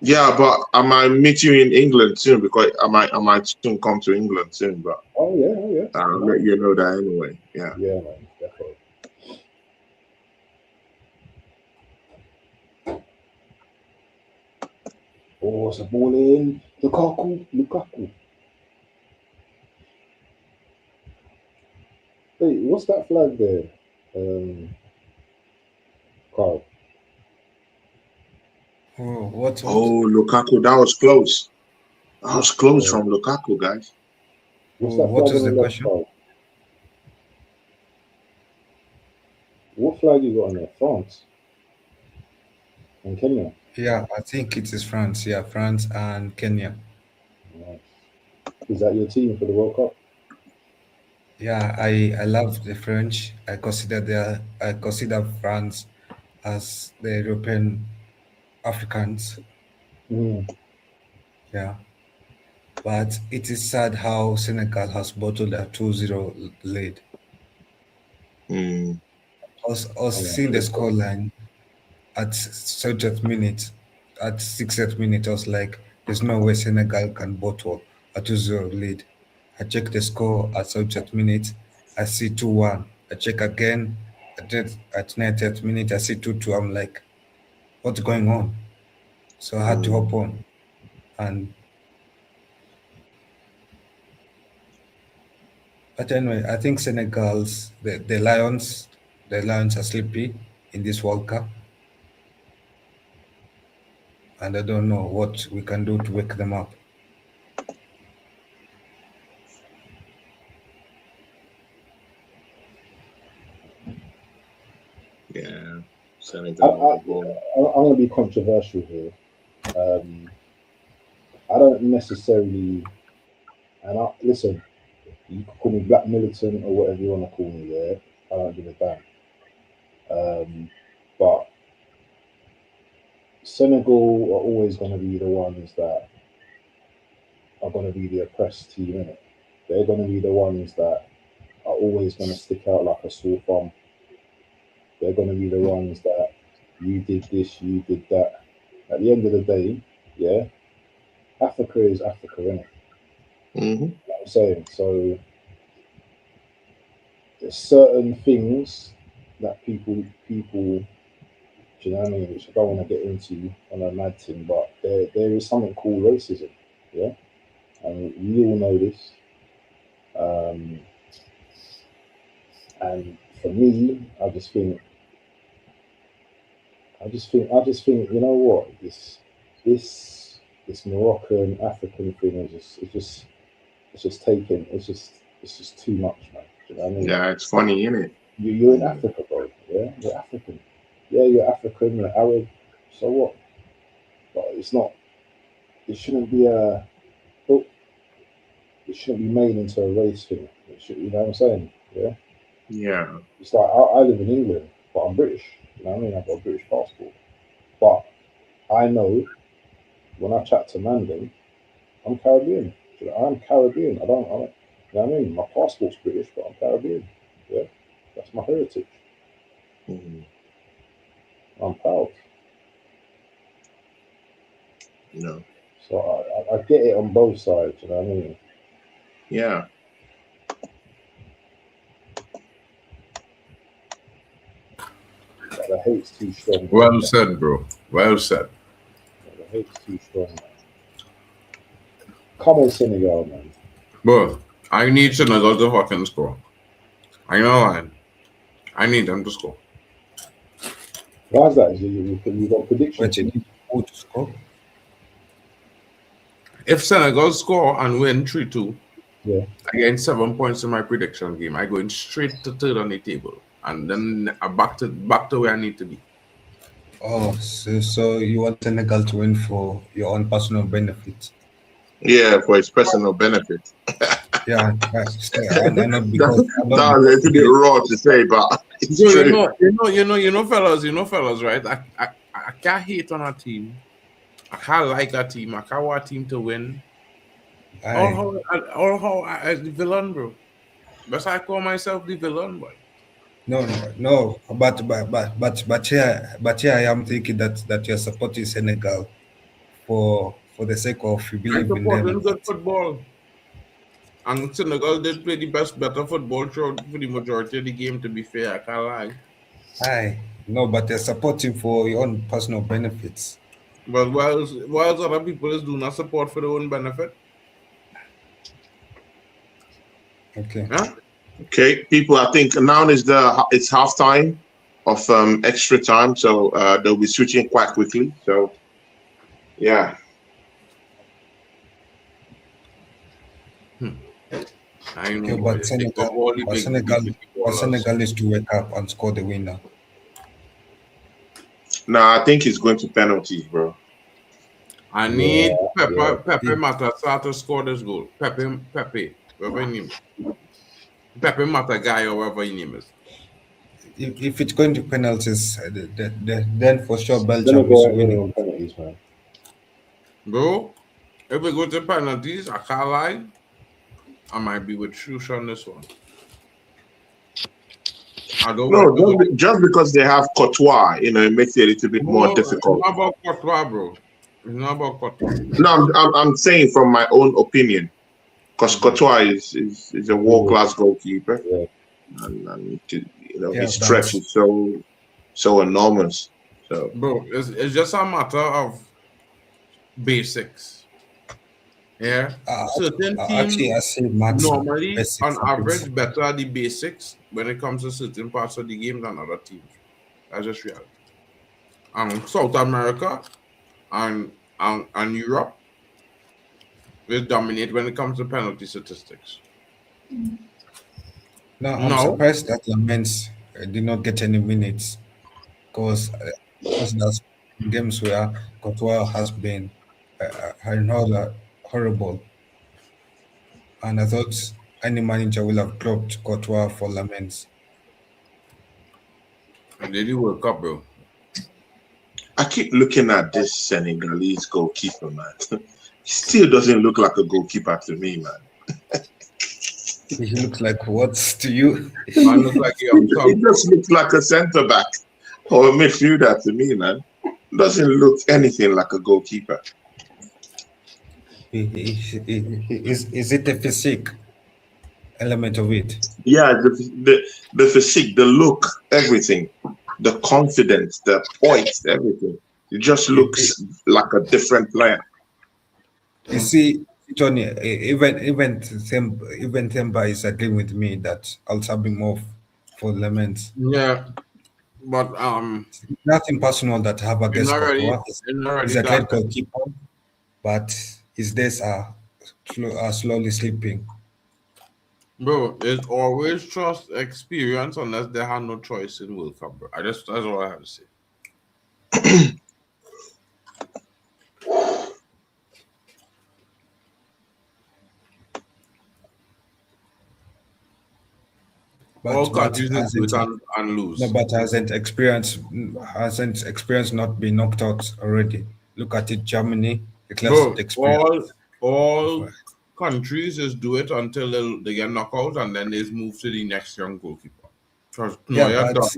Speaker 6: Yeah, but I might meet you in England soon because I might soon come to England soon. But
Speaker 10: oh yeah.
Speaker 6: I'll let you know that anyway. Yeah.
Speaker 10: Yeah, man. Definitely. Oh, it's a ball in. Lukaku. Hey, what's that flag there? Carl.
Speaker 13: Oh, what?
Speaker 6: Oh, Lukaku, that was close. That was close from Lukaku, guys.
Speaker 10: What's that
Speaker 13: what
Speaker 10: flag
Speaker 13: is
Speaker 10: on
Speaker 13: the
Speaker 10: left,
Speaker 13: question?
Speaker 10: Carl? What flag you got on there? France and Kenya.
Speaker 13: Yeah, I think it is France. Yeah, France and Kenya.
Speaker 10: Nice. Is that your team for the World Cup?
Speaker 13: Yeah, I love the French. I consider France as the European Africans. Yeah. But it is sad how Senegal has bottled a 2-0 lead. I was seeing the scoreline at 60th minute. At 60th minute, I was like, there's no way Senegal can bottle a 2-0 lead. I check the score at 60th minute. I see 2-1. I check again at 90th minute. I see 2-2. I'm like, what's going on? So I had to hop on. But anyway, I think Senegal's the Lions are sleepy in this World Cup, and I don't know what we can do to wake them up.
Speaker 6: Yeah,
Speaker 10: I'm going to be controversial here. I don't necessarily, listen, you can call me black militant or whatever you want to call me there. I don't give a damn. But Senegal are always going to be the ones that are going to be the oppressed team, innit? They're going to be the ones that are always going to stick out like a sore thumb. They're going to be the ones that you did this, you did that. At the end of the day, yeah, Africa is Africa, innit? You know what I'm saying? So there's certain things that people, do you know what I mean, which I don't want to get into on a mad thing, but there is something called racism, yeah? And we all know this. And for me, I just think, you know what, this Moroccan African thing is just too much, man. Do you know what I mean?
Speaker 6: Yeah, it's funny, isn't it?
Speaker 10: You're in Africa, bro. Yeah, you're African. Yeah, you're African. You're Arab. So what? But it's not. It shouldn't be a. Oh, it shouldn't be made into a race thing. It should, you know what I'm saying? Yeah.
Speaker 6: Yeah.
Speaker 10: It's like I live in England, but I'm British. You know what I mean? I've got a British passport. But I know when I chat to Mandan, I'm Caribbean. I'm Caribbean. I don't. You know what I mean? My passport's British, but I'm Caribbean. Yeah. That's my heritage. I'm proud.
Speaker 6: You know.
Speaker 10: So I get it on both sides. You know what I mean?
Speaker 6: Yeah.
Speaker 10: But the hate's too strong.
Speaker 2: Well said, bro. Well said.
Speaker 10: The hate's too strong, man. Come on, Senegal, man.
Speaker 2: Bro, I need Senegal to fucking score. I know, man. I need them to score.
Speaker 10: Why is that? You got predictions?
Speaker 13: But you need who to score?
Speaker 2: If Senegal score and win 3-2,
Speaker 10: yeah,
Speaker 2: I gain 7 points in my prediction game. I go in straight to third on the table, and then back to where I need to be.
Speaker 13: Oh, so you want Senegal to win for your own personal benefit?
Speaker 6: Yeah, for his personal benefit.
Speaker 13: Yeah,
Speaker 6: that was a little bit raw to say, but it's true.
Speaker 2: You know, fellas, right? I can't hate on a team. I can't like a team. I can't want a team to win. Or how I the villain, bro. That's why I call myself the villain, boy.
Speaker 13: No. But here I am thinking that you're supporting Senegal for the sake of you believe in them.
Speaker 2: Good football. And Senegal did play better football for the majority of the game, to be fair. I can't lie.
Speaker 13: No, but they're supporting for your own personal benefits.
Speaker 2: But whilst other people do not support for their own benefit.
Speaker 13: Okay.
Speaker 2: Huh?
Speaker 6: Okay, people, I think now it's halftime of extra time, so they'll be switching quite quickly. So, yeah.
Speaker 2: I know.
Speaker 13: Okay, but Senegal is to wake up and score the winner.
Speaker 6: No, I think it's going to penalties, bro.
Speaker 2: I need Pepe Mata to score this goal. Pepe, whatever his name is. Pepe Mata guy or whatever his name is.
Speaker 13: If it's going to penalties, then for sure Belgium is winning.
Speaker 10: Penalties, man.
Speaker 2: Bro, if we go to penalties, I can't lie. I might be with Shush on this one.
Speaker 6: Just because they have Courtois, you know, it makes it a little bit more difficult.
Speaker 2: It's not about Courtois, bro. It's not about Courtois.
Speaker 6: No, I'm saying from my own opinion, because Courtois is a world-class goalkeeper, and you know, his stretch is so enormous. So,
Speaker 2: bro, it's just a matter of basics. Yeah, certain teams normally, on average, better at the basics when it comes to certain parts of the game than other teams. That's just reality. South America and Europe will dominate when it comes to penalty statistics.
Speaker 13: No, I'm surprised that Lamens did not get any minutes, because there's games where Courtois has been another horrible, and I thought any manager will have dropped Courtois for Lamens.
Speaker 2: And they do World Cup, bro.
Speaker 6: I keep looking at this Senegalese goalkeeper, man. He still doesn't look like a goalkeeper to me, man.
Speaker 13: He looks like what to you?
Speaker 6: He just looks like a centre back or a midfielder to me, man. Doesn't look anything like a goalkeeper.
Speaker 13: Is it the physique element of it?
Speaker 6: Yeah, the physique, the look, everything, the confidence, the poise, everything. It just looks like a different player.
Speaker 13: You see, Tony, even Themba is agreeing with me that also be more for Laments.
Speaker 2: Yeah, but
Speaker 13: Nothing personal that I have
Speaker 2: it's
Speaker 13: against
Speaker 2: not really,
Speaker 13: Courtois.
Speaker 2: it's not
Speaker 13: He's
Speaker 2: really
Speaker 13: a great
Speaker 2: that.
Speaker 13: goalkeeper, but his days are slowly slipping.
Speaker 2: Bro, it's always trust experience unless they had no choice in World Cup, bro. That's all I have to say. All countries just do it and lose.
Speaker 13: No, but hasn't experienced not being knocked out already. Look at it, Germany.
Speaker 2: Bro,
Speaker 13: Experience.
Speaker 2: all countries just do it until they get knocked out and then they move to the next young goalkeeper.
Speaker 13: Yeah, but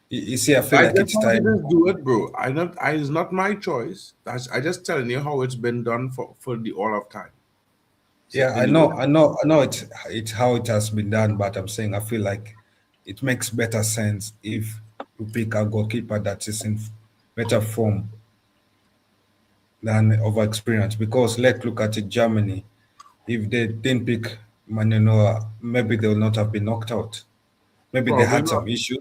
Speaker 13: you see, I feel like it's time.
Speaker 2: Just do it, bro. It's not my choice. I just telling you how it's been done for the all of time.
Speaker 13: Yeah, I know it's how it has been done, but I'm saying I feel like it makes better sense if you pick a goalkeeper that is in better form than over experience. Because let's look at it, Germany. If they didn't pick Manenoa, maybe they will not have been knocked out. Maybe they had some issues.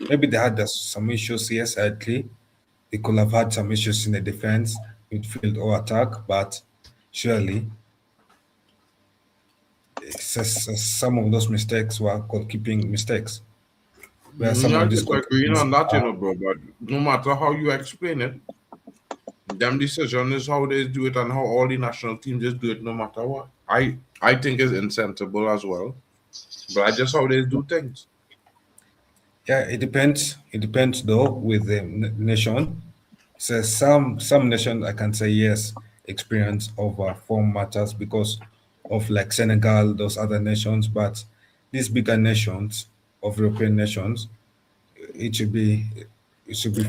Speaker 13: Maybe they had some issues, yes, I agree. They could have had some issues in the defense, midfield, or attack, but surely some of those mistakes were goalkeeping mistakes. Where some of these
Speaker 2: agreeing on that, bro. But no matter how you explain it, them decision is how they do it and how all the national teams just do it no matter what. I think it's insensible as well. But I just how they do things.
Speaker 13: Yeah, it depends. It depends though with the nation. So some nations I can say yes, experience over form matters because of like Senegal, those other nations, but these bigger nations of European nations, it should be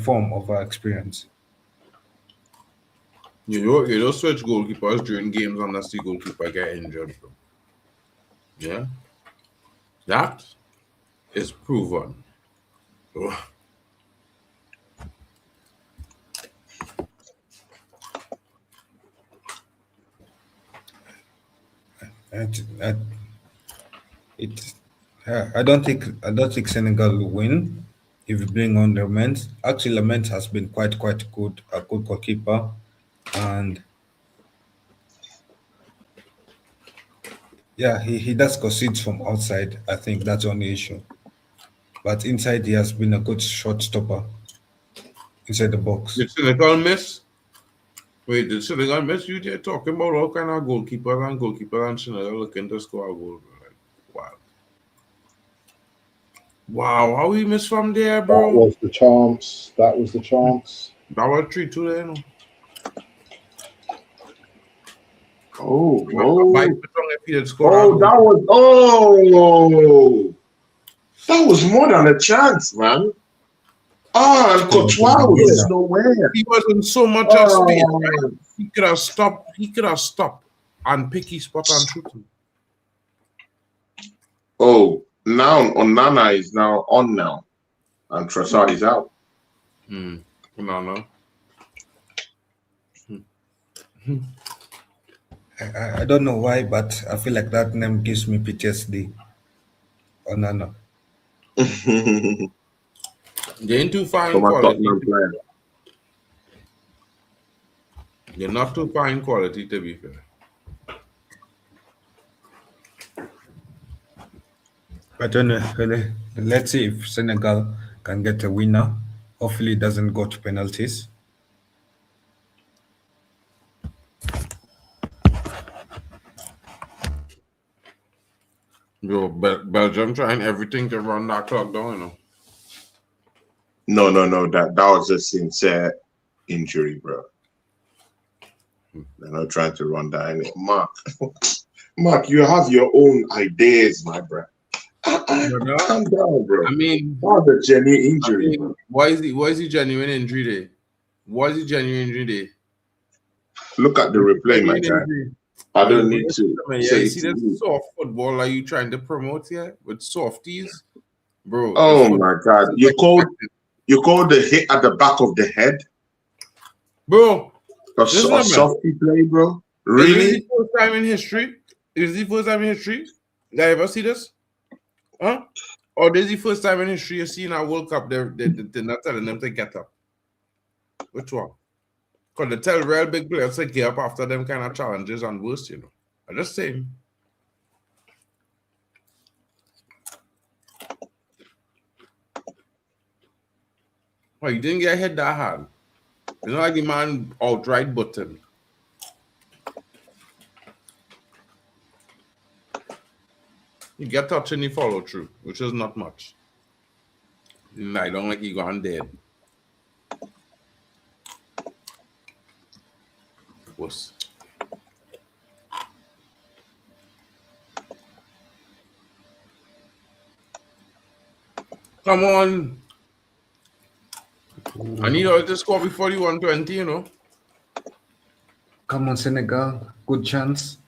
Speaker 13: form over experience.
Speaker 2: You don't switch goalkeepers during games unless the goalkeeper get injured, bro. Yeah, that is proven.
Speaker 13: I don't think Senegal will win if you bring on Laments. Actually, Laments has been quite good, a good goalkeeper, and yeah, he does concede from outside. I think that's the only issue. But inside, he has been a good shot stopper inside the box.
Speaker 2: Did Senegal miss? Wait, did Senegal miss? You there talking about all kind of goalkeepers and Senegal looking to score a goal, bro. Like, wow. Wow, how we missed from there, bro?
Speaker 10: That was the chance. That was
Speaker 2: 3-2 there, no?
Speaker 6: Oh, that was more than a chance, man. Oh, and Courtois was nowhere.
Speaker 2: He was in so much space, right? He could have stopped and pick his spot and shoot him.
Speaker 6: Oh, now Onana is now on now, and Trossard is out.
Speaker 2: No.
Speaker 13: I don't know why, but I feel like that name gives me PTSD. Onana.
Speaker 2: They ain't too fine quality. They're not too fine quality, to be fair.
Speaker 13: But let's see if Senegal can get a winner. Hopefully, it doesn't go to penalties.
Speaker 2: Yo, Belgium trying everything to run that clock down, you know.
Speaker 6: No. That was a sincere injury, bro. They're not trying to run that anymore. Mark, you have your own ideas, my bro. Calm down, bro.
Speaker 2: I mean,
Speaker 6: that's a genuine injury.
Speaker 2: Why is he genuine injury there? Why is he genuine injury there?
Speaker 6: Look at the replay, my guy. I don't need to.
Speaker 2: Yeah, you see this soft football are you trying to promote here with softies, bro?
Speaker 6: Oh my God! You called the hit at the back of the head,
Speaker 2: bro. Listen, man.
Speaker 6: softy play, bro.
Speaker 2: Is this
Speaker 6: Really?
Speaker 2: the first time in history? Is this the first time in history that I ever see this? Huh? Or this is the first time in history you see in a World Cup they're not telling them to get up? Which one? Because they tell real big players to get up after them kind of challenges and worse, you know. I'm just saying. Well, you didn't get hit that hard. It's not like the man outright button. You get touch and you follow through, which is not much. I don't like you gone dead. Wuss. Come on. I need us to score before the 120, you know.
Speaker 13: Come on, Senegal. Good chance.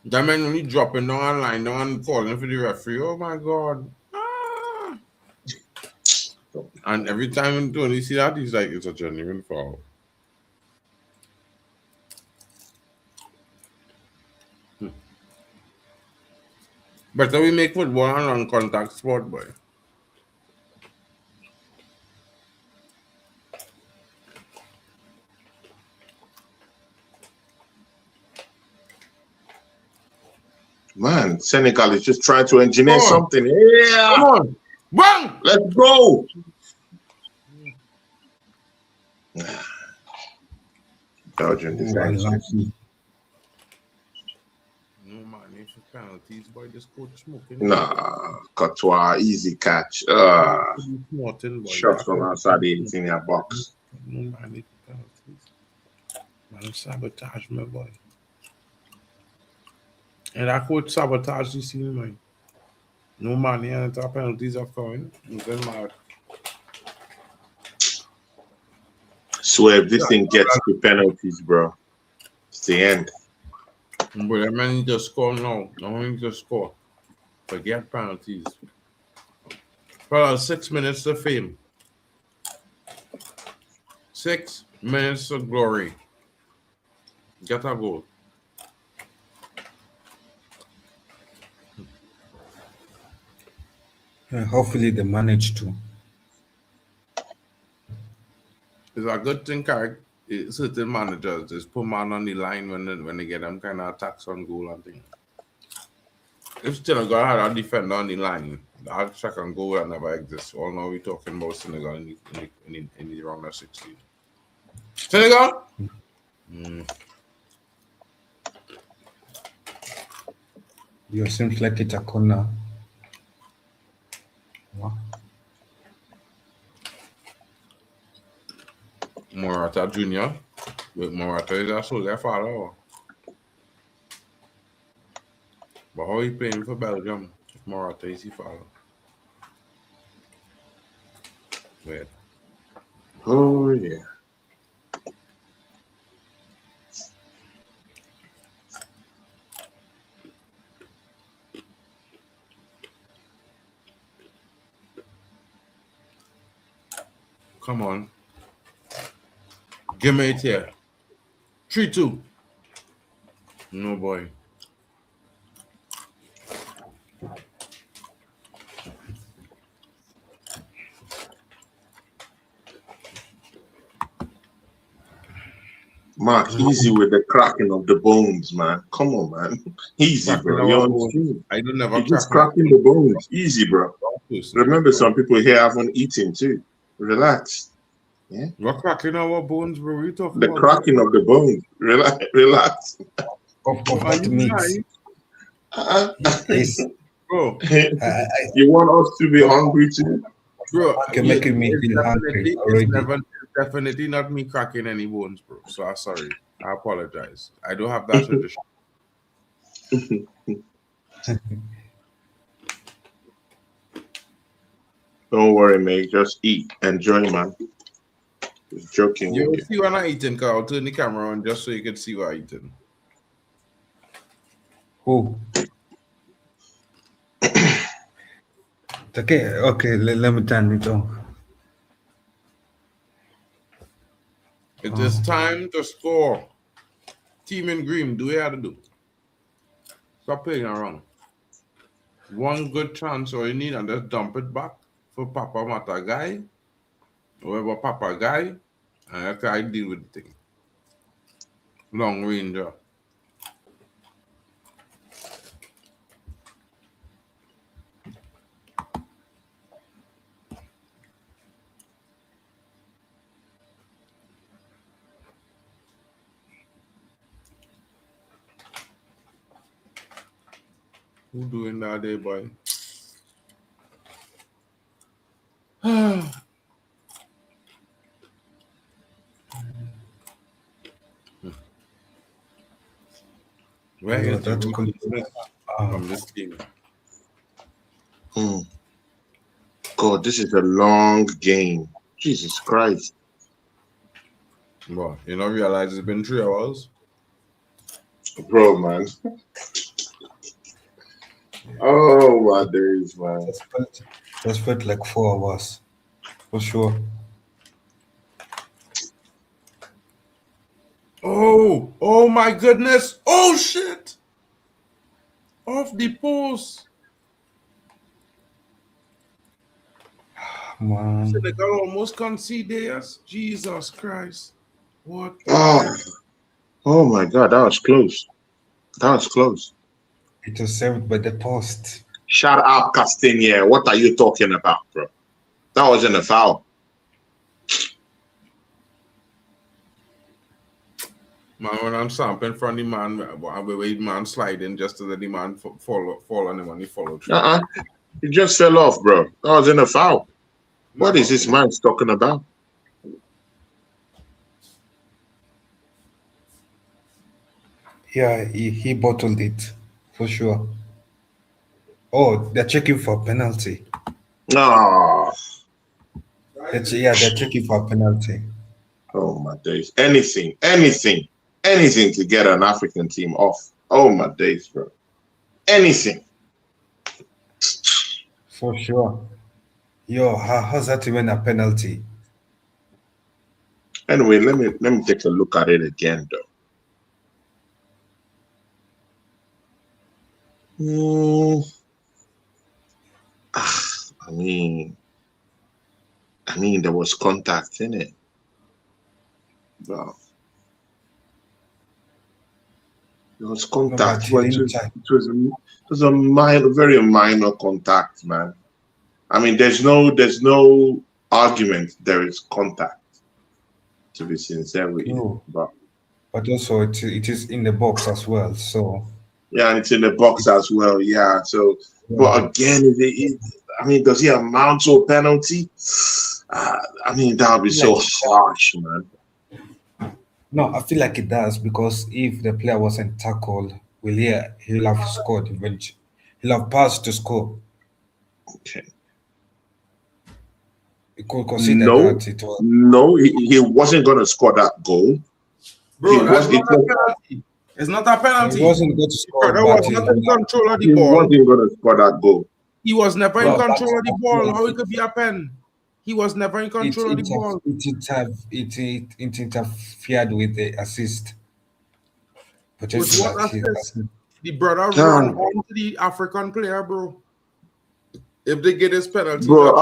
Speaker 2: That man only dropping down and lying down and calling for the referee. Oh my God. And every time Tony see that, he's like, it's a genuine foul. But then we make football an on-contact sport, boy.
Speaker 6: Man, Senegal is just trying to engineer something. Yeah.
Speaker 2: Come on. Bang!
Speaker 6: Let's go. Belgium disaster.
Speaker 2: No man, it's for penalties, boy. This coach smoking.
Speaker 6: Nah, Courtois, easy catch. Shot from outside the 18-yard box.
Speaker 2: No man, it's for penalties. Man, sabotage my boy. And that coach sabotage the scene, man. No man, and the penalties are coming. It doesn't matter.
Speaker 6: Swear, if this thing gets to penalties, bro, it's the end.
Speaker 2: But that man need to score now. No one need to score. Forget penalties. Well, 6 minutes of fame. 6 minutes of glory. Get a goal.
Speaker 13: Hopefully they manage to.
Speaker 2: It's a good thing, certain managers just put man on the line when they get them kind of attacks on goal and things. If Senegal had a defender on the line, the second goal will never exist. All now we're talking about Senegal in the round of 16. Senegal?
Speaker 13: You seems like it's a corner. Wow.
Speaker 2: Morata Jr. With Morata is also their father. But how he playing for Belgium if Morata is his father? Weird.
Speaker 6: Oh, yeah.
Speaker 2: Come on. Give me it here. 3-2. No boy.
Speaker 6: Mark, easy with the cracking of the bones, man. Come on, man. Easy, bro. You're on the stream.
Speaker 2: I don't never
Speaker 6: You're just cracking the bones. Easy, bro. Remember, some people here haven't eaten too. Relax. Yeah.
Speaker 2: We're cracking our bones, bro. We talking
Speaker 6: the
Speaker 2: about
Speaker 6: cracking of the bones. Relax.
Speaker 13: Of what means?
Speaker 2: Bro,
Speaker 6: you want us to be hungry too?
Speaker 2: Bro,
Speaker 13: you're making me feel hungry already.
Speaker 2: It's definitely not me cracking any bones, bro. So I'm sorry. I apologize. I don't have that tradition.
Speaker 6: Don't worry, mate. Just eat. Enjoy, man. Just joking.
Speaker 2: You will see when I'm eating, because I'll turn the camera on just so you can see what I'm eating.
Speaker 13: Who? Okay, let me turn it on.
Speaker 2: It is time to score. Team in green, do what you have to do. Stop playing around. One good chance all you need and just dump it back for Papa Mata guy, whoever Papa guy, and that's how I deal with the thing. Long ranger. Who doing that day, boy? Where is the ruthlessness from this team?
Speaker 6: God, this is a long game. Jesus Christ.
Speaker 2: Bro, you don't realize it's been 3 hours?
Speaker 6: Bro, man. Oh, my days, man.
Speaker 13: Just felt like 4 hours. For sure.
Speaker 2: Oh my goodness. Oh, shit. Off the post.
Speaker 13: Man.
Speaker 2: Senegal almost conceded. Yes. Jesus Christ. What?
Speaker 6: Oh, my God. That was close. That was close.
Speaker 13: It was saved by the post.
Speaker 6: Shut up, Castinier. What are you talking about, bro? That wasn't a foul.
Speaker 2: Man, when I'm stamping from the man, the man sliding just to let the man fall on him and he followed through.
Speaker 6: He just fell off, bro. That wasn't a foul. What is this man talking about?
Speaker 13: Yeah, he bottled it. For sure. Oh, they're checking for a penalty.
Speaker 6: No.
Speaker 13: They're checking for a penalty.
Speaker 6: Oh, my days. Anything to get an African team off. Oh, my days, bro. Anything.
Speaker 13: For sure. Yo, how's that even a penalty?
Speaker 6: Anyway, let me take a look at it again, though. I mean, there was contact in it. Wow. There was contact, but it was a very minor contact, man. I mean, there's no argument. There is contact, to be sincere with you. But
Speaker 13: also, it is in the box as well. So
Speaker 6: yeah, and it's in the box as well. Yeah. So, but again, does he amount to a penalty? I mean, that would be so harsh, man.
Speaker 13: No, I feel like it does, because if the player wasn't tackled, he'll have scored eventually. He'll have passed to score.
Speaker 6: Okay.
Speaker 13: He could consider that it was.
Speaker 6: No, he wasn't going to score that goal.
Speaker 2: Bro, that's not a penalty. It's not a penalty.
Speaker 13: He wasn't going to score.
Speaker 2: He was not in control of the ball.
Speaker 6: He wasn't going to score that goal.
Speaker 2: He was never in control of the ball. How it could be a pen? He was never in control of the ball.
Speaker 13: It interfered with the assist.
Speaker 2: With what assist? The brother run onto the African player, bro. If they get this penalty.
Speaker 6: Bro,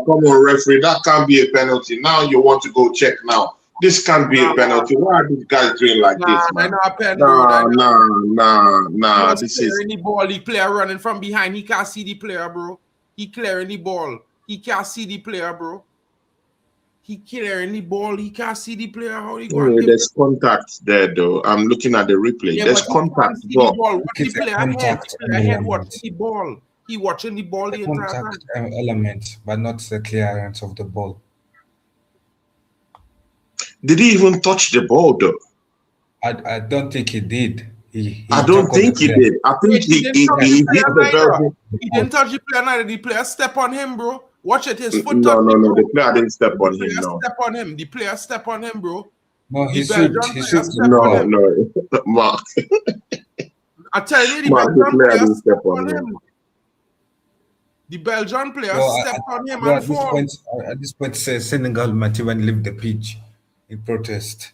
Speaker 6: come on, referee. That can't be a penalty. Now you want to go check now. This can't be a penalty. Why are these guys doing like this, man? Nah. This is
Speaker 2: the ball. The player running from behind. He can't see the player, bro. He clearing the ball. He can't see the player, bro. He clearing the ball. He can't see the player. How he going?
Speaker 6: There's contact there, though. I'm looking at the replay. There's contact.
Speaker 2: The ball. What the player head watching the ball. He watching the ball the entire time.
Speaker 13: Contact element, but not the clearance of the ball.
Speaker 6: Did he even touch the ball, though?
Speaker 13: I don't think he did.
Speaker 6: I don't think he did. I think he hit the Belgium.
Speaker 2: He didn't touch the player neither. The player step on him, bro. Watch it. His foot
Speaker 6: No. The player didn't step on him. No.
Speaker 2: Step on him. The player step on him, bro.
Speaker 13: No, he should.
Speaker 6: No. Mark.
Speaker 2: I tell you, the Belgian player didn't step on him. The Belgian player stepped on him and fall.
Speaker 13: At this point, Senegal might even leave the pitch. in protest.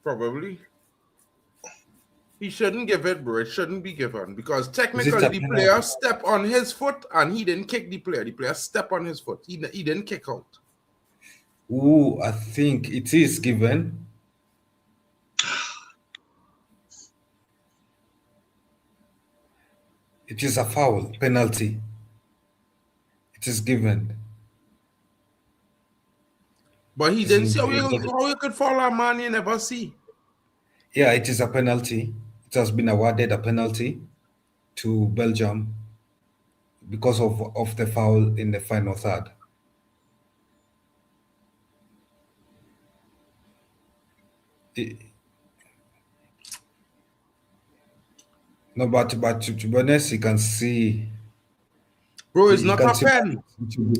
Speaker 2: Probably. He shouldn't give it, bro. It shouldn't be given because
Speaker 13: Is it
Speaker 2: technically
Speaker 13: a
Speaker 2: the
Speaker 13: penalty?
Speaker 2: player stepped on his foot and he didn't kick the player. The player stepped on his foot. He didn't kick out.
Speaker 13: Ooh, I think it is given. It is a foul, penalty. It is given.
Speaker 2: But he
Speaker 13: It
Speaker 2: didn't
Speaker 13: is
Speaker 2: see how
Speaker 13: in-
Speaker 2: you could follow a man you never see.
Speaker 13: Yeah, it is a penalty. It has been awarded a penalty to Belgium because of the foul in the final third. No, but to be honest, you can see.
Speaker 2: Bro, it's
Speaker 13: you
Speaker 2: not
Speaker 13: can
Speaker 2: a
Speaker 13: see-
Speaker 2: pen.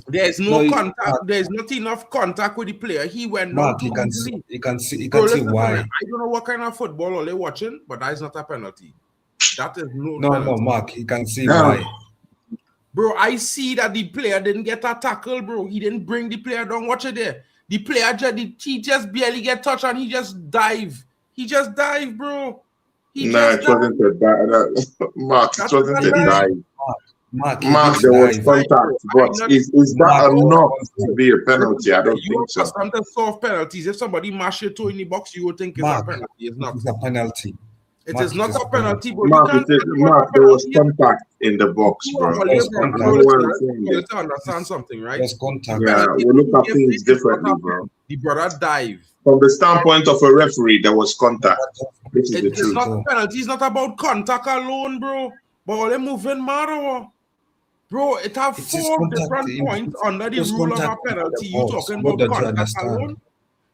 Speaker 2: There's
Speaker 13: No,
Speaker 2: no contact. There's not enough contact with the player. He went down
Speaker 13: Mark,
Speaker 2: too
Speaker 13: you can
Speaker 2: easily.
Speaker 13: see. You can see. You
Speaker 2: Bro,
Speaker 13: can see
Speaker 2: listen to me.
Speaker 13: why.
Speaker 2: I don't know what kind of football are they watching, but that is not a penalty. That is no
Speaker 13: No,
Speaker 2: penalty.
Speaker 13: Mark, you can see
Speaker 6: No.
Speaker 13: why.
Speaker 2: Bro, I see that the player didn't get a tackle, bro. He didn't bring the player down. Watch it there. The player he just barely get touched and he just dive. He just dive, bro.
Speaker 6: Nah, it wasn't a dive. Mark, it
Speaker 2: That's
Speaker 6: wasn't
Speaker 2: a
Speaker 6: a
Speaker 2: dive.
Speaker 6: dive.
Speaker 13: Mark, he
Speaker 6: Mark,
Speaker 13: did
Speaker 6: there was
Speaker 13: dive.
Speaker 6: contact, but is that
Speaker 13: Mark,
Speaker 6: enough to be a penalty? I don't
Speaker 2: You
Speaker 6: think so.
Speaker 2: accustomed to soft penalties. If somebody mash your toe in the box, you would think it's
Speaker 13: Mark,
Speaker 2: a penalty. It's
Speaker 13: it
Speaker 2: not.
Speaker 13: is a penalty.
Speaker 2: It
Speaker 13: Mark,
Speaker 2: is not a penalty, bro.
Speaker 6: Mark,
Speaker 2: You can't
Speaker 6: Mark, there was contact in the box, bro.
Speaker 2: Bro,
Speaker 13: There's
Speaker 2: bro,
Speaker 13: contact.
Speaker 2: bro,
Speaker 6: You know what I'm
Speaker 2: listen,
Speaker 6: saying?
Speaker 2: let's understand something, right?
Speaker 13: There's contact.
Speaker 6: Yeah, we look at things differently, bro.
Speaker 2: The brother dive.
Speaker 6: From the standpoint of a referee, there was contact. This is the
Speaker 2: It's
Speaker 6: truth.
Speaker 2: not a penalty. It's not about contact alone, bro. But all they moving matter. Bro, it have
Speaker 13: It is
Speaker 2: four
Speaker 13: contact
Speaker 2: different
Speaker 13: in-
Speaker 2: points under the
Speaker 13: there's
Speaker 2: rule of a
Speaker 13: contact in the
Speaker 2: penalty. You
Speaker 13: box.
Speaker 2: talking
Speaker 13: What
Speaker 2: about
Speaker 13: don't you
Speaker 2: contact
Speaker 13: understand?
Speaker 2: alone?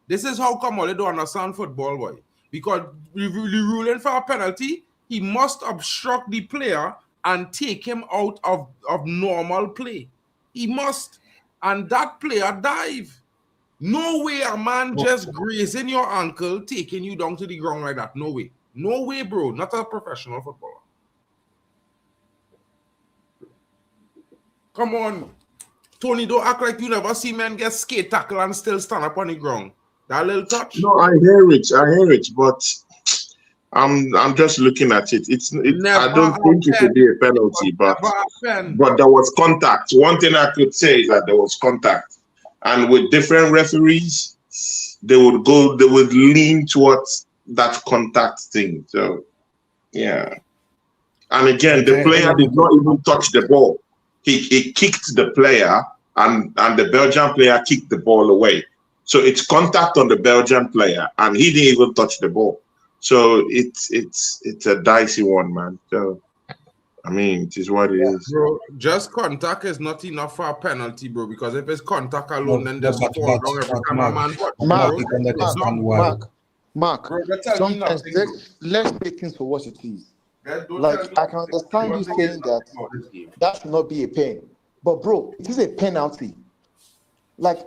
Speaker 2: This is how come all they don't understand football, boy. Because the ruling for a penalty, he must obstruct the player and take him out of normal play. He must. And that player dive. No way a man just grazing your ankle, taking you down to the ground like that. No way. No way, bro. Not a professional footballer. Come on. Tony, don't act like you never see men get skate tackle and still stand up on the ground. That little touch.
Speaker 6: No, I hear it, but I'm just looking at it. I don't think it should be a penalty, but there was contact. One thing I could say is that there was contact, and with different referees, they would lean towards that contact thing. So, yeah. And again, the player did not even touch the ball. He kicked the player, and the Belgian player kicked the ball away. So it's contact on the Belgian player, and he didn't even touch the ball. So it's a dicey one, man. So I mean, it is what it is.
Speaker 2: Bro, just contact is not enough for a penalty, bro. Because if it's contact alone, then just fall down every time a man touch, bro.
Speaker 14: Mark,
Speaker 2: Bro, that tell me
Speaker 14: sometimes
Speaker 2: nothing,
Speaker 14: let's take things for what it is.
Speaker 2: don't
Speaker 14: Like,
Speaker 2: tell me
Speaker 14: I can understand you
Speaker 2: nothing
Speaker 14: saying that
Speaker 2: about this game.
Speaker 14: that should not be a pen. But bro, it is a penalty. Like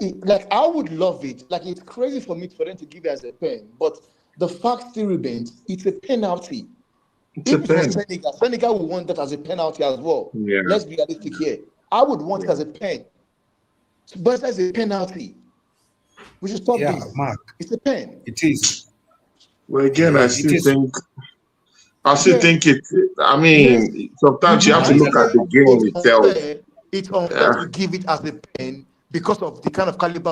Speaker 14: I would love it. Like, it's crazy for them to give it as a pen. But the fact still remains, it's a penalty.
Speaker 6: It's a pen.
Speaker 14: Senegal will want that as a penalty as well.
Speaker 6: Yeah.
Speaker 14: Let's be realistic here. I would want it as a pen. But as a penalty. We should stop this.
Speaker 13: Mark.
Speaker 14: It's a pen.
Speaker 13: It is.
Speaker 6: Well, again, I still think it. I mean, sometimes you have to look at the game itself.
Speaker 14: It's unfair to give it as a pen because of the kind of caliber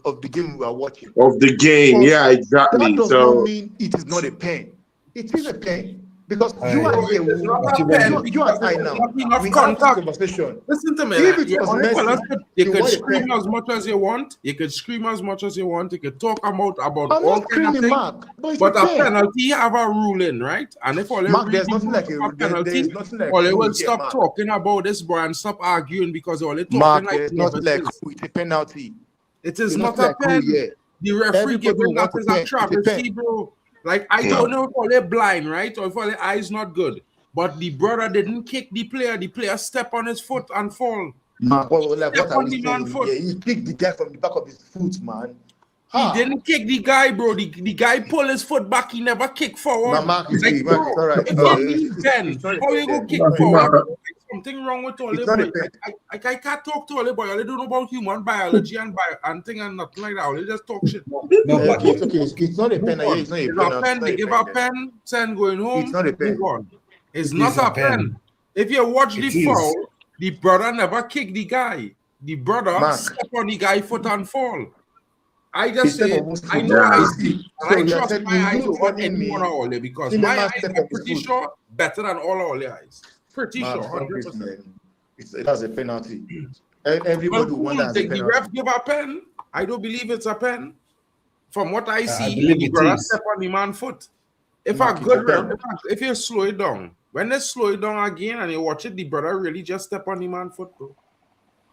Speaker 14: of the game we are watching.
Speaker 6: Of the game, yeah, exactly.
Speaker 14: That does
Speaker 6: So
Speaker 14: not mean it is not a pen. It is a pen. Because you
Speaker 2: Bro,
Speaker 14: are here,
Speaker 2: it's not a pen,
Speaker 14: you and I now.
Speaker 2: not enough
Speaker 14: We have this
Speaker 2: contact.
Speaker 14: conversation.
Speaker 2: Listen to me.
Speaker 14: If
Speaker 2: Like,
Speaker 14: it was Messi,
Speaker 2: you
Speaker 14: you
Speaker 2: could
Speaker 14: want a
Speaker 2: scream
Speaker 14: pen.
Speaker 2: as much as you want. You could scream as much as you want. You could talk about
Speaker 14: I'm
Speaker 2: all
Speaker 14: not
Speaker 2: kind of
Speaker 14: screaming,
Speaker 2: things.
Speaker 14: Mark, but it's
Speaker 2: But
Speaker 14: a
Speaker 2: a
Speaker 14: pen.
Speaker 2: penalty have a ruling, right? And if all they
Speaker 14: Mark,
Speaker 2: read
Speaker 14: there's
Speaker 2: the
Speaker 14: nothing
Speaker 2: rules
Speaker 14: like
Speaker 2: of
Speaker 14: a
Speaker 2: penalty,
Speaker 14: there's nothing like
Speaker 2: or they
Speaker 14: rule
Speaker 2: will
Speaker 14: here,
Speaker 2: stop
Speaker 14: Mark.
Speaker 2: talking about this, bro, and stop arguing because all they talking
Speaker 14: Mark,
Speaker 2: like
Speaker 14: there's nothing like
Speaker 2: novices.
Speaker 14: it's a penalty.
Speaker 2: It is
Speaker 14: There's
Speaker 2: not
Speaker 14: nothing
Speaker 2: a
Speaker 14: like rule
Speaker 2: pen.
Speaker 14: here.
Speaker 2: The referee
Speaker 14: Everybody
Speaker 2: giving that
Speaker 14: wants a
Speaker 2: is
Speaker 14: pen.
Speaker 2: a
Speaker 14: It's a
Speaker 2: travesty,
Speaker 14: pen.
Speaker 2: bro. Like, I don't know if all they're blind, right? Or if all their eyes not good. But the brother didn't kick the player. The player step on his foot and fall.
Speaker 14: Mark, like,
Speaker 2: Step
Speaker 14: what are
Speaker 2: on
Speaker 14: we
Speaker 2: the man's
Speaker 14: saying
Speaker 2: foot.
Speaker 14: here? He kicked the guy from the back of his foot, man.
Speaker 2: He didn't kick the guy, bro. The guy pulled his foot back. He never kicked forward.
Speaker 14: Now, Mark,
Speaker 2: Like,
Speaker 14: it's all right.
Speaker 2: if you need Ben, how you go kick forward? Something wrong with all boy. I can't talk to all boy. All they don't know about human biology and thing and nothing like that. All they just talk shit.
Speaker 14: No, but it's okay. It's not a pen. It's not a pen.
Speaker 2: They give a pen, send going home.
Speaker 14: It's not a pen.
Speaker 2: It's not a pen. If you watch the foul, the brother never kicked the guy. The brother step on the guy's foot and fall. I just say, I know I see, and I trust my eyes over anyone or all because my eyes are pretty sure better than all the eyes. Pretty sure, 100%.
Speaker 14: That's a penalty. Everybody wants
Speaker 2: the ref give a pen. I don't believe it's a pen. From what I see, the brother step on the man's foot. If a good ref, if you slow it down, when they slow it down again and you watch it, the brother really just step on the man's foot, bro.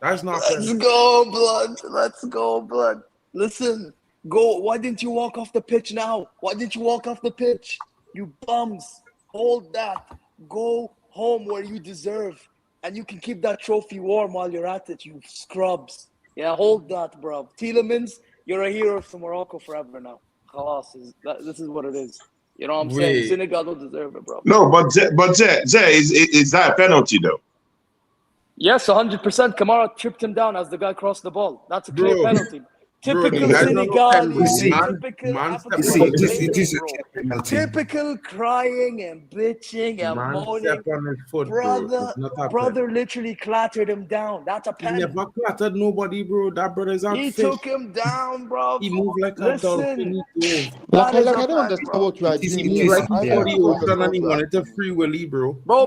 Speaker 2: That's not.
Speaker 15: Let's go, blood. Let's go, blood. Listen, go. Why didn't you walk off the pitch now? Why didn't you walk off the pitch? You bums. Hold that. Go home where you deserve. And you can keep that trophy warm while you're at it, you scrubs. Yeah, hold that, bro. Tielemans, you're a hero for Morocco forever now. This is what it is. You know what I'm saying? Senegal don't deserve it, bro.
Speaker 6: No, but is that a penalty, though?
Speaker 15: Yes, 100%. Kamara tripped him down as the guy crossed the ball. That's a clear penalty. Typical Senegal. Typical crying and bitching and moaning. Brother literally clattered him down. That's a penalty.
Speaker 2: He never clattered nobody, bro. That brother's out.
Speaker 15: He took him down, bro.
Speaker 2: He moved like a dolphin.
Speaker 14: I don't understand what you are doing.
Speaker 2: He like he wanted to free Willie, bro.
Speaker 15: Bro,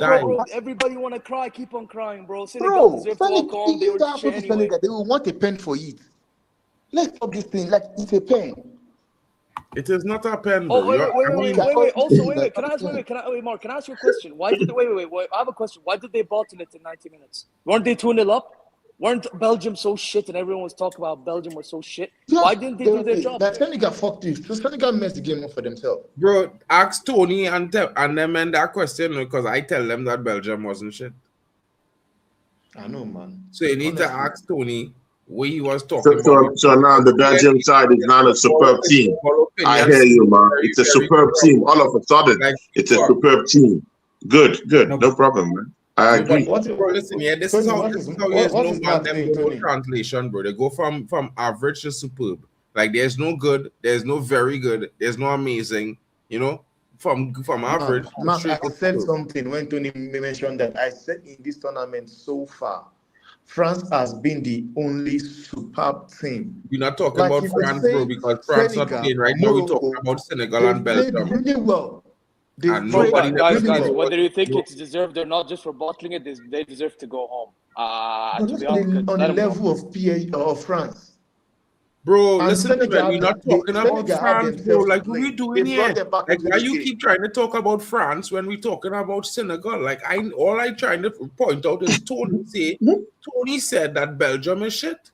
Speaker 15: everybody want to cry. Keep on crying, bro. Senegal deserve to walk home. They
Speaker 14: will want a pen for it. Let's stop this thing. Like it's a pen.
Speaker 2: It is not a pen, bro.
Speaker 15: Oh, wait. Also, wait. Can I ask you a question? Why did wait? I have a question. Why did they bottle it in 90 minutes? Weren't they 2-0 up? Weren't Belgium so shit and everyone was talking about Belgium was so shit?
Speaker 14: Yeah,
Speaker 15: why didn't they do their job?
Speaker 14: That Senegal fucked this. So Senegal messed the game up for themselves.
Speaker 2: Bro, ask Tony and them and that question because I tell them that Belgium wasn't shit.
Speaker 14: I know, man.
Speaker 2: So you need to ask Tony what he was talking about.
Speaker 6: So now the Belgium side is not a superb team. I hear you, man. It's a superb team. All of a sudden, it's a superb team. Good. No problem, man. I agree.
Speaker 2: Bro, listen, this is how no translation, bro. They go from average to superb. Like there's no good, there's no very good, there's no amazing, you know, from average.
Speaker 14: Mark, I said something when Tony mentioned that. I said in this tournament so far, France has been the only superb team.
Speaker 2: We're not talking about France, bro, because France not playing right now. We're talking about Senegal and Belgium.
Speaker 14: Really well.
Speaker 15: Guys, whether you think it's deserved or not, just for bottling it, they deserve to go home. To be honest,
Speaker 14: on the level of PA or France.
Speaker 2: Bro, listen, we're not talking about France, bro. Like, what are we doing here? Like, why you keep trying to talk about France when we're talking about Senegal? Like, all I trying to point out is Tony said that Belgium is shit.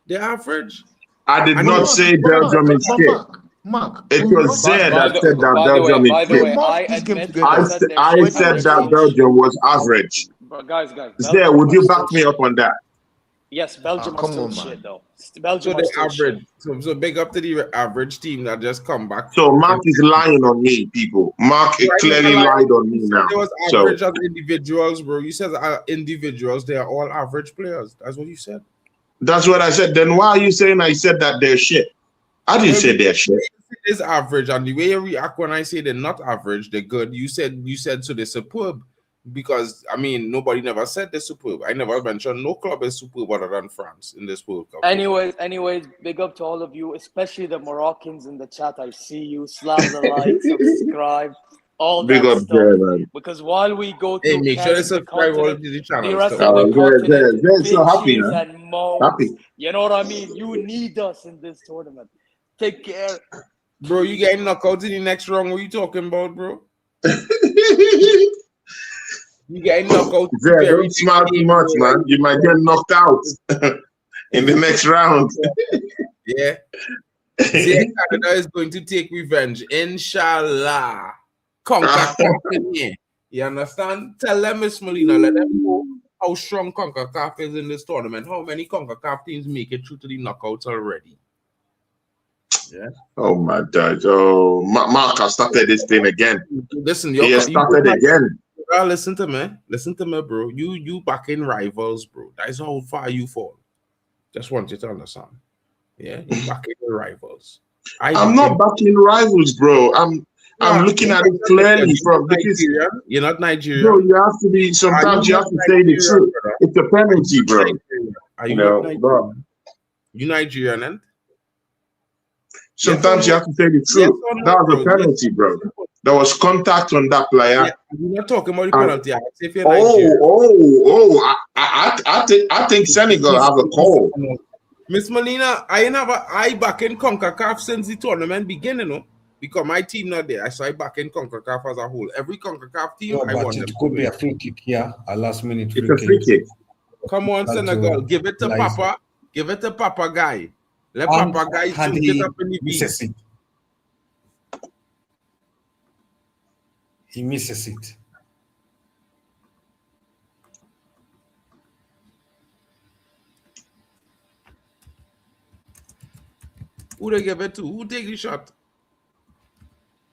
Speaker 2: They're average.
Speaker 6: I did not say Belgium is shit.
Speaker 14: Mark,
Speaker 6: it was Zer that said that Belgium is shit. I said that Belgium was average.
Speaker 15: Guys.
Speaker 6: Zer, would you back me up on that?
Speaker 15: Yes, Belgium is still shit, though. Belgium
Speaker 2: is average. So big up to the average team that just come back.
Speaker 6: So Mark is lying on me, people. Mark clearly lied on me now.
Speaker 2: It was average as individuals, bro. You said individuals, they are all average players. That's what you said.
Speaker 6: That's what I said. Then why are you saying I said that they're shit? I didn't say they're shit.
Speaker 2: It is average, and the way you react when I say they're not average, they're good. You said so they're superb. Because I mean, nobody never said they're superb. I never mentioned no club is superb other than France in this World Cup.
Speaker 15: Anyways, big up to all of you, especially the Moroccans in the chat. I see you. Slam the like, subscribe, all
Speaker 6: big
Speaker 15: that
Speaker 6: up
Speaker 15: stuff.
Speaker 6: There, man.
Speaker 15: Because while we go to
Speaker 2: make sure to subscribe all to the channel.
Speaker 6: They're so happy, huh? Happy.
Speaker 15: You know what I mean? You need us in this tournament. Take care,
Speaker 2: bro. You getting knocked out in the next round? What are you talking about, bro? You getting knocked out.
Speaker 6: Yeah, don't smile too much, man. You might get knocked out in the next round.
Speaker 2: Yeah. Canada is going to take revenge. Inshallah. CONCACAF. You understand? Tell them, Miss Molina, let them know how strong CONCACAF is in this tournament. How many CONCACAF teams make it through to the knockouts already? Yeah.
Speaker 6: Oh my God. Oh, Mark has started this thing again.
Speaker 2: Listen,
Speaker 6: he has started again.
Speaker 2: Listen to me. Listen to me, bro. You back in rivals, bro. That's how far you fall. Just want you to understand. Yeah, you back in the rivals.
Speaker 6: I'm not backing rivals, bro. I'm looking at it clearly from
Speaker 2: Nigeria. You're not Nigerian.
Speaker 6: Bro, you have to be. Sometimes you have to say the truth. It's a penalty, bro.
Speaker 2: Are you not Nigerian? You Nigerian, and
Speaker 6: sometimes you have to say the truth. That was a penalty, bro. There was contact on that player.
Speaker 2: Yeah, you're not talking about the penalty. If you're
Speaker 6: I think Senegal have a call.
Speaker 2: Miss Molina, I back in CONCACAF since the tournament beginning, no? Because my team not there. So I back in CONCACAF as a whole. Every CONCACAF team, I want them.
Speaker 13: It could be a free kick here, a last minute
Speaker 6: free kick.
Speaker 2: Come on, Senegal. Give it to Papa. Give it to Papa guy. Let Papa guy shoot it up in the
Speaker 13: misses it. He misses it.
Speaker 2: Who they give it to? Who take the shot?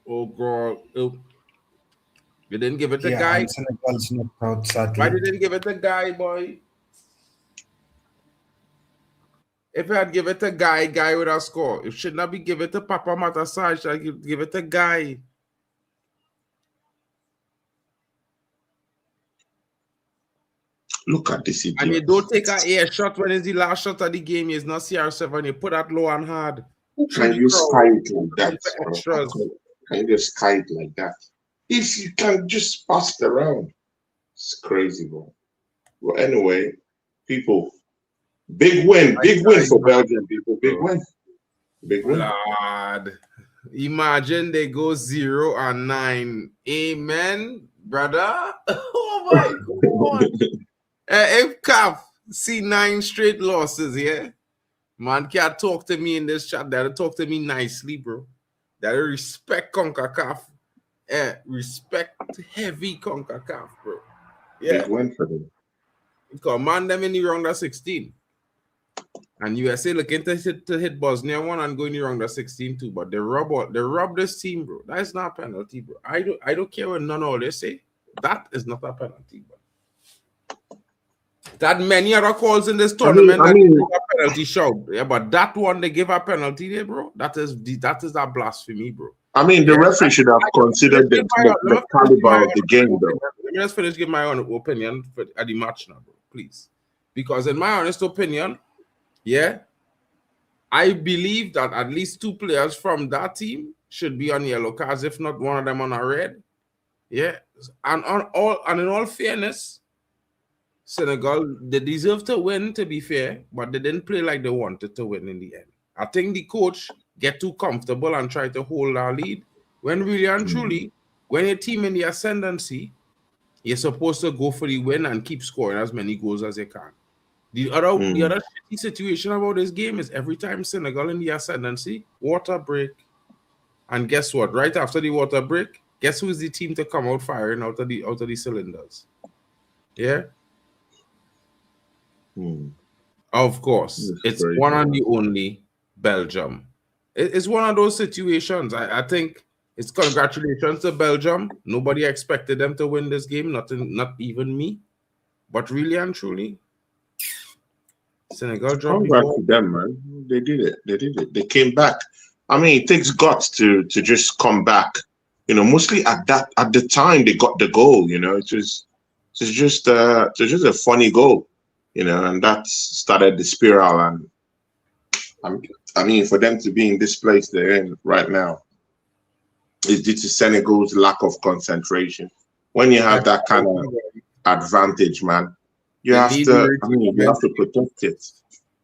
Speaker 2: Oh God! Oh. You didn't give it to guy.
Speaker 13: Senegal's not proud, sadly.
Speaker 2: Why didn't give it to guy, boy? If you had give it to guy would have scored. It should not be give it to Papa Matasaj. I give it to guy.
Speaker 6: Look at this idiot.
Speaker 2: And you don't take an air shot when it's the last shot of the game. It's not CR7. You put that low and hard.
Speaker 6: Can you sky it like that? Can you just sky it like that? If you can just pass it around. It's crazy, bro. Well, anyway, people, big win for Belgium, people. Big win.
Speaker 2: Lord. Imagine they go 0-9. Amen, brother. Oh my God. If CAF see 9 straight losses, yeah, man can't talk to me in this chat. That'll talk to me nicely, bro. That'll respect CONCACAF. Respect heavy CONCACAF, bro. Yeah.
Speaker 6: Big win for them.
Speaker 2: Command them in the round of 16. And USA looking to hit Bosnia 1 and go in the round of 16 too. But they rob this team, bro. That's not a penalty, bro. I don't care what none of they say. That is not a penalty, bro. That many other calls in this tournament that give a penalty shout. Yeah, but that one they give a penalty there, bro. That is a blasphemy, bro.
Speaker 6: I mean, the referee should have considered the caliber of the game, though.
Speaker 2: Let me just finish giving my own opinion at the match now, bro, please. Because in my honest opinion, yeah, I believe that at least 2 players from that team should be on yellow cards, if not one of them on a red. Yeah, and in all fairness, Senegal, they deserve to win, to be fair, but they didn't play like they wanted to win in the end. I think the coach get too comfortable and try to hold our lead. When really and truly, when your team in the ascendancy, you're supposed to go for the win and keep scoring as many goals as you can. The other shitty situation about this game is every time Senegal in the ascendancy, water break. And guess what? Right after the water break, guess who's the team to come out firing out of the cylinders? Yeah. Of course, it's one and the only Belgium. It's one of those situations. I think it's congratulations to Belgium. Nobody expected them to win this game, not even me. But really and truly, Senegal dropped.
Speaker 6: Congrats to them, man. They did it. They came back. I mean, it takes guts to just come back. You know, mostly at the time they got the goal. You know, it was just a funny goal. You know, and that started the spiral. And I mean, for them to be in this place they're in right now is due to Senegal's lack of concentration. When you have that kind of advantage, man, you have to protect it.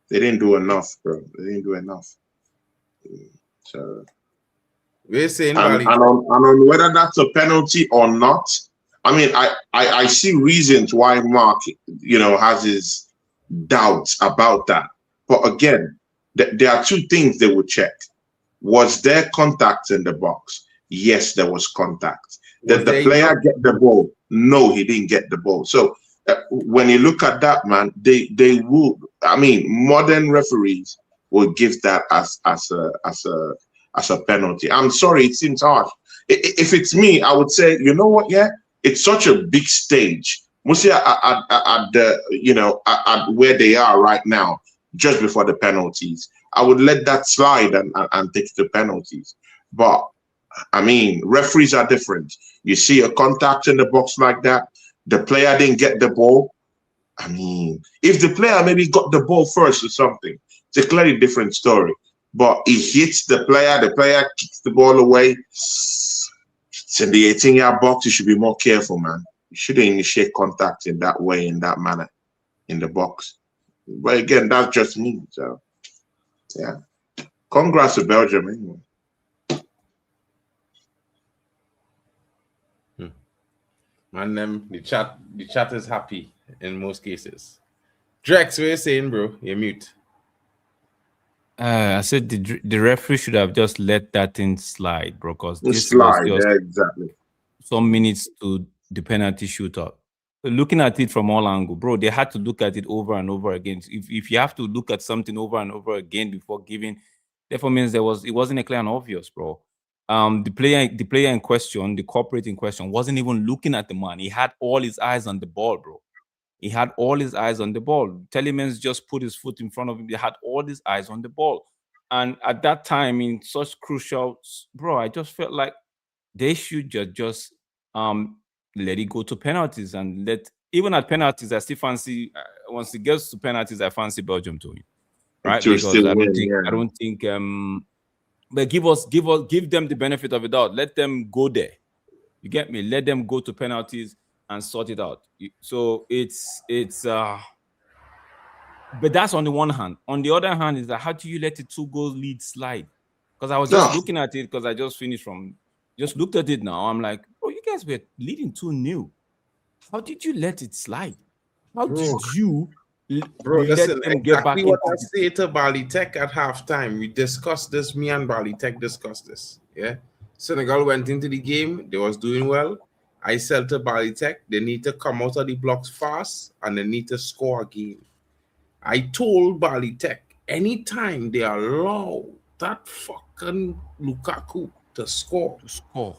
Speaker 6: They didn't do enough, bro. They didn't do enough. So
Speaker 2: we're saying,
Speaker 6: and on whether that's a penalty or not. I mean, I see reasons why Mark, you know, has his doubts about that. But again, there are 2 things they would check. Was there contact in the box? Yes, there was contact. Did the player get the ball? No, he didn't get the ball. So when you look at that, man, they will. I mean, modern referees will give that as as a penalty. I'm sorry, it seems harsh. If it's me, I would say, you know what? Yeah, it's such a big stage. Mostly at the, you know, at where they are right now, just before the penalties, I would let that slide and take the penalties. But I mean, referees are different. You see a contact in the box like that, the player didn't get the ball. I mean, if the player maybe got the ball first or something, it's a clearly different story. But he hits the player kicks the ball away. It's in the 18-yard box. You should be more careful, man. You shouldn't initiate contact in that way, in that manner, in the box. But again, that's just me. So, yeah. Congrats to Belgium, anyway.
Speaker 2: Man, the chat is happy in most cases. Drex, what are you saying, bro? You're mute.
Speaker 4: I said the referee should have just let that thing slide, bro, because this
Speaker 6: slide,
Speaker 4: was just
Speaker 6: yeah, exactly.
Speaker 4: some minutes to the penalty shootout. Looking at it from all angles, bro, they had to look at it over and over again. If you have to look at something over and over again before giving, therefore means it wasn't a clear and obvious, bro. The player in question, the corporate in question, wasn't even looking at the man. He had all his eyes on the ball, bro. He had all his eyes on the ball. Telemans just put his foot in front of him. He had all his eyes on the ball. And at that time, in such crucial, bro, I just felt like they should just let it go to penalties and even at penalties, I still fancy once it gets to penalties, I fancy Belgium to win, right? Because I don't think but give them the benefit of the doubt. Let them go there. You get me? Let them go to penalties and sort it out. So it's but that's on the one hand. On the other hand, is that how do you let a 2-goal lead slide? Because I was just looking at it because I just looked at it now. I'm like, oh, you guys were leading 2-0. How did you let it slide? How did you
Speaker 2: listen,
Speaker 4: let them get back
Speaker 2: what I
Speaker 4: into
Speaker 2: say to Bali Tech at halftime? We discussed this. Me and Bali Tech discussed this. Yeah, Senegal went into the game. They was doing well. I said to Bali Tech, they need to come out of the blocks fast and they need to score a game. I told Bali Tech, anytime they allow that fucking Lukaku to score,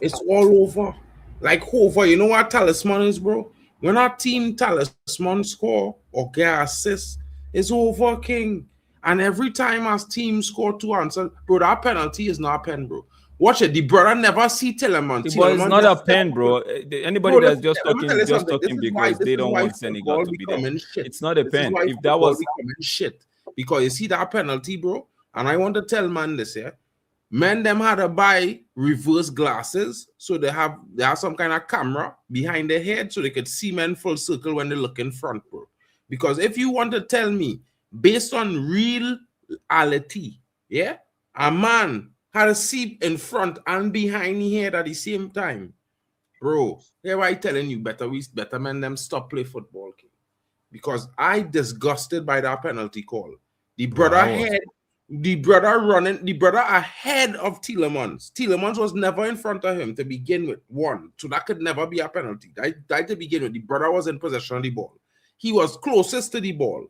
Speaker 2: it's all over. Like over. You know what talisman is, bro? When our team talisman score or get assist, it's over, king. And every time our team score 2 answers, bro, that penalty is not a pen, bro. Watch it. The brother never see Telemann.
Speaker 4: But it's not a pen, bro. Anybody that's just talking because they don't want Senegal to be there. It's not a pen. If that was
Speaker 2: shit, because you see that penalty, bro. And I want to tell man this here. Men them had to buy reverse glasses, so they have some kind of camera behind their head so they could see men full circle when they look in front, bro. Because if you want to tell me, based on reality, yeah, a man had a seat in front and behind his head at the same time, bro. Here I telling you, better men them stop play football, king. Because I disgusted by that penalty call. The brother ahead of Tielemans. Tielemans was never in front of him to begin with. One, so that could never be a penalty. That to begin with, the brother was in possession of the ball. He was closest to the ball.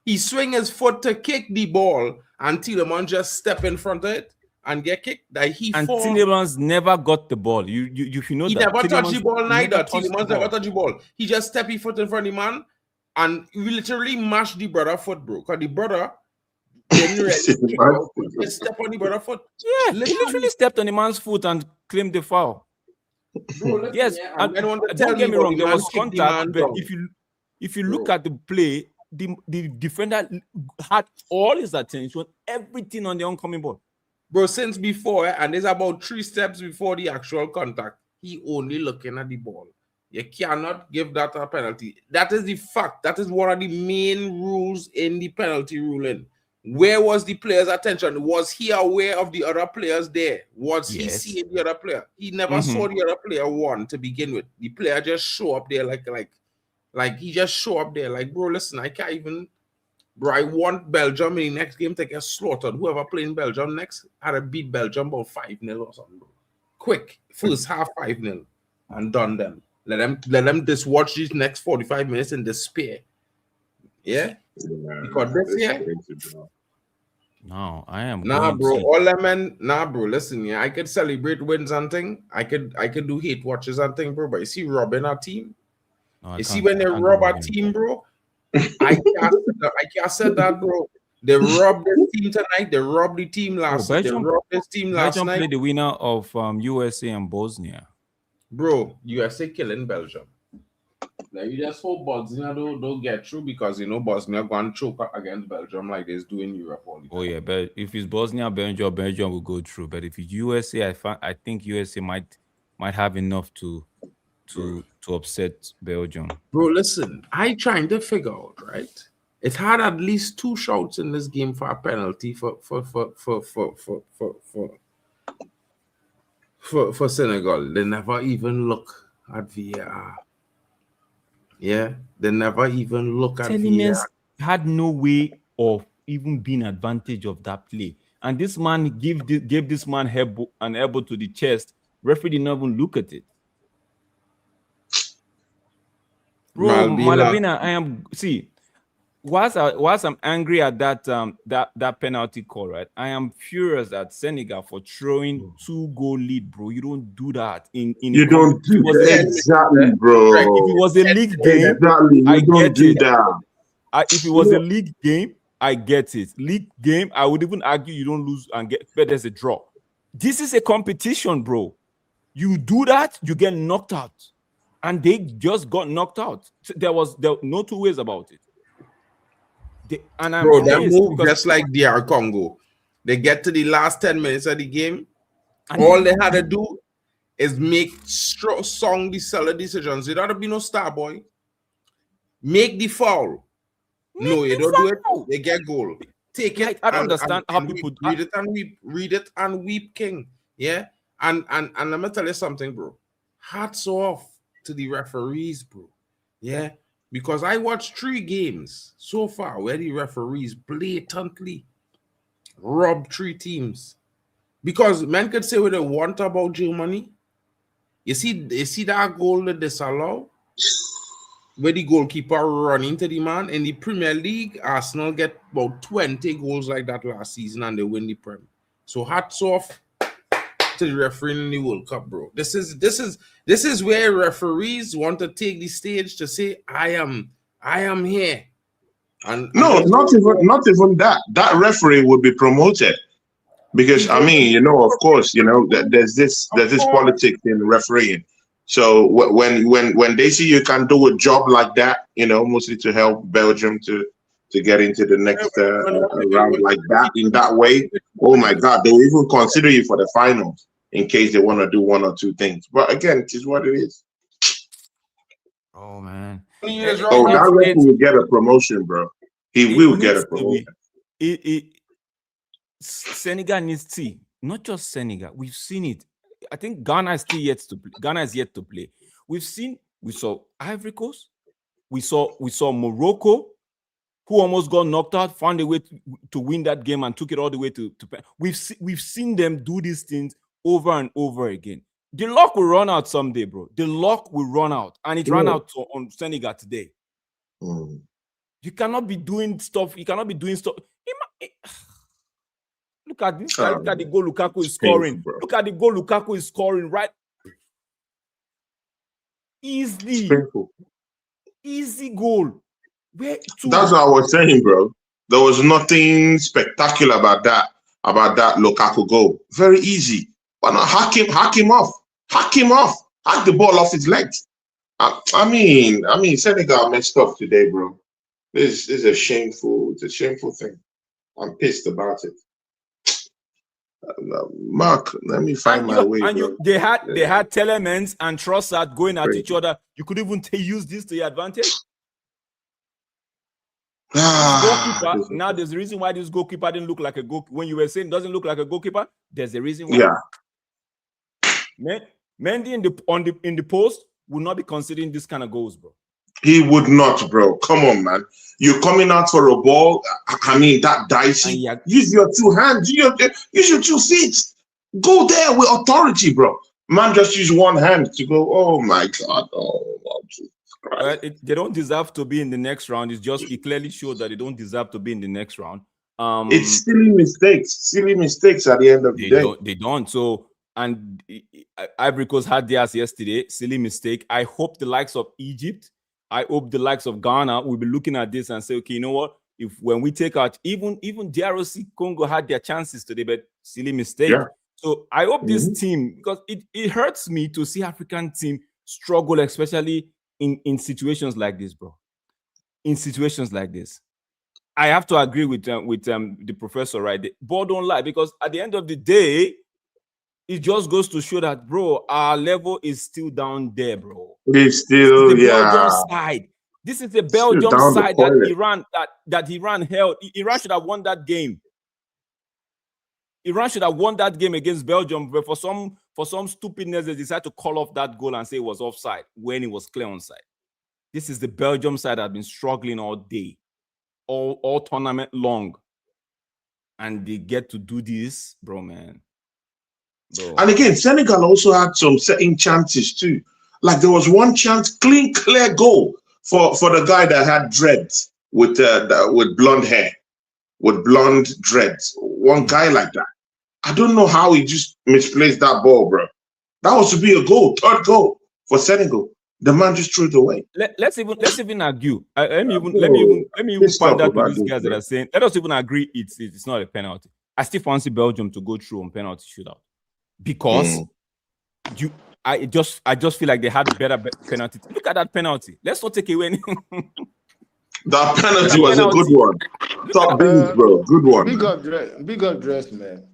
Speaker 2: He swing his foot to kick the ball, and Tielemans just step in front of it and get kicked.
Speaker 4: Tielemans never got the ball. You know
Speaker 2: he
Speaker 4: that.
Speaker 2: Never touched the ball neither.
Speaker 4: Tielemans
Speaker 2: never touched the ball. He just stepped his foot in front of the man, and we literally mashed the brother foot, bro. Because the brother didn't really just step on the brother foot.
Speaker 4: Yeah, he literally stepped on the man's foot and claimed the foul.
Speaker 2: Bro,
Speaker 4: yes, and don't get me wrong, there was contact, but if you look at the play, the defender had all his attention, everything on the oncoming ball.
Speaker 2: Bro, since before, and there's about 3 steps before the actual contact, he only looking at the ball. You cannot give that a penalty. That is the fact. That is one of the main rules in the penalty ruling. Where was the player's attention? Was he aware of the other players there? Was he seeing the other player? He never saw the other player one to begin with. The player just show up there like he just show up there like, bro, listen, I can't even, bro, I want Belgium in the next game to get slaughtered. Whoever playing Belgium next had to beat Belgium about 5-0 or something, bro. Quick, first half 5-0 and done them. Let them just watch these next 45 minutes in despair. Yeah? Because this year,
Speaker 4: No, I am
Speaker 2: Nah,
Speaker 4: going.
Speaker 2: bro.
Speaker 4: See,
Speaker 2: All them men, nah, bro. Listen, yeah, I could celebrate wins and thing. I could do hate watches and thing, bro. But you see, robbing our team.
Speaker 4: no, I
Speaker 2: You see,
Speaker 4: can't.
Speaker 2: when
Speaker 4: I
Speaker 2: they
Speaker 4: can't do
Speaker 2: rob our
Speaker 4: Robin.
Speaker 2: team, bro. I can't say that, bro. They robbed this team tonight. They robbed the team last. They
Speaker 4: Belgium,
Speaker 2: robbed this team last
Speaker 4: Belgium
Speaker 2: night,
Speaker 4: played the winner of USA and Bosnia.
Speaker 2: bro. USA killing Belgium. Now you just hope Bosnia don't get through because you know Bosnia going to choke against Belgium like they do in Europe all the time.
Speaker 4: Oh yeah, but if it's Bosnia, Belgium will go through. But if it's USA, I think USA might have enough to upset Belgium.
Speaker 2: Bro, listen, I trying to figure out, right? It had at least 2 shots in this game for a penalty for Senegal. They never even look at VAR. Yeah, they never even look at
Speaker 4: Telemans
Speaker 2: VAR.
Speaker 4: had no way of even being advantage of that play, and this man gave this man an elbow to the chest. Referee did not even look at it. Bro, Malabina, I am whilst I'm angry at that penalty call, right? I am furious at Senegal for throwing 2-goal lead, bro. You don't do that
Speaker 6: You don't do that. Exactly, bro.
Speaker 4: If it was a league game,
Speaker 6: exactly. You
Speaker 4: I
Speaker 6: don't
Speaker 4: get
Speaker 6: do
Speaker 4: it.
Speaker 6: that.
Speaker 4: If it was a league game, I get it. League game, I would even argue you don't lose and get, but there's a draw. This is a competition, bro. You do that, you get knocked out. And they just got knocked out. There was no 2 ways about it.
Speaker 2: Bro, that move just like DR Congo. They get to the last 10 minutes of the game. All they had to do is make strong the seller decisions. There ought to be no star boy. Make the foul. No, you don't do it. They get goal. Take it.
Speaker 4: I don't understand how people
Speaker 2: read it and weep. Read it and weep, king. Yeah. And let me tell you something, bro. Hats off to the referees, bro. Yeah. Because I watched 3 games so far where the referees blatantly robbed 3 teams. Because men could say what they want about Germany. You see that goal that disallow? Where the goalkeeper run into the man. In the Premier League, Arsenal get about 20 goals like that last season and they win the Prem. So hats off to the referee in the World Cup, bro. This is where referees want to take the stage to say, I am here. And
Speaker 6: no, not even that. That referee would be promoted. Because I mean, you know, of course, you know, there's this politics in refereeing. So when they see you can do a job like that, you know, mostly to help Belgium to get into the next round like that in that way, oh my God, they will even consider you for the finals in case they want to do 1 or 2 things. But again, it is what it is.
Speaker 4: Oh man,
Speaker 6: oh, that referee will get a promotion, bro. He will get a promotion.
Speaker 4: Senegal needs to, not just Senegal. We've seen it. I think Ghana is still yet to play. Ghana is yet to play. We saw Ivory Coast. We saw Morocco, who almost got knocked out, found a way to win that game and took it all the way to we've seen them do these things over and over again. The luck will run out someday, bro. The luck will run out, and it ran out on Senegal today. You cannot be doing stuff. You cannot be doing stuff. Look at this guy. Look at the goal Lukaku is scoring. Look at the goal Lukaku is scoring, right? Easy goal.
Speaker 6: That's what I was saying, bro. There was nothing spectacular about that Lukaku goal. Very easy. Why not hack him off? Hack the ball off his legs. I mean, Senegal messed up today, bro. This is a shameful thing. I'm pissed about it. Mark, let me find my way.
Speaker 4: They had Telemans and Trossard going at each other. You could even use this to your advantage. Now there's a reason why this goalkeeper didn't look like a goal. When you were saying doesn't look like a goalkeeper, there's a reason why. Yeah. Mendy in the post will not be considering this kind of goals, bro.
Speaker 6: He would not, bro. Come on, man. You're coming out for a ball. I mean, that dicey. Use your 2 hands. Use your 2 feet. Go there with authority, bro. Man, just use 1 hand to go. Oh my God. Oh, Jesus Christ.
Speaker 4: They don't deserve to be in the next round. It clearly showed that they don't deserve to be in the next round.
Speaker 6: It's silly mistakes at the end of the day.
Speaker 4: They don't. So, and Ivory Coast had theirs yesterday. Silly mistake. I hope the likes of Egypt, I hope the likes of Ghana will be looking at this and say, okay, you know what? If when we take out, even DRC Congo had their chances today, but silly mistake. Yeah. So I hope this team, because it hurts me to see African team struggle, especially in situations like this, bro. In situations like this, I have to agree with the professor, right? The ball don't lie, because at the end of the day, it just goes to show that, bro, our level is still down there, bro.
Speaker 6: It's still,
Speaker 4: the Belgium side. This is the Belgium side that Iran held. Iran should have won that game. Iran should have won that game against Belgium, but for some stupidness, they decided to call off that goal and say it was offside when it was clear onside. This is the Belgium side that has been struggling all day, all tournament long, and they get to do this, bro, man. Bro.
Speaker 6: And again, Senegal also had some certain chances too. Like there was one chance, clear goal for the guy that had dreads with blonde hair, with blonde dreads. One guy like that. I don't know how he just misplaced that ball, bro. That was to be a goal, third goal for Senegal. The man just threw it away.
Speaker 4: Let's even argue. Let me even find out to these guys that are saying. Let us even agree it's not a penalty. I still fancy Belgium to go through on penalty shootout, because I just feel like they had better penalty. Look at that penalty. Let's not take away anything.
Speaker 6: That penalty was a good one. Top beans, bro. Good one.
Speaker 14: Big up dress, man.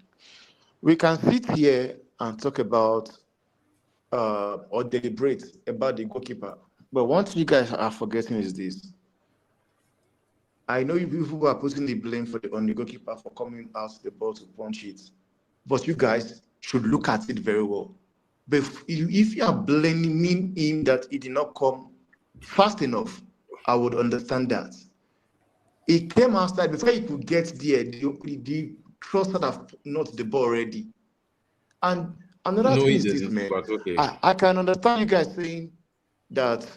Speaker 14: We can sit here and talk about or deliberate about the goalkeeper. But one thing you guys are forgetting is this. I know you people are putting the blame on the goalkeeper for coming out the ball to punch it. But you guys should look at it very well. But if you are blaming him that he did not come fast enough, I would understand that. He came outside before he could get there. The cross had have not the ball ready. And another thing is this, man. Okay. I can understand you guys saying that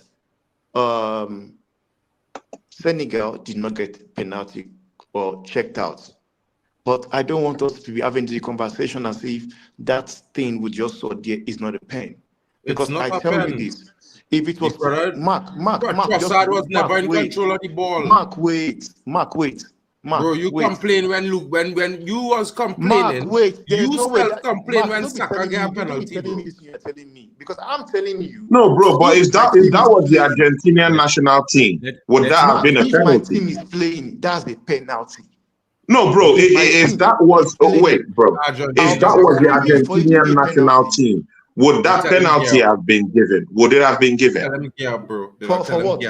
Speaker 14: Senegal did not get penalty or checked out. But I don't want us to be having the conversation as if that thing we just saw there is not a pen. Because I tell you this. If it was Mark,
Speaker 2: Trossard was never in control of the ball.
Speaker 14: Mark, wait.
Speaker 2: Bro, you complain when you was complaining. You still complain when Saka get a penalty.
Speaker 14: You're telling me because I'm telling you.
Speaker 6: No, bro, but if that was the Argentinian national team, would that have been a penalty?
Speaker 14: If my team is playing, that's a penalty.
Speaker 6: No, bro. If that was if that was the Argentinian national team, would that penalty have been given? Would it have been given?
Speaker 2: Let me get bro.
Speaker 14: For what?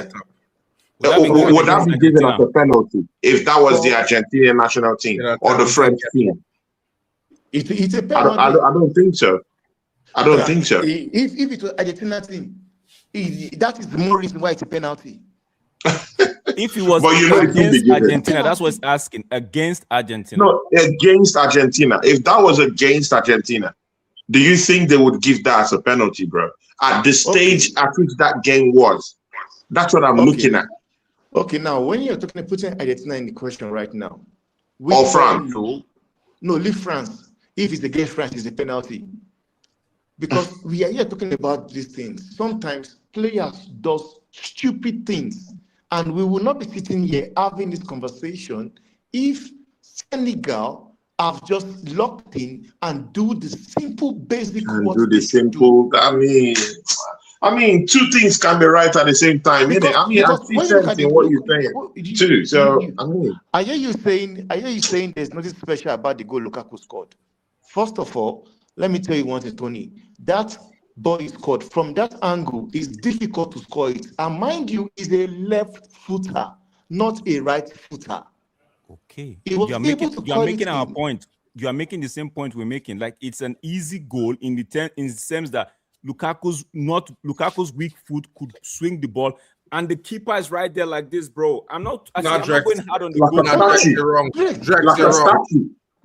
Speaker 6: Would that be given as a penalty if that was the Argentinian national team or the French team?
Speaker 14: It's a penalty.
Speaker 6: I don't think so. I don't think so.
Speaker 14: If it was Argentina team, that is the more reason why it's a penalty.
Speaker 4: If it was against Argentina, that's what's asking. Against Argentina.
Speaker 6: No, against Argentina. If that was against Argentina, do you think they would give that as a penalty, bro? At the stage at which that game was. That's what I'm looking at.
Speaker 14: Okay, now when you're putting Argentina in the question right now.
Speaker 6: Or France.
Speaker 14: No, leave France. If it's against France, it's a penalty. Because we are here talking about these things. Sometimes players do stupid things. And we will not be sitting here having this conversation if Senegal have just locked in and do the simple basic work.
Speaker 6: Do the simple. I mean, two things can be right at the same time, innit? I mean, I see sense in what you're saying too. So
Speaker 14: I hear you saying there's nothing special about the goal Lukaku scored. First of all, let me tell you one thing, Tony. That ball is scored from that angle. It's difficult to score it. And mind you, is a left footer, not a right footer.
Speaker 4: Okay. You are making our point. You are making the same point we're making. Like it's an easy goal in the sense that Lukaku's weak foot could swing the ball, and the keeper is right there like this, bro. I'm not going hard on the goal.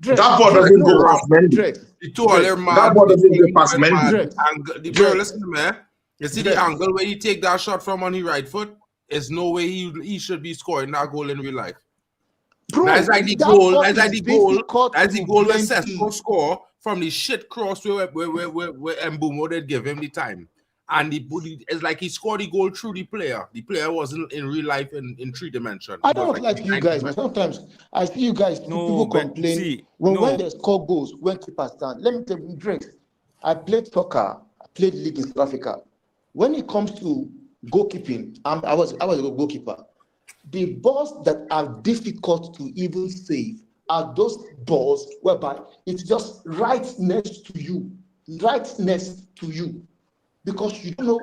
Speaker 6: That ball doesn't go past Mendy. That ball doesn't go past Mendy.
Speaker 2: Bro, listen to me. You see the angle where he take that shot from on his right foot? There's no way he should be scoring that goal in real life.
Speaker 14: Bro,
Speaker 2: that's like the
Speaker 14: that
Speaker 2: goal.
Speaker 14: cut
Speaker 2: That's like
Speaker 14: is
Speaker 2: the goal.
Speaker 14: difficult
Speaker 2: That's the
Speaker 14: to
Speaker 2: goal that
Speaker 14: blend
Speaker 2: Sesko
Speaker 14: in.
Speaker 2: score from the shit cross where Mbumo did give him the time. And it's like he scored the goal through the player. The player wasn't in real life in 3 dimensions.
Speaker 14: I don't like you guys, but sometimes I see you guys, people complain when they score goals, when keepers stand. Let me tell you, Drake, I played soccer, I played league in South Africa. When it comes to goalkeeping, I was a goalkeeper. The balls that are difficult to even save are those balls whereby it's just right next to you, because you don't know,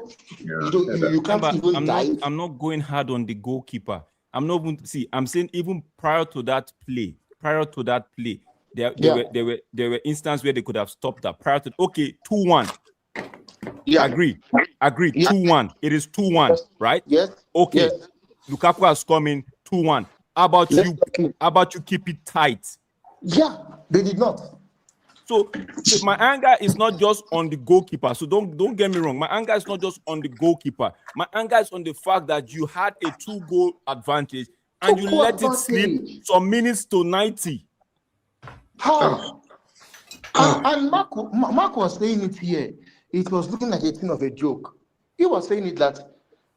Speaker 14: you can't even dive.
Speaker 4: I'm not going hard on the goalkeeper. I'm not even I'm saying even prior to that play, there were instances where they could have stopped that. Prior to 2-1. Yeah. Agree. 2-1. It is 2-1, right?
Speaker 14: Yes.
Speaker 4: Okay.
Speaker 14: Yes.
Speaker 4: Lukaku has come in 2-1. How about you keep it tight?
Speaker 14: Yeah, they did not.
Speaker 4: So my anger is not just on the goalkeeper. So don't get me wrong. My anger is not just on the goalkeeper. My anger is on the fact that you had a 2-goal advantage and you let it slip some minutes to 90.
Speaker 14: How? And Mark was saying it here. It was looking like a thing of a joke. He was saying it that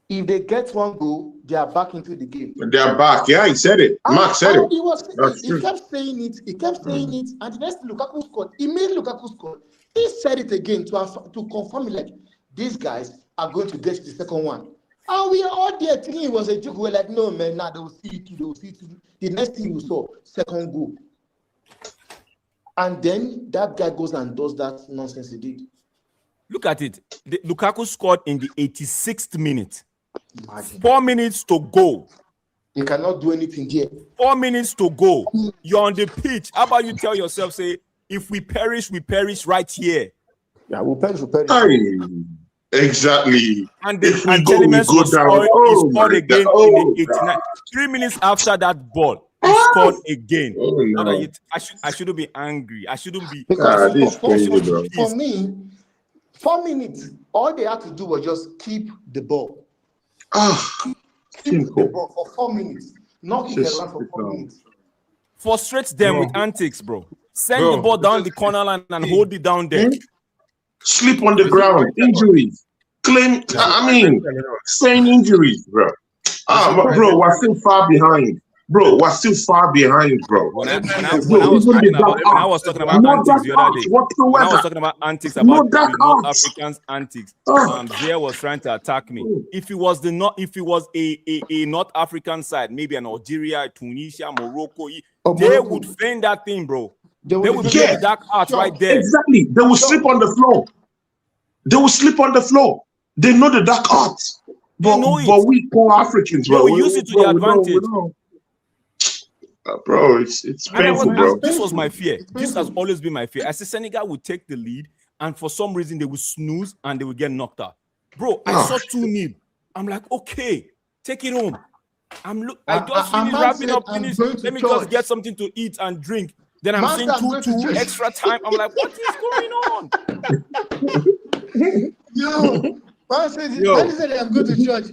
Speaker 14: if they get 1 goal, they are back into the game.
Speaker 6: They are back. Yeah, he said it. Mark said it.
Speaker 14: He kept saying it. And the next Lukaku scored. Immediately Lukaku scored. He said it again to confirm it, like, these guys are going to get to the second one. And we are all there thinking it was a joke. We're like, no, man, they will see it. The next thing we saw, second goal. And then that guy goes and does that nonsense he did.
Speaker 4: Look at it. Lukaku scored in the 86th minute. Imagine. 4 minutes to go.
Speaker 14: You cannot do anything here.
Speaker 4: 4 minutes to go. You're on the pitch. How about you tell yourself, say, if we perish right here.
Speaker 14: Yeah, we'll perish.
Speaker 6: Exactly.
Speaker 4: And Telemans scored again in the 89. 3 minutes after that ball, he scored again. No. I shouldn't be angry. I shouldn't be.
Speaker 6: This crazy, bro.
Speaker 14: For me, 4 minutes, all they had to do was just keep the ball. Keep the ball for 4 minutes. Not keep the run for 4 minutes.
Speaker 4: Frustrate them with antics, bro. Send the ball down the corner line and hold it down there.
Speaker 6: Sleep on the ground. Injuries. Saying injuries, bro. Bro, we're still far behind. Bro, we're still far behind, bro.
Speaker 4: When I was talking about antics the other day, when I was talking about antics about the North Africans' antics, Zier was trying to attack me. If it was a North African side, maybe an Algeria, Tunisia, Morocco, they would feign that thing, bro. They would play the dark arts right there.
Speaker 6: Exactly. They will sleep on the floor. They know the dark arts. But we poor Africans, bro.
Speaker 4: We use it to the advantage.
Speaker 6: Bro, it's painful, bro.
Speaker 4: This was my fear. This has always been my fear. I said Senegal would take the lead, and for some reason they would snooze and they would get knocked out. Bro, I saw 2-0. I'm like, okay, take it home. I just finished wrapping up. Let me just get something to eat and drink. Then I'm saying 2-2 extra time. I'm like, what is going on?
Speaker 14: Man said I'm going to church.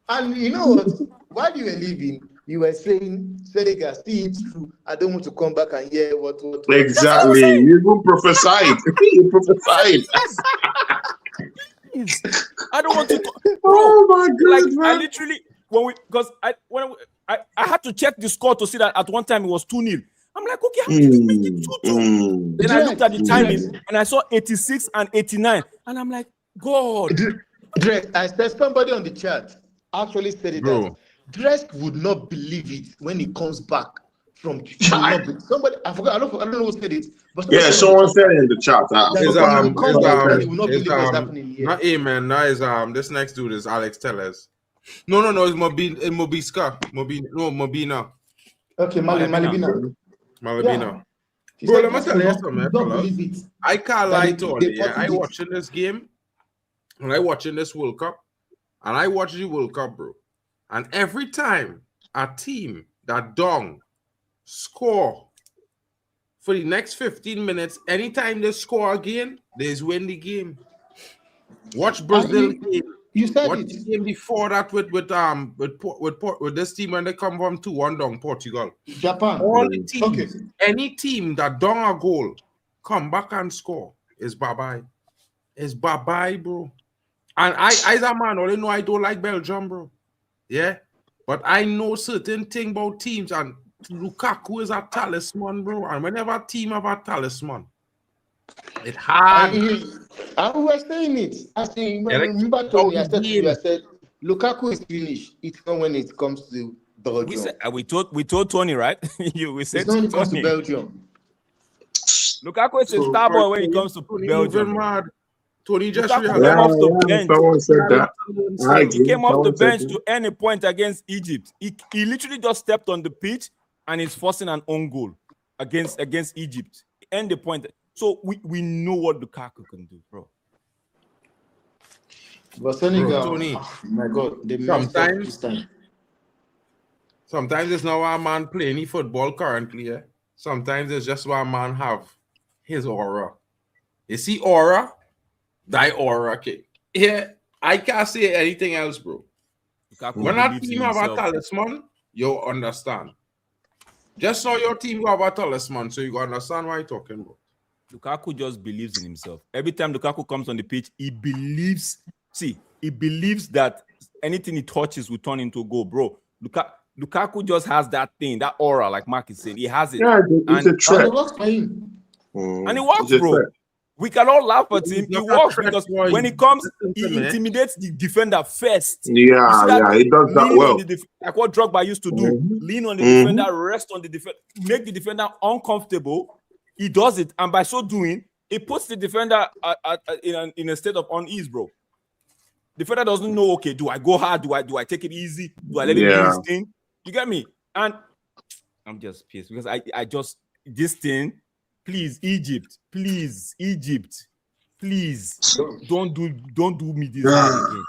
Speaker 14: And you know what? While you were leaving, you were saying, Senegal, see it through. I don't want to come back and hear what.
Speaker 6: Exactly. You even prophesied. You prophesied.
Speaker 4: I don't want to. Bro,
Speaker 6: oh my God, man.
Speaker 4: I literally, I had to check the score to see that at one time it was 2-0. I'm like, okay, how did you make it 2-2? Then I looked at the timing and I saw 86 and 89. And I'm like, God.
Speaker 14: I said somebody on the chat actually said it. Bro. Drake would not believe it when he comes back from somebody. I forgot. I don't know who said it. But
Speaker 6: someone said it in the chat.
Speaker 2: Not Amen. Now is this next dude is Alex Tellez. No, it's Mobiska. Mobina.
Speaker 14: Okay, Malibina.
Speaker 2: Bro, let me tell you something, fellas. I can't lie to you. I watching this game, and I watching this World Cup, and I watch the World Cup, bro. And every time a team that don't score for the next 15 minutes, anytime they score again, they win the game. Watch Brazil game.
Speaker 14: You said
Speaker 2: What
Speaker 14: it.
Speaker 2: game before that with this team when they come from 2-1 down Portugal?
Speaker 14: Japan.
Speaker 2: All the teams,
Speaker 14: Okay.
Speaker 2: any team that down a goal, come back and score is bye-bye. It's bye-bye, bro. And I as a man, only know I don't like Belgium, bro. Yeah. But I know certain thing about teams, and Lukaku is a talisman, bro. And whenever a team have a talisman, it's hard.
Speaker 14: And we were saying it. I think, remember Tony, I said to you, I said, Lukaku is finished. It's not when it comes to Belgium.
Speaker 4: We told Tony, right? We said
Speaker 14: it's not when it comes to
Speaker 4: Tony.
Speaker 14: Belgium.
Speaker 4: Lukaku is a star boy when it comes to Belgium.
Speaker 2: Tony just
Speaker 4: Lukaku came off the bench.
Speaker 3: Someone said that.
Speaker 4: He came off the bench to earn a point against Egypt. He literally just stepped on the pitch and is forcing an own goal against Egypt. Earned the point. So we know what Lukaku can do, bro.
Speaker 14: But Senegal,
Speaker 2: Tony,
Speaker 14: oh my God, they
Speaker 2: sometimes it's not why a man play any football currently. Yeah? Sometimes it's just why a man have his aura. You see aura? That aura, okay. Yeah, I can't say anything else, bro.
Speaker 4: Lukaku
Speaker 2: when a team have a talisman, you understand. Just saw your team have a talisman, so you gotta understand what I'm talking about.
Speaker 4: Lukaku just believes in himself. Every time Lukaku comes on the pitch, he believes that anything he touches will turn into a goal, bro. Lukaku just has that thing, that aura, like Mark is saying. He has it.
Speaker 3: Yeah, it's a threat.
Speaker 14: And it works for him.
Speaker 4: And it works, bro. We can all laugh at him. It works because when he comes, he intimidates the defender first.
Speaker 3: Yeah, he does that well.
Speaker 4: Like what Drogba used to do. Lean on the defender, rest on the defender, make the defender uncomfortable. He does it, and by so doing, it puts the defender in a state of unease, bro. The defender doesn't know, okay, do I go hard? Do I take it easy? Do I let him do his thing? You get me? And I'm just pissed because I just this thing. Please, Egypt. Please, don't do me this again.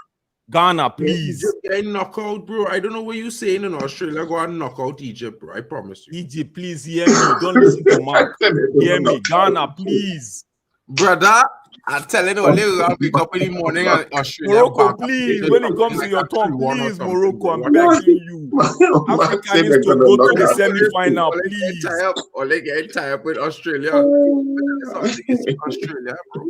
Speaker 4: Ghana, please.
Speaker 2: Egypt getting knocked out, bro. I don't know what you're saying in Australia. Go and knock out Egypt, bro. I promise you.
Speaker 4: Egypt, please hear me. Don't listen to Mark. Hear me. Ghana, please.
Speaker 2: Brother, I'm telling you, I'll wake up in the morning and Australia.
Speaker 4: Morocco, please. When it comes to your turn, please, Morocco, I'm begging you. Africa needs to go to the semi-final, please.
Speaker 2: Ole getting tired with Australia. Australia, bro.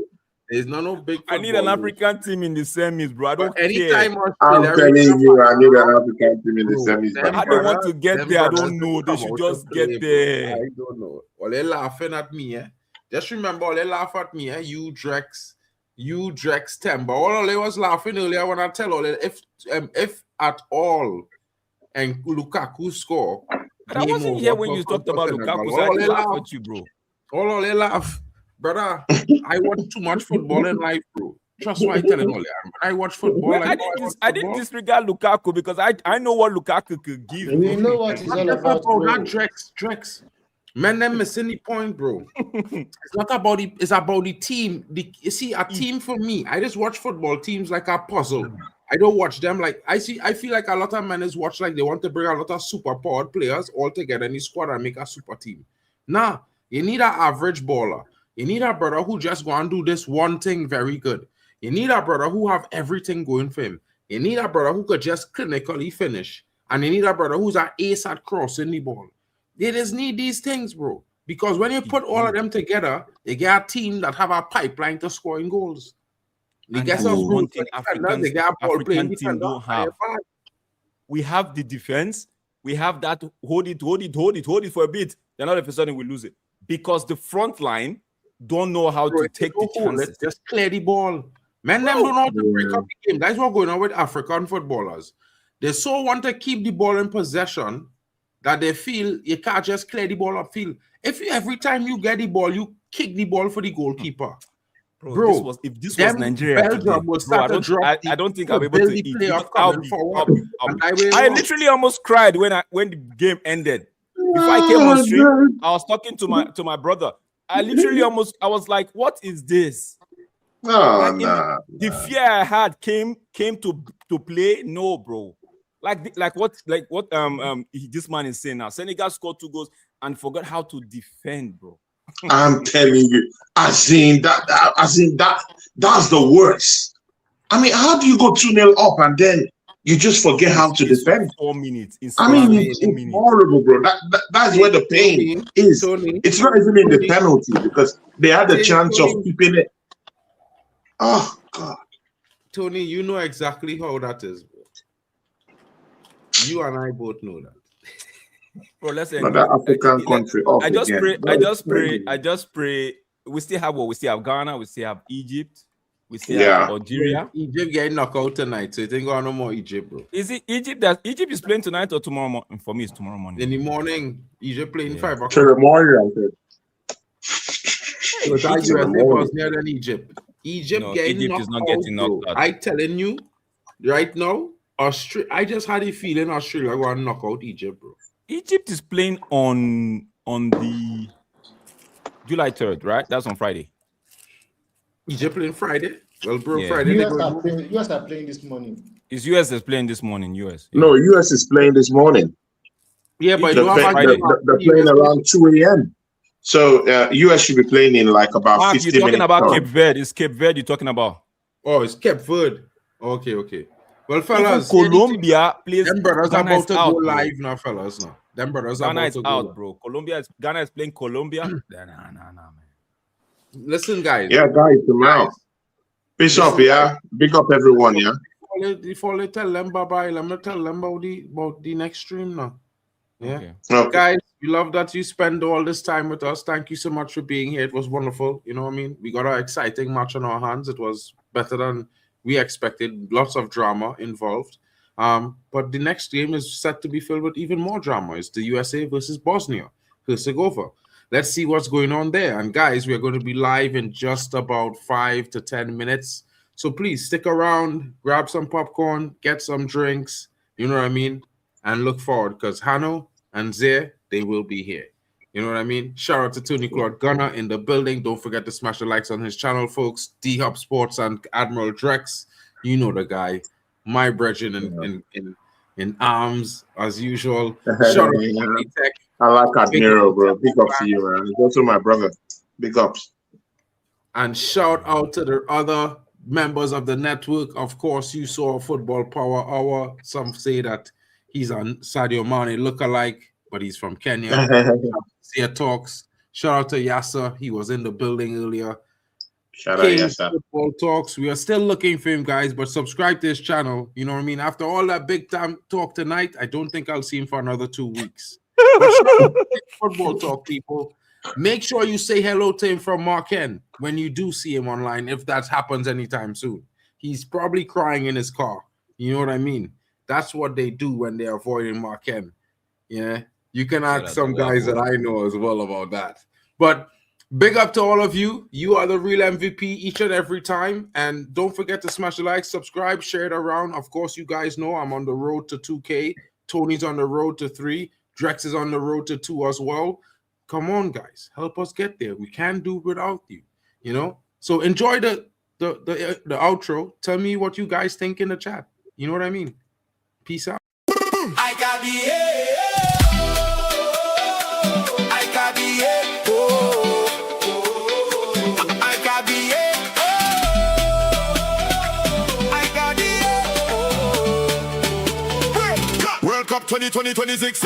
Speaker 2: There's no big.
Speaker 4: I need an African team in the semis, bro. I don't
Speaker 2: anytime
Speaker 4: care.
Speaker 3: I'm telling you, I need an African team in the semis.
Speaker 4: How they want to get there, I don't know. They should just get there.
Speaker 2: I don't know. Ole laughing at me, eh? Just remember, Ole laugh at me, eh? You Drex Temba. All Ole was laughing earlier when I tell Ole if at all and Lukaku score.
Speaker 4: But I wasn't here when you talked about Lukaku, so I didn't laugh at you, bro.
Speaker 2: All Ole laugh. Brother, I watch too much football in life, bro. Trust what I tell him, Ole. I watch football.
Speaker 4: Well, I didn't disregard Lukaku because I know what Lukaku could give.
Speaker 14: You know what it's all about, bro.
Speaker 2: Not Drex. Man, them missing the point, bro. It's not about the. It's about the team. You see, a team for me. I just watch football teams like a puzzle. I don't watch them like I feel like a lot of men is watch like they want to bring a lot of super powered players all together in the squad and make a super team. Nah, you need an average baller. You need a brother who just go and do this one thing very good. You need a brother who have everything going for him. You need a brother who could just clinically finish. And you need a brother who's an ace at crossing the ball. They just need these things, bro. Because when you put all of them together, you get a team that have a pipeline to scoring goals. They get some
Speaker 4: one thing African team don't have. We have the defense. We have that hold it for a bit. Then all of a sudden we lose it. Because the front line don't know how to take the chances.
Speaker 2: Just clear the ball. Men them don't know how to break up the game. That's what's going on with African footballers. They so want to keep the ball in possession that they feel you can't just clear the ball upfield. Every time you get the ball, you kick the ball for the goalkeeper.
Speaker 4: Bro, if this was Nigeria,
Speaker 2: Belgium
Speaker 4: I don't think I'll be able to eat. I literally almost cried when the game ended. Before I came on stream, I was talking to my brother. I literally I was like, what is this? The fear I had came to play. No, bro. Like what this man is saying now. Senegal scored 2 goals and forgot how to defend, bro.
Speaker 6: I'm telling you, as in that that's the worst. I mean, how do you go 2-0 up and then you just forget how to defend?
Speaker 4: 4 minutes.
Speaker 6: I mean, it's horrible, bro. That's where the pain is. It's not even in the penalty because they had the chance of keeping it. Oh, God.
Speaker 2: Tony, you know exactly how that is, bro. You and I both know that.
Speaker 4: Bro, listen.
Speaker 6: But that African country off
Speaker 4: I just
Speaker 6: again.
Speaker 4: pray. I just pray. We still have what? We still have Ghana. We still have Egypt. We still have Algeria.
Speaker 2: Egypt getting knocked out tonight, so you think no more Egypt, bro.
Speaker 4: Is it Egypt that Egypt is playing tonight or tomorrow morning? For me, it's tomorrow morning.
Speaker 2: In the morning, Egypt playing 5 o'clock.
Speaker 6: To the morning, I
Speaker 2: So that USA was near than Egypt. Egypt
Speaker 4: Egypt is not getting knocked out.
Speaker 2: I telling you, right now, Australia. I just had a feeling Australia going to knock out Egypt, bro.
Speaker 4: Egypt is playing on the July 3rd, right? That's on Friday.
Speaker 2: Egypt playing Friday. Well, bro,
Speaker 4: Yeah.
Speaker 2: Friday.
Speaker 14: US are playing this morning.
Speaker 4: Is US is playing this morning? US.
Speaker 6: No, US is playing this morning.
Speaker 2: Yeah, but
Speaker 6: they're playing around 2 a.m. So US should be playing in like about
Speaker 4: Mark,
Speaker 6: 50
Speaker 4: you're talking
Speaker 6: minutes.
Speaker 4: about Cape Verde. It's Cape Verde you're talking about.
Speaker 2: Oh, it's Cape Verde. Okay. Well, fellas,
Speaker 4: Colombia plays.
Speaker 2: Them brothers are
Speaker 4: Ghana
Speaker 2: about
Speaker 4: is
Speaker 2: to
Speaker 4: out,
Speaker 2: go
Speaker 4: bro.
Speaker 2: live now, fellas. Now, them brothers are
Speaker 4: Ghana
Speaker 2: about
Speaker 4: is
Speaker 2: to go
Speaker 4: out,
Speaker 2: live.
Speaker 4: bro. Ghana is playing Colombia. Nah, man.
Speaker 2: Listen, guys.
Speaker 6: Yeah, guys, tomorrow. Peace up, yeah. Big up everyone, yeah.
Speaker 2: Before they tell them bye-bye, let me tell them about the next stream now. Yeah.
Speaker 6: Okay.
Speaker 2: Guys, we love that you spend all this time with us. Thank you so much for being here. It was wonderful. You know what I mean? We got an exciting match on our hands. It was better than we expected. Lots of drama involved. But the next game is set to be filled with even more drama. It's the USA versus Bosnia Herzegovina. Let's see what's going on there. And guys, we're going to be live in just about 5 to 10 minutes. So please stick around, grab some popcorn, get some drinks, you know what I mean? And look forward because Hanno and Zeer, they will be here. You know what I mean? Shout out to Tony Claude Gunner in the building. Don't forget to smash the likes on his channel, folks. D-Hub Sports and Admiral Drex. You know the guy. My brethren in arms, as usual. Shout out to Tech.
Speaker 6: I like Admiral, bro. Big up to you, man. He's also my brother. Big ups.
Speaker 2: And shout out to the other members of the network. Of course, you saw Football Power Hour. Some say that he's a Sadio Mane lookalike, but he's from Kenya. ZeerTalks. Shout out to Yasser. He was in the building earlier.
Speaker 6: Shout out Yasser.
Speaker 2: Football Talks. We are still looking for him, guys, but subscribe to his channel. You know what I mean? After all that big time talk tonight, I don't think I'll see him for another 2 weeks. Football Talk, people. Make sure you say hello to him from Mark N when you do see him online, if that happens anytime soon. He's probably crying in his car. You know what I mean? That's what they do when they're avoiding Mark N. Yeah. You can ask some guys that I know as well about that. But big up to all of you. You are the real MVP each and every time. And don't forget to smash the like, subscribe, share it around. Of course, you guys know I'm on the road to 2K. Tony's on the road to 3. Drex is on the road to 2 as well. Come on, guys. Help us get there. We can't do without you, you know? So enjoy the outro. Tell me what you guys think in the chat. You know what I mean? Peace out.
Speaker 1: I got the World Cup 2026.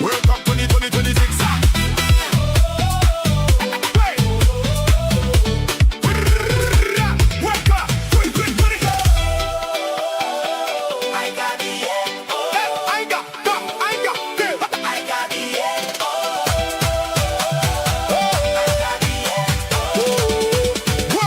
Speaker 1: World Cup 2026. World Cup 2020.